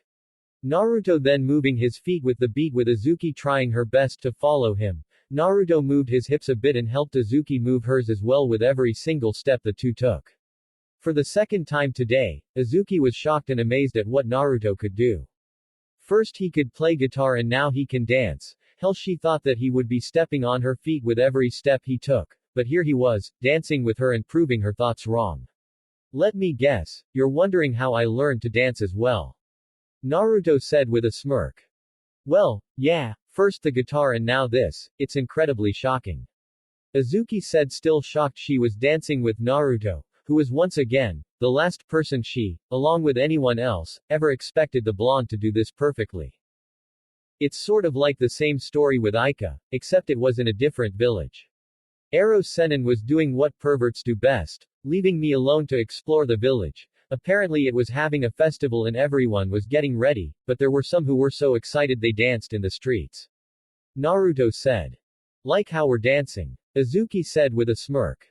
Naruto then moving his feet with the beat, with Izuki trying her best to follow him. Naruto moved his hips a bit and helped Izuki move hers as well with every single step the two took. For the second time today, Izuki was shocked and amazed at what Naruto could do. First he could play guitar and now he can dance. Hell, she thought that he would be stepping on her feet with every step he took, but here he was, dancing with her and proving her thoughts wrong. Let me guess, you're wondering how I learned to dance as well. Naruto said with a smirk. Well, yeah, first the guitar and now this, it's incredibly shocking. Izuki said, still shocked she was dancing with Naruto, who was once again, the last person she, along with anyone else, ever expected the blonde to do this perfectly. It's sort of like the same story with Aika, except it was in a different village. Ero Senin was doing what perverts do best, leaving me alone to explore the village. Apparently it was having a festival and everyone was getting ready, but there were some who were so excited they danced in the streets. Naruto said. Like how we're dancing. Isuki said with a smirk.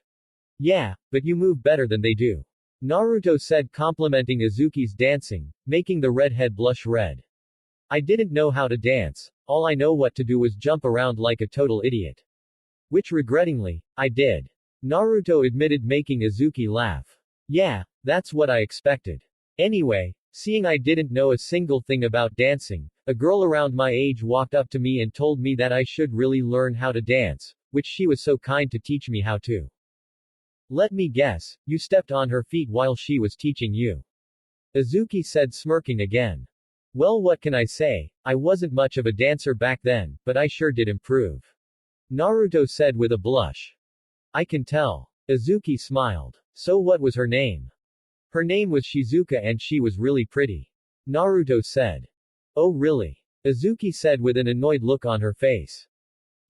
Yeah, but you move better than they do. Naruto said, complimenting Izuki's dancing, making the redhead blush red. I didn't know how to dance, all I know what to do was jump around like a total idiot. Which regrettingly, I did. Naruto admitted, making Izuki laugh. Yeah, that's what I expected. Anyway, seeing I didn't know a single thing about dancing, a girl around my age walked up to me and told me that I should really learn how to dance, which she was so kind to teach me how to. Let me guess, you stepped on her feet while she was teaching you. Izuki said, smirking again. Well, what can I say? I wasn't much of a dancer back then, but I sure did improve. Naruto said with a blush. I can tell. Izuki smiled. So what was her name? Her name was Shizuka and she was really pretty. Naruto said. Oh really? Izuki said with an annoyed look on her face.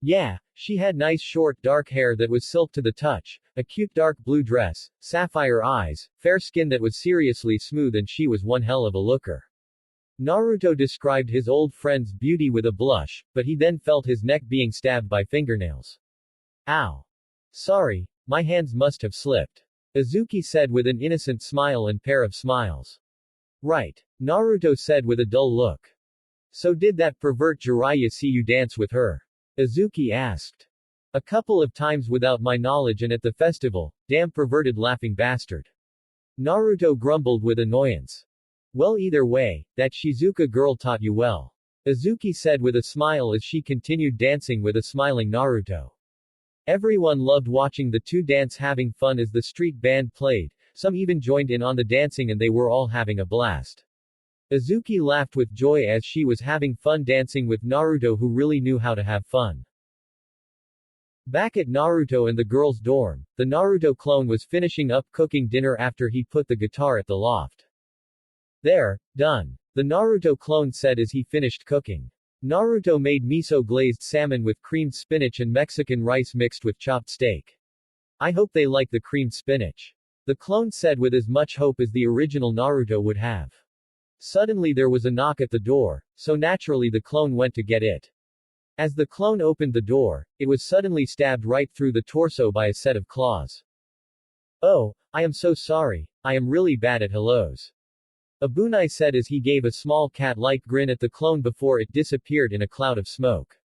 Yeah, she had nice short dark hair that was silk to the touch, a cute dark blue dress, sapphire eyes, fair skin that was seriously smooth, and she was one hell of a looker. Naruto described his old friend's beauty with a blush, but he then felt his neck being stabbed by fingernails. Ow. Sorry, my hands must have slipped. Izuki said with an innocent smile and pair of smiles. Right. Naruto said with a dull look. So did that pervert Jiraiya see you dance with her? Izuki asked. A couple of times without my knowledge and at the festival, damn perverted laughing bastard. Naruto grumbled with annoyance. Well, either way, that Shizuka girl taught you well. Izuki said with a smile as she continued dancing with a smiling Naruto. Everyone loved watching the two dance, having fun as the street band played, some even joined in on the dancing and they were all having a blast. Izuki laughed with joy as she was having fun dancing with Naruto, who really knew how to have fun. Back at Naruto and the girls' dorm, the Naruto clone was finishing up cooking dinner after he put the guitar at the loft. There, done. The Naruto clone said as he finished cooking. Naruto made miso glazed salmon with creamed spinach and Mexican rice mixed with chopped steak. I hope they like the creamed spinach. The clone said with as much hope as the original Naruto would have. Suddenly there was a knock at the door, so naturally the clone went to get it. As the clone opened the door, it was suddenly stabbed right through the torso by a set of claws. Oh, I am so sorry, I am really bad at hellos. Abunai said as he gave a small cat-like grin at the clone before it disappeared in a cloud of smoke.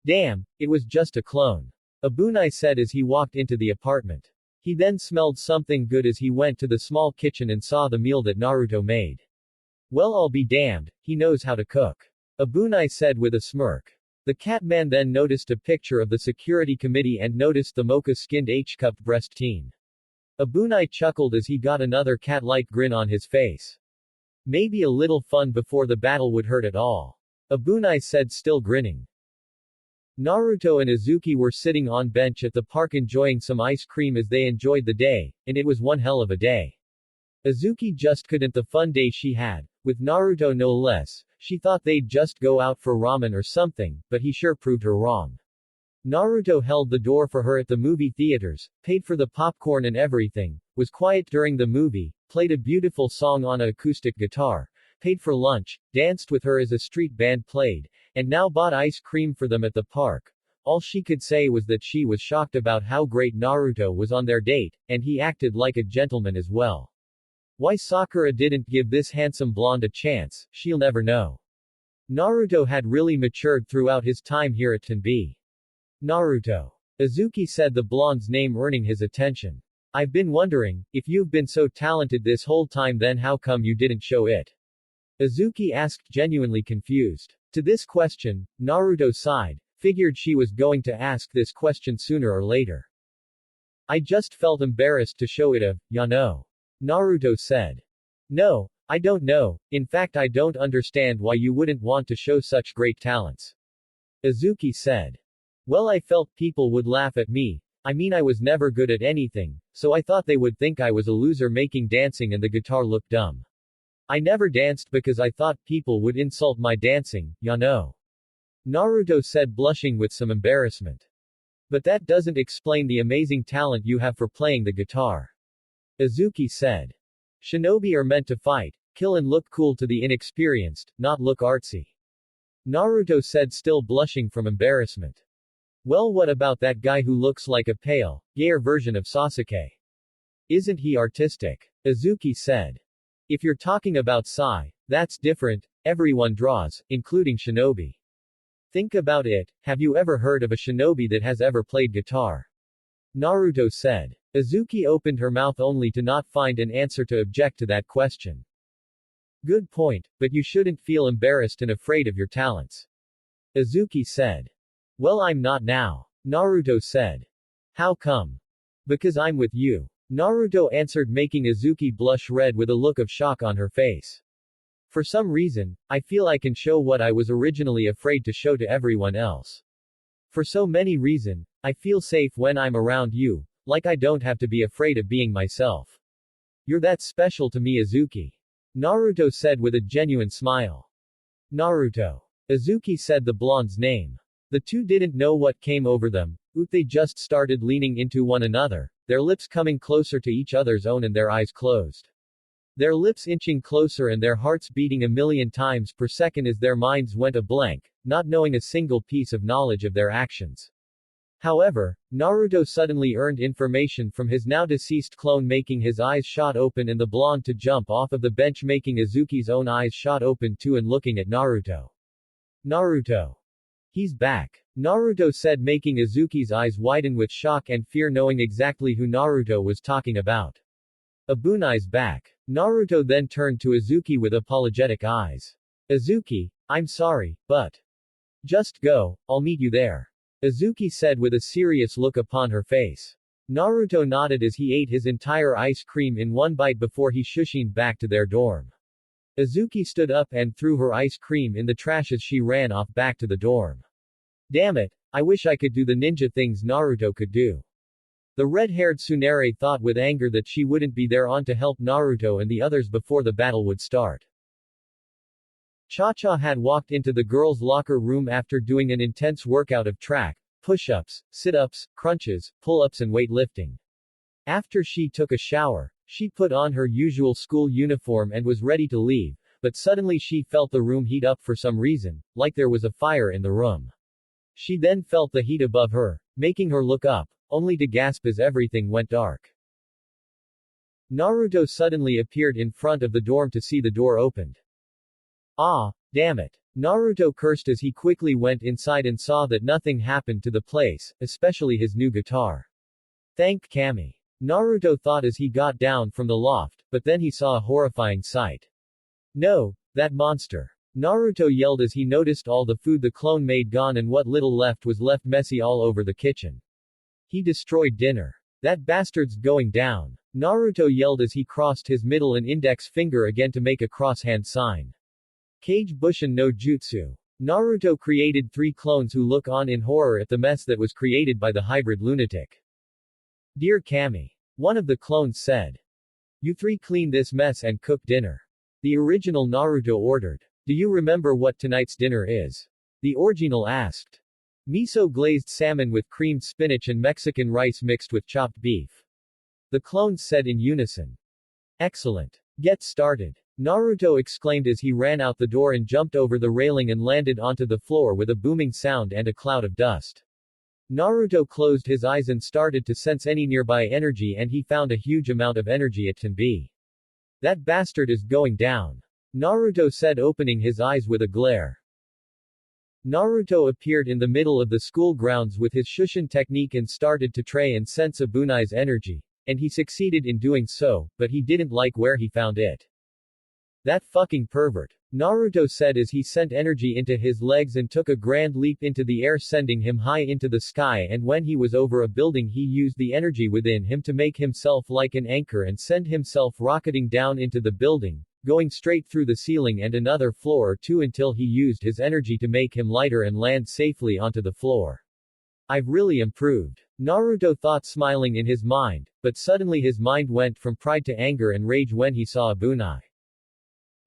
Damn, it was just a clone. Abunai said as he walked into the apartment. He then smelled something good as he went to the small kitchen and saw the meal that Naruto made. Well, I'll be damned, he knows how to cook. Abunai said with a smirk. The cat man then noticed a picture of the security committee and noticed the mocha-skinned H-cupped breast teen. Abunai chuckled as he got another cat-like grin on his face. Maybe a little fun before the battle would hurt at all. Abunai said, still grinning. Naruto and Izuki were sitting on bench at the park enjoying some ice cream as they enjoyed the day, and it was one hell of a day. Izuki just couldn't the fun day she had, with Naruto no less. She thought they'd just go out for ramen or something, but he sure proved her wrong. Naruto held the door for her at the movie theaters, paid for the popcorn and everything, was quiet during the movie, played a beautiful song on an acoustic guitar, paid for lunch, danced with her as a street band played, and now bought ice cream for them at the park. All she could say was that she was shocked about how great Naruto was on their date, and he acted like a gentleman as well. Why Sakura didn't give this handsome blonde a chance, she'll never know. Naruto had really matured throughout his time here at Tenbi. Naruto. Izuki said, the blonde's name earning his attention. I've been wondering, if you've been so talented this whole time, then how come you didn't show it? Izuki asked, genuinely confused. To this question, Naruto sighed, figured she was going to ask this question sooner or later. I just felt embarrassed to show it know. Naruto said. No, I don't know, in fact I don't understand why you wouldn't want to show such great talents. Izuki said. Well, I felt people would laugh at me. I mean, I was never good at anything, so I thought they would think I was a loser making dancing and the guitar looked dumb. I never danced because I thought people would insult my dancing, know. Naruto said, blushing with some embarrassment. But that doesn't explain the amazing talent you have for playing the guitar. Isuki said. Shinobi are meant to fight, kill and look cool to the inexperienced, not look artsy. Naruto said, still blushing from embarrassment. Well, what about that guy who looks like a pale, gayer version of Sasuke? Isn't he artistic? Isuki said. If you're talking about Sai, that's different, everyone draws, including Shinobi. Think about it, have you ever heard of a shinobi that has ever played guitar? Naruto said. Isuki opened her mouth only to not find an answer to object to that question. Good point, but you shouldn't feel embarrassed and afraid of your talents. Isuki said. Well, I'm not now. Naruto said. How come? Because I'm with you. Naruto answered, making Isuki blush red with a look of shock on her face. For some reason, I feel I can show what I was originally afraid to show to everyone else. For so many reasons, I feel safe when I'm around you, like I don't have to be afraid of being myself. You're that special to me, Isuki. Naruto said with a genuine smile. Naruto. Isuki said the blonde's name. The two didn't know what came over them, they just started leaning into one another, their lips coming closer to each other's own and their eyes closed. Their lips inching closer and their hearts beating a million times per second as their minds went a blank, not knowing a single piece of knowledge of their actions. However, Naruto suddenly earned information from his now deceased clone, making his eyes shot open and the blonde to jump off of the bench, making Izuki's own eyes shot open too and looking at Naruto. Naruto. He's back. Naruto said, making Izuki's eyes widen with shock and fear, knowing exactly who Naruto was talking about. Abunai's back. Naruto then turned to Izuki with apologetic eyes. Izuki, I'm sorry, but just go, I'll meet you there. Izuki said with a serious look upon her face. Naruto nodded as he ate his entire ice cream in one bite before he shushined back to their dorm. Izuki stood up and threw her ice cream in the trash as she ran off back to the dorm. Damn it, I wish I could do the ninja things Naruto could do. The red-haired tsundere thought with anger that she wouldn't be there on to help Naruto and the others before the battle would start. Cha-Cha had walked into the girls' locker room after doing an intense workout of track, push-ups, sit-ups, crunches, pull-ups and weightlifting. After she took a shower, she put on her usual school uniform and was ready to leave, but suddenly she felt the room heat up for some reason, like there was a fire in the room. She then felt the heat above her, making her look up, only to gasp as everything went dark. Naruto suddenly appeared in front of the dorm to see the door opened. Ah, damn it. Naruto cursed as he quickly went inside and saw that nothing happened to the place, especially his new guitar. Thank Kami. Naruto thought as he got down from the loft, but then he saw a horrifying sight. No, that monster. Naruto yelled as he noticed all the food the clone made gone and what little left was left messy all over the kitchen. He destroyed dinner. That bastard's going down. Naruto yelled as he crossed his middle and index finger again to make a cross-hand sign. Kage Bushin no Jutsu. Naruto created 3 clones who look on in horror at the mess that was created by the hybrid lunatic. Dear Kami. One of the clones said. You 3 clean this mess and cook dinner. The original Naruto ordered. Do you remember what tonight's dinner is? The original asked. Miso glazed salmon with creamed spinach and Mexican rice mixed with chopped beef. The clones said in unison. Excellent. Get started. Naruto exclaimed as he ran out the door and jumped over the railing and landed onto the floor with a booming sound and a cloud of dust. Naruto closed his eyes and started to sense any nearby energy, and he found a huge amount of energy it can be. That bastard is going down. Naruto said, opening his eyes with a glare. Naruto appeared in the middle of the school grounds with his Shushin technique and started to try and sense Abunai's energy, and he succeeded in doing so, but he didn't like where he found it. That fucking pervert. Naruto said as he sent energy into his legs and took a grand leap into the air, sending him high into the sky, and when he was over a building he used the energy within him to make himself like an anchor and send himself rocketing down into the building, going straight through the ceiling and another floor or 2 until he used his energy to make him lighter and land safely onto the floor. I've really improved. Naruto thought, smiling in his mind, but suddenly his mind went from pride to anger and rage when he saw Abunai.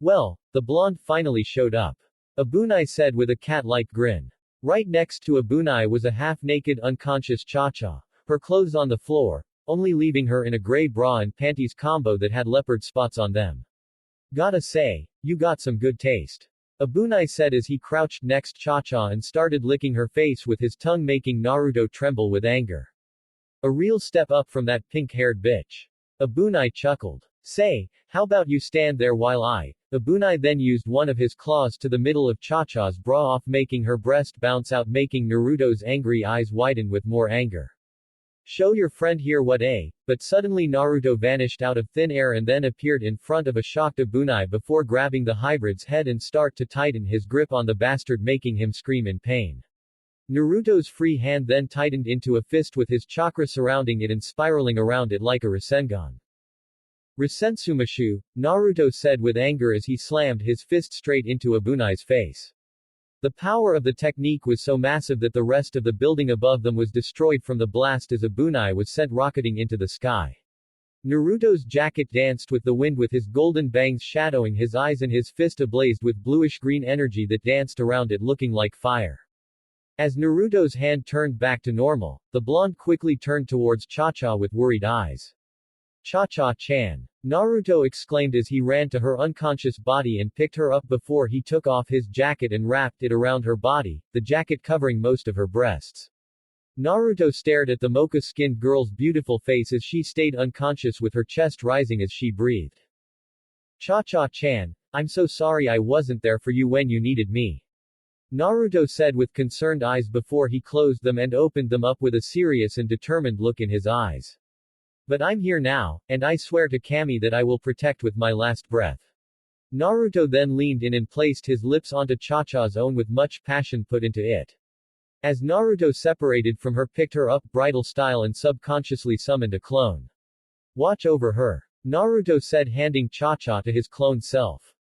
Well, the blonde finally showed up. Abunai said with a cat-like grin. Right next to Abunai was a half-naked unconscious Cha-Cha, her clothes on the floor, only leaving her in a gray bra and panties combo that had leopard spots on them. Gotta say, you got some good taste. Abunai said as he crouched next Cha-Cha and started licking her face with his tongue, making Naruto tremble with anger. A real step up from that pink-haired bitch. Abunai chuckled. Say, how about you stand there while Abunai then used one of his claws to the middle of Cha-Cha's bra off, making her breast bounce out, making Naruto's angry eyes widen with more anger. Show your friend here what but suddenly Naruto vanished out of thin air and then appeared in front of a shocked Abunai before grabbing the hybrid's head and start to tighten his grip on the bastard, making him scream in pain. Naruto's free hand then tightened into a fist with his chakra surrounding it and spiraling around it like a Rasengan. Rasensumashu, Naruto said with anger as he slammed his fist straight into Abunai's face. The power of the technique was so massive that the rest of the building above them was destroyed from the blast as Abunai was sent rocketing into the sky. Naruto's jacket danced with the wind with his golden bangs shadowing his eyes and his fist ablazed with bluish-green energy that danced around it looking like fire. As Naruto's hand turned back to normal, the blonde quickly turned towards Cha-Cha with worried eyes. Cha-Cha-chan. Naruto exclaimed as he ran to her unconscious body and picked her up before he took off his jacket and wrapped it around her body, the jacket covering most of her breasts. Naruto stared at the mocha-skinned girl's beautiful face as she stayed unconscious with her chest rising as she breathed. Cha-Cha-chan, I'm so sorry I wasn't there for you when you needed me. Naruto said with concerned eyes before he closed them and opened them up with a serious and determined look in his eyes. But I'm here now, and I swear to Kami that I will protect with my last breath. Naruto then leaned in and placed his lips onto Cha-Cha's own with much passion put into it. As Naruto separated from her, picked her up bridal style and subconsciously summoned a clone. Watch over her. Naruto said, handing Cha-Cha to his clone self.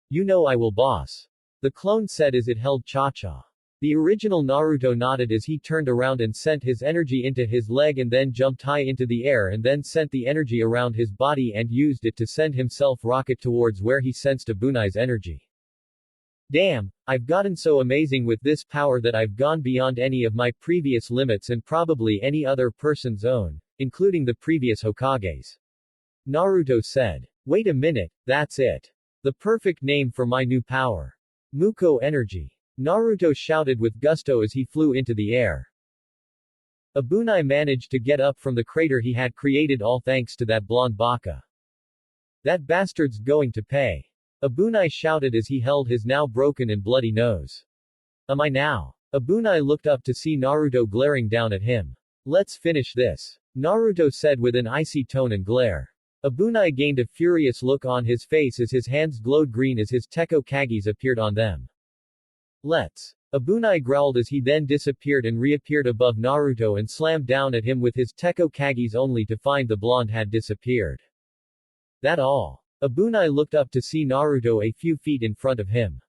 You know I will, boss. The clone said as it held Cha-Cha. The original Naruto nodded as he turned around and sent his energy into his leg and then jumped high into the air and then sent the energy around his body and used it to send himself rocket towards where he sensed Abunai's energy. Damn, I've gotten so amazing with this power that I've gone beyond any of my previous limits and probably any other person's own, including the previous Hokages. Naruto said. Wait a minute, that's it. The perfect name for my new power. Muko energy. Naruto shouted with gusto as he flew into the air. Abunai managed to get up from the crater he had created, all thanks to that blonde baka. That bastard's going to pay. Abunai shouted as he held his now broken and bloody nose. Am I now? Abunai looked up to see Naruto glaring down at him. Let's finish this. Naruto said with an icy tone and glare. Abunai gained a furious look on his face as his hands glowed green as his Tekko Kages appeared on them. Let's. Abunai growled as he then disappeared and reappeared above Naruto and slammed down at him with his Tekko Kages only to find the blonde had disappeared. That all. Abunai looked up to see Naruto a few feet in front of him.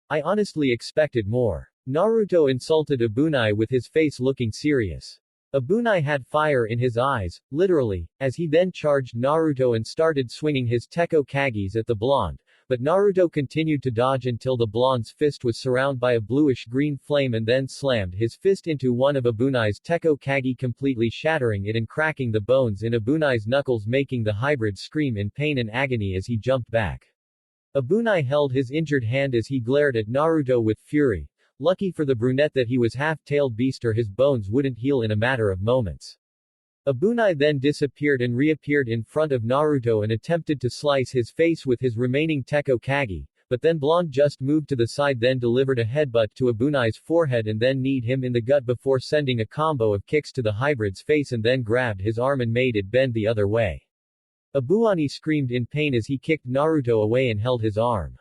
I honestly expected more. Naruto insulted Abunai with his face looking serious. Abunai had fire in his eyes, literally, as he then charged Naruto and started swinging his Tekko Kages at the blonde, but Naruto continued to dodge until the blonde's fist was surrounded by a bluish-green flame and then slammed his fist into one of Abunai's Tekko Kage, completely shattering it and cracking the bones in Abunai's knuckles, making the hybrid scream in pain and agony as he jumped back. Abunai held his injured hand as he glared at Naruto with fury. Lucky for the brunette that he was half-tailed beast or his bones wouldn't heal in a matter of moments. Abunai then disappeared and reappeared in front of Naruto and attempted to slice his face with his remaining Tekko Kage, but then blonde just moved to the side, then delivered a headbutt to Abunai's forehead and then kneed him in the gut before sending a combo of kicks to the hybrid's face and then grabbed his arm and made it bend the other way. Abunai screamed in pain as he kicked Naruto away and held his arm.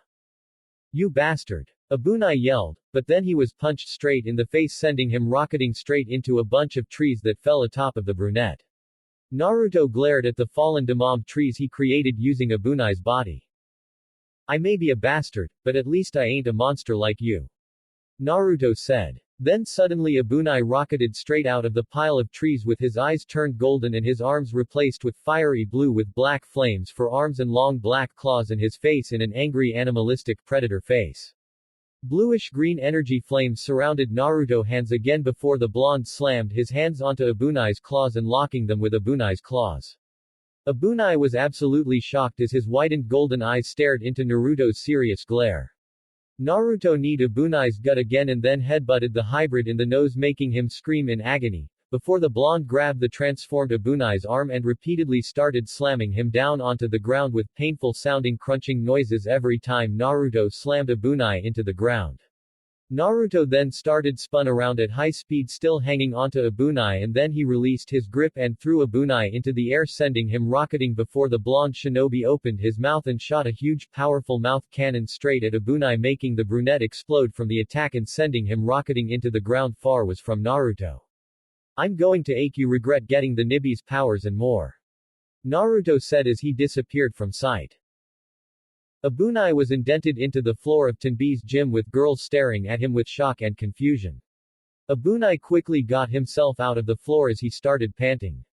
You bastard! Abunai yelled, but then he was punched straight in the face, sending him rocketing straight into a bunch of trees that fell atop of the brunette. Naruto glared at the fallen damam trees he created using Abunai's body. I may be a bastard, but at least I ain't a monster like you. Naruto said. Then suddenly Abunai rocketed straight out of the pile of trees with his eyes turned golden and his arms replaced with fiery blue with black flames for arms and long black claws in his face in an angry animalistic predator face. Bluish-green energy flames surrounded Naruto's hands again before the blonde slammed his hands onto Abunai's claws and locking them with Abunai's claws. Abunai was absolutely shocked as his widened golden eyes stared into Naruto's serious glare. Naruto kneed Abunai's gut again and then headbutted the hybrid in the nose, making him scream in agony, before the blonde grabbed the transformed Abunai's arm and repeatedly started slamming him down onto the ground with painful-sounding crunching noises every time Naruto slammed Abunai into the ground. Naruto then spun around at high speed, still hanging onto Abunai, and then he released his grip and threw Abunai into the air, sending him rocketing before the blonde shinobi opened his mouth and shot a huge powerful mouth cannon straight at Abunai, making the brunette explode from the attack and sending him rocketing into the ground far was from Naruto. "I'm going to make you regret getting the Nibi's powers and more," Naruto said as he disappeared from sight. Abunai was indented into the floor of Tenbi's gym with girls staring at him with shock and confusion. Abunai quickly got himself out of the floor as he started panting.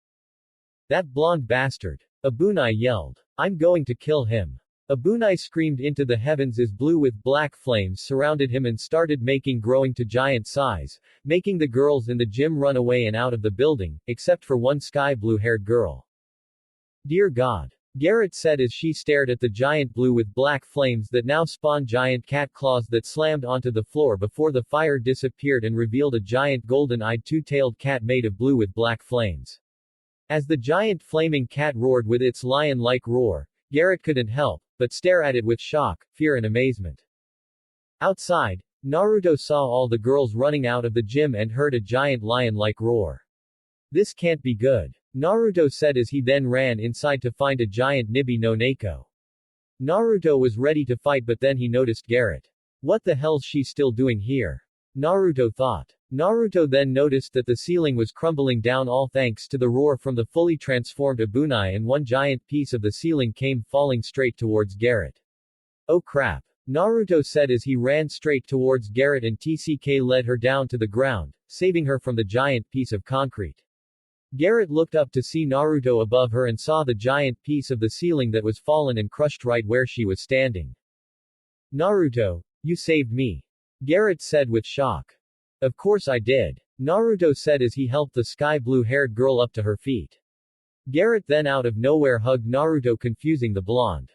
"That blonde bastard!" Abunai yelled. "I'm going to kill him." Abunai screamed into the heavens as blue with black flames surrounded him and started growing to giant size, making the girls in the gym run away and out of the building, except for one sky blue-haired girl. "Dear God," Garrett said as she stared at the giant blue with black flames that now spawned giant cat claws that slammed onto the floor before the fire disappeared and revealed a giant golden-eyed two-tailed cat made of blue with black flames. As the giant flaming cat roared with its lion-like roar, Garrett couldn't help but stare at it with shock, fear and amazement. Outside, Naruto saw all the girls running out of the gym and heard a giant lion-like roar. "This can't be good," Naruto said as he then ran inside to find a giant Nibi no Neko. Naruto was ready to fight, but then he noticed Garrett. "What the hell's she still doing here?" Naruto thought. Naruto then noticed that the ceiling was crumbling down, all thanks to the roar from the fully transformed Abunai, and one giant piece of the ceiling came falling straight towards Garrett. "Oh crap," Naruto said as he ran straight towards Garrett and TCK led her down to the ground, saving her from the giant piece of concrete. Garrett looked up to see Naruto above her and saw the giant piece of the ceiling that was fallen and crushed right where she was standing. "Naruto, you saved me," Garrett said with shock. "Of course I did," Naruto said as he helped the sky blue-haired girl up to her feet. Garrett then out of nowhere hugged Naruto, confusing the blonde.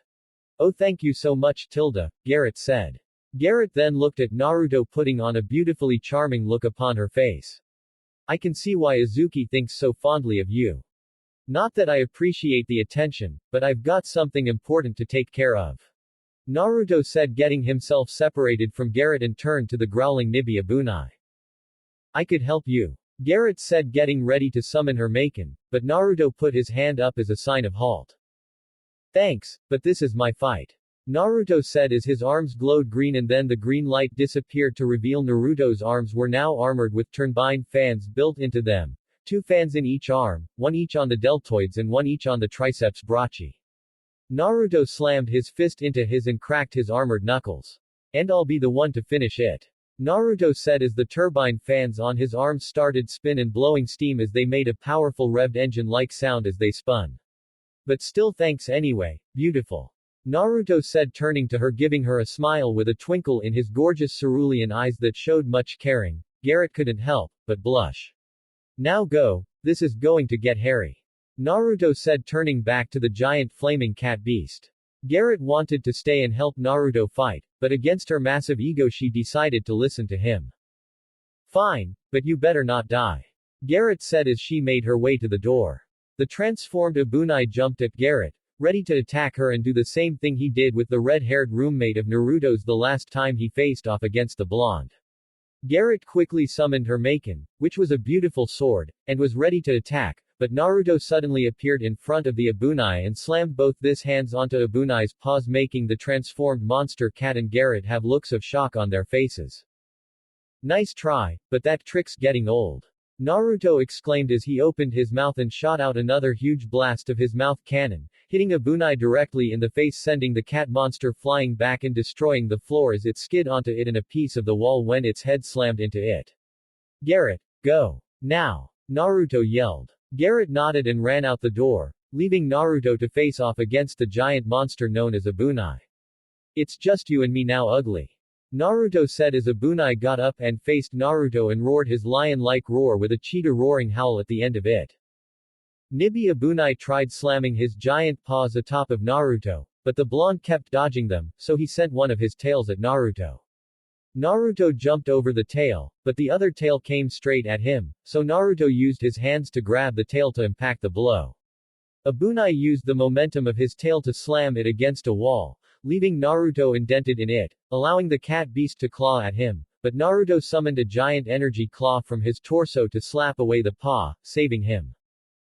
"Oh, thank you so much, Tilda," Garrett said. Garrett then looked at Naruto, putting on a beautifully charming look upon her face. "I can see why Isuki thinks so fondly of you. Not that I appreciate the attention, but I've got something important to take care of," Naruto said, getting himself separated from Garrett and turned to the growling Nibi Abunai. "I could help you," Garrett said, getting ready to summon her Maken, but Naruto put his hand up as a sign of halt. "Thanks, but this is my fight," Naruto said as his arms glowed green and then the green light disappeared to reveal Naruto's arms were now armored with turbine fans built into them. 2 fans in each arm, 1 each on the deltoids and 1 each on the triceps brachii. Naruto slammed his fist into his and cracked his armored knuckles. "And I'll be the one to finish it," Naruto said as the turbine fans on his arms started spin and blowing steam as they made a powerful revved engine-like sound as they spun. "But still thanks anyway, beautiful," Naruto said, turning to her, giving her a smile with a twinkle in his gorgeous cerulean eyes that showed much caring. Garrett couldn't help but blush. "Now go, this is going to get hairy," Naruto said, turning back to the giant flaming cat beast. Garrett wanted to stay and help Naruto fight, but against her massive ego she decided to listen to him. "Fine, but you better not die," Garrett said as she made her way to the door. The transformed Abunai jumped at Garrett, ready to attack her and do the same thing he did with the red-haired roommate of Naruto's the last time he faced off against the blonde. Garrett quickly summoned her Maken, which was a beautiful sword, and was ready to attack, but Naruto suddenly appeared in front of the Abunai and slammed both his hands onto Abunai's paws, making the transformed monster cat and Garrett have looks of shock on their faces. "Nice try, but that trick's getting old," Naruto exclaimed as he opened his mouth and shot out another huge blast of his mouth cannon, hitting Abunai directly in the face, sending the cat monster flying back and destroying the floor as it skid onto it and a piece of the wall when its head slammed into it. "Garrett, go! Now!" Naruto yelled. Garrett nodded and ran out the door, leaving Naruto to face off against the giant monster known as Abunai. "It's just you and me now, ugly," Naruto said as Abunai got up and faced Naruto and roared his lion-like roar with a cheetah roaring howl at the end of it. Nibi Abunai tried slamming his giant paws atop of Naruto, but the blonde kept dodging them, so he sent one of his tails at Naruto. Naruto jumped over the tail, but the other tail came straight at him, so Naruto used his hands to grab the tail to impact the blow. Abunai used the momentum of his tail to slam it against a wall, leaving Naruto indented in it, allowing the cat beast to claw at him, but Naruto summoned a giant energy claw from his torso to slap away the paw, saving him.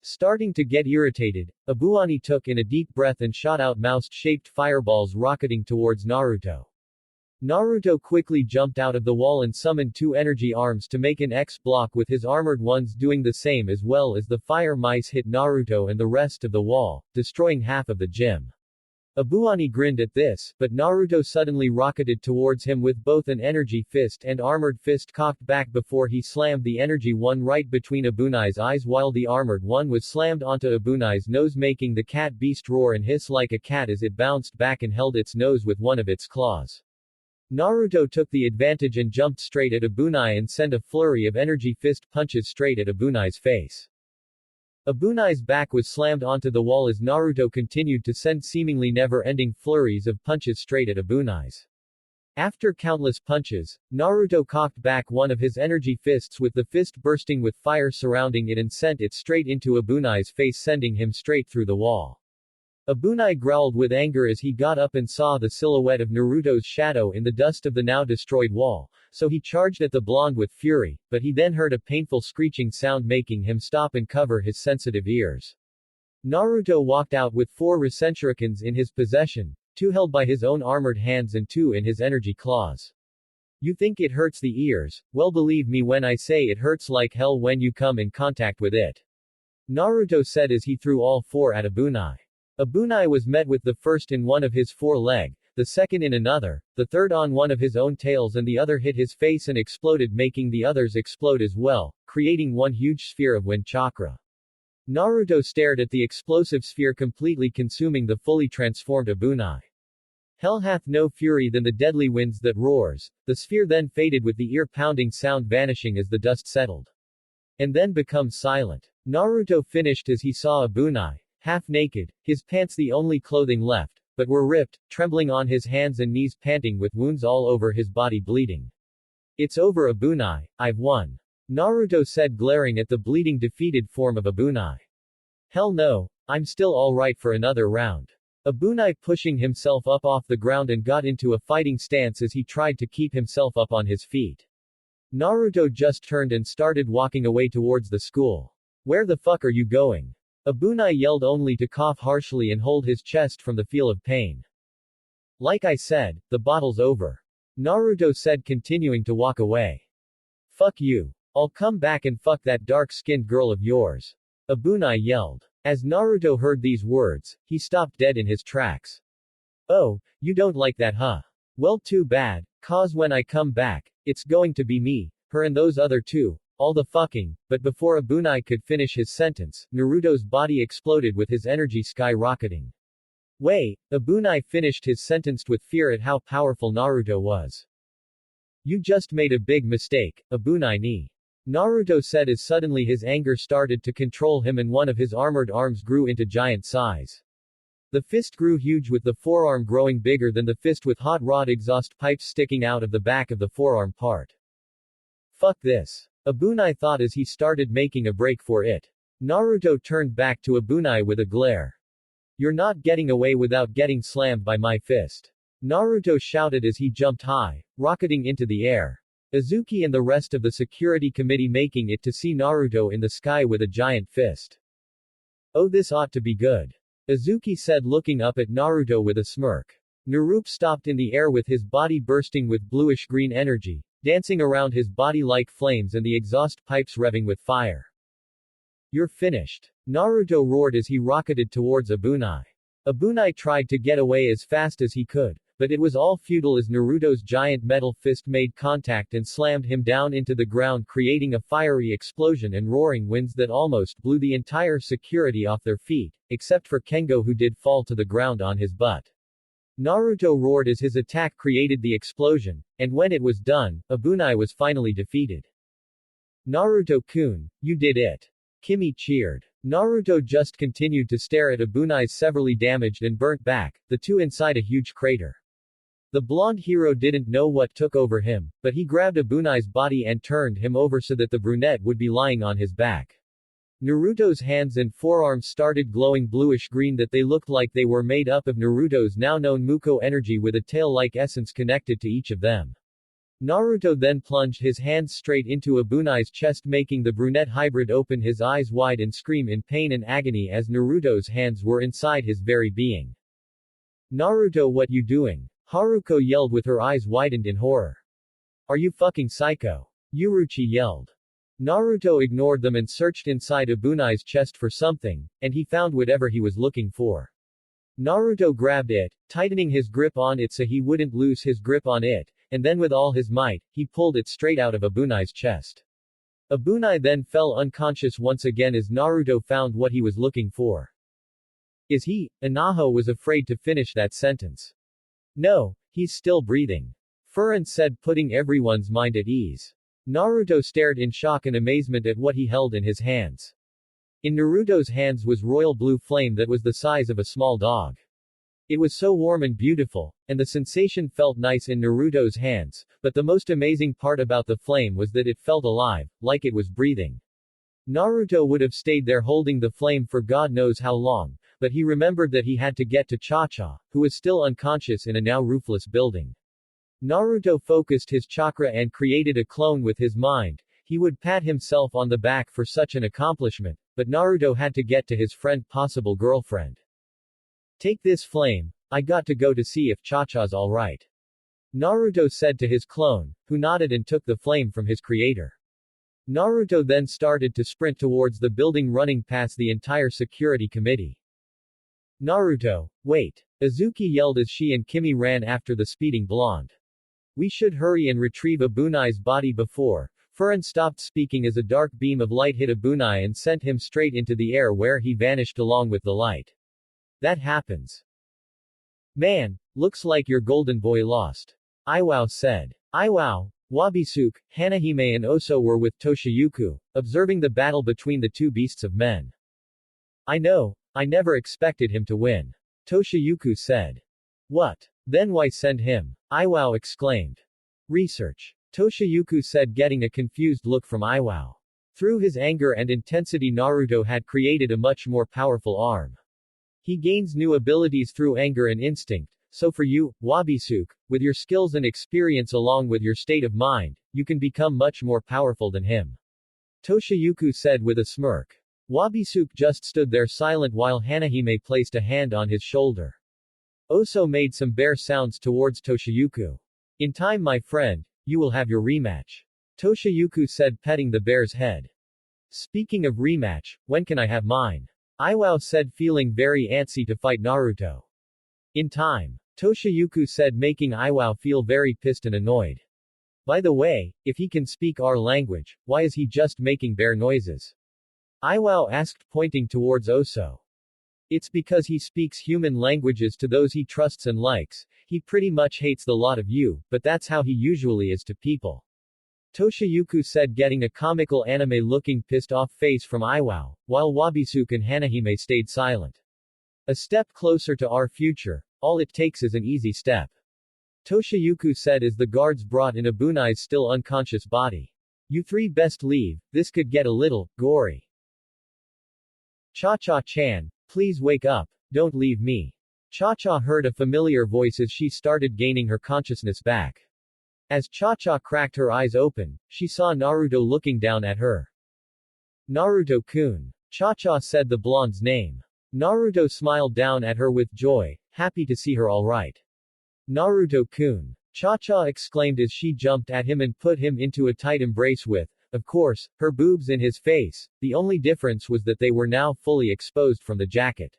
Starting to get irritated, Abunai took in a deep breath and shot out mouse-shaped fireballs rocketing towards Naruto. Naruto quickly jumped out of the wall and summoned two energy arms to make an X block, with his armored ones doing the same, as well as the fire mice hit Naruto and the rest of the wall, destroying half of the gym. Abunai grinned at this, but Naruto suddenly rocketed towards him with both an energy fist and armored fist cocked back before he slammed the energy one right between Abunai's eyes, while the armored one was slammed onto Abunai's nose, making the cat beast roar and hiss like a cat as it bounced back and held its nose with one of its claws. Naruto took the advantage and jumped straight at Abunai and sent a flurry of energy fist punches straight at Abunai's face. Abunai's back was slammed onto the wall as Naruto continued to send seemingly never-ending flurries of punches straight at Abunai's. After countless punches, Naruto cocked back one of his energy fists, with the fist bursting with fire surrounding it, and sent it straight into Abunai's face, sending him straight through the wall. Abunai growled with anger as he got up and saw the silhouette of Naruto's shadow in the dust of the now destroyed wall, so he charged at the blonde with fury, but he then heard a painful screeching sound, making him stop and cover his sensitive ears. Naruto walked out with 4 Rasen shurikens in his possession, 2 held by his own armored hands and 2 in his energy claws. You think it hurts the ears? Well, believe me when I say it hurts like hell when you come in contact with it. Naruto said as he threw all 4 at Abunai. Abunai was met with the first in one of his 4 legs, the second in another, the third on one of his own tails, and the other hit his face and exploded, making the others explode as well, creating one huge sphere of wind chakra. Naruto stared at the explosive sphere, completely consuming the fully transformed Abunai. Hell hath no fury than the deadly winds that roars. The sphere then faded with the ear-pounding sound vanishing as the dust settled. And then becomes silent. Naruto finished as he saw Abunai, half naked, his pants the only clothing left, but were ripped, trembling on his hands and knees, panting with wounds all over his body, bleeding. It's over, Abunai, I've won. Naruto said, glaring at the bleeding, defeated form of Abunai. Hell no, I'm still alright for another round. Abunai pushing himself up off the ground and got into a fighting stance as he tried to keep himself up on his feet. Naruto just turned and started walking away towards the school. Where the fuck are you going? Abunai yelled, only to cough harshly and hold his chest from the feel of pain. Like I said, the battle's over. Naruto said, continuing to walk away. Fuck you. I'll come back and fuck that dark-skinned girl of yours. Abunai yelled. As Naruto heard these words, he stopped dead in his tracks. Oh, you don't like that, huh? Well, too bad, cause when I come back, it's going to be me, her and those other 2. All the fucking. But before Abunai could finish his sentence, Naruto's body exploded with his energy skyrocketing. Wait, Abunai finished his sentence with fear at how powerful Naruto was. You just made a big mistake, Abunai ni. Naruto said as suddenly his anger started to control him and one of his armored arms grew into giant size. The fist grew huge, with the forearm growing bigger than the fist, with hot rod exhaust pipes sticking out of the back of the forearm part. Fuck this. Abunai thought as he started making a break for it. Naruto turned back to Abunai with a glare. You're not getting away without getting slammed by my fist. Naruto shouted as he jumped high, rocketing into the air. Isuki and the rest of the security committee making it to see Naruto in the sky with a giant fist. Oh, this ought to be good. Isuki said, looking up at Naruto with a smirk. Naruto stopped in the air with his body bursting with bluish-green energy, dancing around his body like flames and the exhaust pipes revving with fire. You're finished. Naruto roared as he rocketed towards Abunai. Abunai tried to get away as fast as he could, but it was all futile as Naruto's giant metal fist made contact and slammed him down into the ground, creating a fiery explosion and roaring winds that almost blew the entire security off their feet, except for Kengo, who did fall to the ground on his butt. Naruto roared as his attack created the explosion, and when it was done, Abunai was finally defeated. Naruto-kun, you did it. Kimi cheered. Naruto just continued to stare at Abunai's severely damaged and burnt back, the two inside a huge crater. The blonde hero didn't know what took over him, but he grabbed Abunai's body and turned him over so that the brunette would be lying on his back. Naruto's hands and forearms started glowing bluish-green that they looked like they were made up of Naruto's now-known Muko energy with a tail-like essence connected to each of them. Naruto then plunged his hands straight into Abunai's chest, making the brunette hybrid open his eyes wide and scream in pain and agony as Naruto's hands were inside his very being. Naruto, what you doing? Haruko yelled with her eyes widened in horror. Are you fucking psycho? Uruchi yelled. Naruto ignored them and searched inside Abunai's chest for something, and he found whatever he was looking for. Naruto grabbed it, tightening his grip on it so he wouldn't lose his grip on it, and then with all his might, he pulled it straight out of Abunai's chest. Abunai then fell unconscious once again as Naruto found what he was looking for. Is he? Anaho was afraid to finish that sentence. No, he's still breathing. Furin said, putting everyone's mind at ease. Naruto stared in shock and amazement at what he held in his hands. In Naruto's hands was royal blue flame that was the size of a small dog. It was so warm and beautiful, and the sensation felt nice in Naruto's hands, but the most amazing part about the flame was that it felt alive, like it was breathing. Naruto would have stayed there holding the flame for God knows how long, but he remembered that he had to get to Cha-Cha, who was still unconscious in a now roofless building. Naruto focused his chakra and created a clone with his mind. He would pat himself on the back for such an accomplishment, but Naruto had to get to his friend, possible girlfriend. Take this flame, I got to go to see if Cha-Cha's alright. Naruto said to his clone, who nodded and took the flame from his creator. Naruto then started to sprint towards the building, running past the entire security committee. Naruto, wait! Isuki yelled as she and Kimi ran after the speeding blonde. We should hurry and retrieve Abunai's body before. Furin stopped speaking as a dark beam of light hit Abunai and sent him straight into the air where he vanished along with the light. That happens. Man, looks like your golden boy lost. Iwao said. Iwao, Wabisuke, Hanahime and Oso were with Toshiyuku, observing the battle between the two beasts of men. I know, I never expected him to win. Toshiyuku said. What? Then why send him? Iwao exclaimed. Research. Toshiyuku said, getting a confused look from Iwao. Through his anger and intensity, Naruto had created a much more powerful arm. He gains new abilities through anger and instinct, so for you, Wabisuke, with your skills and experience along with your state of mind, you can become much more powerful than him. Toshiyuku said with a smirk. Wabisuke just stood there silent while Hanahime placed a hand on his shoulder. Oso made some bear sounds towards Toshiyuku. In time, my friend, you will have your rematch. Toshiyuku said, petting the bear's head. Speaking of rematch, when can I have mine? Iwao said, feeling very antsy to fight Naruto. In time. Toshiyuku said, making Iwao feel very pissed and annoyed. By the way, if he can speak our language, why is he just making bear noises? Iwao asked, pointing towards Oso. It's because he speaks human languages to those he trusts and likes. He pretty much hates the lot of you, but that's how he usually is to people. Toshiyuku said, getting a comical anime-looking pissed-off face from Iwao, while Wabisuke and Hanahime stayed silent. A step closer to our future. All it takes is an easy step. Toshiyuku said as the guards brought in Abunai's still unconscious body. You three best leave, this could get a little gory. Cha-Cha-chan, please wake up, don't leave me. Cha-Cha heard a familiar voice as she started gaining her consciousness back. As Cha-Cha cracked her eyes open, she saw Naruto looking down at her. Naruto-kun. Cha-Cha said the blonde's name. Naruto smiled down at her with joy, happy to see her alright. Naruto-kun. Cha-Cha exclaimed as she jumped at him and put him into a tight embrace with, of course, her boobs in his face. The only difference was that they were now fully exposed from the jacket.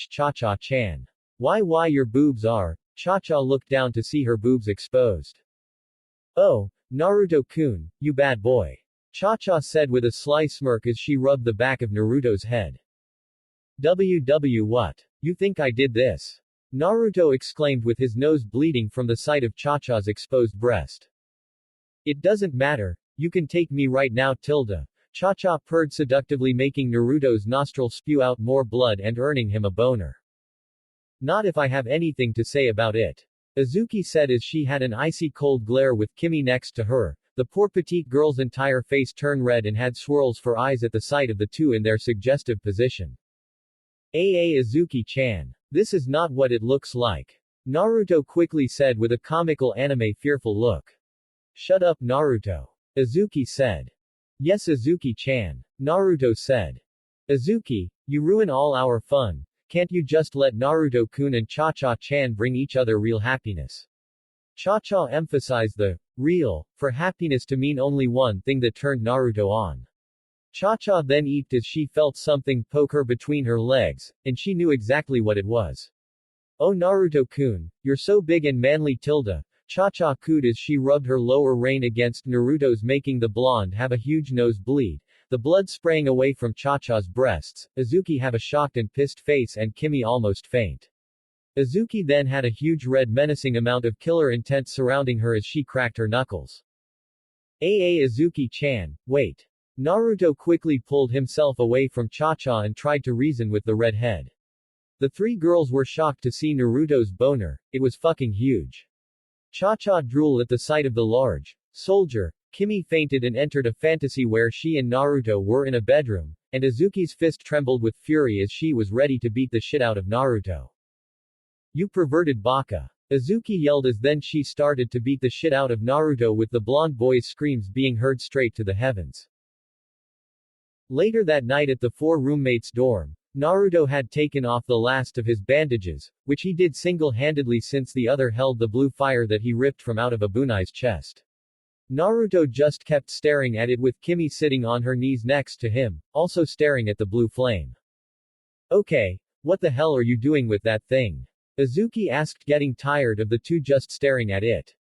Cha-Cha-chan. Why your boobs are? Cha-Cha looked down to see her boobs exposed. Oh, Naruto-kun, you bad boy. Cha-Cha said with a sly smirk as she rubbed the back of Naruto's head. What? You think I did this? Naruto exclaimed with his nose bleeding from the sight of Cha-Cha's exposed breast. It doesn't matter, you can take me right now tilde. Cha-Cha purred seductively, making Naruto's nostrils spew out more blood and earning him a boner. Not if I have anything to say about it. Isuki said as she had an icy cold glare with Kimi next to her. The poor petite girl's entire face turned red and had swirls for eyes at the sight of the two in their suggestive position. Izuki-chan. This is not what it looks like. Naruto quickly said with a comical anime fearful look. Shut up, Naruto. Isuki said. Yes, Izuki-chan. Naruto said. Isuki, you ruin all our fun. Can't you just let Naruto-kun and Cha-Cha-chan bring each other real happiness? Cha-Cha emphasized the real for happiness to mean only one thing that turned Naruto on. Cha-Cha then eeped as she felt something poke her between her legs, and she knew exactly what it was. Oh Naruto-kun, you're so big and manly tilde. Cha-Cha cooed as she rubbed her lower rein against Naruto's, making the blonde have a huge nosebleed, the blood spraying away from Cha-Cha's breasts. Isuki have a shocked and pissed face and Kimi almost faint. Isuki then had a huge red menacing amount of killer intent surrounding her as she cracked her knuckles. Izuki-chan, wait. Naruto quickly pulled himself away from Cha-Cha and tried to reason with the redhead. The three girls were shocked to see Naruto's boner, it was fucking huge. Cha-Cha drooled at the sight of the large soldier. Kimi fainted and entered a fantasy where she and Naruto were in a bedroom, and Izuki's fist trembled with fury as she was ready to beat the shit out of Naruto. You perverted baka. Isuki yelled as then she started to beat the shit out of Naruto, with the blonde boy's screams being heard straight to the heavens. Later that night at the four roommates' dorm, Naruto had taken off the last of his bandages, which he did single-handedly since the other held the blue fire that he ripped from out of Abunai's chest. Naruto just kept staring at it with Kimi sitting on her knees next to him, also staring at the blue flame. Okay, what the hell are you doing with that thing? Isuki asked, getting tired of the two just staring at it.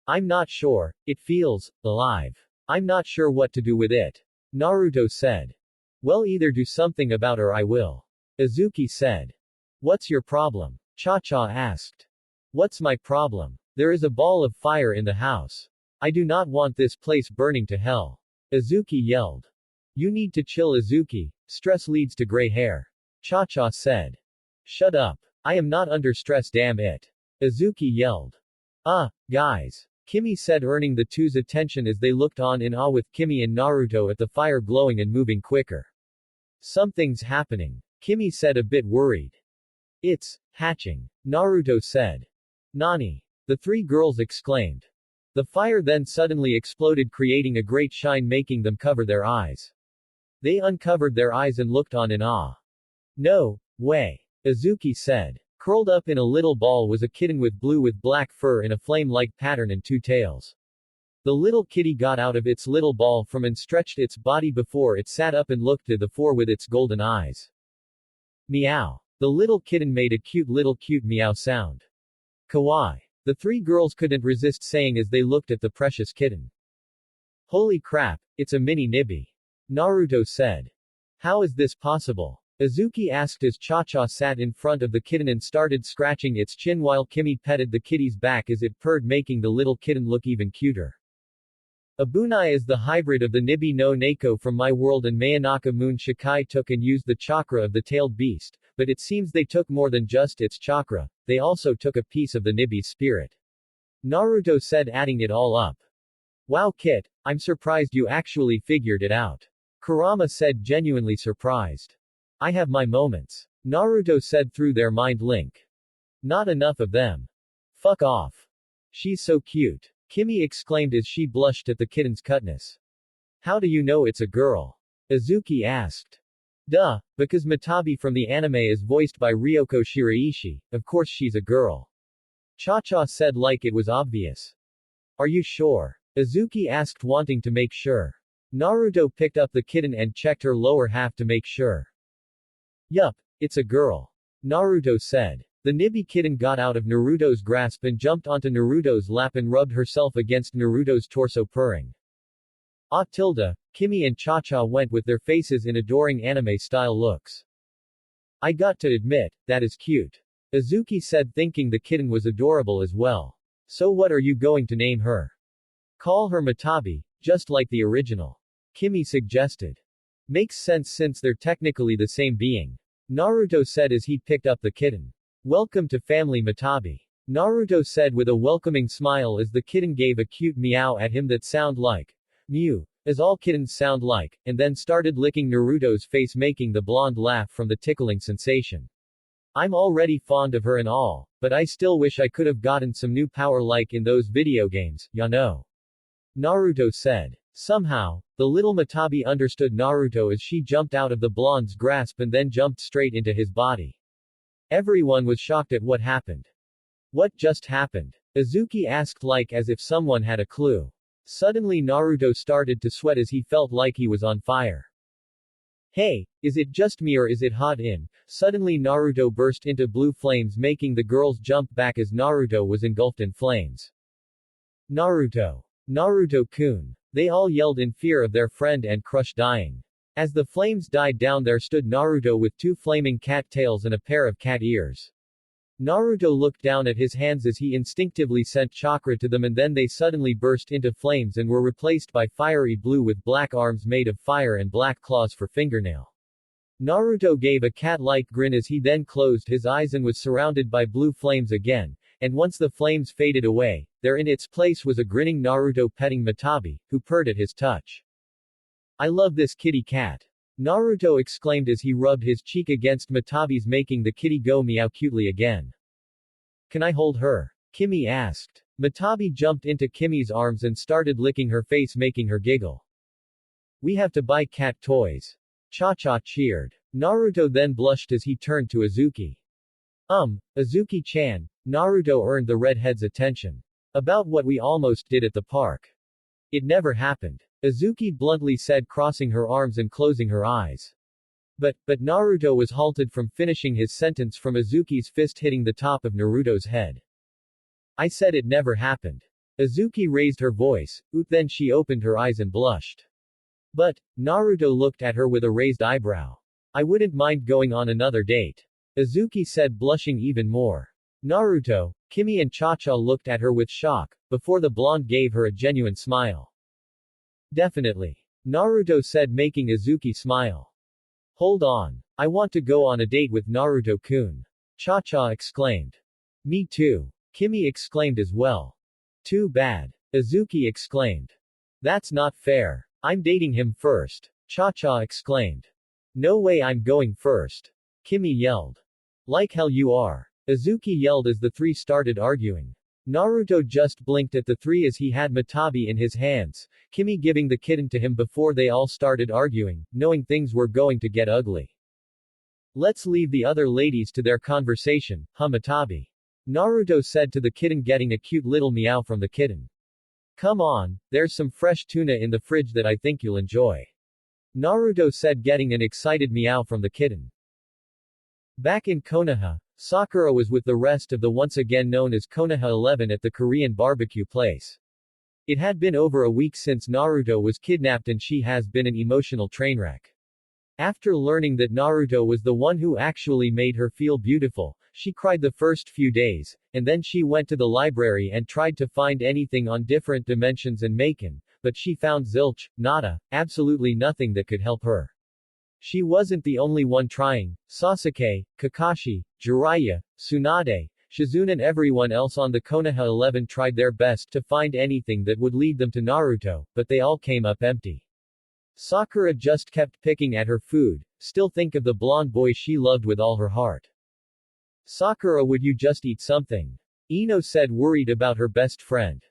I'm not sure, it feels alive. I'm not sure what to do with it. Naruto said. Well, either do something about or I will. Isuki said. What's your problem? Cha-Cha asked. What's my problem? There is a ball of fire in the house. I do not want this place burning to hell. Isuki yelled. You need to chill, Isuki. Stress leads to gray hair. Cha-Cha said. Shut up. I am not under stress, damn it. Isuki yelled. Guys. Kimi said, earning the two's attention as they looked on in awe with Kimi and Naruto at the fire glowing and moving quicker. Something's happening. Kimi said, a bit worried. It's hatching. Naruto said. Nani? The three girls exclaimed. The fire then suddenly exploded, creating a great shine, making them cover their eyes. They uncovered their eyes and looked on in awe. No way. Isuki said. Curled up in a little ball was a kitten with blue with black fur in a flame-like pattern and two tails. The little kitty got out of its little ball from and stretched its body before it sat up and looked to the four with its golden eyes. Meow. The little kitten made a cute meow sound. Kawaii. The three girls couldn't resist saying as they looked at the precious kitten. Holy crap, it's a mini Nibby. Naruto said. How is this possible? Isuki asked as Cha-Cha sat in front of the kitten and started scratching its chin while Kimi petted the kitty's back as it purred, making the little kitten look even cuter. Abunai is the hybrid of the Nibi no Neko from My World and Mayanaka Moon. Shikai took and used the chakra of the tailed beast, but it seems they took more than just its chakra, they also took a piece of the Nibi's spirit. Naruto said, adding it all up. Wow kid, I'm surprised you actually figured it out. Kurama said, genuinely surprised. I have my moments. Naruto said through their mind link. Not enough of them. Fuck off. She's so cute. Kimi exclaimed as she blushed at the kitten's cutness. How do you know it's a girl? Isuki asked. Duh, because Matabi from the anime is voiced by Ryoko Shiraishi, of course she's a girl. Cha-Cha said like it was obvious. Are you sure? Isuki asked, wanting to make sure. Naruto picked up the kitten and checked her lower half to make sure. Yup, it's a girl. Naruto said. The Nibi kitten got out of Naruto's grasp and jumped onto Naruto's lap and rubbed herself against Naruto's torso, purring. Kimi and Cha-Cha went with their faces in adoring anime-style looks. I got to admit, that is cute. Isuki said, thinking the kitten was adorable as well. So what are you going to name her? Call her Matabi, just like the original. Kimi suggested. Makes sense since they're technically the same being. Naruto said as he picked up the kitten. Welcome to family Matabi. Naruto said with a welcoming smile as the kitten gave a cute meow at him that sound like mew, as all kittens sound like, and then started licking Naruto's face, making the blonde laugh from the tickling sensation. I'm already fond of her and all, but I still wish I could have gotten some new power like in those video games, ya know. Naruto said. Somehow, the little Matabi understood Naruto as she jumped out of the blonde's grasp and then jumped straight into his body. Everyone was shocked at what happened. What just happened? Isuki asked like as if someone had a clue. Suddenly Naruto started to sweat as he felt like he was on fire. Hey, is it just me or is it hot in? Suddenly Naruto burst into blue flames, making the girls jump back as Naruto was engulfed in flames. Naruto. Naruto-kun. They all yelled in fear of their friend and crush dying. As the flames died down, there stood Naruto with two flaming cat tails and a pair of cat ears. Naruto looked down at his hands as he instinctively sent chakra to them, and then they suddenly burst into flames and were replaced by fiery blue with black arms made of fire and black claws for fingernail. Naruto gave a cat-like grin as he then closed his eyes and was surrounded by blue flames again, and once the flames faded away, there in its place was a grinning Naruto petting Matabi, who purred at his touch. I love this kitty cat. Naruto exclaimed as he rubbed his cheek against Matabi's, making the kitty go meow cutely again. Can I hold her? Kimi asked. Matabi jumped into Kimi's arms and started licking her face, making her giggle. We have to buy cat toys. Cha-cha cheered. Naruto then blushed as he turned to Isuki. Isuki-chan, Naruto earned the redhead's attention. About what we almost did at the park. It never happened. Isuki bluntly said, crossing her arms and closing her eyes. But Naruto was halted from finishing his sentence from Izuki's fist hitting the top of Naruto's head. I said it never happened. Isuki raised her voice, then she opened her eyes and blushed. But, Naruto looked at her with a raised eyebrow. I wouldn't mind going on another date. Isuki said, blushing even more. Naruto, Kimi and Cha-cha looked at her with shock, before the blonde gave her a genuine smile. Definitely. Naruto said, making Isuki smile. Hold on. I want to go on a date with Naruto-kun. Cha-cha exclaimed. Me too. Kimi exclaimed as well. Too bad. Isuki exclaimed. That's not fair. I'm dating him first. Cha-cha exclaimed. No way, I'm going first. Kimi yelled. Like hell you are. Isuki yelled as the three started arguing. Naruto just blinked at the three as he had Matabi in his hands, Kimi giving the kitten to him before they all started arguing, knowing things were going to get ugly. Let's leave the other ladies to their conversation, huh Matabi? Naruto said to the kitten, getting a cute little meow from the kitten. Come on, there's some fresh tuna in the fridge that I think you'll enjoy. Naruto said, getting an excited meow from the kitten. Back in Konoha, Sakura was with the rest of the once again known as Konoha 11 at the Korean barbecue place. It had been over a week since Naruto was kidnapped and she has been an emotional train wreck. After learning that Naruto was the one who actually made her feel beautiful, she cried the first few days, and then she went to the library and tried to find anything on different dimensions and Maken, but she found zilch, nada, absolutely nothing that could help her. She wasn't the only one trying. Sasuke, Kakashi, Jiraiya, Tsunade, Shizune and everyone else on the Konoha 11 tried their best to find anything that would lead them to Naruto, but they all came up empty. Sakura just kept picking at her food, still think of the blonde boy she loved with all her heart. Sakura, would you just eat something? Ino said, worried about her best friend.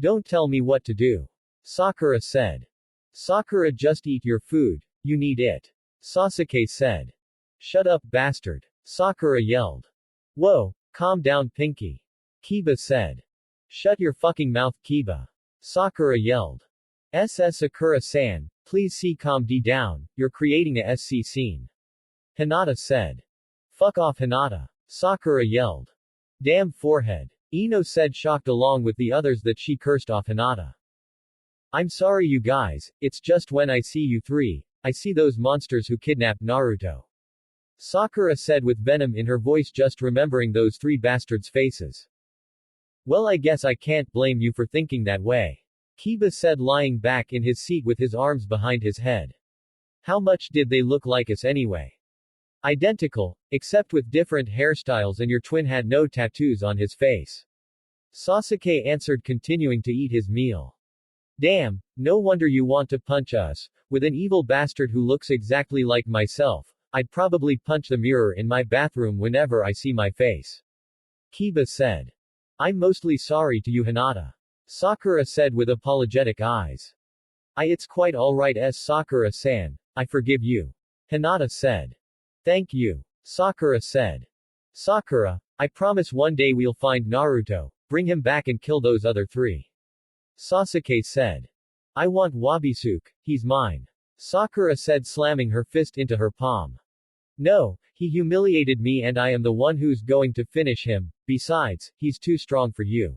Don't tell me what to do. Sakura said. Sakura, just eat your food, you need it. Sasuke said. Shut up, bastard. Sakura yelled. Whoa, calm down, Pinky. Kiba said. Shut your fucking mouth, Kiba. Sakura yelled. Sakura-san, please calm down, you're creating a SC scene. Hinata said. Fuck off, Hinata. Sakura yelled. Damn forehead. Ino said, shocked along with the others that she cursed off Hinata. I'm sorry you guys, it's just when I see you three, I see those monsters who kidnapped Naruto. Sakura said with venom in her voice, just remembering those three bastards' faces. Well, I guess I can't blame you for thinking that way. Kiba said, lying back in his seat with his arms behind his head. How much did they look like us anyway? Identical, except with different hairstyles, and your twin had no tattoos on his face. Sasuke answered, continuing to eat his meal. Damn, no wonder you want to punch us. With an evil bastard who looks exactly like myself, I'd probably punch the mirror in my bathroom whenever I see my face. Kiba said. I'm mostly sorry to you, Hinata. Sakura said with apologetic eyes. It's quite alright, Sakura-san. I forgive you. Hinata said. Thank you. Sakura said. Sakura, I promise one day we'll find Naruto, bring him back and kill those other three. Sasuke said. I want Wabisuke, he's mine. Sakura said, slamming her fist into her palm. No, he humiliated me and I am the one who's going to finish him, besides, he's too strong for you.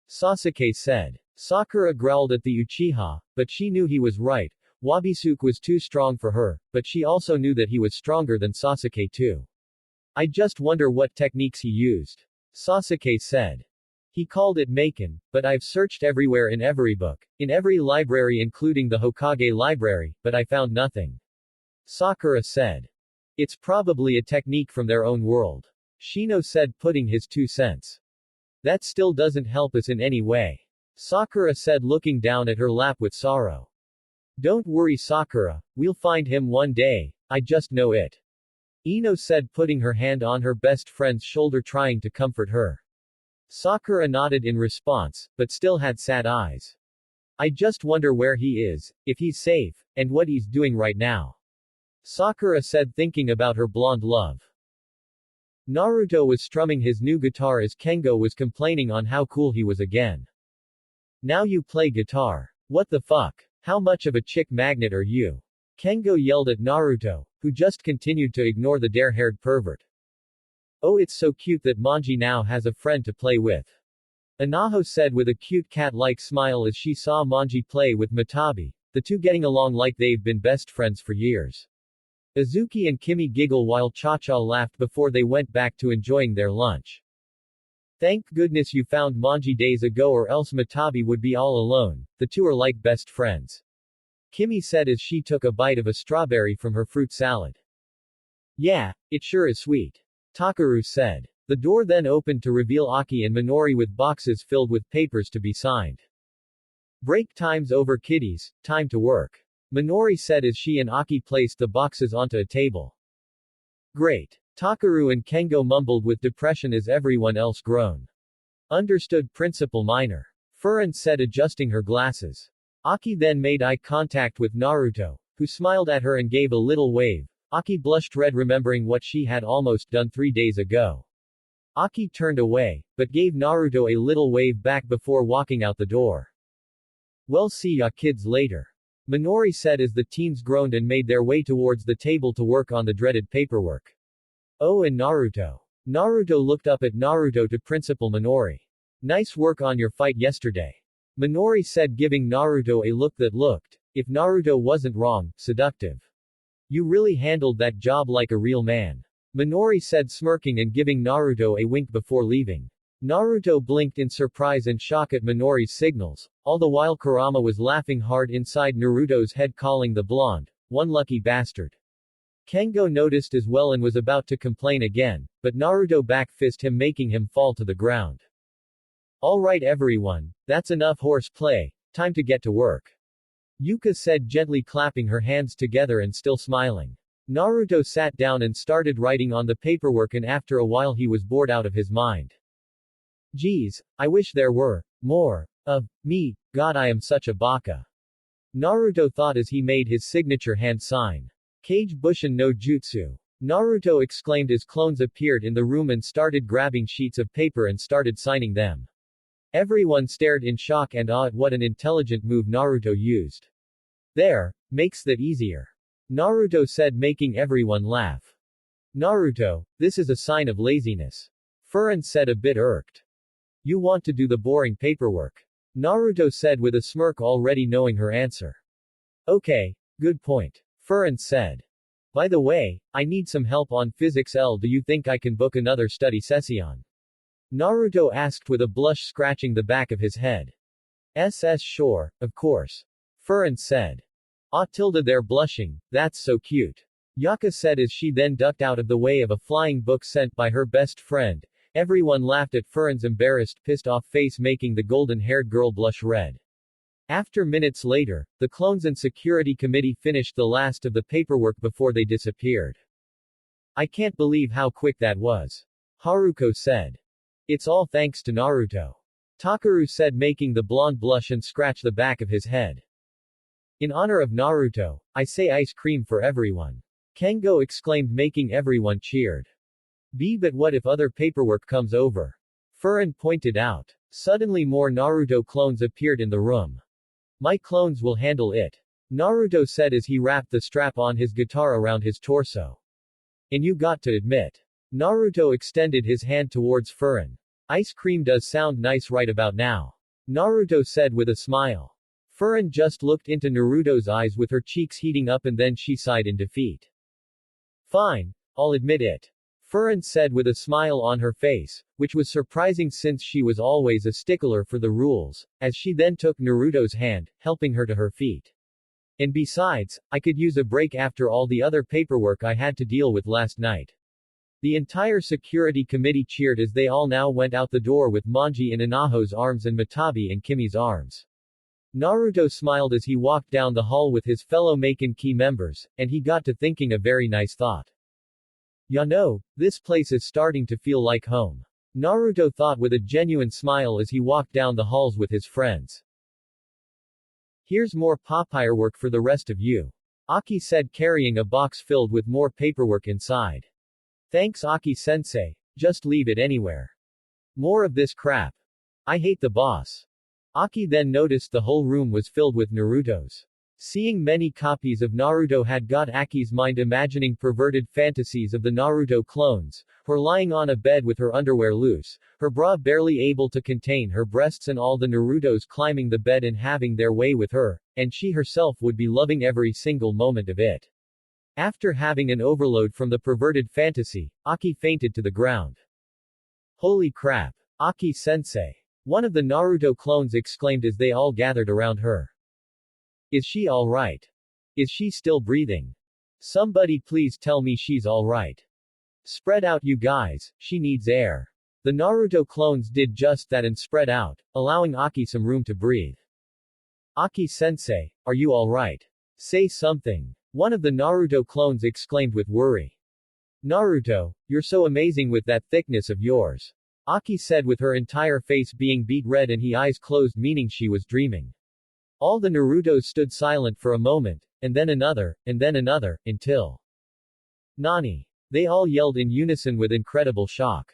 Sasuke said. Sakura growled at the Uchiha, but she knew he was right. Wabisuke was too strong for her, but she also knew that he was stronger than Sasuke too. I just wonder what techniques he used. Sasuke said. He called it Maken, but I've searched everywhere, in every book, in every library including the Hokage library, but I found nothing. Sakura said. It's probably a technique from their own world. Shino said, putting his 2 cents. That still doesn't help us in any way. Sakura said, looking down at her lap with sorrow. Don't worry, Sakura, we'll find him one day, I just know it. Ino said, putting her hand on her best friend's shoulder, trying to comfort her. Sakura nodded in response, but still had sad eyes. I just wonder where he is, if he's safe, and what he's doing right now. Sakura said, thinking about her blonde love. Naruto was strumming his new guitar as Kengo was complaining on how cool he was again. Now you play guitar. What the fuck? How much of a chick magnet are you? Kengo yelled at Naruto, who just continued to ignore the dare-haired pervert. Oh, it's so cute that Manji now has a friend to play with. Anaho said with a cute cat-like smile as she saw Manji play with Matabi, the two getting along like they've been best friends for years. Izuki and Kimi giggle while Cha-Cha laughed before they went back to enjoying their lunch. Thank goodness you found Manji days ago, or else Matabi would be all alone. The two are like best friends. Kimi said as she took a bite of a strawberry from her fruit salad. Yeah, it sure is sweet. Takaru said. The door then opened to reveal Aki and Minori with boxes filled with papers to be signed. Break time's over, kiddies, time to work. Minori said as she and Aki placed the boxes onto a table. Great. Takaru and Kengo mumbled with depression as everyone else groaned. Understood, Principal Minor. Furin said, adjusting her glasses. Aki then made eye contact with Naruto, who smiled at her and gave a little wave. Aki blushed red, remembering what she had almost done 3 days ago. Aki turned away, but gave Naruto a little wave back before walking out the door. Well, see ya kids later. Minori said as the teens groaned and made their way towards the table to work on the dreaded paperwork. Oh, and Naruto. Naruto looked up at Naruto to Principal Minori. Nice work on your fight yesterday. Minori said, giving Naruto a look that looked, if Naruto wasn't wrong, seductive. You really handled that job like a real man. Minori said, smirking and giving Naruto a wink before leaving. Naruto blinked in surprise and shock at Minori's signals, all the while Kurama was laughing hard inside Naruto's head, calling the blonde, one lucky bastard. Kengo noticed as well and was about to complain again, but Naruto back-fist him, making him fall to the ground. Alright everyone, that's enough horse play, time to get to work. Yuka said, gently clapping her hands together and still smiling. Naruto sat down and started writing on the paperwork, and after a while he was bored out of his mind. Geez, I wish there were more of me, god I am such a baka. Naruto thought as he made his signature hand sign. Kage Bushin no Jutsu. Naruto exclaimed as clones appeared in the room and started grabbing sheets of paper and started signing them. Everyone stared in shock and awe at what an intelligent move Naruto used. There, makes that easier. Naruto said, making everyone laugh. Naruto, this is a sign of laziness. Furin said, a bit irked. You want to do the boring paperwork. Naruto said with a smirk, already knowing her answer. Okay, good point. Furin said. By the way, I need some help on physics L. Do you think I can book another study session? Naruto asked with a blush scratching the back of his head. Sure, of course. Furin said. Ah tilde there blushing, that's so cute. Yaka said as she then ducked out of the way of a flying book sent by her best friend. Everyone laughed at Furin's embarrassed, pissed-off face making the golden-haired girl blush red. After minutes later, the clones and security committee finished the last of the paperwork before they disappeared. I can't believe how quick that was. Haruko said. It's all thanks to Naruto. Takaru said making the blonde blush and scratch the back of his head. In honor of Naruto, I say ice cream for everyone. Kengo exclaimed making everyone cheered. But what if other paperwork comes over? Furin pointed out. Suddenly more Naruto clones appeared in the room. My clones will handle it. Naruto said as he wrapped the strap on his guitar around his torso. And you got to admit. Naruto extended his hand towards Furin. Ice cream does sound nice right about now. Naruto said with a smile. Furin just looked into Naruto's eyes with her cheeks heating up and then she sighed in defeat. Fine, I'll admit it. Furin said with a smile on her face, which was surprising since she was always a stickler for the rules, as she then took Naruto's hand, helping her to her feet. And besides, I could use a break after all the other paperwork I had to deal with last night. The entire security committee cheered as they all now went out the door with Manji in Inaho's arms and Matabi in Kimi's arms. Naruto smiled as he walked down the hall with his fellow Maken key members, and he got to thinking a very nice thought. Ya know, this place is starting to feel like home. Naruto thought with a genuine smile as he walked down the halls with his friends. Here's more papyrus work for the rest of you. Aki said carrying a box filled with more paperwork inside. Thanks Aki-sensei, just leave it anywhere. More of this crap. I hate the boss. Aki then noticed the whole room was filled with Naruto's. Seeing many copies of Naruto had got Aki's mind imagining perverted fantasies of the Naruto clones, her lying on a bed with her underwear loose, her bra barely able to contain her breasts and all the Narutos climbing the bed and having their way with her, and she herself would be loving every single moment of it. After having an overload from the perverted fantasy, Aki fainted to the ground. Holy crap! Aki-sensei! One of the Naruto clones exclaimed as they all gathered around her. Is she alright? Is she still breathing? Somebody please tell me she's alright. Spread out you guys, she needs air. The Naruto clones did just that and spread out, allowing Aki some room to breathe. Aki-sensei, are you alright? Say something. One of the Naruto clones exclaimed with worry. Naruto, you're so amazing with that thickness of yours. Aki said with her entire face being beet red and her eyes closed meaning she was dreaming. All the Narutos stood silent for a moment, and then another, until Nani. They all yelled in unison with incredible shock.